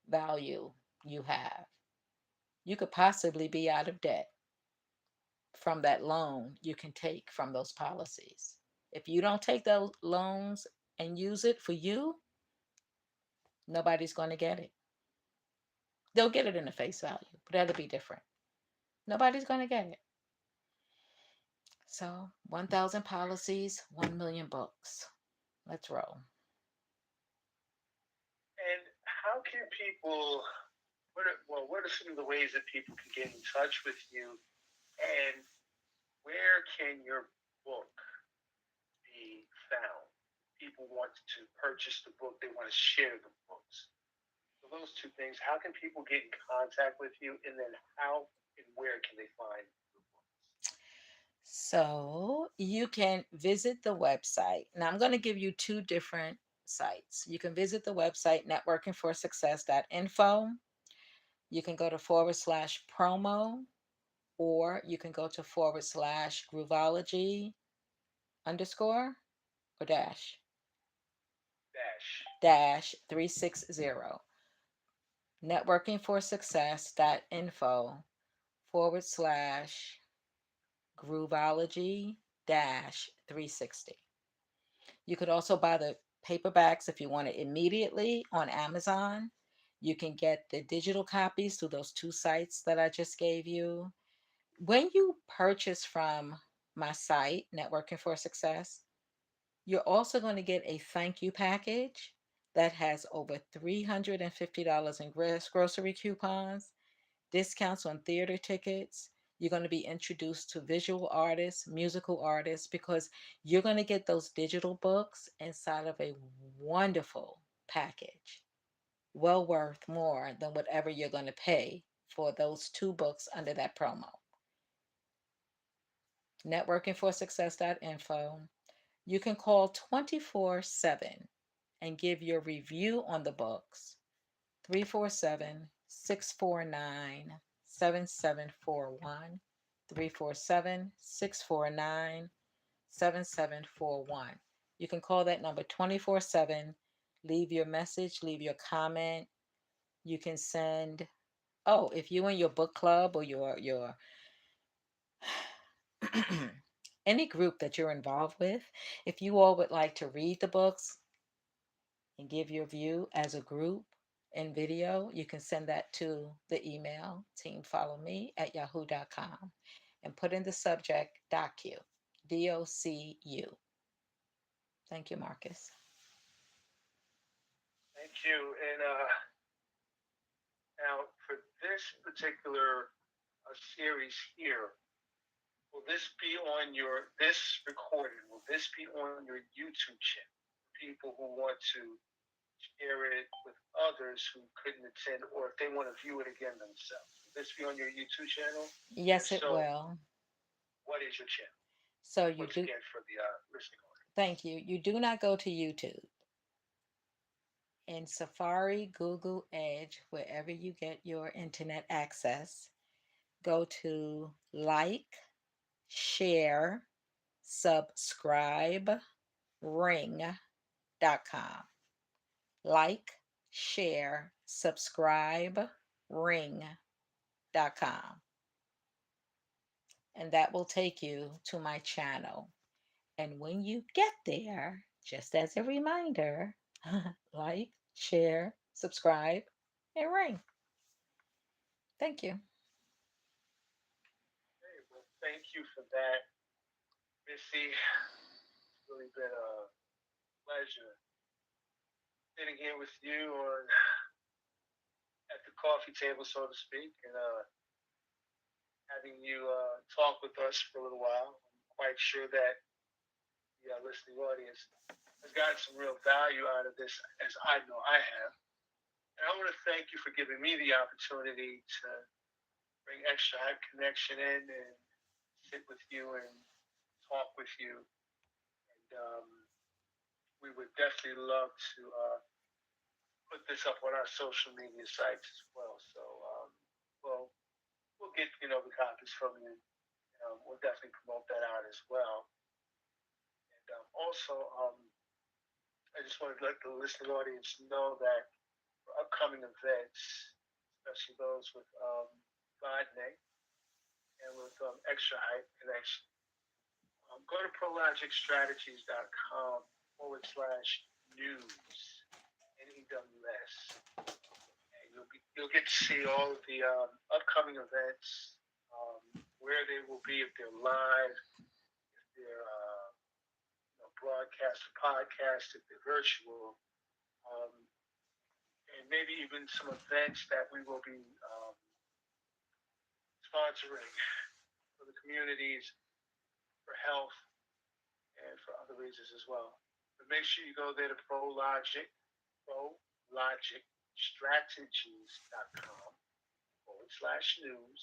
value you have. You could possibly be out of debt from that loan you can take from those policies. If you don't take those loans and use it for you, nobody's going to get it. They'll get it in the face value, but that'll be different. Nobody's going to get it. So, 1,000 policies, 1 million books. Let's roll. And how can people? What are some of the ways that people can get in touch with you? And where can your book be found? People want to purchase the book. They want to share the books. So those two things. How can people get in contact with you? And then how and where can they find the books? So, you can visit the website. Now, I'm going to give you two different sites. You can visit the website networkingforsuccess.info. You can go to /promo, or you can go to /groovology underscore or dash 360 networkingforsuccess.info /groovology 360. You could also buy the paperbacks if you want it immediately on Amazon. You can get the digital copies through those two sites that I just gave you. When you purchase from my site, Networking for Success, you're also going to get a thank you package that has over $350 in grocery coupons, discounts on theater tickets. You're going to be introduced to visual artists, musical artists, because you're going to get those digital books inside of a wonderful package. Well worth more than whatever you're going to pay for those two books under that promo. Networkingforsuccess.info. You can call 24/7 and give your review on the books. 347-649-7741. 347-649-7741. You can call that number 24/7. Leave your message, leave your comment. You can send, oh, if you and your book club or your any group that you're involved with, if you all would like to read the books and give your view as a group in video, you can send that to the email teamfollowme@yahoo.com and put in the subject docu, DOCU. Thank you, Marcus. Thank you. And now for this particular series here, will this be on this recording? Will this be on your YouTube channel? People who want to share it with others who couldn't attend, or if they want to view it again themselves. Will this be on your YouTube channel? Yes, it will. What is your channel? So you Once do. again, for the listening audience. Thank you. You do not go to YouTube. In Safari, Google, Edge, wherever you get your internet access, go to like, share, subscribe, ring.com. Like, share, subscribe, ring.com. And that will take you to my channel. And when you get there, just as a reminder, like, share, subscribe, and ring. Thank you. Okay, well, thank you for that, Missy. It's really been a pleasure sitting here with you on at the coffee table, so to speak, and having you talk with us for a little while. I'm quite sure that the listening audience has gotten some real value out of this, as I know I have. And I want to thank you for giving me the opportunity to bring extra hype connection in and sit with you and talk with you. And we would definitely love to put this up on our social media sites as well. So we'll we'll get the copies from you. We'll definitely promote that out as well. And also, I just wanted to let the listening audience know that for upcoming events, especially those with Evadyne and with Extra Hype Connection, go to prologicstrategies.com/news, NEWS. And you'll get to see all of the upcoming events, where they will be, if they're live, if they're broadcast or podcast, if they're virtual, um, and maybe even some events that we will be sponsoring for the communities, for health, and for other reasons as well. But make sure you go there to prologicstrategies.com/news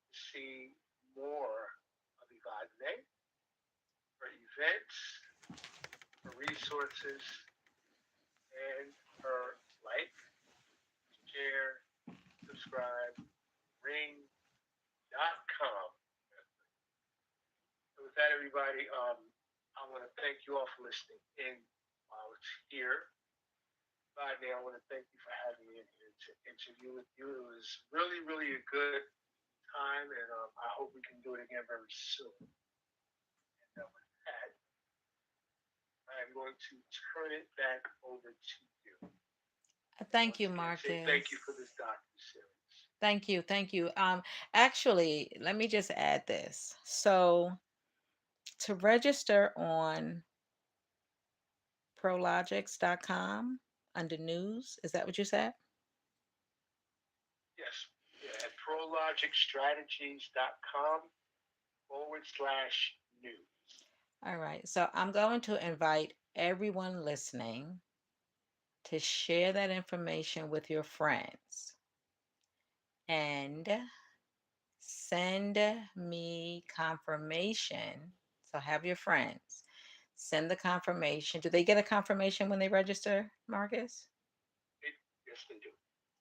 to see more of Evadyne, for events, for resources, and for like, share, subscribe, ring.com. So with that, everybody, I want to thank you all for listening in while it's here. Rodney, I want to thank you for having me in here to interview with you. It was really, really a good time, and I hope we can do it again very soon. And with that, I'm going to turn it back over to you. Thank Once you, again, say Marcus. thank you for this docu-series. Thank you. Thank you. Actually, let me just add this. So to register on prologics.com under news, is that what you said? Yes, yeah, at prologicstrategies.com/news. All right. So I'm going to invite everyone listening to share that information with your friends and send me confirmation. So have your friends send the confirmation. Do they get a confirmation when they register, Marcus? Yes, they do.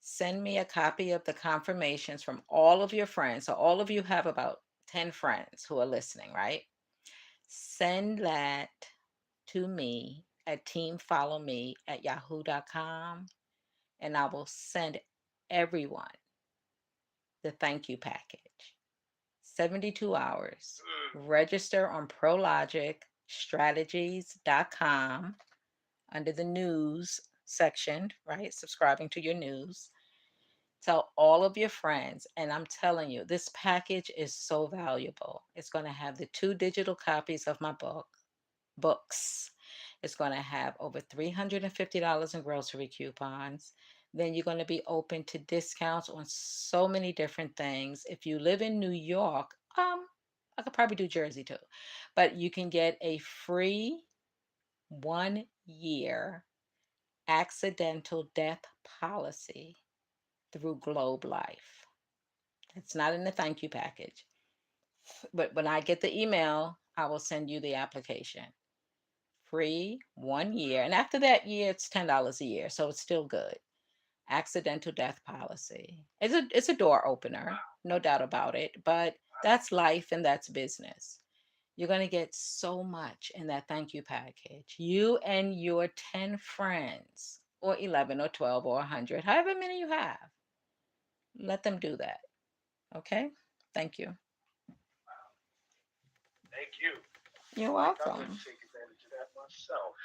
Send me a copy of the confirmations from all of your friends. So all of you have about 10 friends who are listening, right? Send that to me at teamfollowme@yahoo.com, and I will send everyone the thank you package. 72 hours. Register on prologicstrategies.com under the news section, right? Subscribing to your news. Tell all of your friends, and I'm telling you, this package is so valuable. It's going to have the 2 digital copies of my books. It's going to have over $350 in grocery coupons. Then you're going to be open to discounts on so many different things. If you live in New York, I could probably do Jersey too, but you can get a free 1 year accidental death policy through Globe Life. It's not in the thank you package, but when I get the email, I will send you the application. Free 1 year. And after that year, it's $10 a year. So it's still good. Accidental death policy. It's a door opener, no doubt about it. But that's life and that's business. You're going to get so much in that thank you package. You and your 10 friends, or 11 or 12 or 100, however many you have, let them do that. Okay? Thank you. Thank you. You're I think I'm going welcome. to take advantage of that myself.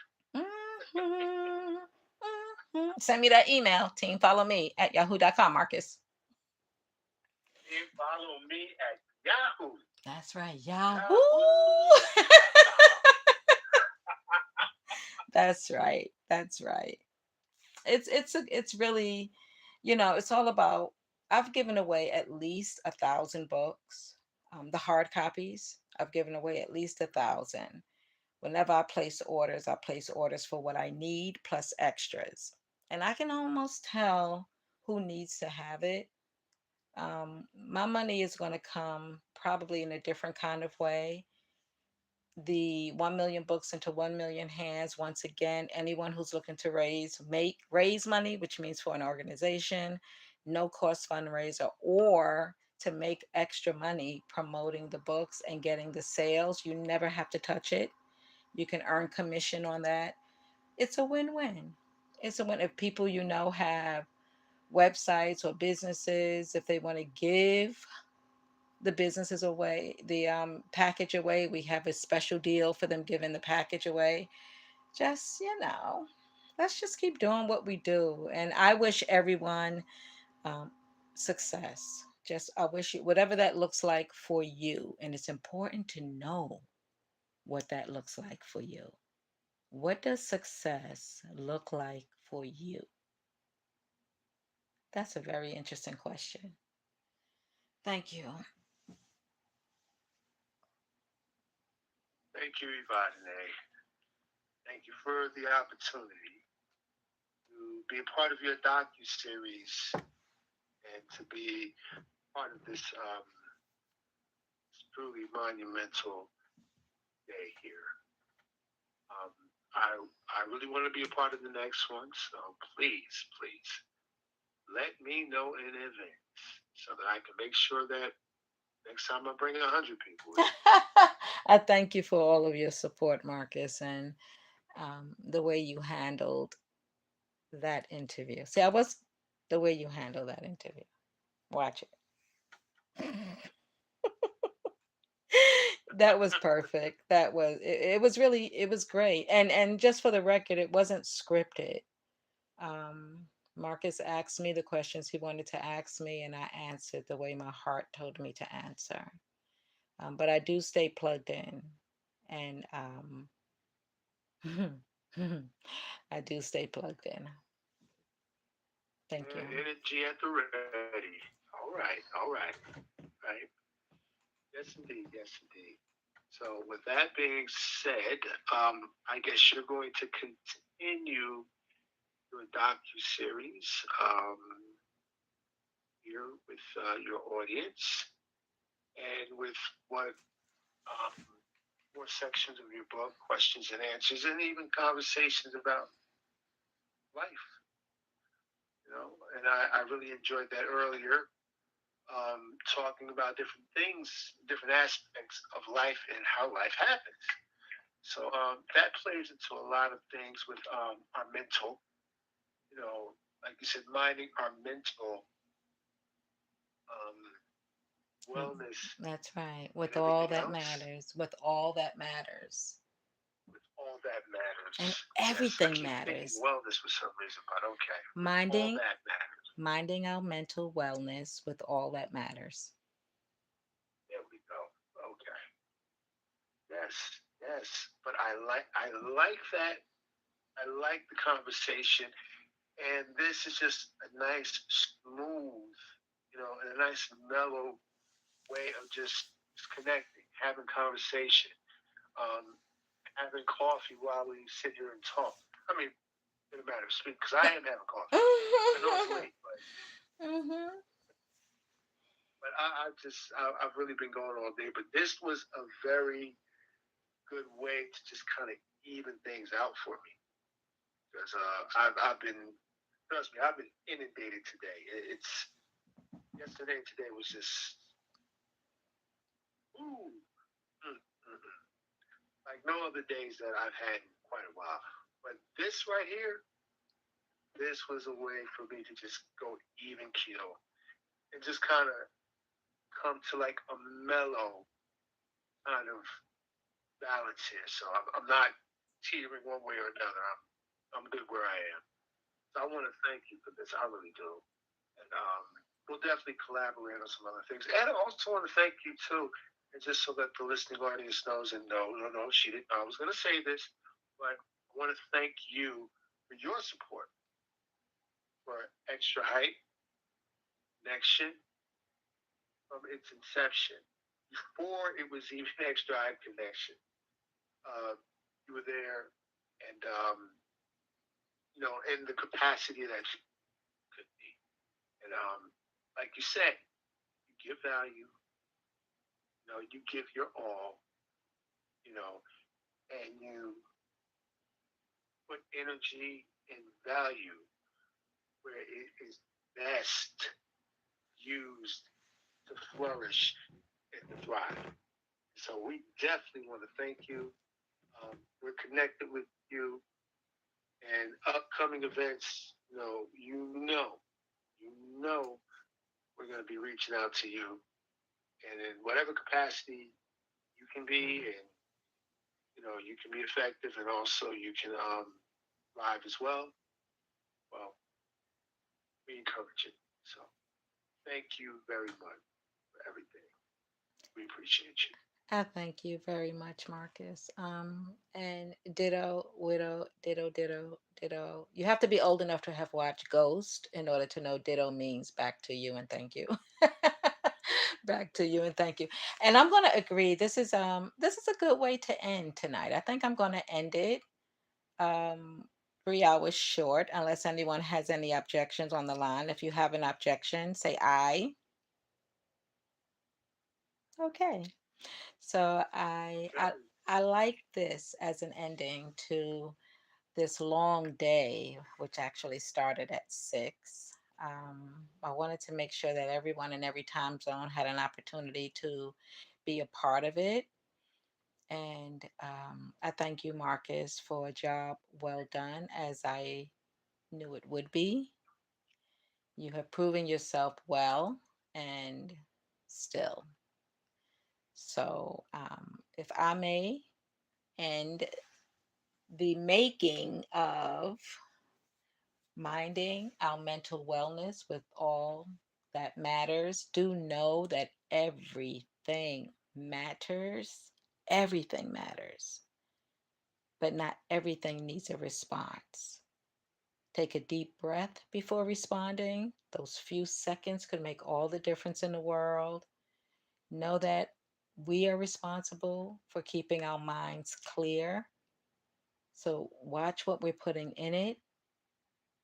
Mhm, Send me that email, teamfollowme@yahoo.com, Marcus. You follow me at Yahoo. That's right, Yahoo. That's right. That's right. It's really, it's all about. I've given away at least 1,000 books. The hard copies, I've given away at least 1,000. Whenever I place orders for what I need plus extras. And I can almost tell who needs to have it. My money is going to come probably in a different kind of way. The 1 million books into 1 million hands. Once again, anyone who's looking to raise money, which means for an organization, no cost fundraiser, or to make extra money promoting the books and getting the sales, you never have to touch it. You can earn commission on that. It's a win-win. It's a win if people have websites or businesses, if they want to give the businesses away, the package away. We have a special deal for them giving the package away. Just, let's just keep doing what we do. And I wish everyone um, success. Just, I wish you, whatever that looks like for you. And it's important to know what that looks like for you. What does success look like for you? That's a very interesting question. Thank you. Thank you, Evadyne. Thank you for the opportunity to be a part of your docu-series and to be part of this truly monumental day here. Um, I really want to be a part of the next one, so please, please let me know in advance so that I can make sure that next time I bring 100 people in. I thank you for all of your support, Marcus, and the way you handled that interview. See, I was the way you handled that interview. Watch it. That was perfect. It was really, it was great. And just for the record, it wasn't scripted. Um, Marcus asked me the questions he wanted to ask me, and I answered the way my heart told me to answer. But I do stay plugged in, and I do stay plugged in. Thank you. Energy at the ready. All right, all right, right. Yes, indeed, yes, indeed. So, with that being said, I guess you're going to continue your docu series here with your audience and with what um, more sections of your book, questions and answers, and even conversations about life. And I really enjoyed that earlier, talking about different things, different aspects of life and how life happens. So that plays into a lot of things with our mental, like you said, minding our mental um, wellness That's right. and With all everything that else. matters. With all that matters. With all that matters. And Yes, I everything keep thinking matters. wellness for some reason, but okay. With all Minding that matters. minding our mental wellness with all that matters. There we go. Okay. Yes, yes. But I like that. I like the conversation, and this is just a nice, smooth, and a nice mellow way of just connecting, having conversation, um, having coffee while we sit here and talk. I mean, in a matter of speaking, because I am having coffee. I know it's late, Mhm. but I've really been going all day. But this was a very good way to just kind of even things out for me because I've been, trust me, I've been inundated today. It's yesterday and today was just ooh, like no other days that I've had in quite a while. But this right here, this was a way for me to just go even keel and just kind of come to like a mellow kind of balance here. So I'm not teetering one way or another. I'm good where I am. So I want to thank you for this. I really do. And we'll definitely collaborate on some other things. And I also want to thank you too. And just so that the listening audience knows, and no, she didn't. I was going to say this, but I want to thank you for your support for Extra Height Connection from its inception, before it was even Extra Height Connection. Uh, you were there, and in the capacity that you could be. And like you said, you give value. You give your all. You know, and you put energy and value where it is best used to flourish and to thrive. So we definitely want to thank you. We're connected with you and upcoming events. You know, we're going to be reaching out to you, and in whatever capacity you can be, and you can be effective, and also you can live as well. Well, we encourage it. So thank you very much for everything. We appreciate you. I thank you very much, Marcus. And ditto, widow, ditto, ditto, ditto. You have to be old enough to have watched Ghost in order to know ditto means back to you and thank you. Back to you and thank you. And I'm gonna agree. This is a good way to end tonight. I think I'm gonna end it. Um 3 hours short, unless anyone has any objections on the line. If you have an objection, say aye. Okay. So I like this as an ending to this long day, which actually started at 6. I wanted to make sure that everyone in every time zone had an opportunity to be a part of it. And I thank you, Marcus, for a job well done, as I knew it would be. You have proven yourself well and still. So, if I may, and the making of minding our mental wellness with all that matters, do know that everything matters. Everything matters, but not everything needs a response. Take a deep breath before responding. Those few seconds could make all the difference in the world. Know that we are responsible for keeping our minds clear. So watch what we're putting in it,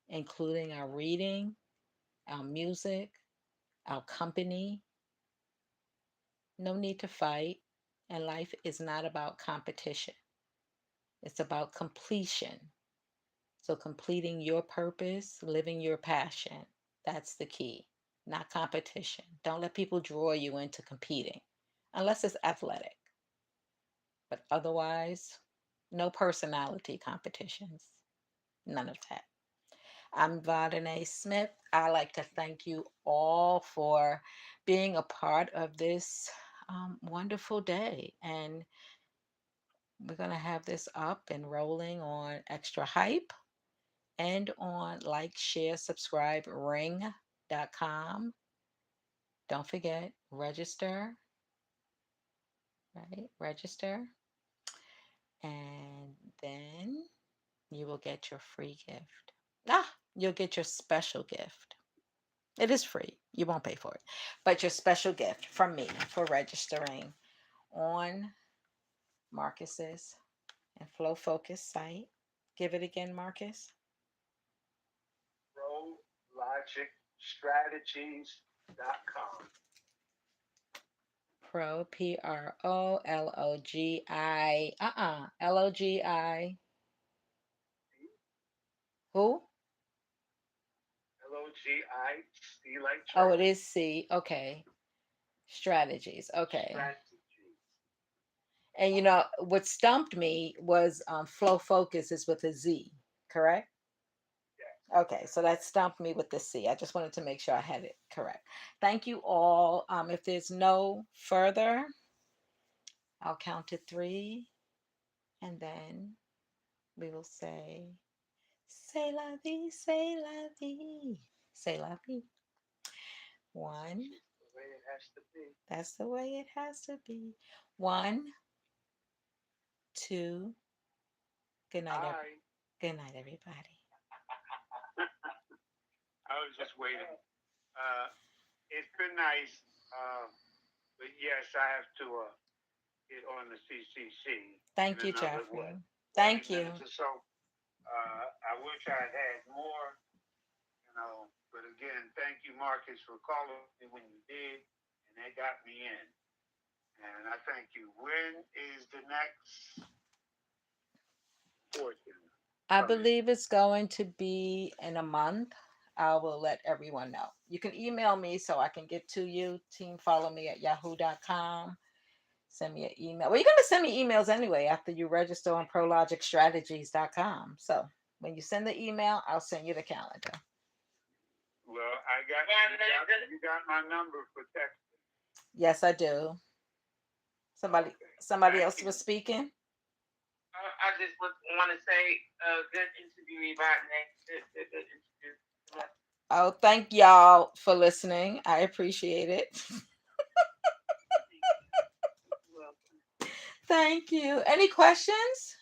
including our reading, our music, our company. No need to fight. And life is not about competition, it's about completion. So, completing your purpose, living your passion, that's the key, not competition. Don't let people draw you into competing unless it's athletic. But otherwise, no personality competitions, none of that. I'm Evadyne Smith. I like to thank you all for being a part of this wonderful day. And we're going to have this up and rolling on Extra Hype and on like, share, subscribe, ring.com. Don't forget, register, right? Register. And then you will get your free gift. You'll get your special gift. It is free. You won't pay for it. But your special gift from me for registering on Marcus's and Flow Focus site. Give it again, Marcus. ProLogicStrategies.com. PROLOGI. Who? LOGI, like Oh, it Charlie. is C. Okay. Strategies. Okay. Strategies. And what stumped me was Flow Focus is with a Z, correct? Yeah. Okay, so that stumped me with the C. I just wanted to make sure I had it correct. Thank you all. If there's no further, I'll count to 3, and then we will say la vie, say la vie, say la vie. 1. The way it has to be. That's the way it has to be. 1, 2. Good night, good night, everybody. I was just waiting. It's been nice, but yes, I have to get on the CCC Thank in you, another Jeffrey. Thank 20 you. minutes or so. I wish I had had more, you know. But again, thank you, Marcus, for calling me when you did, and that got me in. And I thank you. When is the next portion I coming? believe it's going to be in a month. I will let everyone know. You can email me so I can get to you. Team, follow me at yahoo.com. Send me an email. Well, you're going to send me emails anyway after you register on prologicstrategies.com. So when you send the email, I'll send you the calendar. Well, you got my number for text. Yes, I do. Somebody Okay. somebody Thank else you. was speaking. I just want to say, good interview, Evadyne. Good interview. Oh, thank y'all for listening. I appreciate it. Thank you. Any questions?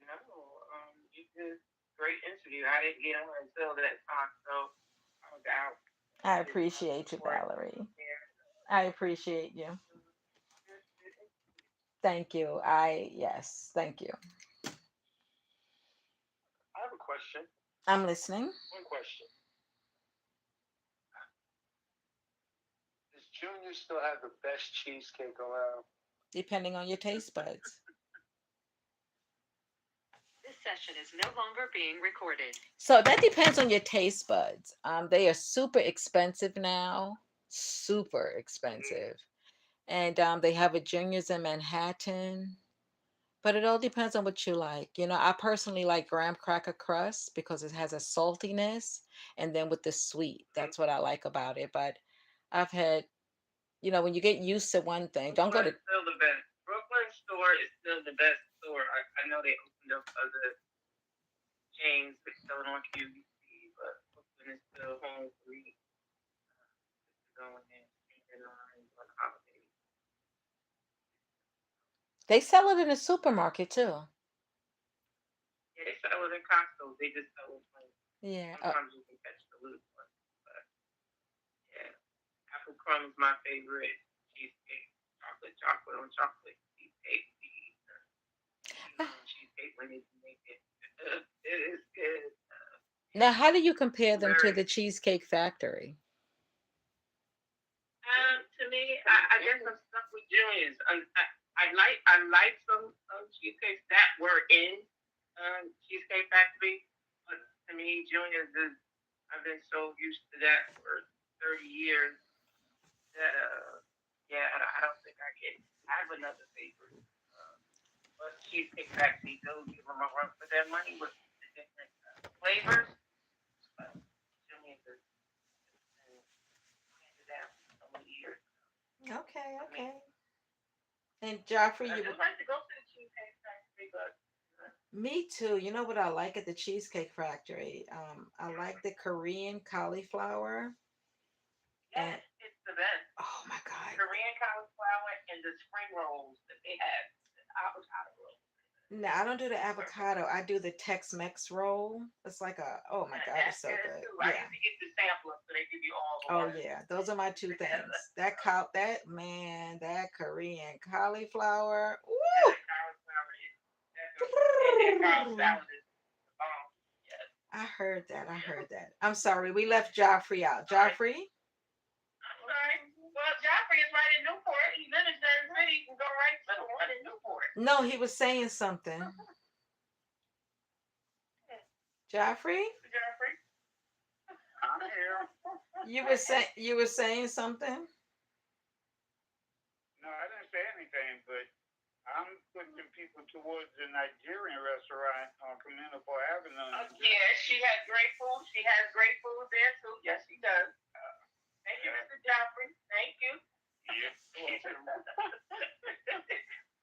No, you did great interview. I didn't get on until that time, so I was out. I Did my appreciate you, support Valerie. here. I appreciate you. Good interview. Thank you. Yes, thank you. I have a question. I'm listening. One question. Does Junior still have the best cheesecake around? Depending on your taste buds. This session is no longer being recorded. So that depends on your taste buds. They are super expensive now. Super expensive. And they have a Juniors in Manhattan. But it all depends on what you like. I personally like graham cracker crust because it has a saltiness and then with the sweet. That's what I like about it. But I've had, when you get used to one thing, don't go to. Brooklyn's still the best. Brooklyn store is still the best store. I know they opened up other chains that sell it on QVC, but Brooklyn is still home for me. Going in and on the holidays. They sell it in a supermarket too. Yeah, they sell it in Costco. They just sell it when Yeah. sometimes you can catch the loose one. But yeah, apple crumb is my favorite cheesecake. Chocolate on chocolate cheesecake. Cheesecake when they make it. It is good. Now, how do you compare them to Very. the Cheesecake Factory? To me, I guess I'm stuck with Julian's. I like some cheesecakes that were in Cheesecake Factory, but to me, Julian's is. I've been so used to that for 30 years that yeah, I don't think I can. I have another favorite, but Cheesecake Factory do give them a run for their money with the different flavors. But Julian's is handed down for so many years. Okay, okay. And Joffrey, I you. just like to go to the Cheesecake Factory, but Me too. You know what I like at the Cheesecake Factory? I like the Korean cauliflower. And yes, it's the best. oh my God. Korean cauliflower and the spring rolls that they have, the avocado rolls. No, I don't do the avocado. I do the Tex-Mex roll. It's like oh my God, it's That's so good good. too. I Yeah. used to get the sampler, so they give you all the Oh ones yeah, those are my two together. things. That man, that Korean cauliflower. Yeah, Woo! that cauliflower is and their cob salad is the bomb. Yes. I heard that. I Yes. heard that. I'm sorry, we left Joffrey out. Joffrey? All right. Well, Joffrey is right in Newport. He lives in Jersey City. You can go right to the one in Newport. No, he was saying something. Joffrey? Joffrey? I'm here. You were saying something? No, I didn't say anything, but I'm pushing people towards the Nigerian restaurant on Communical Avenue. Yeah, she has great food. She has great food there too. Yes, she does. Thank you, Mr. Joffrey. Thank you. Yes.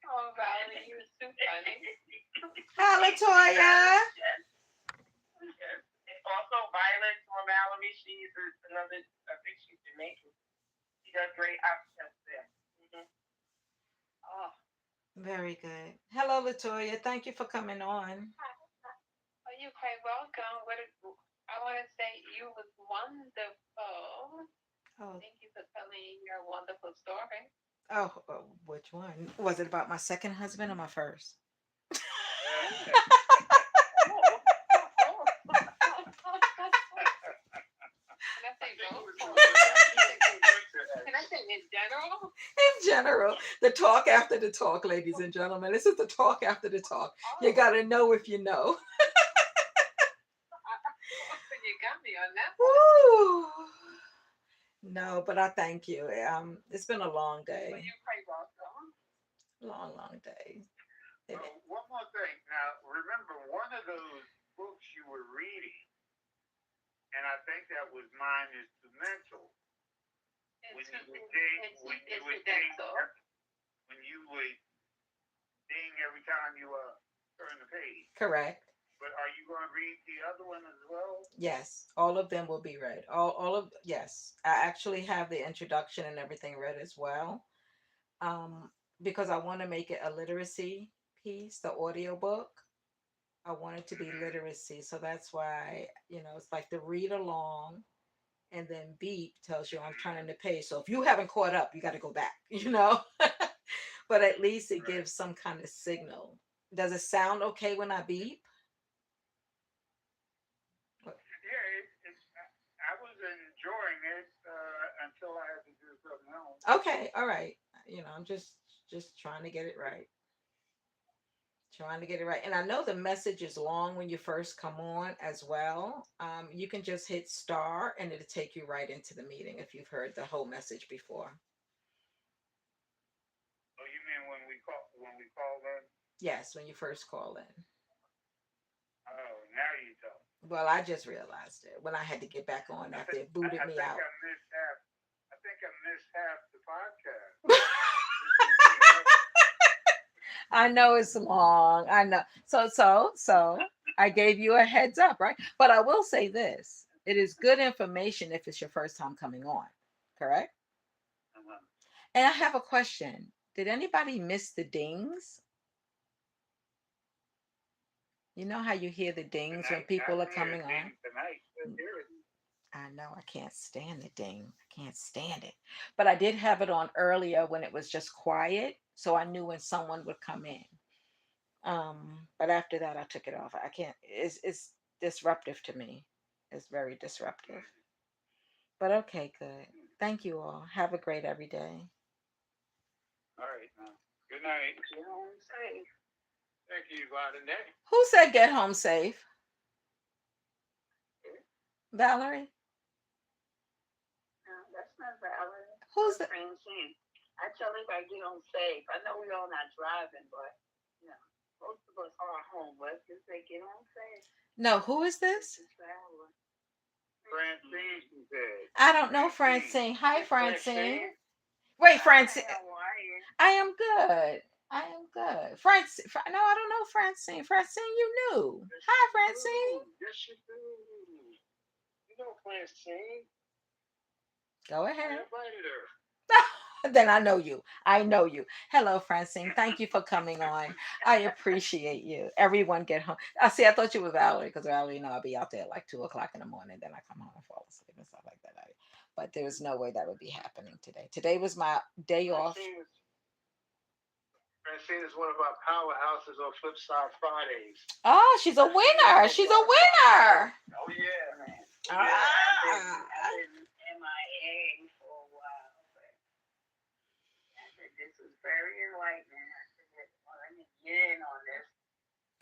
Oh, Valerie, you're too funny. Hi, Latoya. Yes. Yes. And also, Violet or Mallory, she's another, I think she's Jamaican. She does great options there. Mm-hmm. Oh. Very good. Hello, Latoya. Thank you for coming on. Oh, you're quite welcome. I want to say you was wonderful. Oh, Thank you for telling your wonderful story. Which one? Was it about my second husband or my first? Can I say both? Can I say in general? In general, the talk after the talk, ladies and gentlemen. This is the talk after the talk. You gotta know if you know. You got me on that one. Woo. No, but I thank you. It's been a long But day. you're quite welcome. Long, long day. It- One more thing. Now, remember, one of those books you were reading, and I think that was Mine is Too Mental. When you would ding, when you would ding every time you turn the page. Correct. But are you going to read the other one as well? Yes, all of them will be read. All of yes. I actually have the introduction and everything read as well. Um, because I want to make it a literacy piece, the audio book. I want it to be literacy. So that's why, it's like the read along and then beep tells you I'm turning the page. So if you haven't caught up, you got to go back, but at least it gives some kind of signal. Does it sound okay when I beep? Yeah, I was enjoying it until I had to do something else. Okay, all right. I'm just trying to get it right. Trying to get it right. And I know the message is long when you first come on as well. You can just hit star and it'll take you right into the meeting if you've heard the whole message before. Oh, you mean when we call them? Yes, when you first call in. Oh, now you talk. Well, I just realized it when I had to get back on after it booted me out. I think I missed half the podcast. I know it's long. I know. So I gave you a heads up, right? But I will say this. It is good information if it's your first time coming on. Correct? Uh-huh. And I have a question. Did anybody miss the dings? You know how you hear the dings when people are coming on? I know I can't stand the ding. I can't stand it. But I did have it on earlier when it was just quiet, so I knew when someone would come in. But after that, I took it off. I can't. It's disruptive to me. It's very disruptive. But okay, good. Thank you all. Have a great every day. All right, now. Good night. Get home safe. Thank you, Evadyne. Who said get home safe? Valerie? No, that's not valid. Who's That's the? Francine. I tell everybody get home safe. I know we all not driving, but you know, most of us are home. But just say get home safe. No, who is this? Just traveling. Francine, she said. I don't know Francine. Hi, Francine. Francine? Wait, Hi, Francine. how are you? I am good. I am good. Francine. No, I don't know Francine. Francine, you knew. Hi, Francine. Yes, you do. You know Francine. Go I ahead. invited her. Then I know you. I know you. Hello, Francine. Thank you for coming on. I appreciate you. Everyone get home. I see. I thought you were Valerie because Valerie, I'll be out there at like 2 o'clock in the morning. Then I come home and fall asleep and stuff like that. But there was no way that would be happening today. Today was my day off. Francine is one of our powerhouses on Flipside Fridays. Oh, she's a winner. She's a winner. Oh, yeah, man. Ah. I've been MIA for a while, but I said this was very enlightening. I said, well, let me get in on this.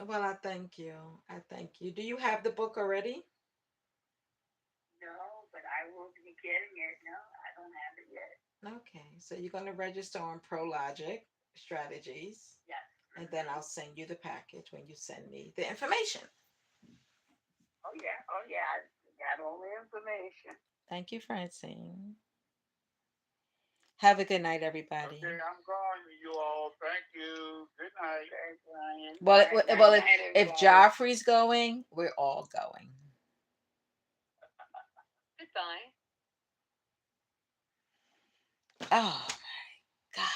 Well, I thank you. I thank you. Do you have the book already? No, but I will be getting it. No, I don't have it yet. Okay, so you're going to register on ProLogic Strategies, Yes. and then I'll send you the package when you send me the information. Oh yeah. Oh yeah. I got all the information. Thank you, Francine. Have a good night, everybody. Okay, I'm going, you all. Thank you. Good night. Okay, Brian. Well, Night, if everybody. Joffrey's going, we're all going. Goodbye. Oh my gosh.